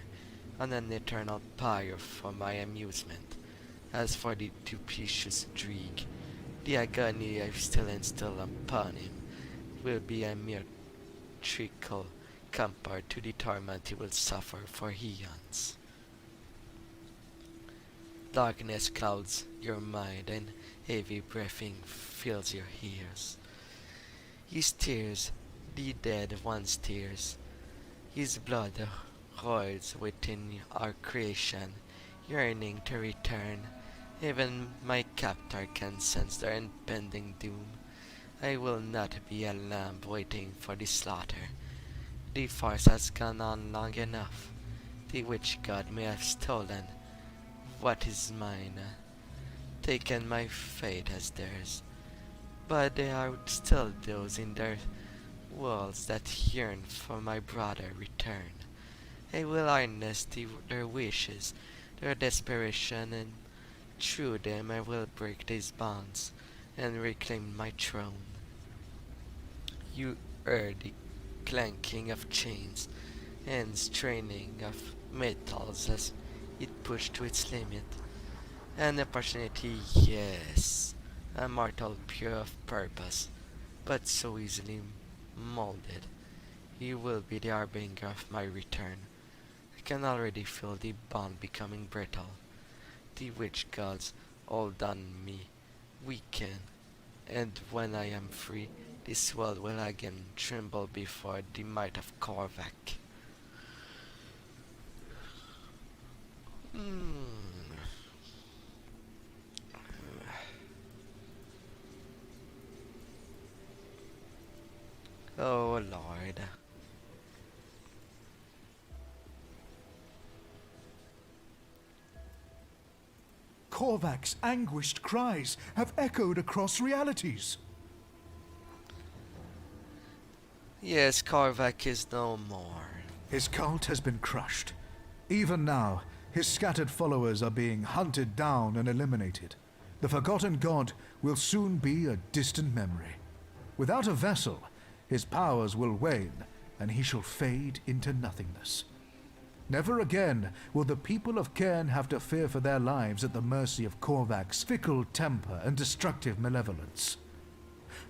on an eternal pyre for my amusement. As for the duplicitous Dreeg, the agony I've still instilled upon him will be a mere trickle compared to the torment he will suffer for eons. Darkness clouds your mind and heavy breathing fills your ears. His tears, the dead one's tears, his blood roils within our creation, yearning to return. Even my captor can sense their impending doom. I will not be a lamb waiting for the slaughter. The farce has gone on long enough. The witch god may have stolen what is mine, taken my fate as theirs, but there are still those in their worlds that yearn for my brother return. I will harness their wishes, their desperation, and through them I will break these bonds and reclaim my throne. You heard the clanking of chains and straining of metals as it pushed to its limit. An opportunity, yes, a mortal pure of purpose, but so easily molded. You will be the harbinger of my return. I can already feel the bond becoming brittle. The witch gods hold on me, weaken, and when I am free, this world will again tremble before the might of Korvac. Oh Lord. Korvac's anguished cries have echoed across realities. Yes, Korvac is no more. His cult has been crushed. Even now, his scattered followers are being hunted down and eliminated. The Forgotten God will soon be a distant memory. Without a vessel, his powers will wane, and he shall fade into nothingness. Never again will the people of Cairn have to fear for their lives at the mercy of Korvac's fickle temper and destructive malevolence.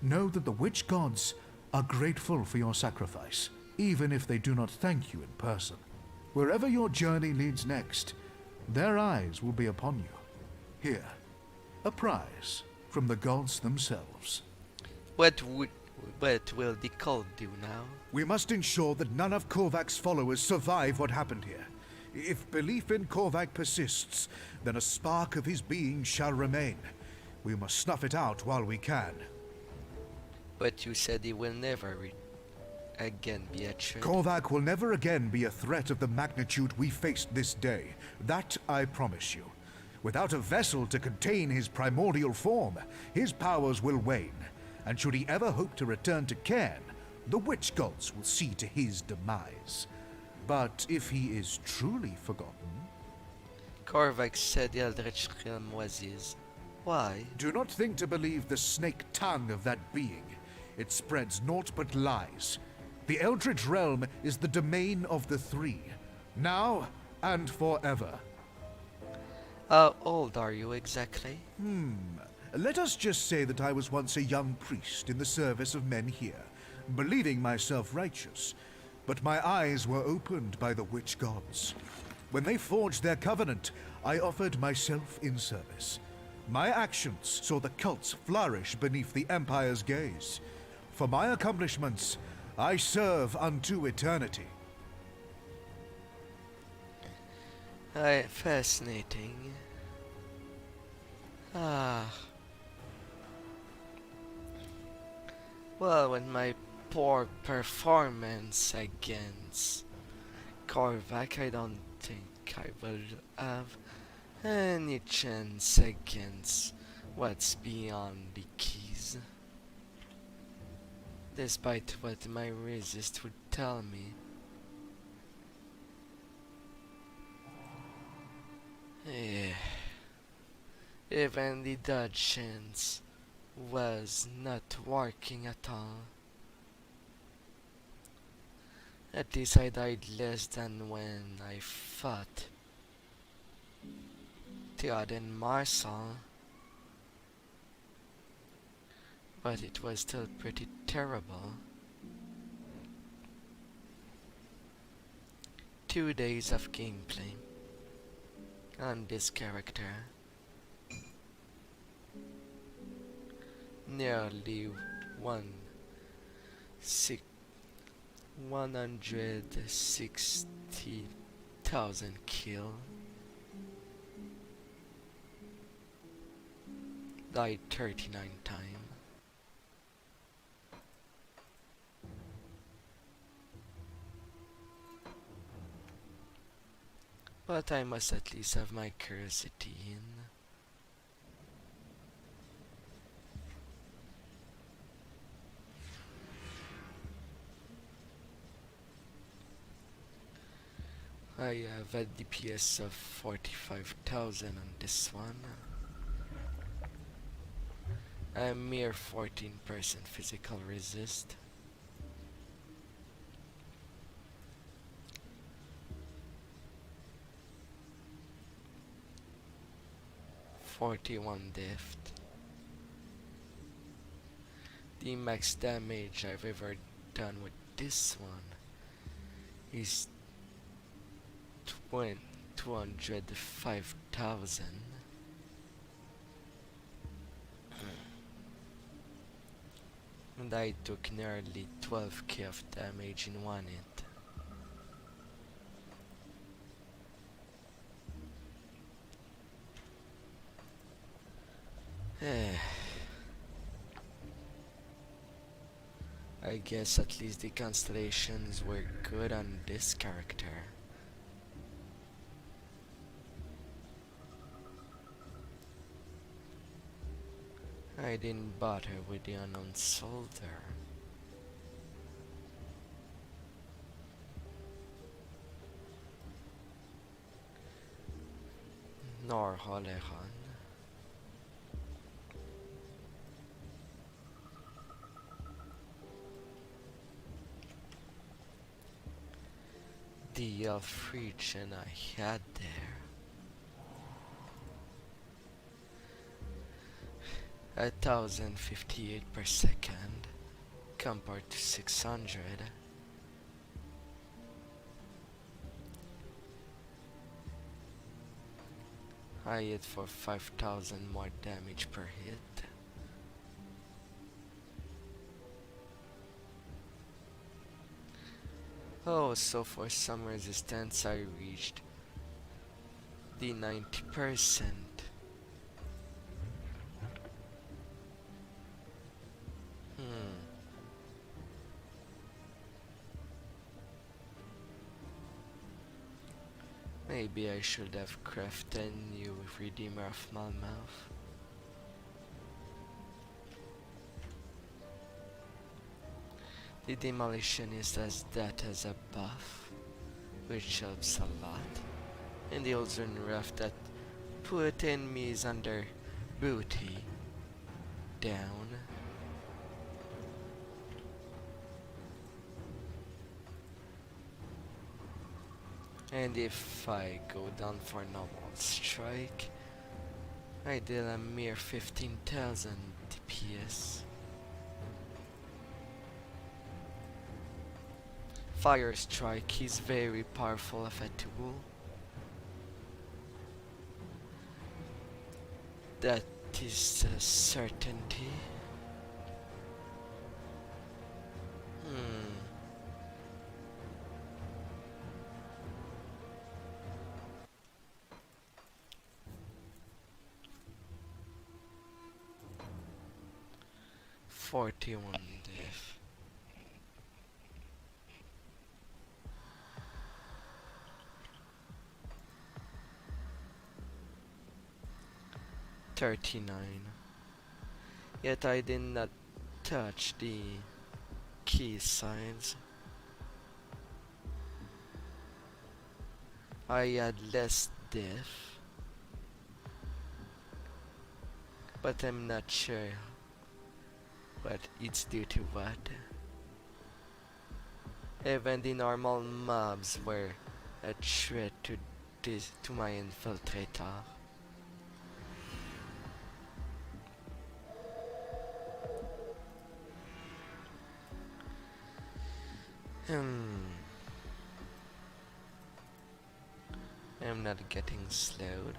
Know that the witch gods are grateful for your sacrifice, even if they do not thank you in person. Wherever your journey leads next, their eyes will be upon you. Here, a prize from the gods themselves. What will the cult do now? We must ensure that none of Korvac's followers survive what happened here. If belief in Korvac persists, then a spark of his being shall remain. We must snuff it out while we can. But you said he will never again be a threat. Korvac will never again be a threat of the magnitude we faced this day. That I promise you. Without a vessel to contain his primordial form, his powers will wane. And should he ever hope to return to Cairn, the witch gods will see to his demise. But if he is truly forgotten... Korvac said the Eldritch Realm was his. Why? Do not think to believe the snake tongue of that being. It spreads naught but lies. The Eldritch Realm is the domain of the three, now and forever. How old are you exactly? Let us just say that I was once a young priest in the service of men here, believing myself righteous, but my eyes were opened by the witch gods. When they forged their covenant, I offered myself in service. My actions saw the cults flourish beneath the Empire's gaze. For my accomplishments, I serve unto eternity. Fascinating. Well, with my poor performance against Korvac, I don't think I will have any chance against what's beyond the keys. Despite what my resist would tell me. Yeah. Even the dodge chance was not working at all. At least I died less than when I fought Theoden Marshall. But it was still pretty terrible. 2 days of gameplay on this character. Nearly 160,000 kill. Died 39 times. But I must at least have my curiosity in. I have a DPS of 45,000 on this one. A mere 14% physical resist. .41 deft. The max damage I've ever done with this one is 205,000. And I took nearly 12k of damage in one hit. I guess at least the constellations were good on this character. I didn't bother with the unknown soldier. Nor Holeron. the elf region I had there. 1058 per second compared to 600. I hit for 5000 more damage per hit. Oh, so for some resistance I reached the 90%. Maybe I should have crafted a new Redeemer of Malmouth. The demolition is as that as a buff, which helps a lot. And the Elven Raft that put enemies under booty down. And if I go down for normal strike, I deal a mere 15,000 DPS. Fire strike is very powerful of a tool. That is a certainty. "41 death. "39. Yet I did not touch the key signs. I had less death, but I'm not sure what it's due to what. Even the normal mobs were a threat to my Infiltrator. I'm not getting slowed.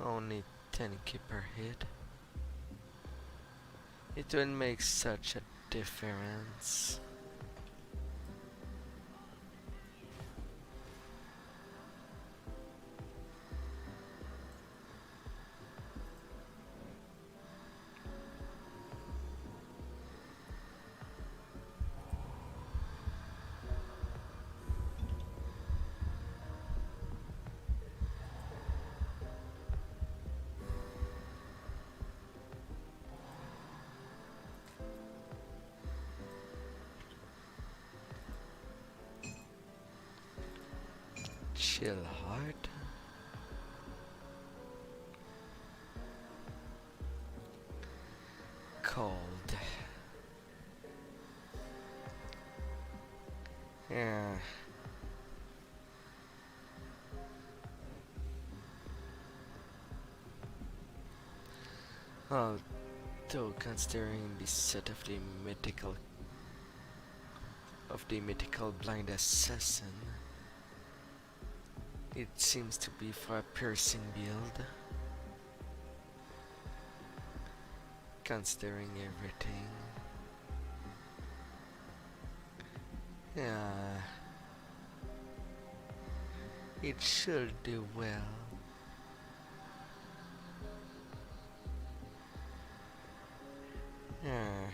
Only 10k per hit. It will make such a difference. Chill heart. Cold. Yeah. Although considering the set of the mythical blind assassin, it seems to be for a piercing build. Considering everything. Yeah. It should do well. Yeah.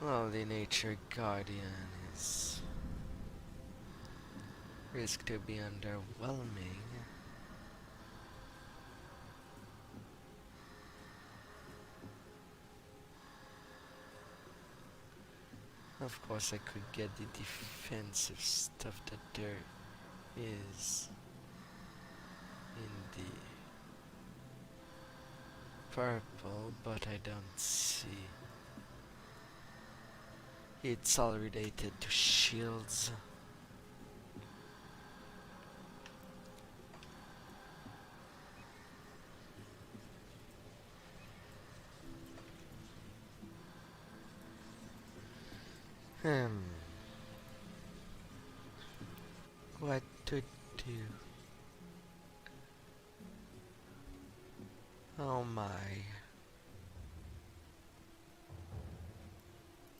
Well, the Nature Guardian is risk to be underwhelming. Of course, I could get the defensive stuff that there is in the purple, but I don't see. It's all related to shields. What to do? Oh my.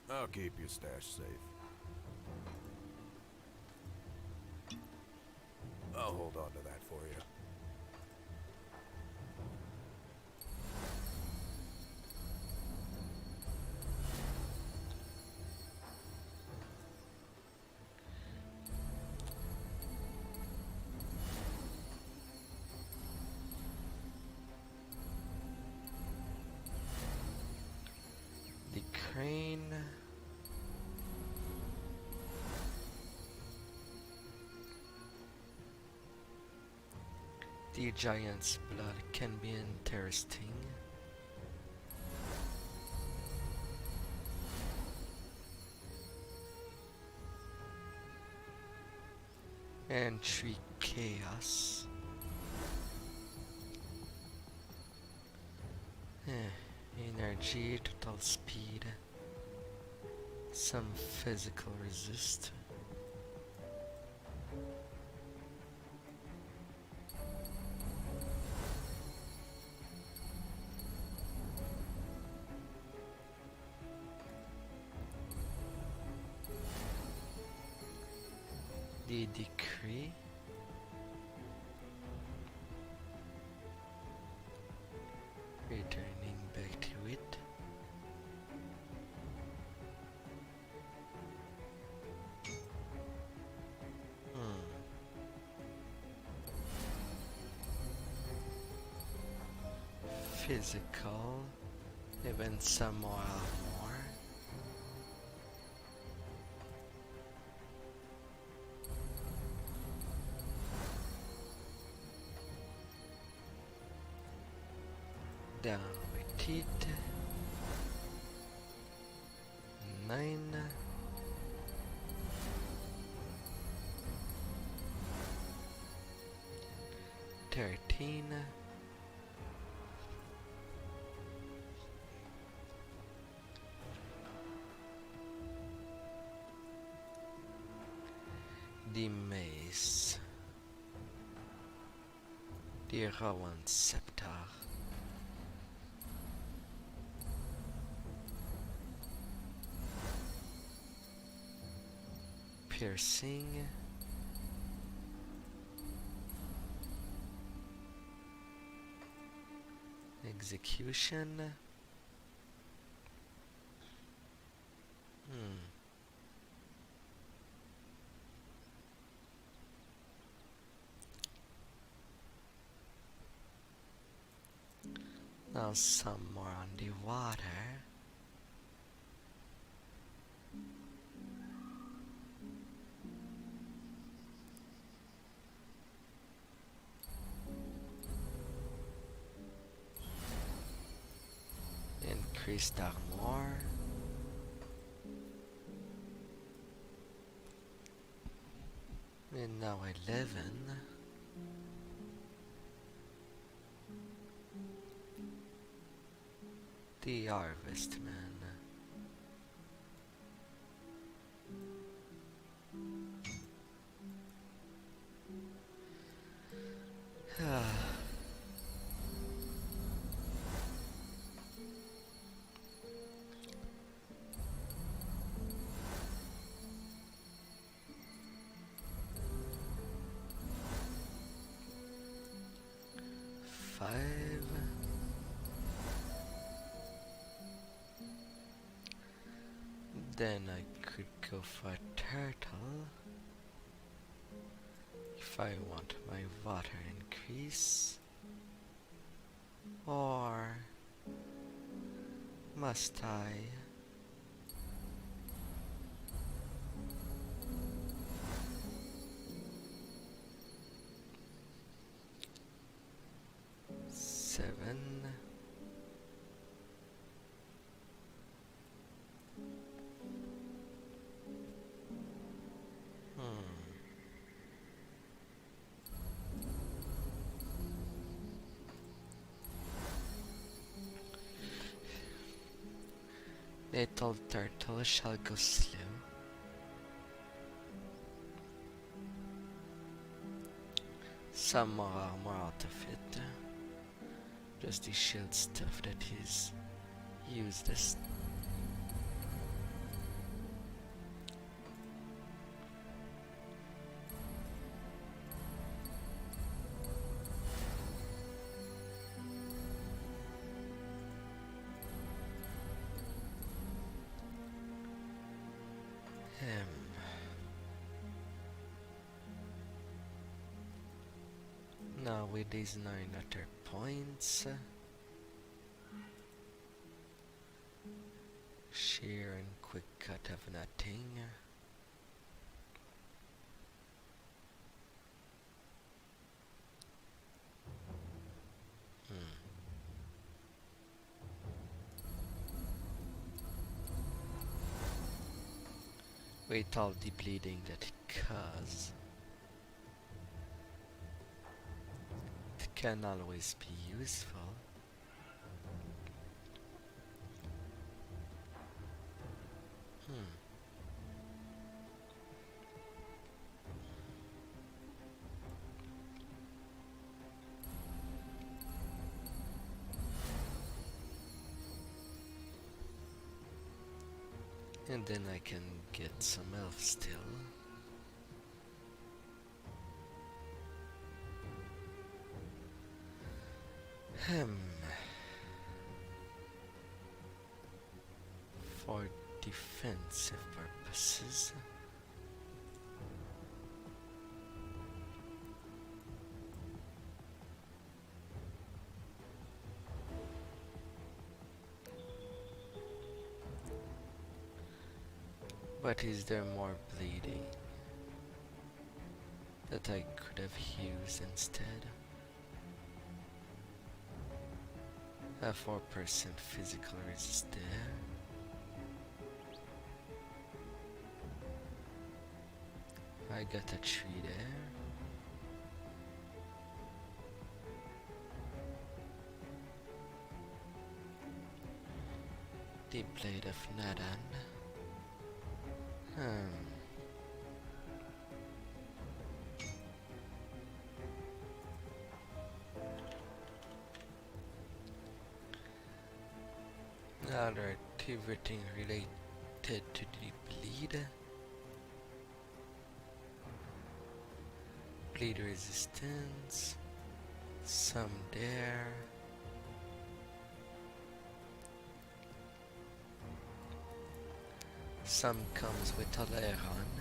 I'll keep your stash safe. I'll hold on to that for you. The crane. The giant's blood can be interesting. Entry chaos. Energy, total speed, some physical resist. The decree. Returning back to it. Physical, even some more. Down with it. 9. Thirteen. The mace. The Rowan scepter. Piercing. Execution. Now some more on the water. Increased armor. And now 11. The Harvestman. Five. Then I could go for a turtle if I want my water increase, or must I Little turtle shall go slow. Some more armor out of it. Just the shield stuff that is useless. Now with these 9 other points, shear and quick cut have nothing. With all the bleeding that it causes, it can always be useful. And then I can get some elf still. For defensive purposes. But is there more bleeding that I could have used instead? A 4% physical resist there. I got a tree there. The blade of Nadan. Alright, everything related to the bleed. Bleed resistance. Some there. Some comes with Aleron.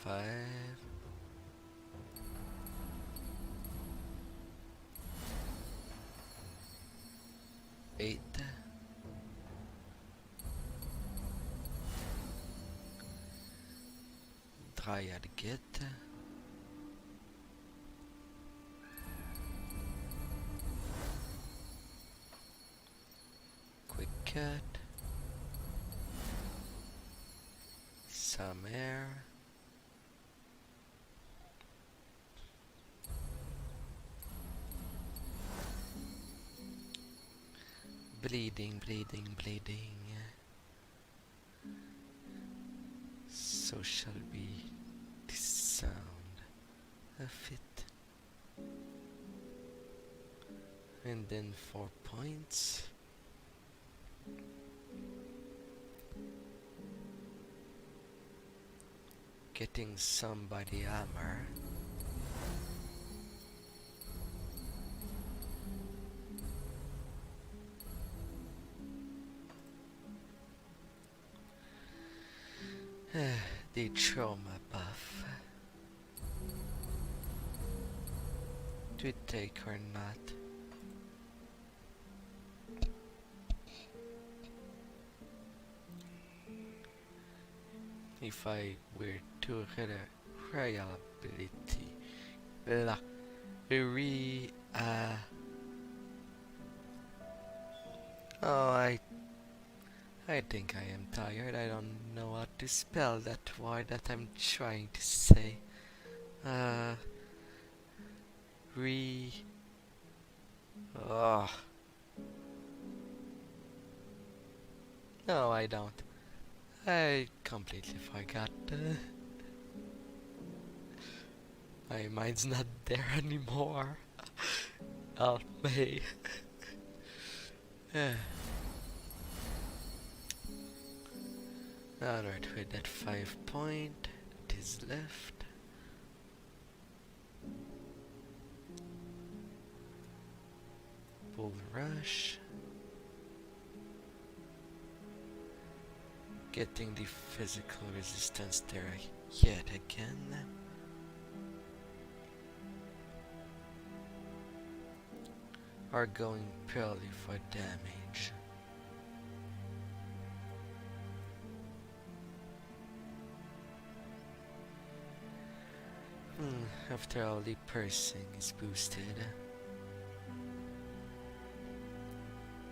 Five. Eight. Dryad get. Quick cut. Some air. Bleeding, bleeding, bleeding. So shall be the sound of it. And then 4 points. Getting somebody armor. The trauma buff. Do it take or not? If I were to reliability, oh, I think I am tired. I don't know how to spell that word that I'm trying to say. Oh. No, I don't. I completely forgot. My mind's not there anymore. Help me. Alright, with that 5 point, it is left. Bull rush. Getting the physical resistance there yet again. Are going purely for damage. After all, the piercing is boosted.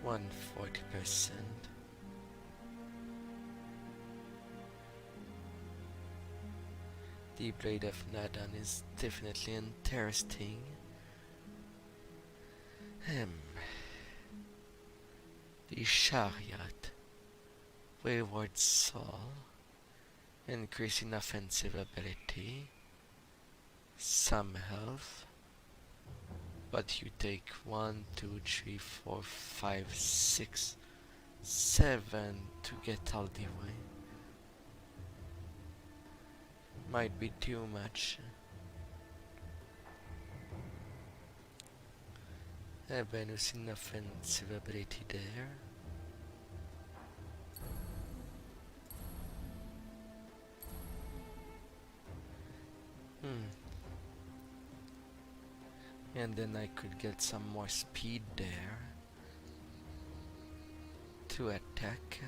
140%. The Blade of Nadan is definitely interesting. The Chariot, Wayward Soul, increasing offensive ability, some health, but you take 1, 2, 3, 4, 5, 6, 7 to get all the way. Might be too much. A bonus in offensive ability there. And then I could get some more speed there to attack.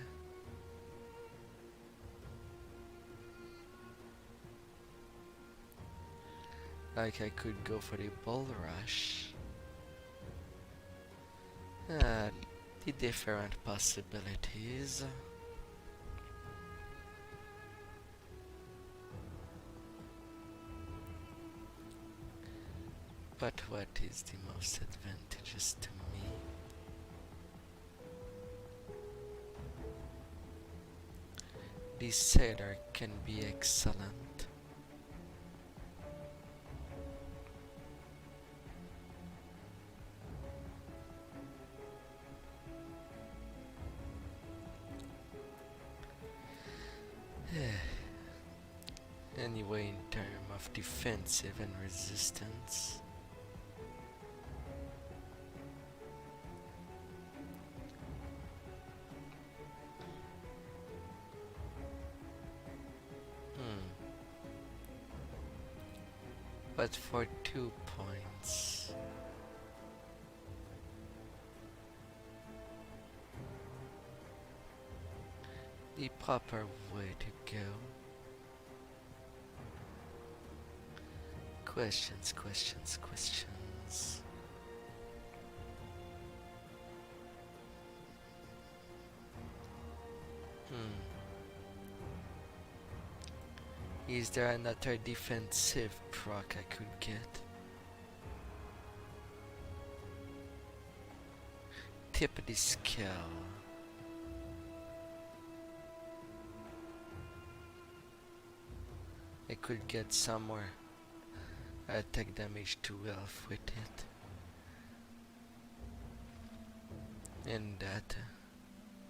Like I could go for the bull rush. The different possibilities. But what is the most advantageous to me? The sailor can be excellent. Anyway, in terms of defensive and resistance, but for 2 points, the proper way to go. Questions. Is there another defensive proc I could get? Tip the scale. I could get some more attack damage to health with it. And that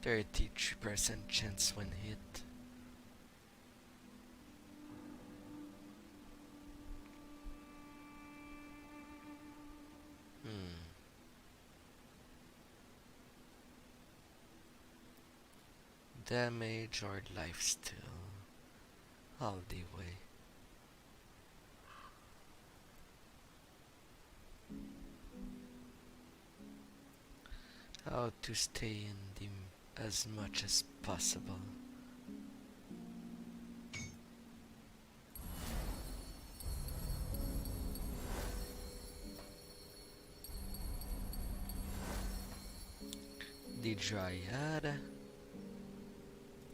33% chance when hit. Damage or lifesteal all the way. How to stay in the as much as possible. The Dryad.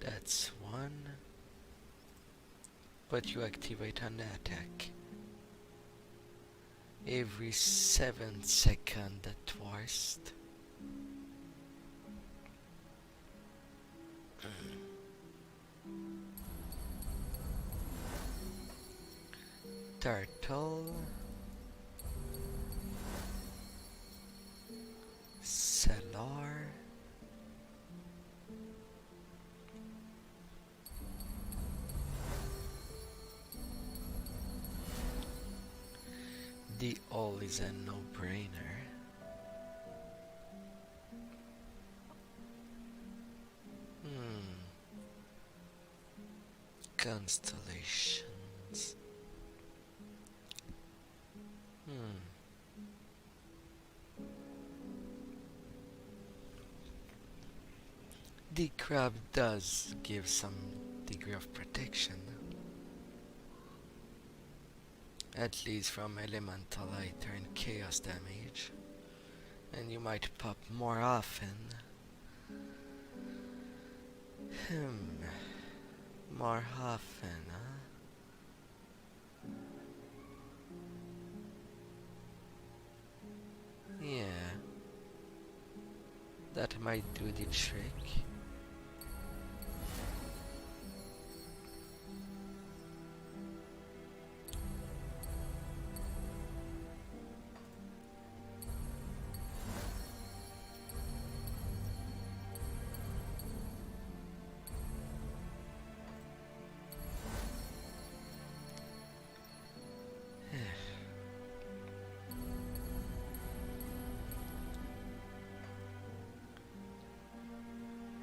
That's one. But you activate an attack every 7 seconds at worst. Turtle, Cellar, the all is a no-brainer. Constellations. The crab does give some degree of protection, at least from elemental ether and chaos damage, and you might pop more often. More often, huh? Yeah, that might do the trick.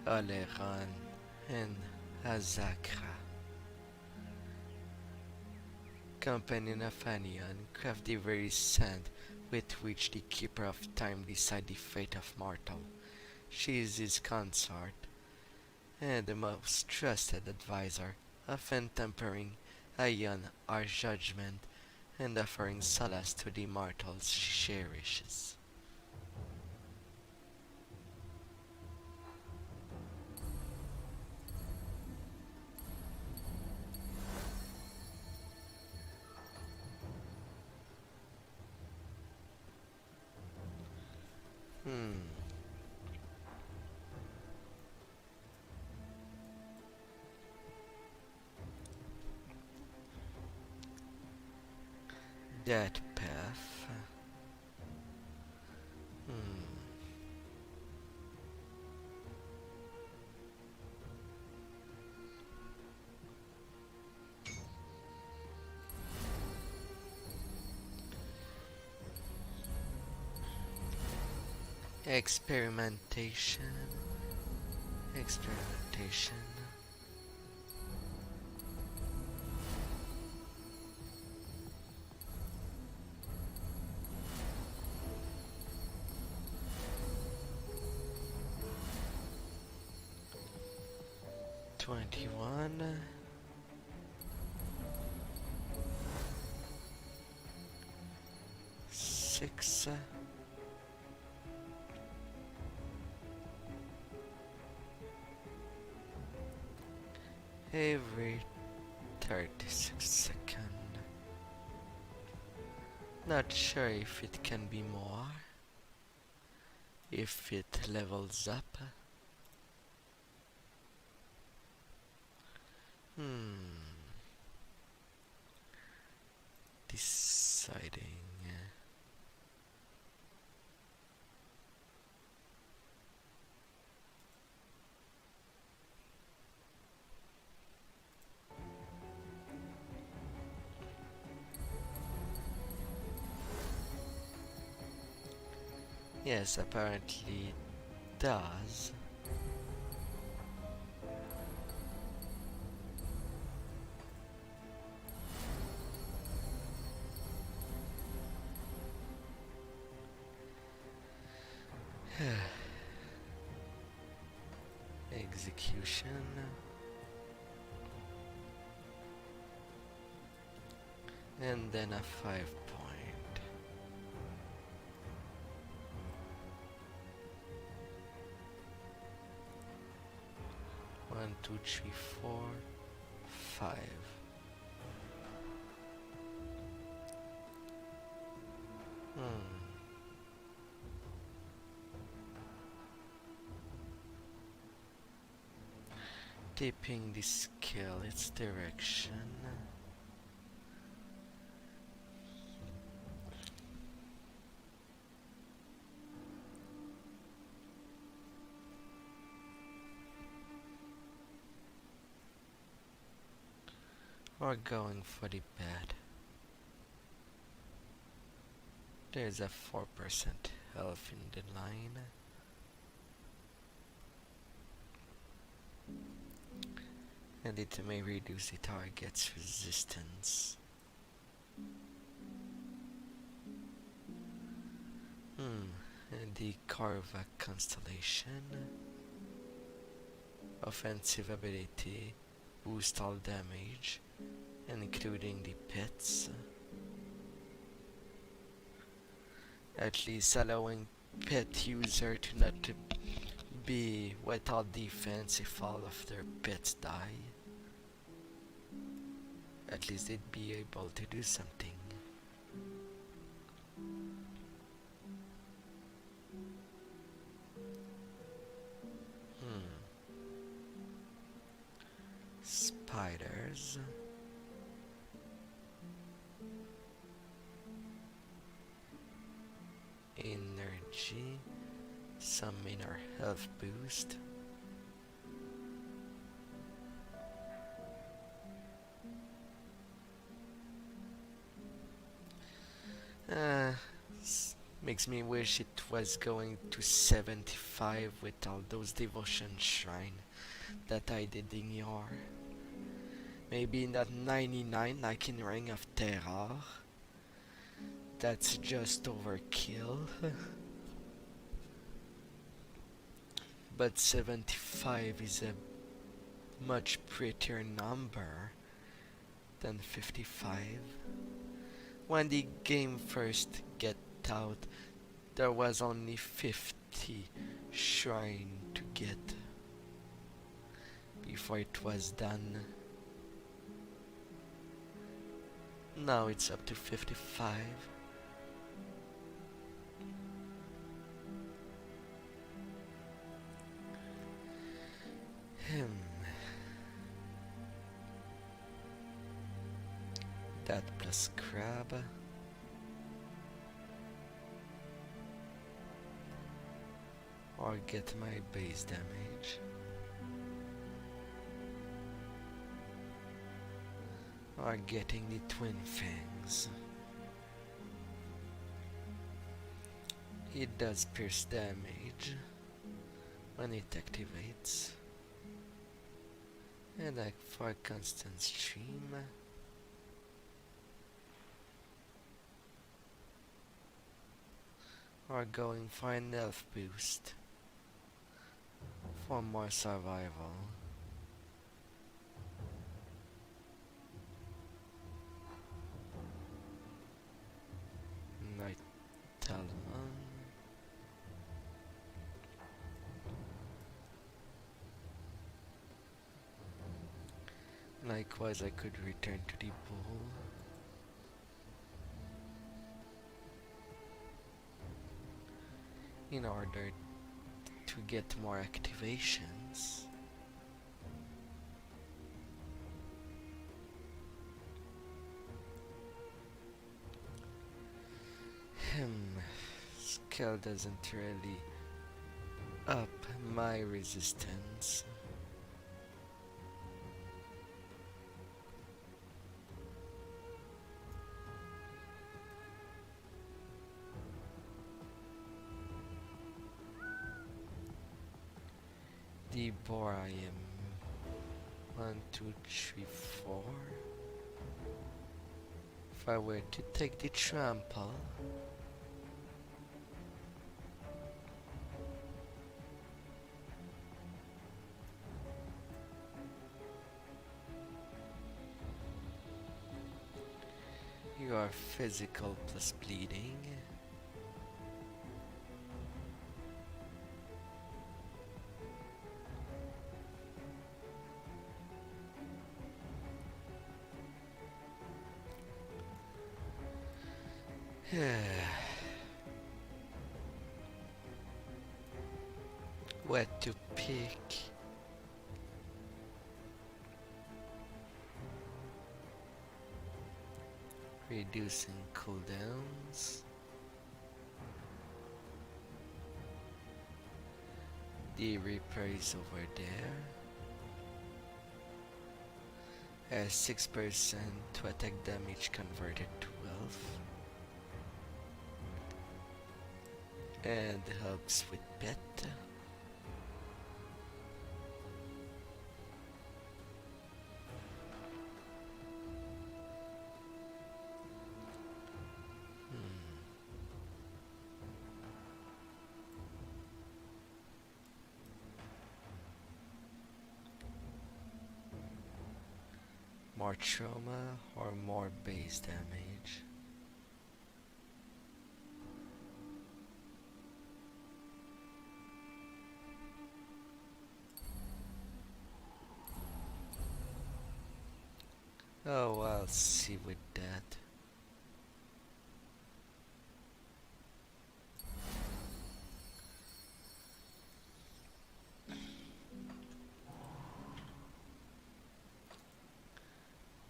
Oleran and Azakra. Companion of Anion, craft the very sand with which the Keeper of Time decides the fate of mortal. She is his consort, and the most trusted advisor, often tempering Aion our judgment and offering solace to the mortals she cherishes. That path. Hmm. 'Experimentation. 21. Six. Every 36 seconds. Not sure if it can be more. If it levels up. Deciding. Yes, apparently it does. Execution. And then a 5 point. One 2, 3, 4, 5. Tipping the scale, its direction. Or going for the bad. There's a 4% health in the line. And it may reduce the target's resistance. And the Karva constellation. Offensive ability, boost all damage, including the pets. At least allowing pet user to not be without defense if all of their pets die. At least they'd be able to do something. Spiders. Energy. Some inner health boost. Makes me wish it was going to 75 with all those devotion shrine that I did in Yor. Maybe not 99 like in Ring of Terror. That's just overkill. But 75 is a much prettier number than 55. When the game first get out, there was only 50 shrine to get before it was done. Now it's up to 55. That plus crab. Or get my base damage. Or getting the twin fangs. It does pierce damage when it activates. And like for constant stream. Or going for an health boost for more survival. Night Talon. Likewise, I could return to the pool. In order to get more activations. Skill doesn't really up my resistance. The boar I am 1, 2, 3, 4. If I were to take the trample, you are physical plus bleeding. Where to pick? Reducing cooldowns. The Reaper is over there. 6% to attack damage converted to wealth. And helps with pet. More trauma or more base damage? Oh, I'll see with that.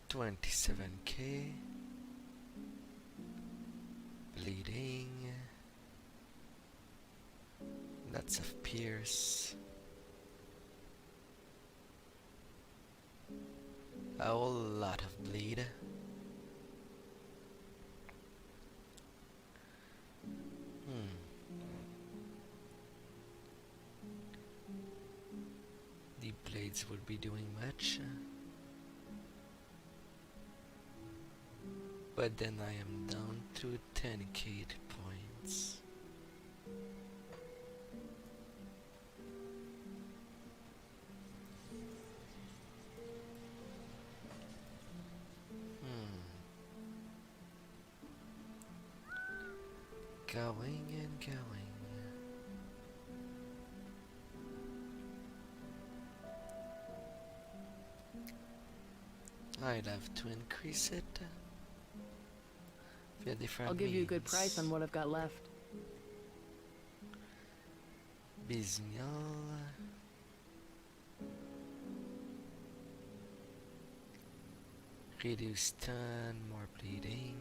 $27K. Bleeding. Lots of pierce. A whole lot of bleed. The blades would be doing much. But then I am down to 10k points. Going and going. I'd have to increase it. Via different I'll give you a good means. price on what I've got left. Bismial. Reduce stun, more bleeding.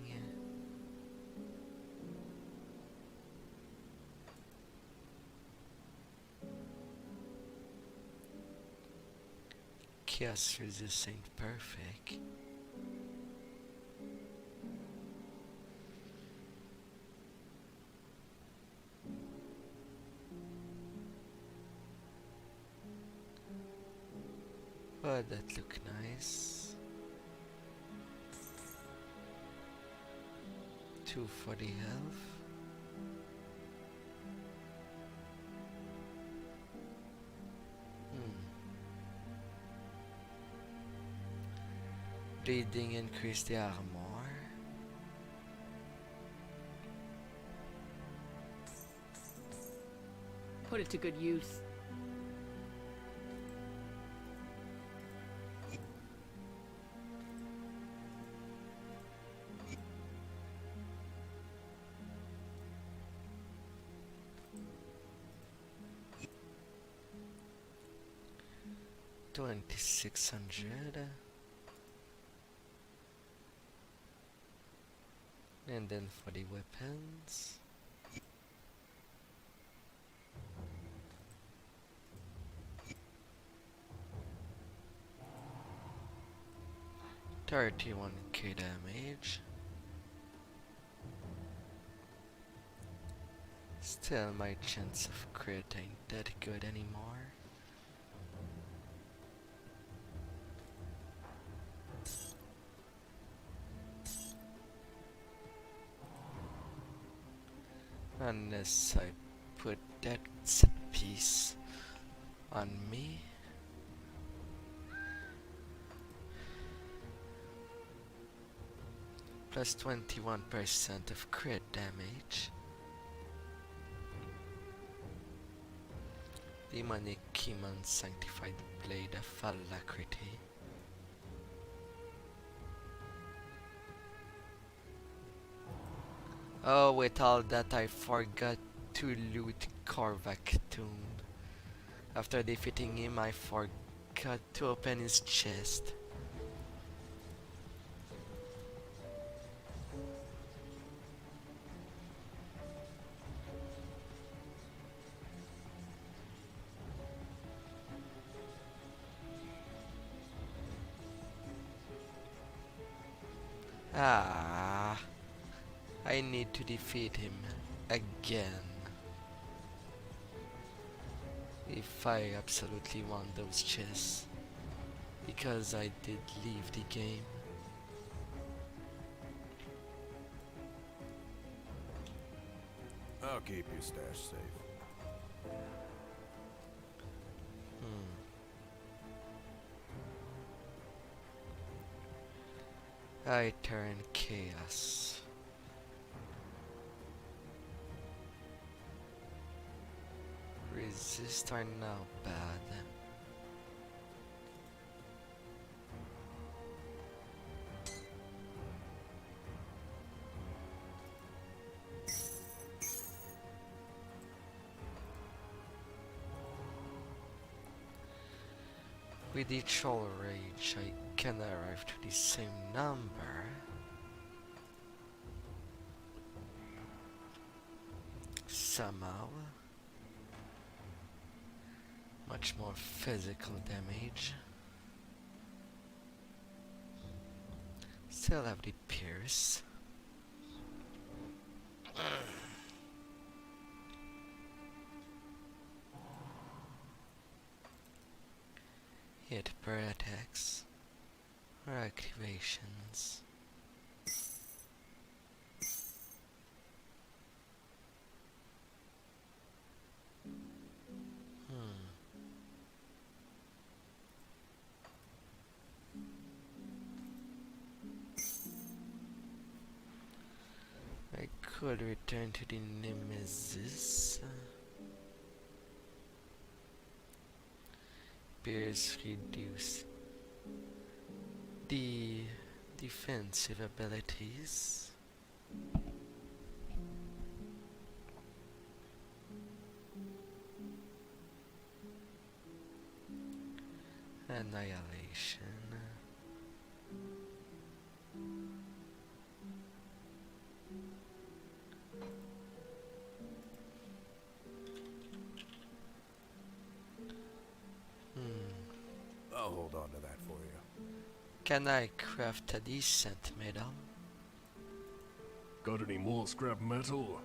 Chaos resist ain't perfect. But that look nice. 240 health. Bleeding increase the armor. Put it to good use. $2,600. And then for the weapons. $31k damage. Still, my chance of crit ain't that good anymore. Unless I put that set piece on me. Plus 21% of crit damage. Demonic Kimon Sanctified Blade of Alacrity. Oh, with all that, I forgot to loot Korvac tomb. After defeating him, I forgot to open his chest. Ah, I need to defeat him again. If I absolutely want those chests. Because I did leave the game. I'll keep your stash safe. I turn chaos. Resist are now bad. With each all rage, I can arrive to the same number. Somehow. Much more physical damage. Still have the pierce. Hit per attacks or activations. I could return to the Nemesis. Pierce reduce the defensive abilities. Annihilation. I'll hold on to that for you. Can I craft a decent medal? Got any more scrap metal?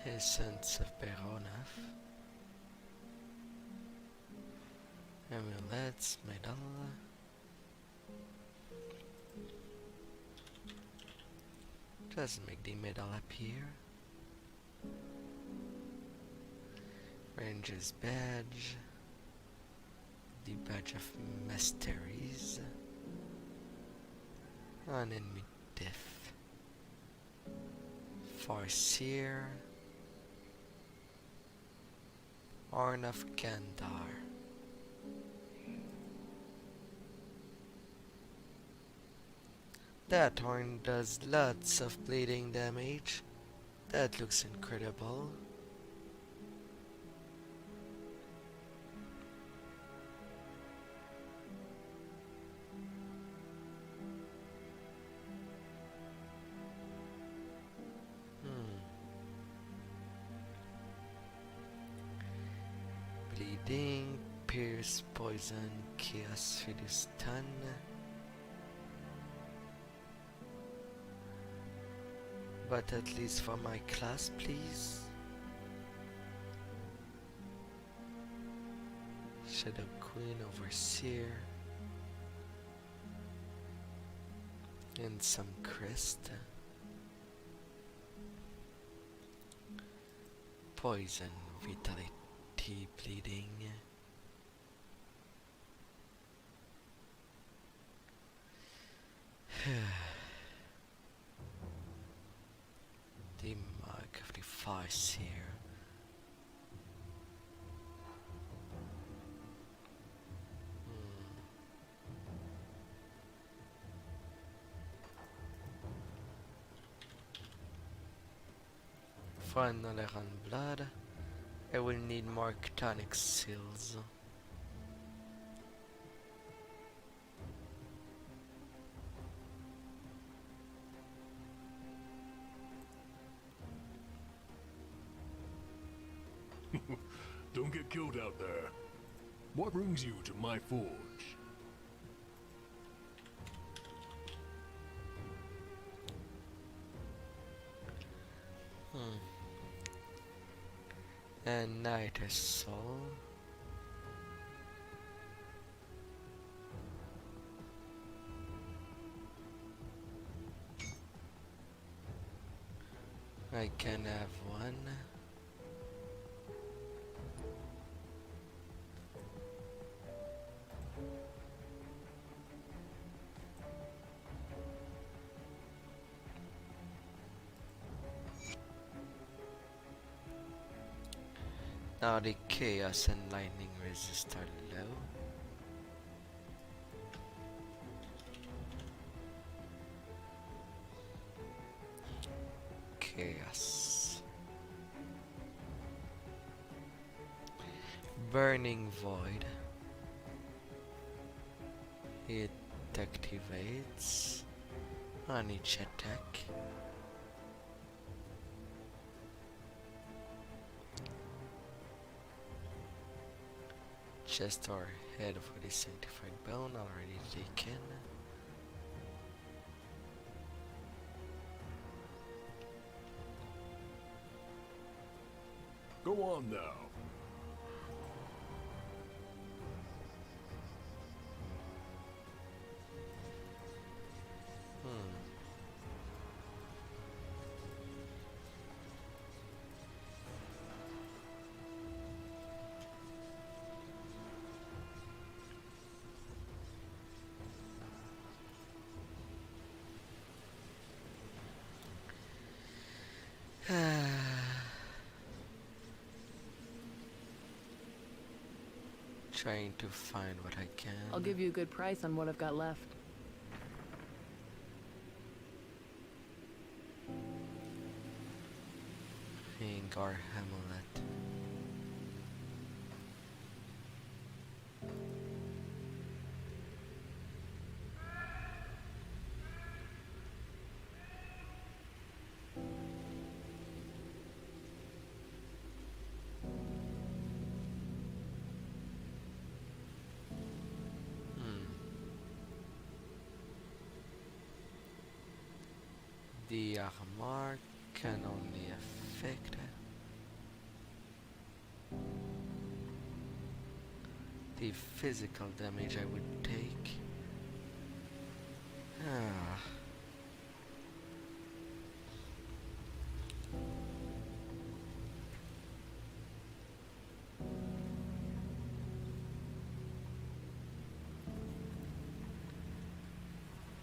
Essence of Baronov. Amulets, medal. Doesn't make the medal appear. Ranger's badge. The badge of Masteries. An enemy diff. Farseer. Horn of Kandar. That horn does lots of bleeding damage. That looks incredible. Bleeding, pierce, poison, chaos, reduce stun. But at least for my class, please. Shadow Queen, Overseer. And some crest. Poison, vitality, bleeding. The mark of the Farseer. For knowledge and blood, I will need more chthonic seals. Don't get killed out there. What brings you to my forge? And Night is Soul. I can have one. Now the chaos and lightning resist are low. Chaos. Burning Void. It activates on each attack. Chest or head for the sanctified bone already taken. Go on now. Trying to find what I can. I'll give you a good price on what I've got left. Ingar Hamlet. The armor can only affect the physical damage I would take. Ah.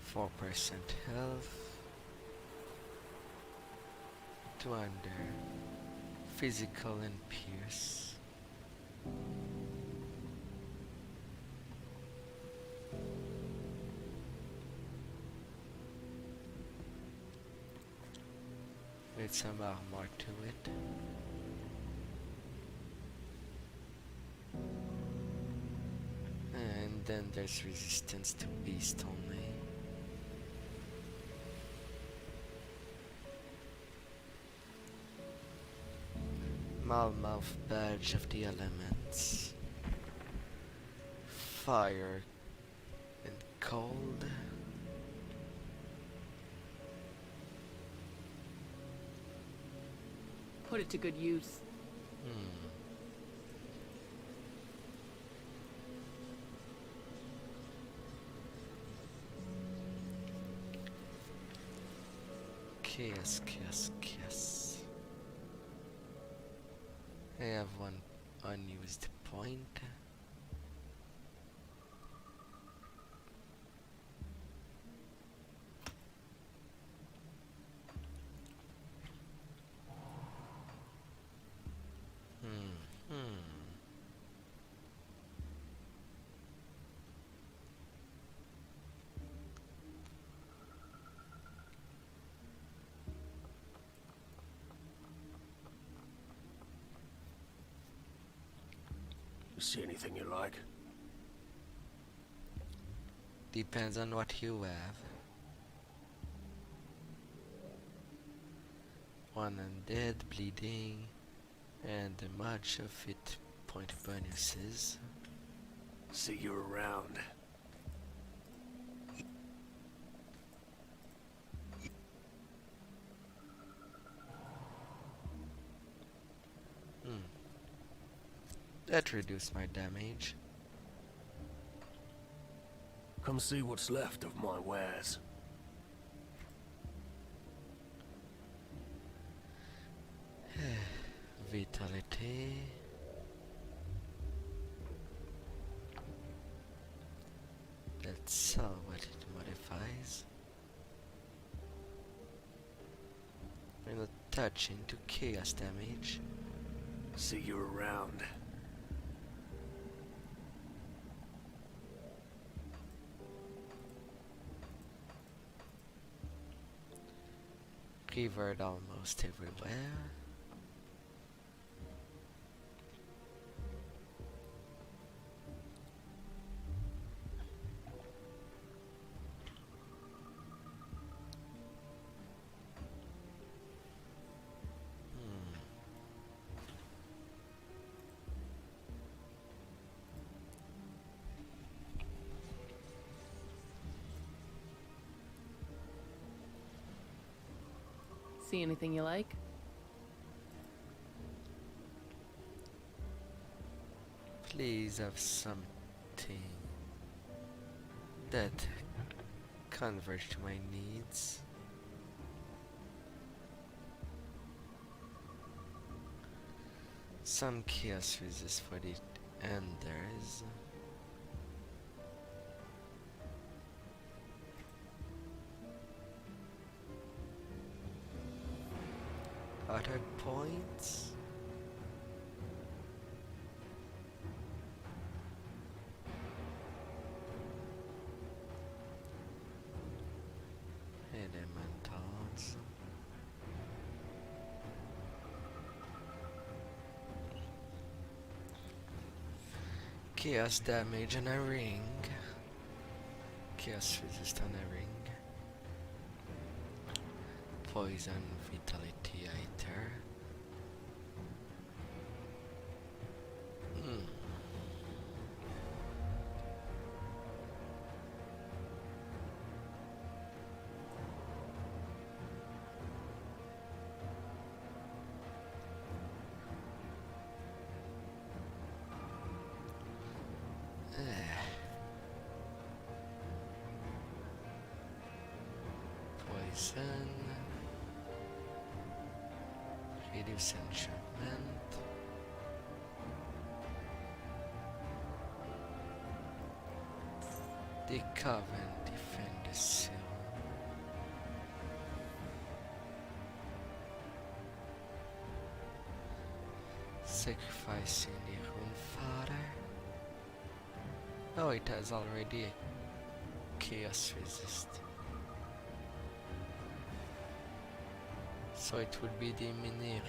Four percent health. To under physical and pierce. With some armor to it. And then there's resistance to beast only. Malmouth badge of the elements. Fire and cold. Put it to good use. Chaos, chaos, chaos. I have one unused point. You see anything you like? Depends on what you have. One undead, bleeding, and a much of it point bonuses. See you around. That reduced my damage. Come see what's left of my wares. Vitality. Let's saw what it modifies. I'm not touching to chaos damage. See you around. Revered almost everywhere. See anything you like? Please have something that converge to my needs. Some chaos resist for the enders. Other points? Elementals. Chaos damage on a ring. Chaos resist on a ring. Poison vitality eater. Poison. Reduce enchantment. The Coven defend the seal. Sacrificing the Rune Father. Oh, it has already a chaos resist. So it would be the Minerian.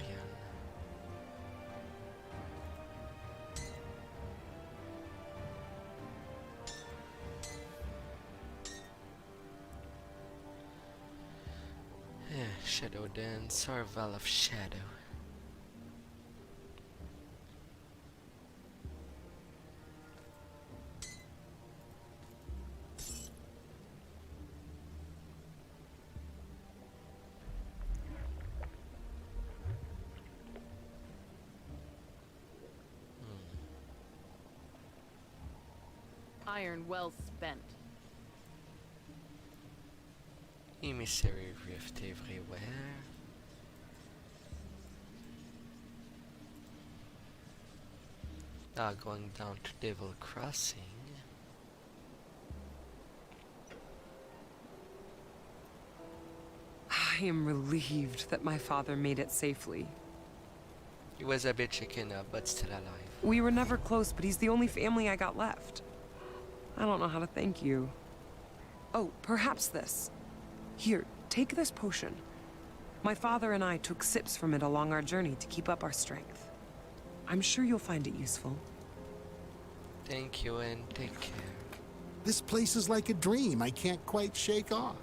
Shadow Dance or Veil of Shadow. Iron well spent. Emissary Rift everywhere. Now going down to Devil Crossing. I am relieved that my father made it safely. He was a bit shaken up, but still alive. We were never close, but he's the only family I got left. I don't know how to thank you. Oh, perhaps this. Here, take this potion. My father and I took sips from it along our journey to keep up our strength. I'm sure you'll find it useful. Thank you and take care. This place is like a dream I can't quite shake off.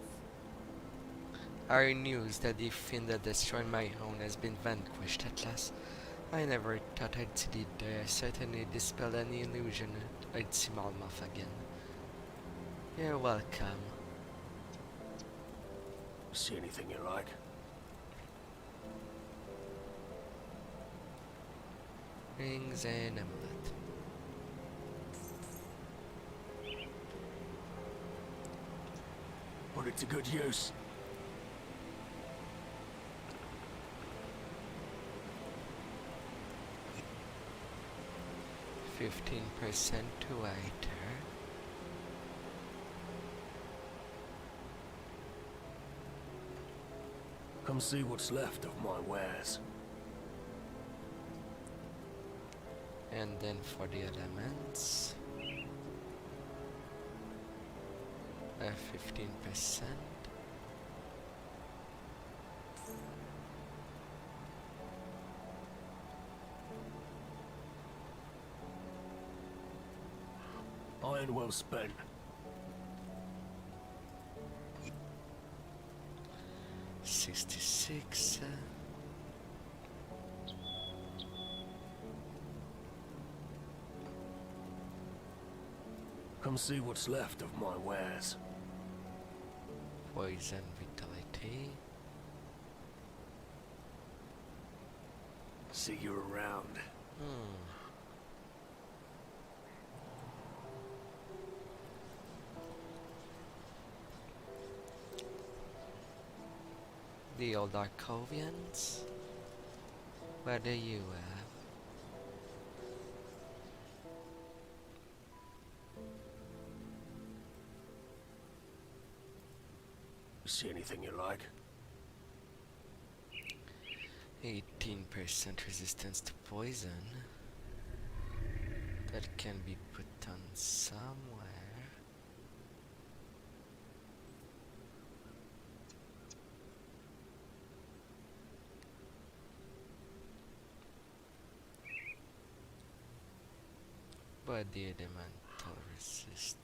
Our news that the fiend that destroyed my home has been vanquished at last. I never thought I'd see it there. I certainly dispelled any illusion that I'd see Malmoth again. You're welcome. See anything you like? Rings and amulet. Put it to good use. %15 to waiter. Come see what's left of my wares. And then for the elements, 15%. Iron well spent. $66. Come see what's left of my wares. Poison vitality. See you around. The old Arcovians? What do you have? See anything you like? 18% resistance to poison. That can be put on somewhere. But the elemental resist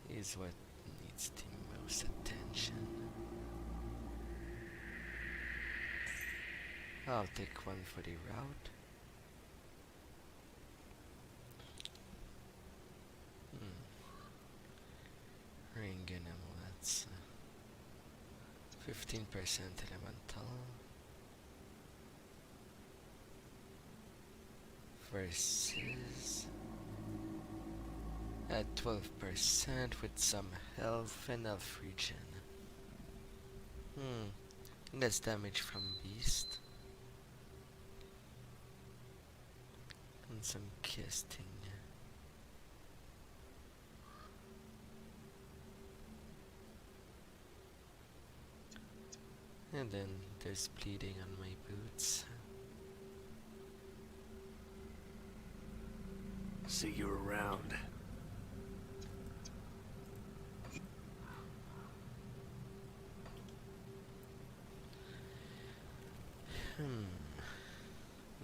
is what needs the most attention. I'll take one for the route. Ring and amulets. 15% elemental. Versus at 12% with some health and elf regen. Less damage from beast. And some casting. And then there's bleeding on my boots. See you around.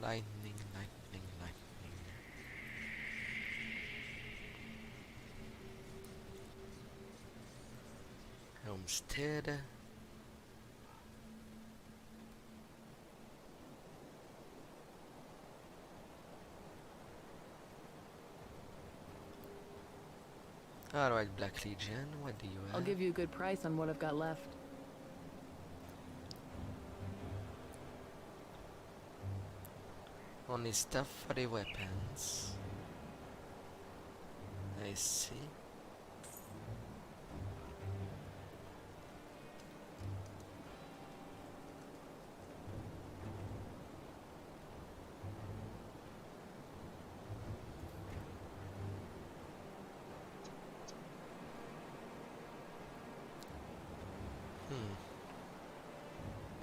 Lightning, lightning, lightning. Homestead. Alright, Black Legion, what do you have? I'll give you a good price on what I've got left. Only stuff for the weapons. I see.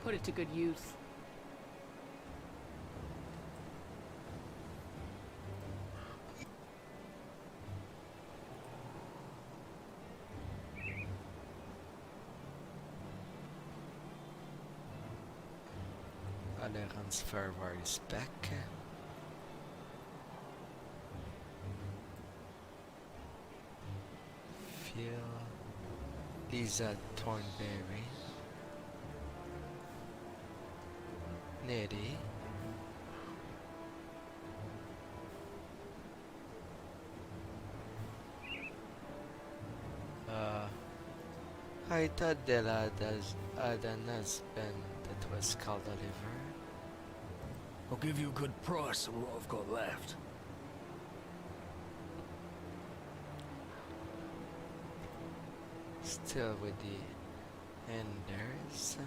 Put it to good use. Allerans fervor is back. Lisa Thornberry, Neddy, I thought Della had an husband that was called Oliver. I'll give you a good price on what I've got left. Still with the Enders.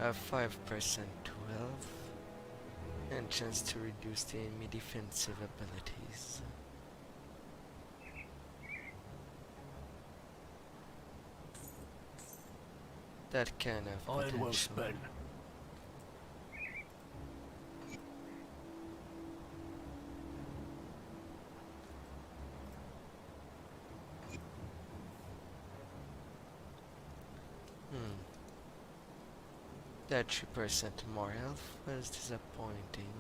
A 5% 12 and chance to reduce the enemy defensive abilities. That kind of Iron potential. well spent. That 3% more health was disappointing,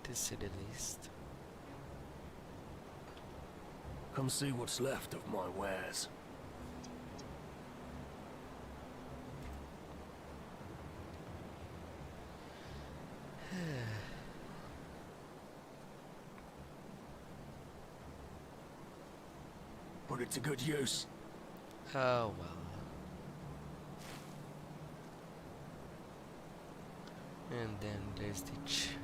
to say the least. Come see what's left of my wares. Put it to good use. Oh well. And then there's the tree.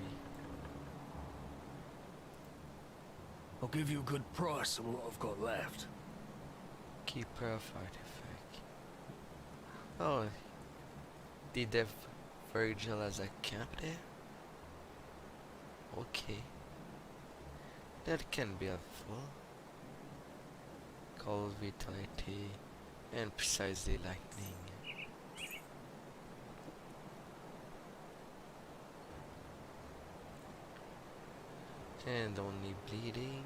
I'll give you a good price on what I've got left. Keeper of artifact. Oh, did they have Virgil as a camp there? Okay. That can be helpful. Cold vitality and precisely lightning. And only bleeding.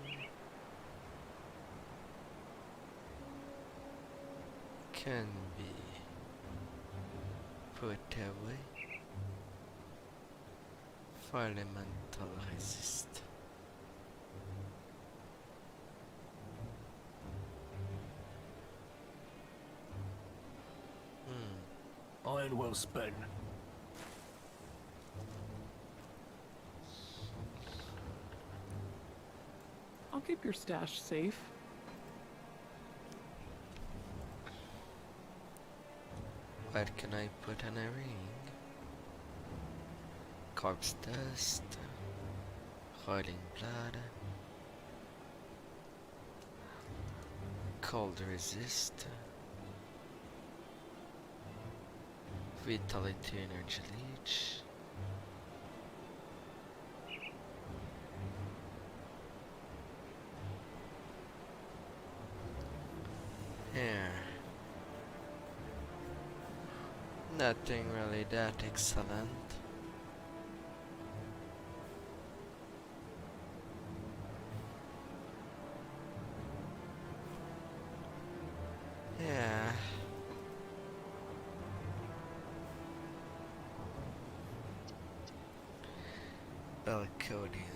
Can be put away for elemental resist. Iron well spent. I'll keep your stash safe. What can I put on a ring? Corpse dust, roiling blood, cold resist, vitality energy leech. Here. Nothing really that excellent. Yeah. Belcodian.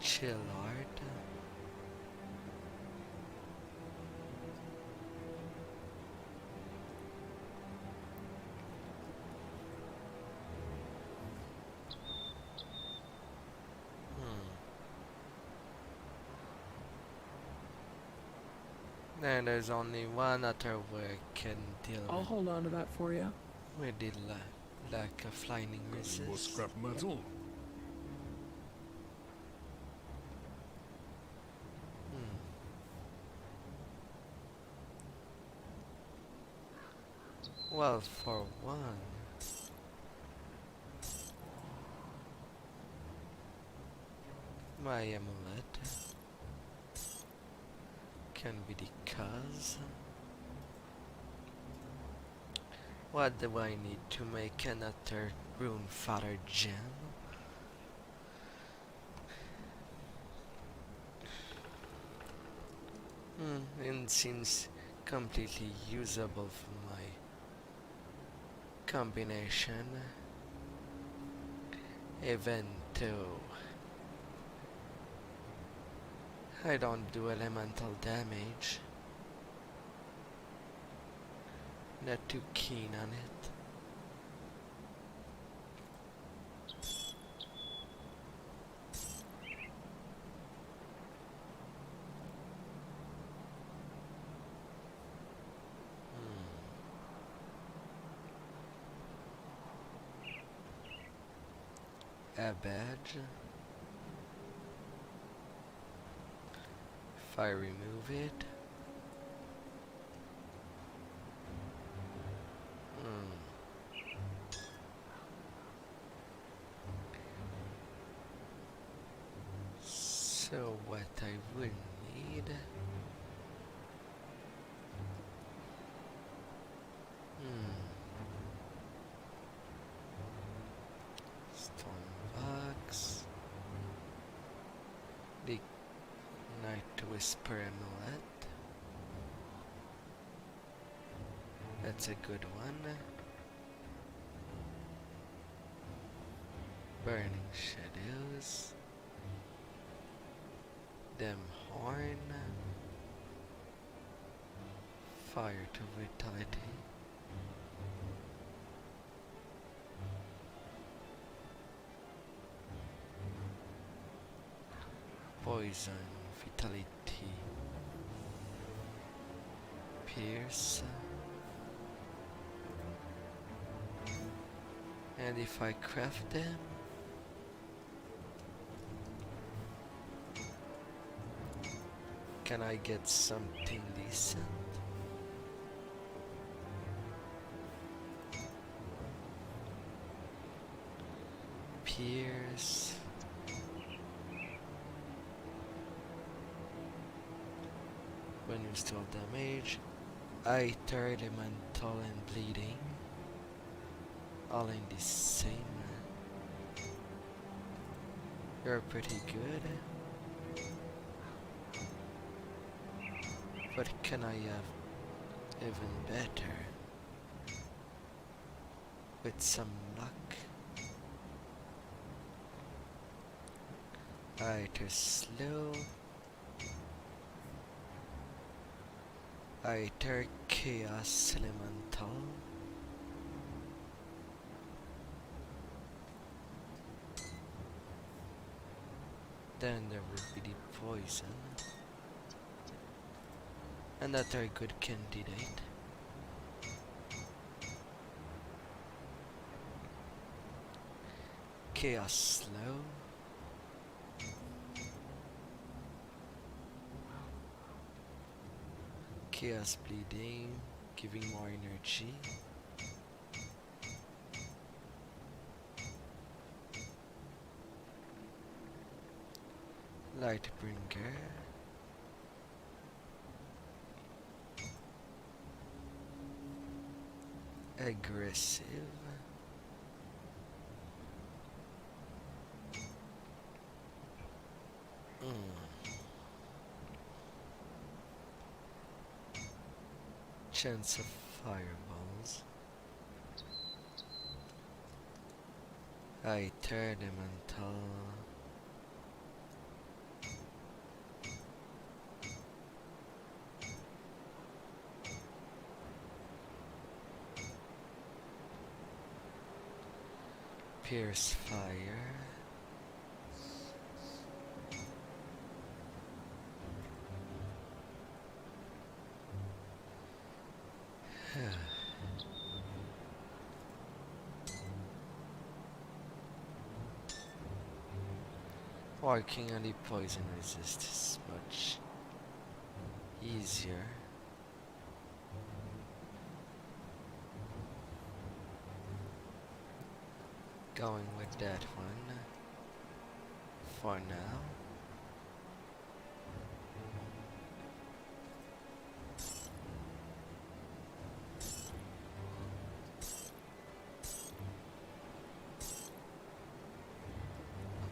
Chillard. Then there's only one other way I can deal I'll hold on to that for you. with the lack of lightning resist. More scrap metal. Well, for one, my amulet can be the cause. What do I need to make another Rune Father gem? and seems completely usable for my combination, even though I don't do elemental damage. Not too keen on it. A badge. If I remove it, so what I would need, stone box, the Night Whisper amulet. That's a good one. Burning Shadows. Them horn. Fire to vitality. Poison, vitality. Pierce. And if I craft them, can I get something decent? Pierce. When you still damage, Aether, Elemental and Bleeding. All in the same. You're pretty good. But can I have even better? With some luck. Aether slow. Aether Chaos Elemental. Then there will be the poison. Another good candidate. Chaos slow. Chaos bleeding, giving more energy. Lightbringer. Aggressive. Chance of fireballs. Aether Elemental. Pierce fire. Working on the poison resist is much easier. Going with that one for now.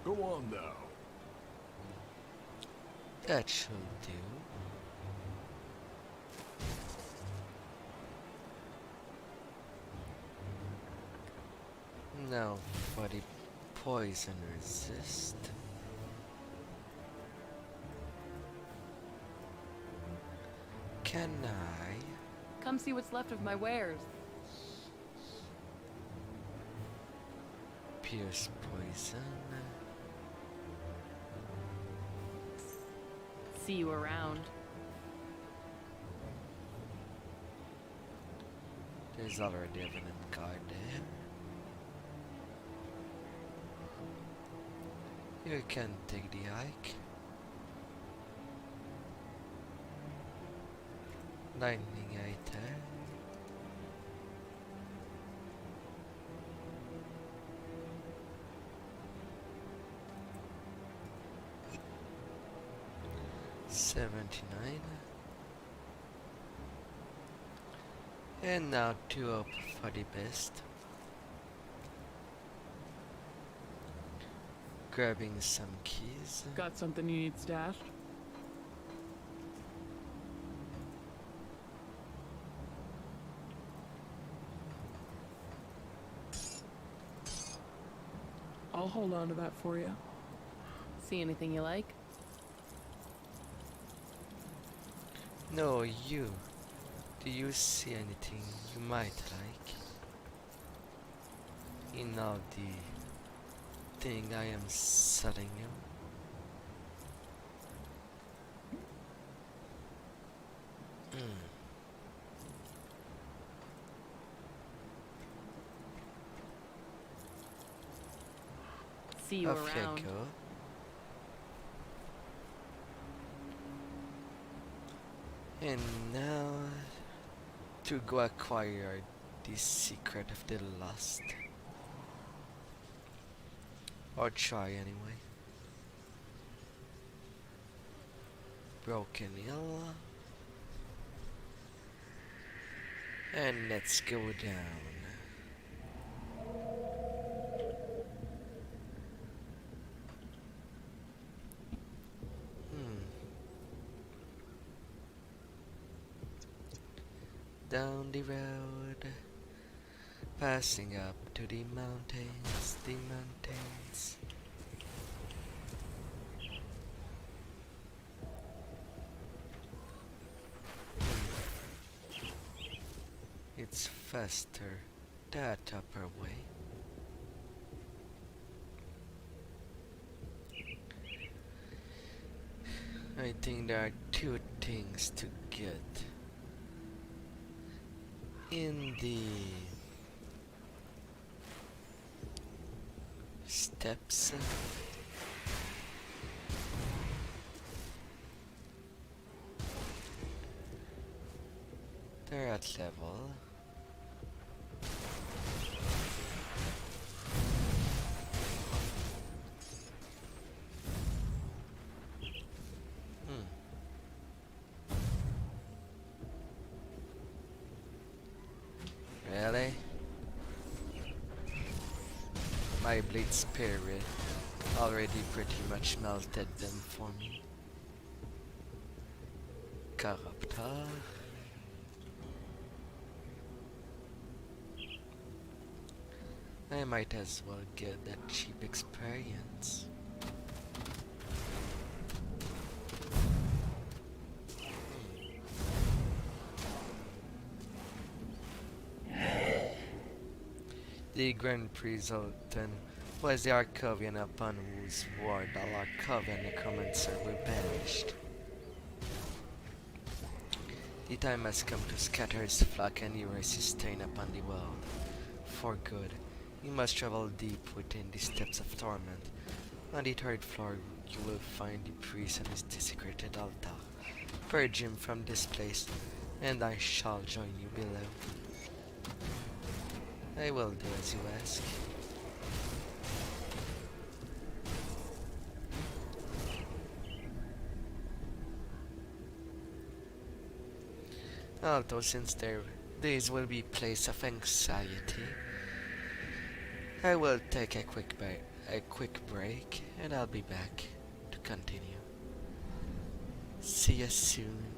Go on now. That should do. Now for the poison resist. Can I? Come see what's left of my wares. Pierce poison. See you around. There's already a venom card there. You can take the hike. Lightning item. $79. And now to up for the best. Grabbing some keys. Got something you need stashed? I'll hold on to that for you. See anything you like? No, you. Do you see anything you might like? In all the thing I am selling you? See you Off you around. go. And now to go acquire the secret of the lost. Or try anyway. Broken Hill. And let's go down. Down the road, passing up to the mountains, It's faster that upper way. I think there are two things to get. In the steps, they're at level. Really? My blade spirit already pretty much melted them for me. Corruptor. I might as well get that cheap experience. The Grand Prix Zoltan was the Arcovian upon whose ward all Arcovian necromancer were banished. The time has come to scatter his flock and erase his stain upon the world. For good, you must travel deep within the steps of torment. On the third floor, you will find the priest and his desecrated altar. Purge him from this place, and I shall join you below. I will do as you ask. Although since these will be place of anxiety, I will take a quick break and I'll be back to continue. See you soon.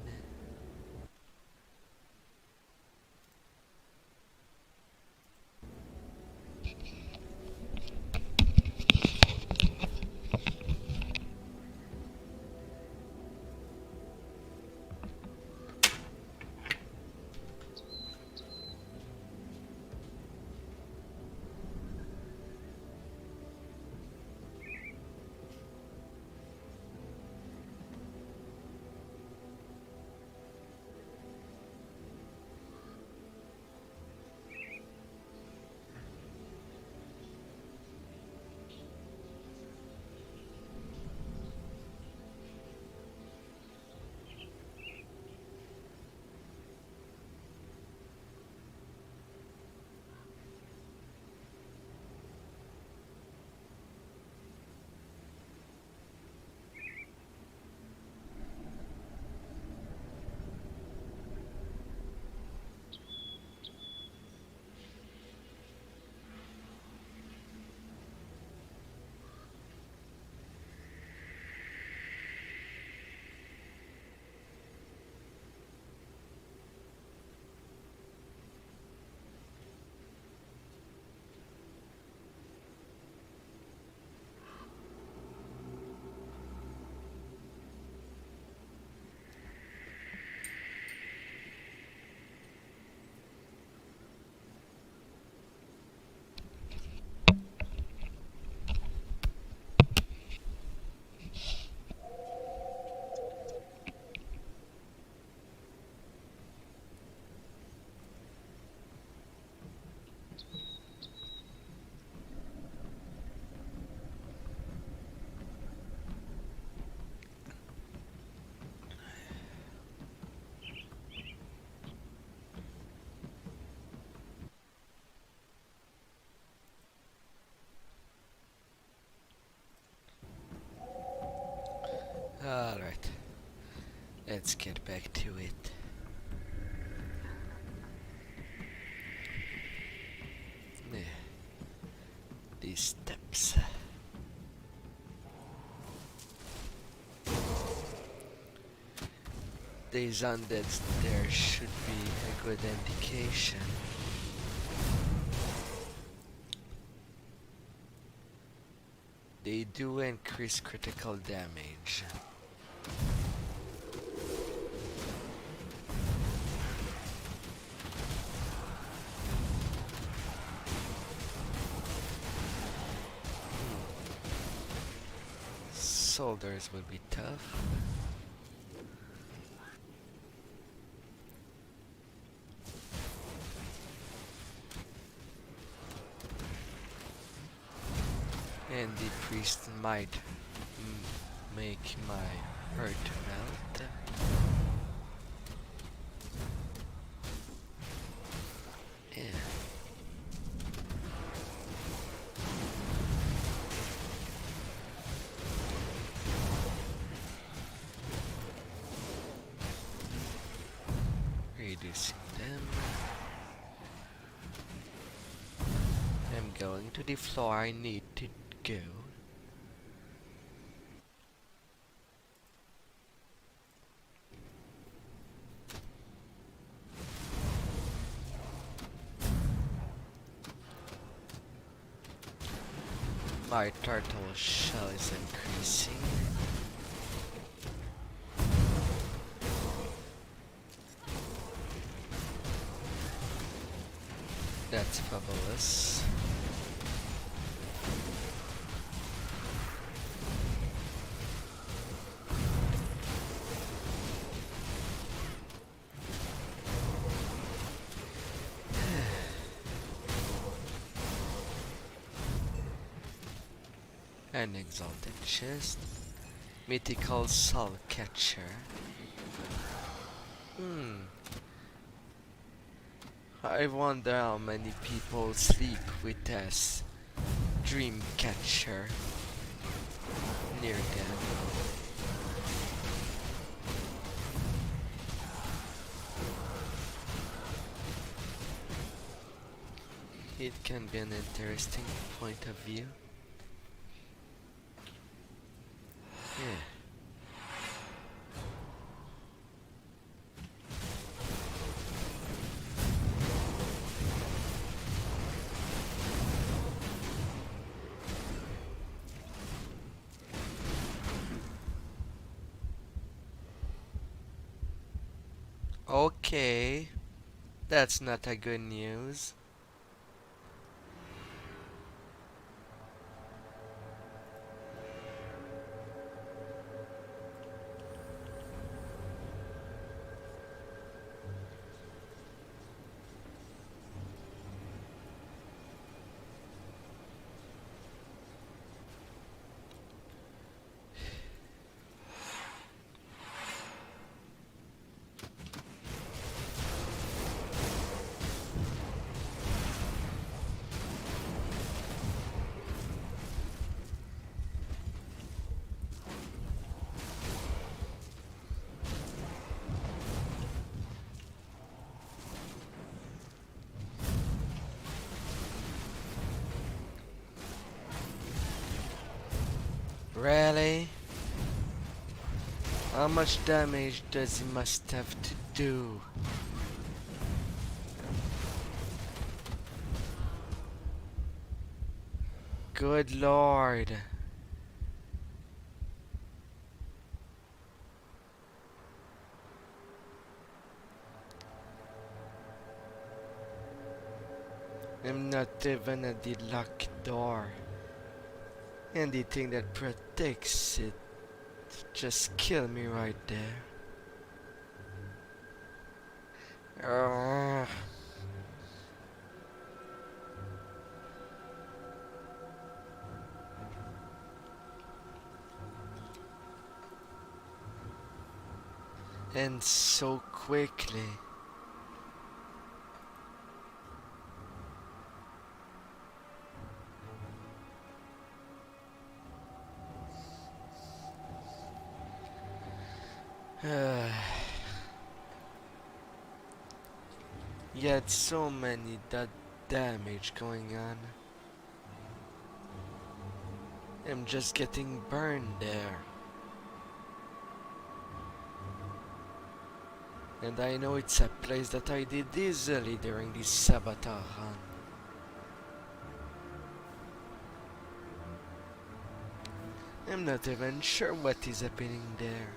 Alright. Let's get back to it. Yeah. These steps. These undeads there should be a good indication. They do increase critical damage. Soldiers will be tough. And the priest might make my hurt melt. Yeah. Reducing them. I'm going to the floor I need to go. My turtle shell is increasing. That's fabulous. An exalted chest. Mythical soul catcher. I wonder how many people sleep with this dream catcher near them. It can be an interesting point of view. Yeah. Okay, that's not a good news. Really? How much damage does he must have to do? Good lord. I'm not even at the locked door. And the thing that protects it just killed me right there. Ugh. And so quickly. Yet so many that damage going on. I'm just getting burned there. And I know it's a place that I did easily during this Sabaton run. I'm not even sure what is happening there.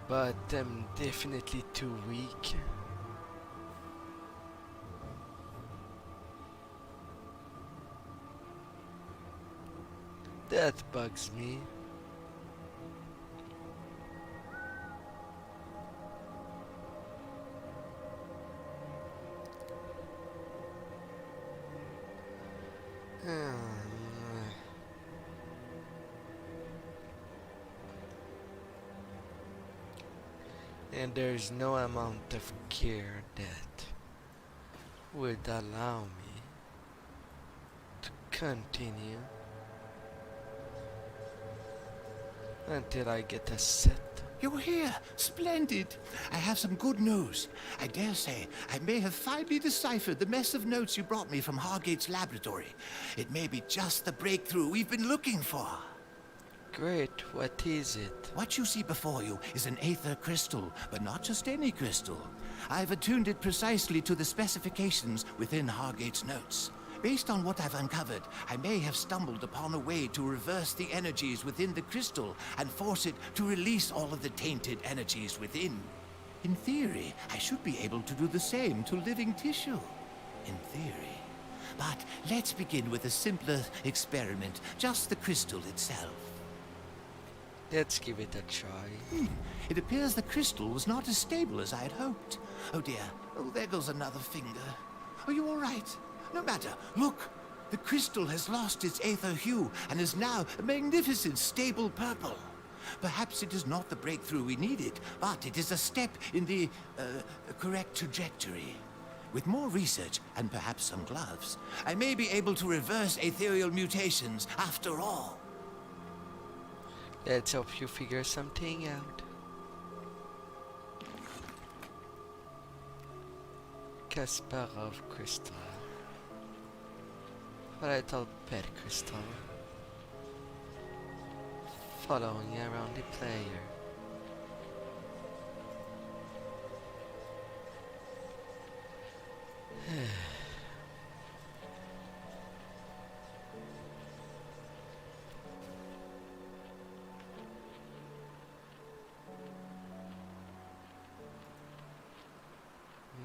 But I'm definitely too weak. That bugs me. And there's no amount of care that would allow me to continue until I get a set. You're here! Splendid! I have some good news. I dare say I may have finally deciphered the mess of notes you brought me from Hargate's laboratory. It may be just the breakthrough we've been looking for. Great, what is it? What you see before you is an aether crystal, but not just any crystal. I've attuned it precisely to the specifications within Hargate's notes. Based on what I've uncovered, I may have stumbled upon a way to reverse the energies within the crystal and force it to release all of the tainted energies within. In theory, I should be able to do the same to living tissue. In theory. But let's begin with a simpler experiment, just the crystal itself. Let's give it a try. It appears the crystal was not as stable as I had hoped. Oh dear. Oh, there goes another finger. Are you all right? No matter. Look! The crystal has lost its aether hue and is now a magnificent, stable purple. Perhaps it is not the breakthrough we needed, but it is a step in the correct trajectory. With more research, and perhaps some gloves, I may be able to reverse ethereal mutations after all. Let's hope you figure something out. Kasparov crystal. Little pet crystal. Following around the player.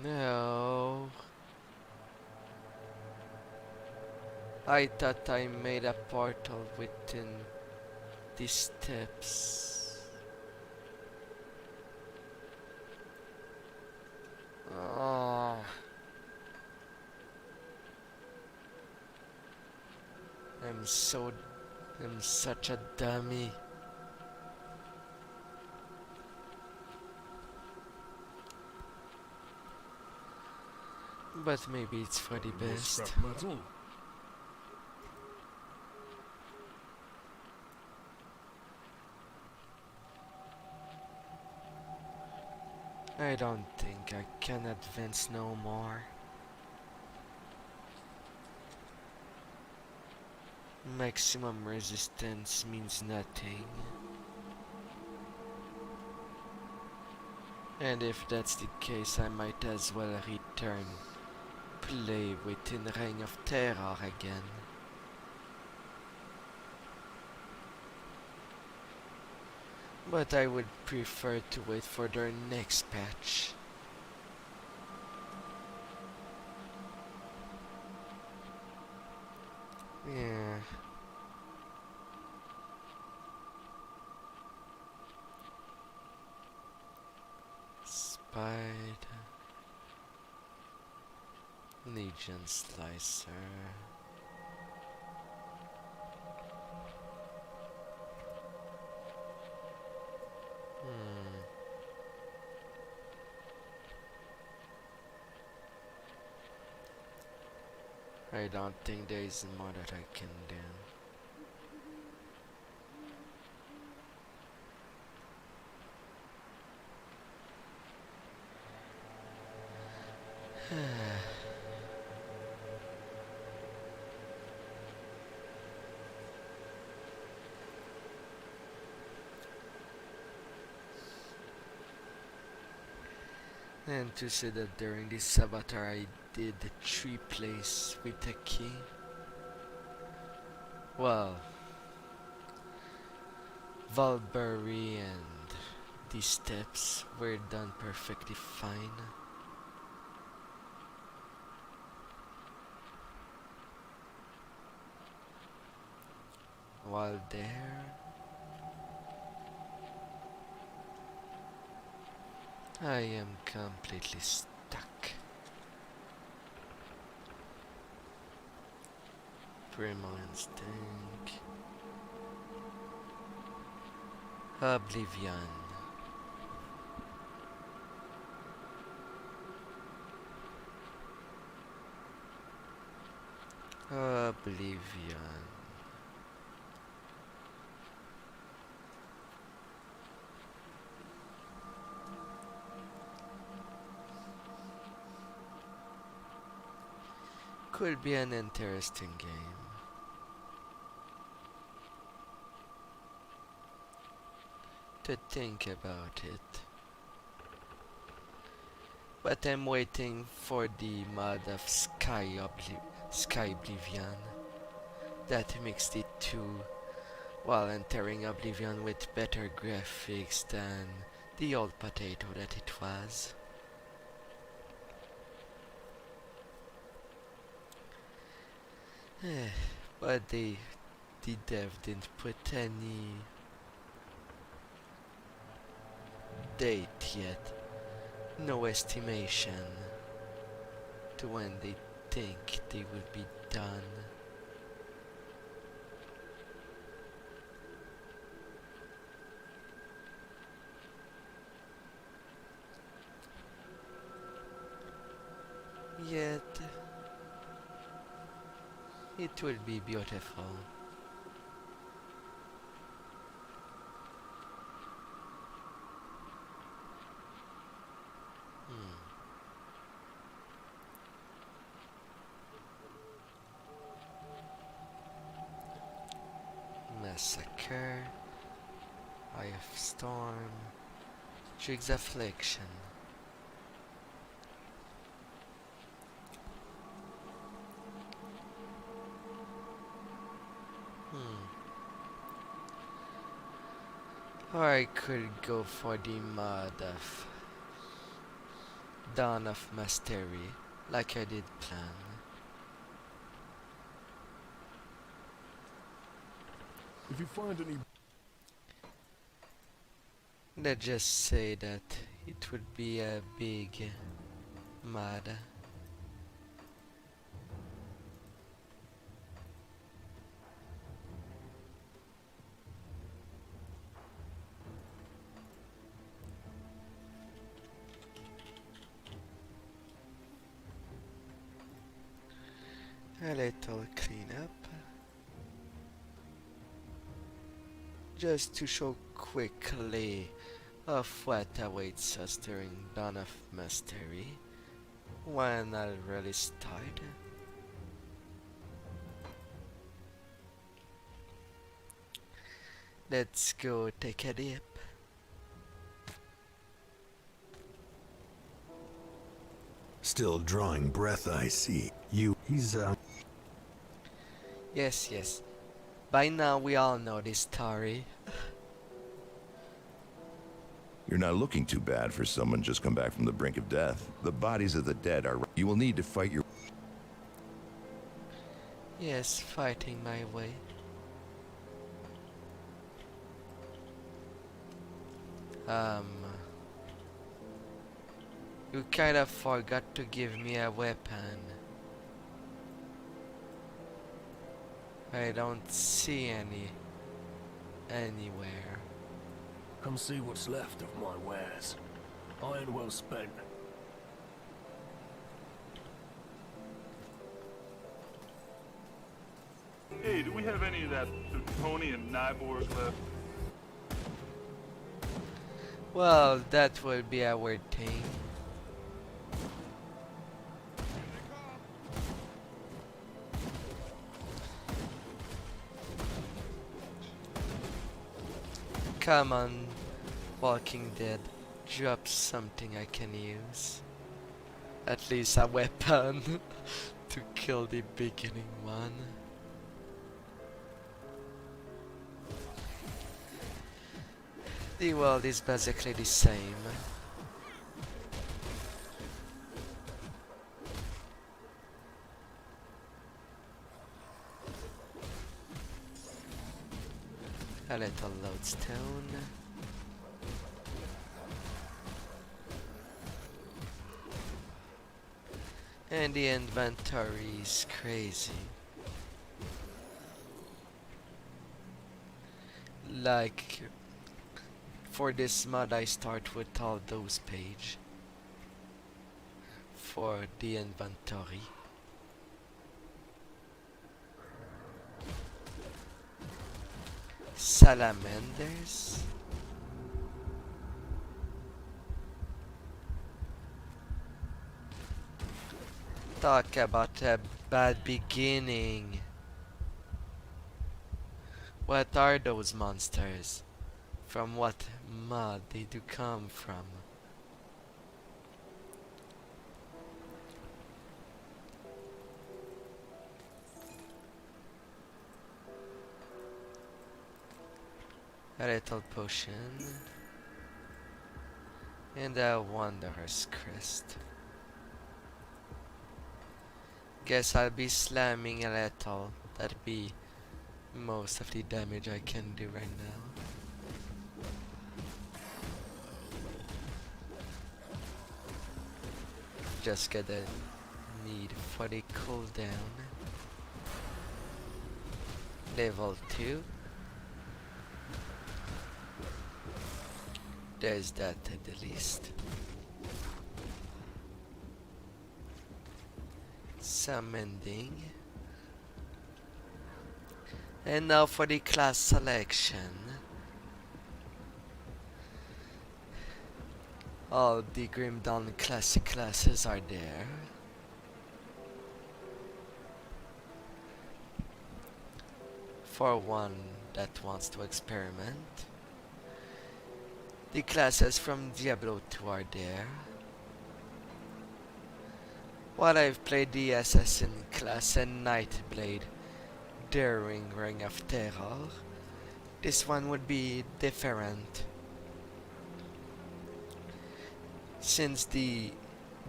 No. I thought I made a portal within these steps. Oh. I'm such a dummy. But maybe it's for the best. I don't think I can advance no more. Maximum resistance means nothing. And if that's the case, I might as well return, play within Reign of Terror again. But I would prefer to wait for their next patch. Yeah. Spider. Legion Slicer. I don't think there is more that I can do. And to say that during this Sabatar I did 3 plays with a key. Well, Valbury and these steps were done perfectly fine. While there, I am completely stuck. Primo Instinct. Oblivion. Oblivion. Could be an interesting game. To think about it. But I'm waiting for the mod of Sky Oblivion that mixed it to, while entering Oblivion with better graphics than the old potato that it was. But the dev didn't put any date yet. No estimation to when they think they will be done. Yet it will be beautiful. Massacre, Eye of Storm, Trig's Affliction. Or I could go for the mod of Dawn of Mastery, like I did plan. If you find any... Let's just say that it would be a big mod. A little cleanup. Just to show quickly of what awaits us during Dawn of Mastery when I'll really start. Let's go take a dip. Still drawing breath, I see. He's Yes. By now we all know this story. You're not looking too bad for someone just come back from the brink of death. The bodies of the dead are... You will need to fight your... Yes, fighting my way. You kind of forgot to give me a weapon. I don't see any anywhere. Come see what's left of my wares. Iron well spent. Hey, do we have any of that Plutonian Nyborg left? Well, that will be our thing. Come on, Walking Dead. Drop something I can use. At least a weapon to kill the beginning one. The world is basically the same. A little lodestone. And the inventory is crazy. Like, for this mod I start with all those pages for the inventory. Salamanders. Talk about a bad beginning. What are those monsters? From what mod they do come from? A little potion. And a Wanderer's Crest. Guess I'll be slamming a little. That'd be most of the damage I can do right now. Just get a need for the cooldown. Level 2. There's that at the least. Some ending. And now for the class selection. All the Grim Dawn classic classes are there. For one that wants to experiment. The classes from Diablo 2 are there. While I've played the Assassin class and Nightblade during Ring of Terror, this one would be different. Since the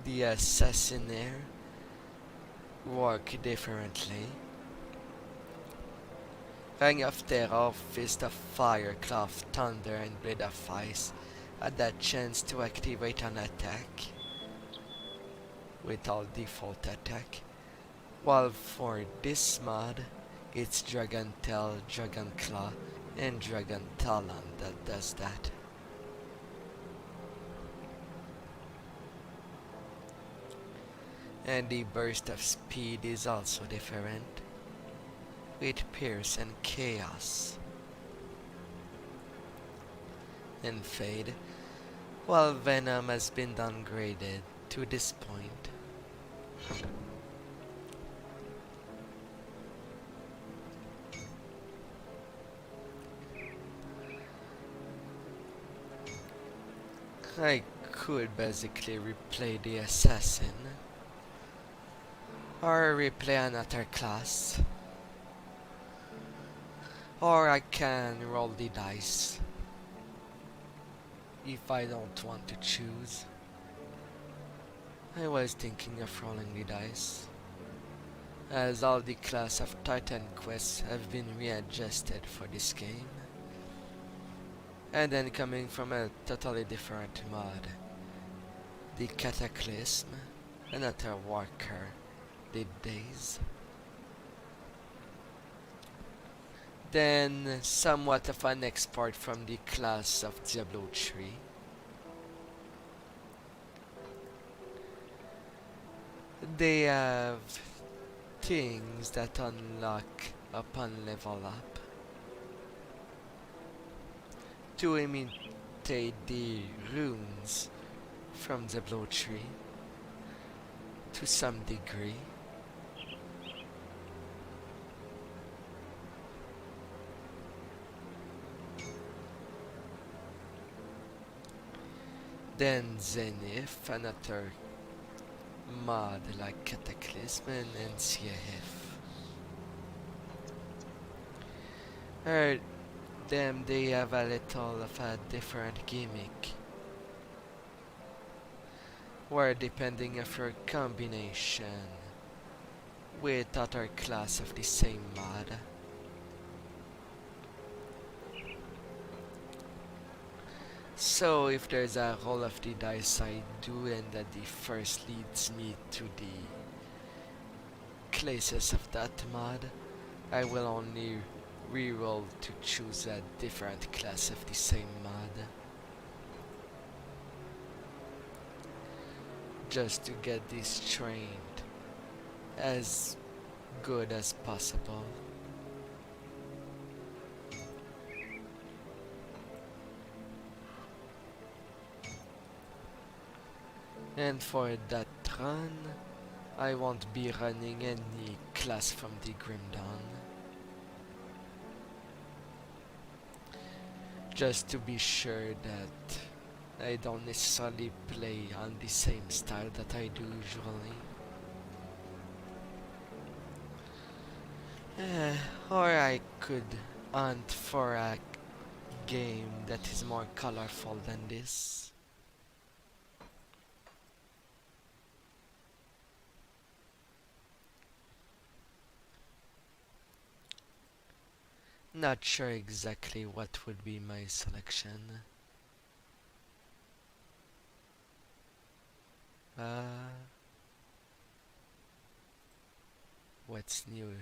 Assassinaire work differently. Ring of Terror, Fist of Fire, Claw of Thunder, and Blade of Ice had that chance to activate an attack with all default attack, while for this mod it's Dragon Tail, Dragon Claw, and Dragon Talon that does that. And the burst of speed is also different, with Pierce and Chaos. And Fade, while Venom has been downgraded to this point. I could basically replay the Assassin, or replay another class, or I can roll the dice if I don't want to choose. I was thinking of rolling the dice, as all the class of Titan quests have been readjusted for this game, and then coming from a totally different mod, the Cataclysm, another worker, the Days. Then somewhat of an export from the class of Diablo 3. They have things that unlock upon level up to imitate the runes from Diablo 3 to some degree. Then Zenith, another mod like Cataclysm and CAF. Heard them they have a little of a different gimmick, where depending of your combination with other class of the same mod, so if there's a roll of the dice I do and that the first leads me to the classes of that mod, I will only reroll to choose a different class of the same mod, just to get this trained as good as possible. And for that run, I won't be running any class from the Grim Dawn, just to be sure that I don't necessarily play on the same style that I do usually. Or I could hunt for a game that is more colorful than this. Not sure exactly what would be my selection. What's new?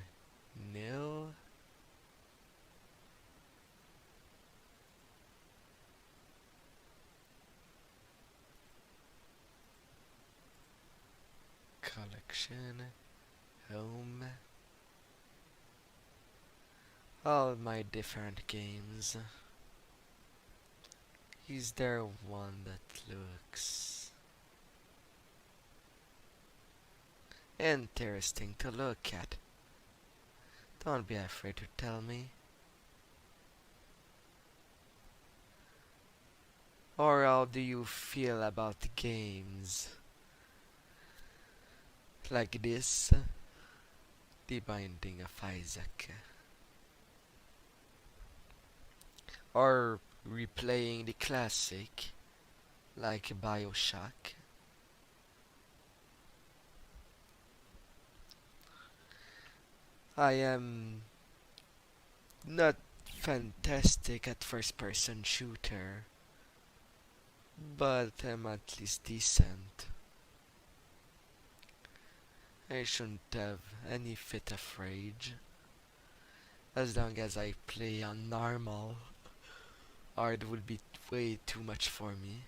New? Collection. Home. All my different games. Is there one that looks interesting to look at? Don't be afraid to tell me. Or how do you feel about games like this? The Binding of Isaac. Or replaying the classic like BioShock. I am not fantastic at first-person shooter, but I'm at least decent. I shouldn't have any fit of rage, as long as I play on normal. Hard would be way too much for me.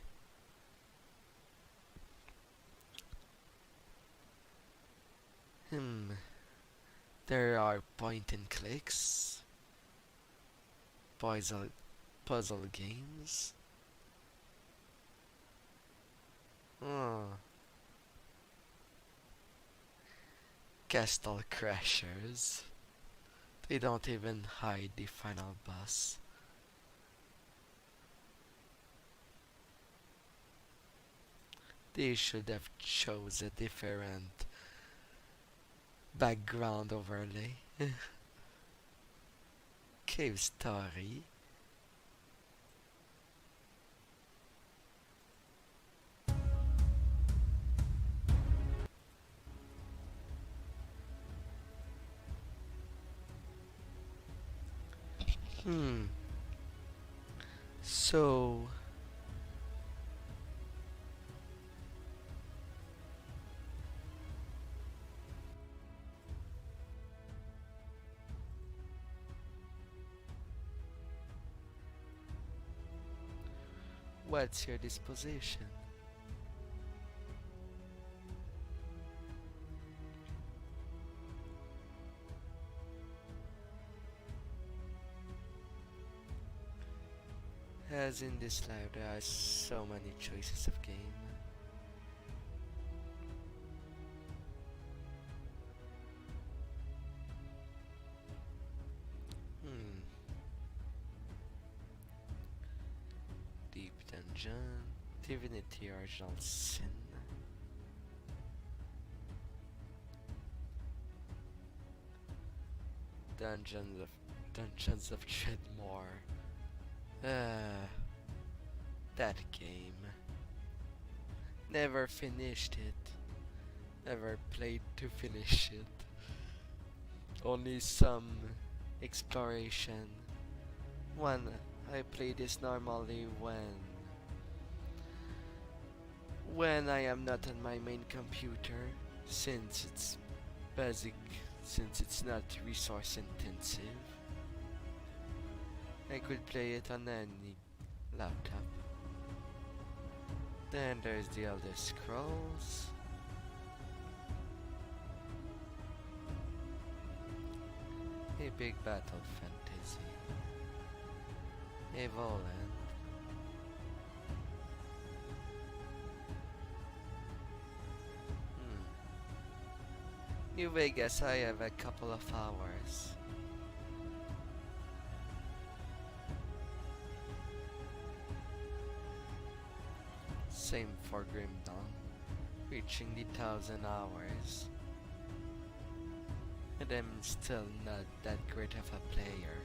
There are point and clicks, puzzle games. Castle Crashers. They don't even hide the final boss. They should have chose a different background overlay. Cave Story. So what's your disposition? As in this life, there are so many choices of game. Deep dungeon. Divinity Original Sin. Dungeons of Treadmore. That game. Never finished it. Never played to finish it. Only some exploration. I play this normally when I am not on my main computer, since it's not resource intensive. I could play it on any laptop. Then there's the Elder Scrolls. A big battle fantasy. A Voland. New Vegas, I have a couple of hours. Same for Grim Dawn, reaching the 1,000 hours. And I'm still not that great of a player.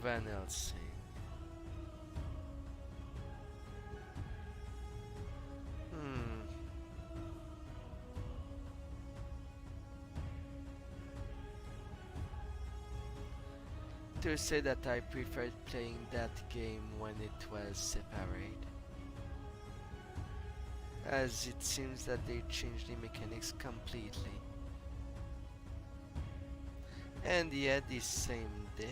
Van Helsing. To say that I preferred playing that game when it was separate, as it seems that they changed the mechanics completely. And yet the same dev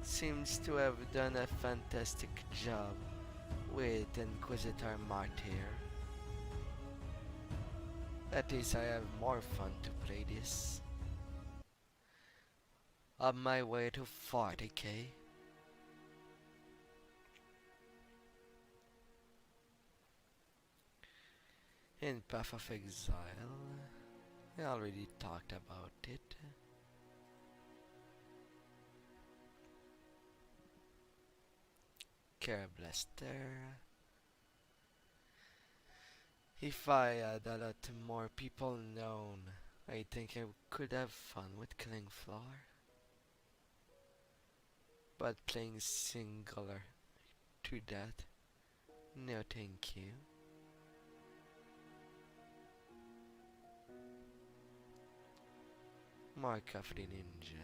seems to have done a fantastic job with Inquisitor Martyr. At least I have more fun to play this. On my way to 40k. In Path of Exile, I already talked about it. Care Blaster. If I had a lot more people known, I think I could have fun with Killing Floor. But playing singular to that, no thank you. Mark of the Ninja.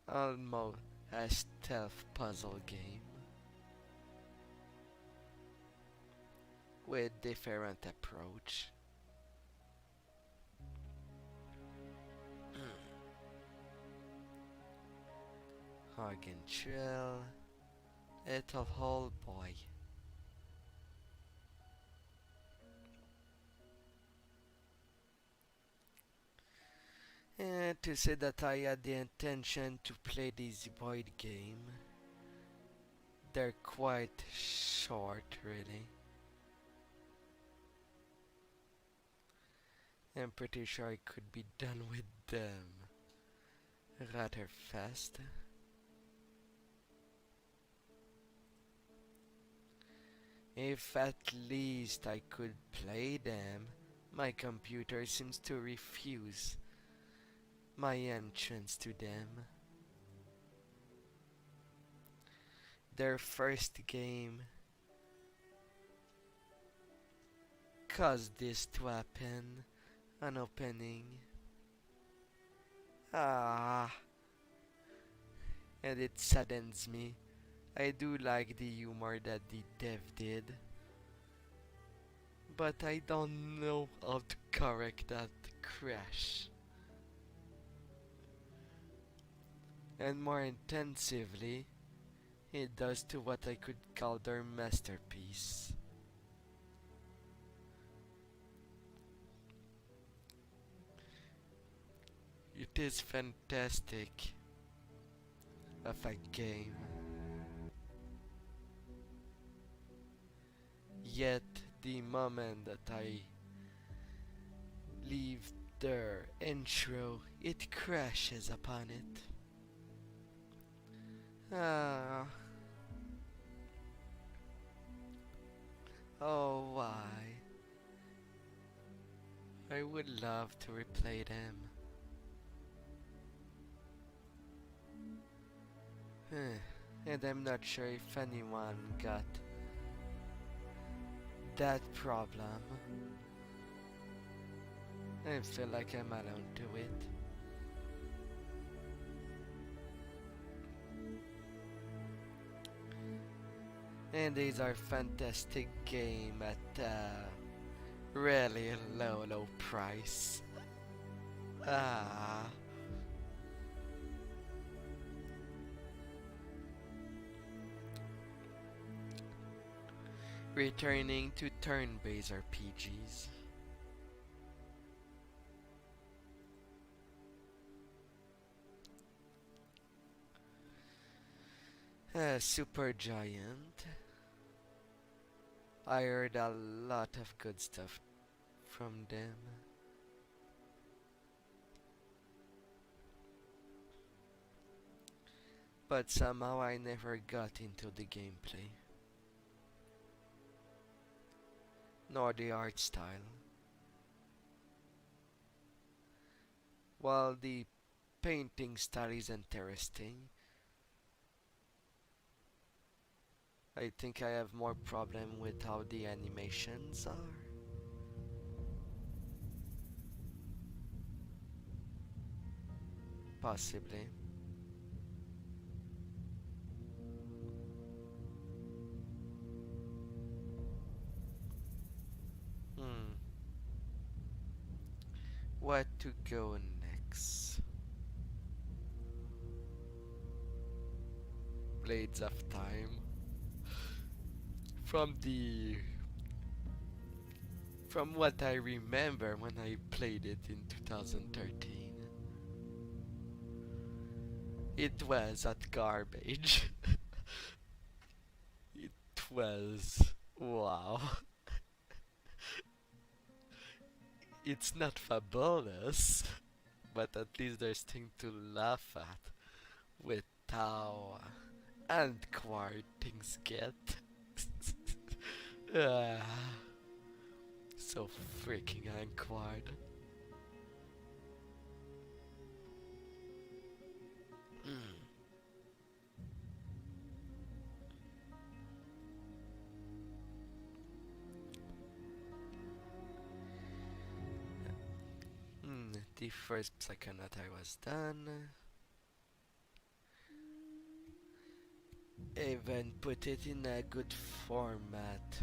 Almost a stealth puzzle game with different approach. Hagen Trail, Little Hole Boy. And to say that I had the intention to play this Void game, they're quite short really. I'm pretty sure I could be done with them rather fast. If at least I could play them, my computer seems to refuse my entrance to them. Their first game caused this to happen on opening. And it saddens me. I do like the humor that the dev did, but I don't know how to correct that crash. And more intensively, it does to what I could call their masterpiece. It is fantastic of a game. yet the moment that I leave their intro, it crashes upon it. Ah. Oh, why? I would love to replay them. And I'm not sure if anyone got that problem. I feel like I'm alone to it. And these are fantastic game at a really low price. Ah. Returning to turn-based RPGs. Super Giant. I heard a lot of good stuff from them. But somehow I never got into the gameplay. Nor the art style. While the painting style is interesting, I think I have more problem with how the animations are. Possibly. What to go next? Blades of Time. From what I remember when I played it in 2013, it was at garbage. It was wow. It's not fabulous, but at least there's thing to laugh at with how unquiet things get. So freaking unquiet. The first Psychonaut I was done. Even put it in a good format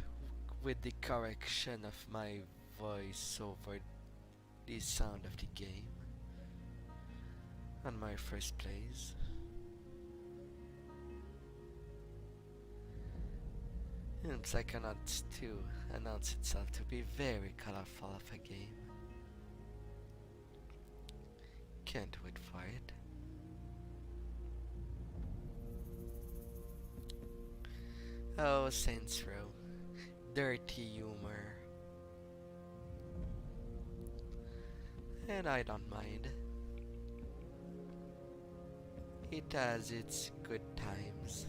with the correction of my voice over the sound of the game on my first plays. And Psychonauts 2 announced itself to be very colorful of a game. Can't wait for it. Oh, Saints Row. Dirty humor. And I don't mind. It has its good times.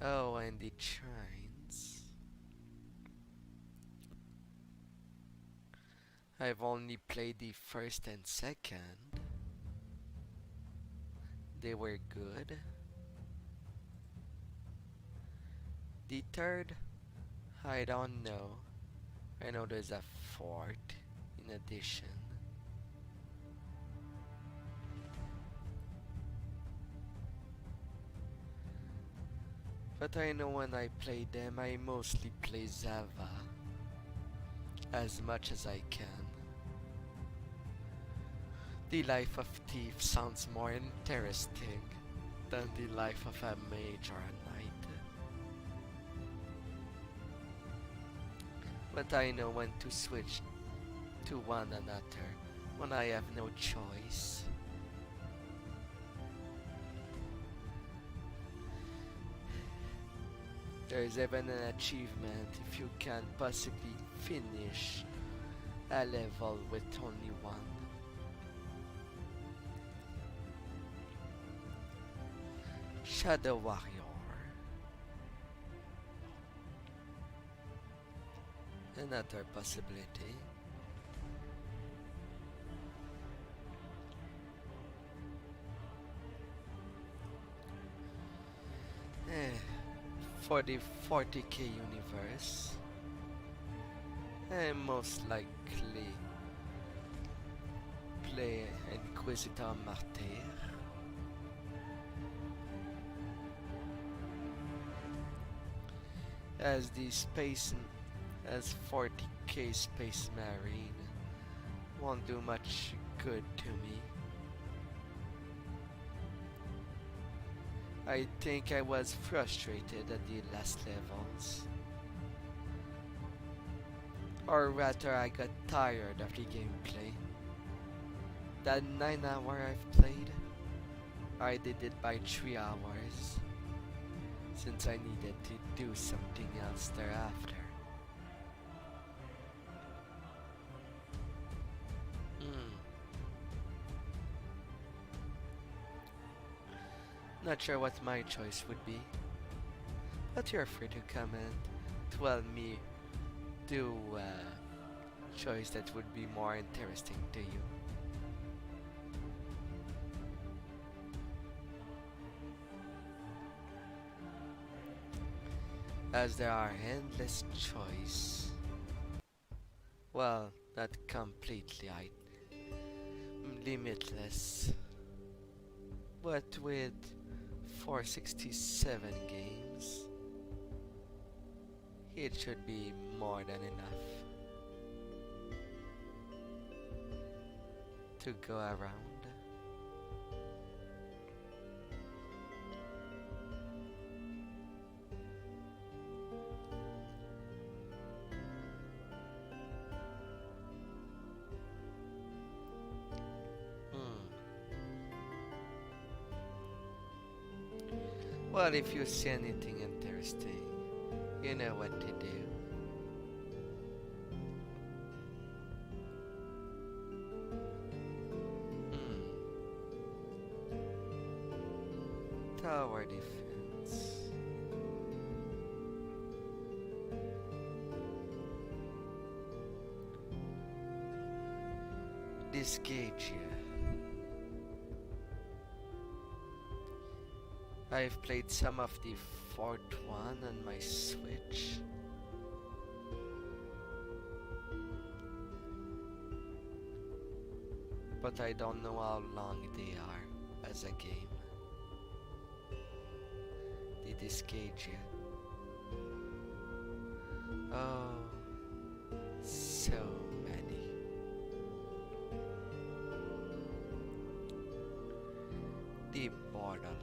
Oh, and the shrines. I've only played the first and second. They were good. The third, I don't know. I know there's a fourth in addition. But I know when I play them, I mostly play Zava as much as I can. The life of thief sounds more interesting than the life of a mage or a knight. But I know when to switch to one another when I have no choice. There is even an achievement if you can possibly finish a level with only one. Shadow Warrior. Another possibility. 40k universe. And most likely play Inquisitor Martyr. As the space, as 40k Space Marine won't do much good to me. I think I was frustrated at the last levels. Or rather, I got tired of the gameplay. That 9 hour I've played, I did it by 3 hours, since I needed to do something else thereafter. Not sure what my choice would be, but you're free to comment to tell me do a choice that would be more interesting to you. As there are endless choice. Well, not completely limitless, but with 467 games, it should be more than enough to go around. Well, if you see anything interesting, you know what to do. Tower defense. Disgage you. I've played some of the fourth one on my Switch. But I don't know how long they are as a game. The Disgage. Oh, so many. The Borderlands.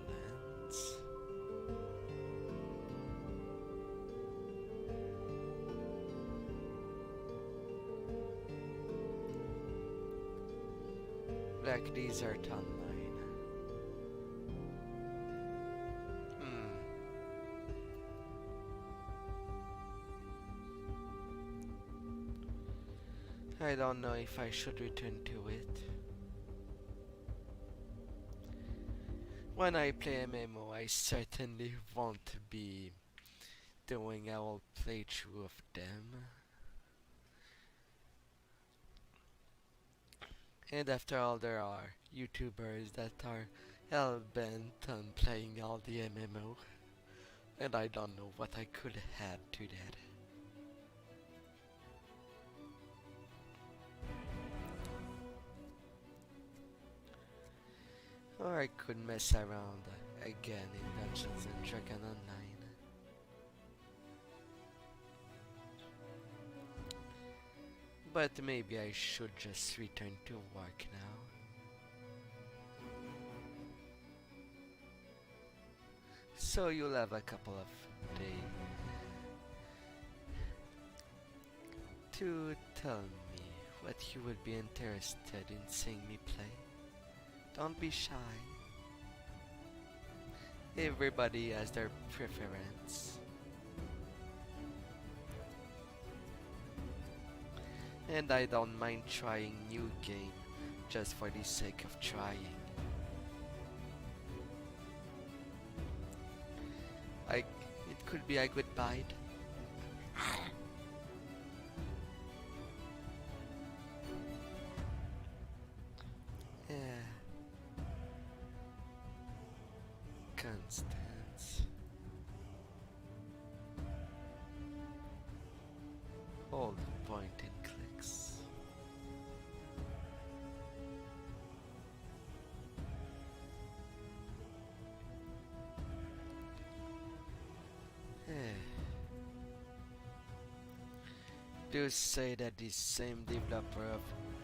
Black Desert Online. I don't know if I should return to it. When I play MMO, I certainly won't be doing a whole playthrough of them. And after all, there are YouTubers that are hell-bent on playing all the MMO. And I don't know what I could add to that. Or I could mess around again in Dungeons and Dragons Online. But maybe I should just return to work now. So you'll have a couple of days to tell me what you would be interested in seeing me play. Don't be shy. Everybody has their preference. And I don't mind trying new game just for the sake of trying. It could be a good bite. Yeah. Constance. Hold point and clicks. Do say that the same developer of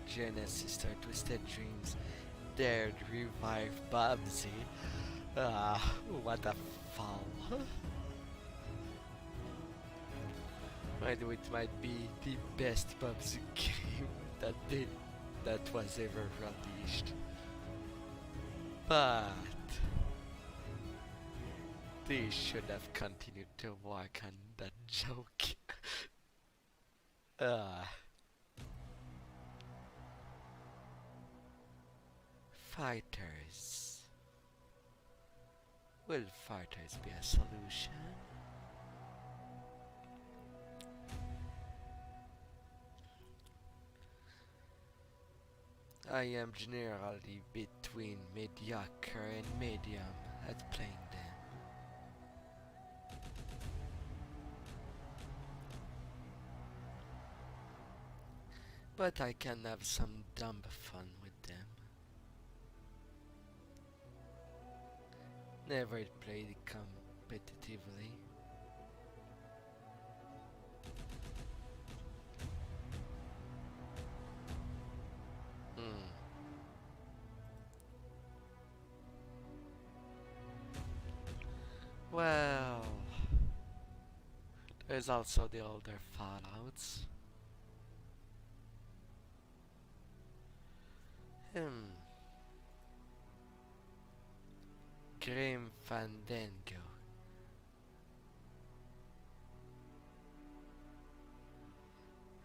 Genesis or Twisted Dreams dared revive Bubsy. Ah, what a foul. I know it might be the best Bubsy game that was ever released. But they should have continued to work on that joke. Fighters. Will fighters be a solution? I am generally between mediocre and medium at playing them. But I can have some dumb fun with them. Never played competitively. Well, there's also the older Fallouts. Grim Fandango.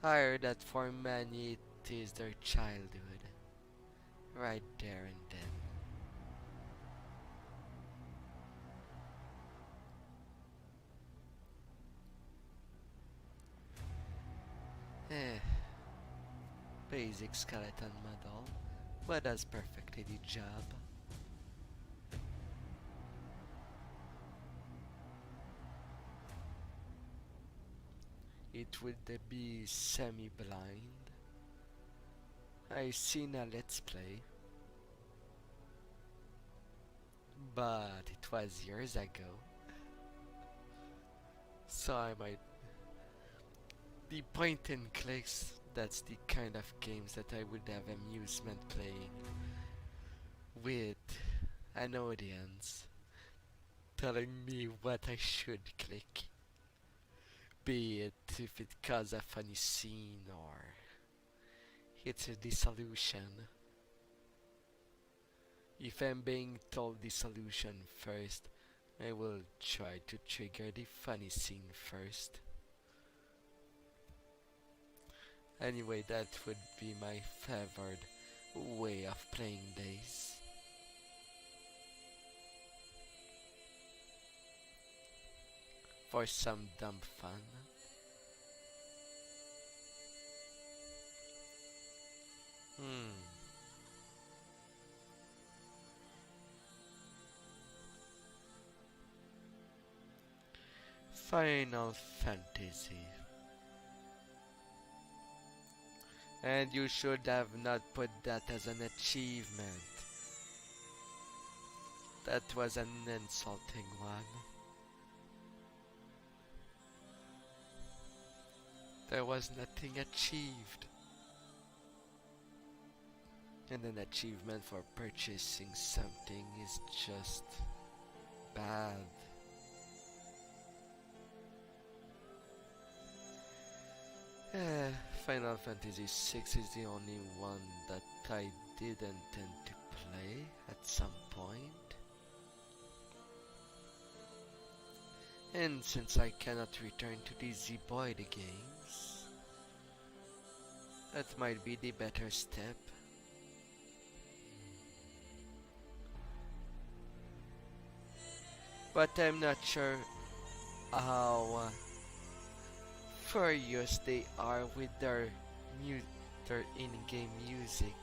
I heard that for many it is their childhood. Right there and then. Basic skeleton model, but does perfectly the job. It would be semi-blind. I seen a let's play, but it was years ago, so I might. The point and clicks, that's the kind of games that I would have amusement playing with an audience telling me what I should click, be it if it causes a funny scene or it's a dissolution. If I'm being told the solution first, I will try to trigger the funny scene first. Anyway, that would be my favored way of playing days. For some dumb fun. Final Fantasy. And you should have not put that as an achievement. That was an insulting one. There was nothing achieved. And an achievement for purchasing something is just bad. Final Fantasy VI is the only one that I did intend to play at some point. And since I cannot return to the Z-Boy games, That might be the better step. But I'm not sure how furious they are with their in-game music.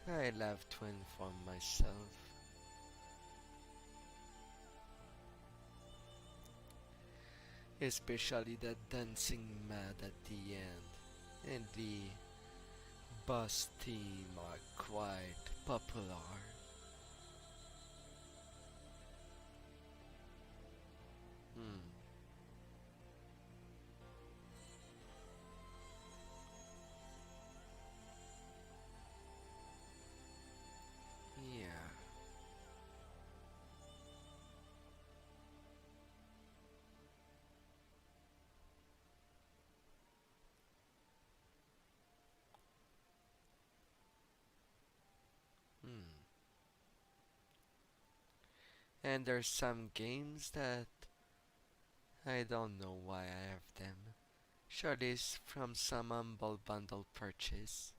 I love to inform myself. Especially the dancing mad at the end and the boss theme are quite popular. Hmm. Yeah. Hmm. And there's some games that I don't know why I have them. Surely it's from some humble bundle purchase.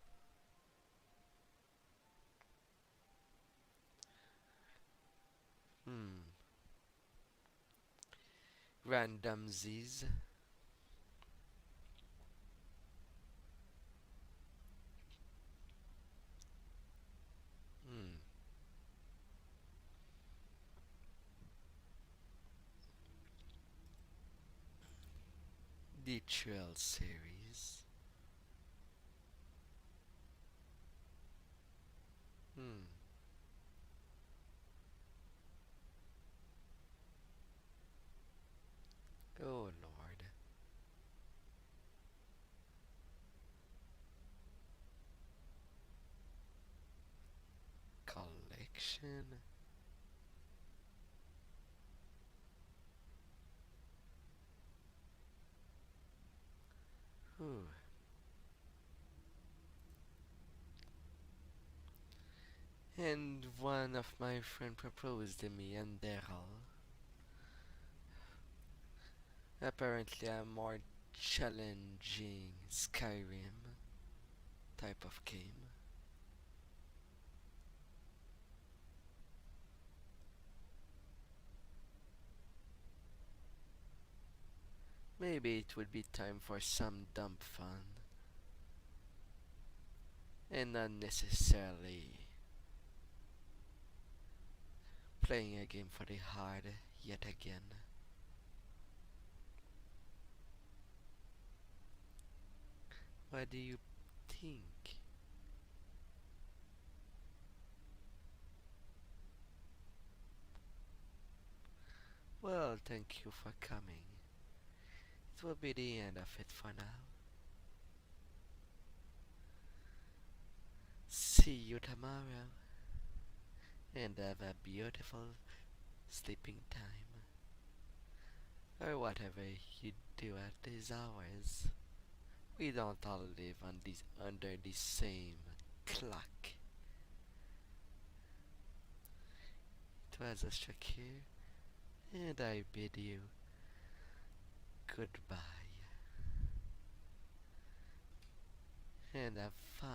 Hmm. Randomsies. Hmm. The Trail series. Hmm. Oh Lord. Collection. Whew. And one of my friend proposed to me and Daryl. Apparently a more challenging Skyrim type of game. Maybe it would be time for some dumb fun. And not necessarily playing a game for the hard yet again. What do you think? Well, thank you for coming. It will be the end of it for now. See you tomorrow. And have a beautiful sleeping time. Or whatever you do at these hours. We don't all live on under the same clock. It was a Shakir, and I bid you goodbye. And have fun.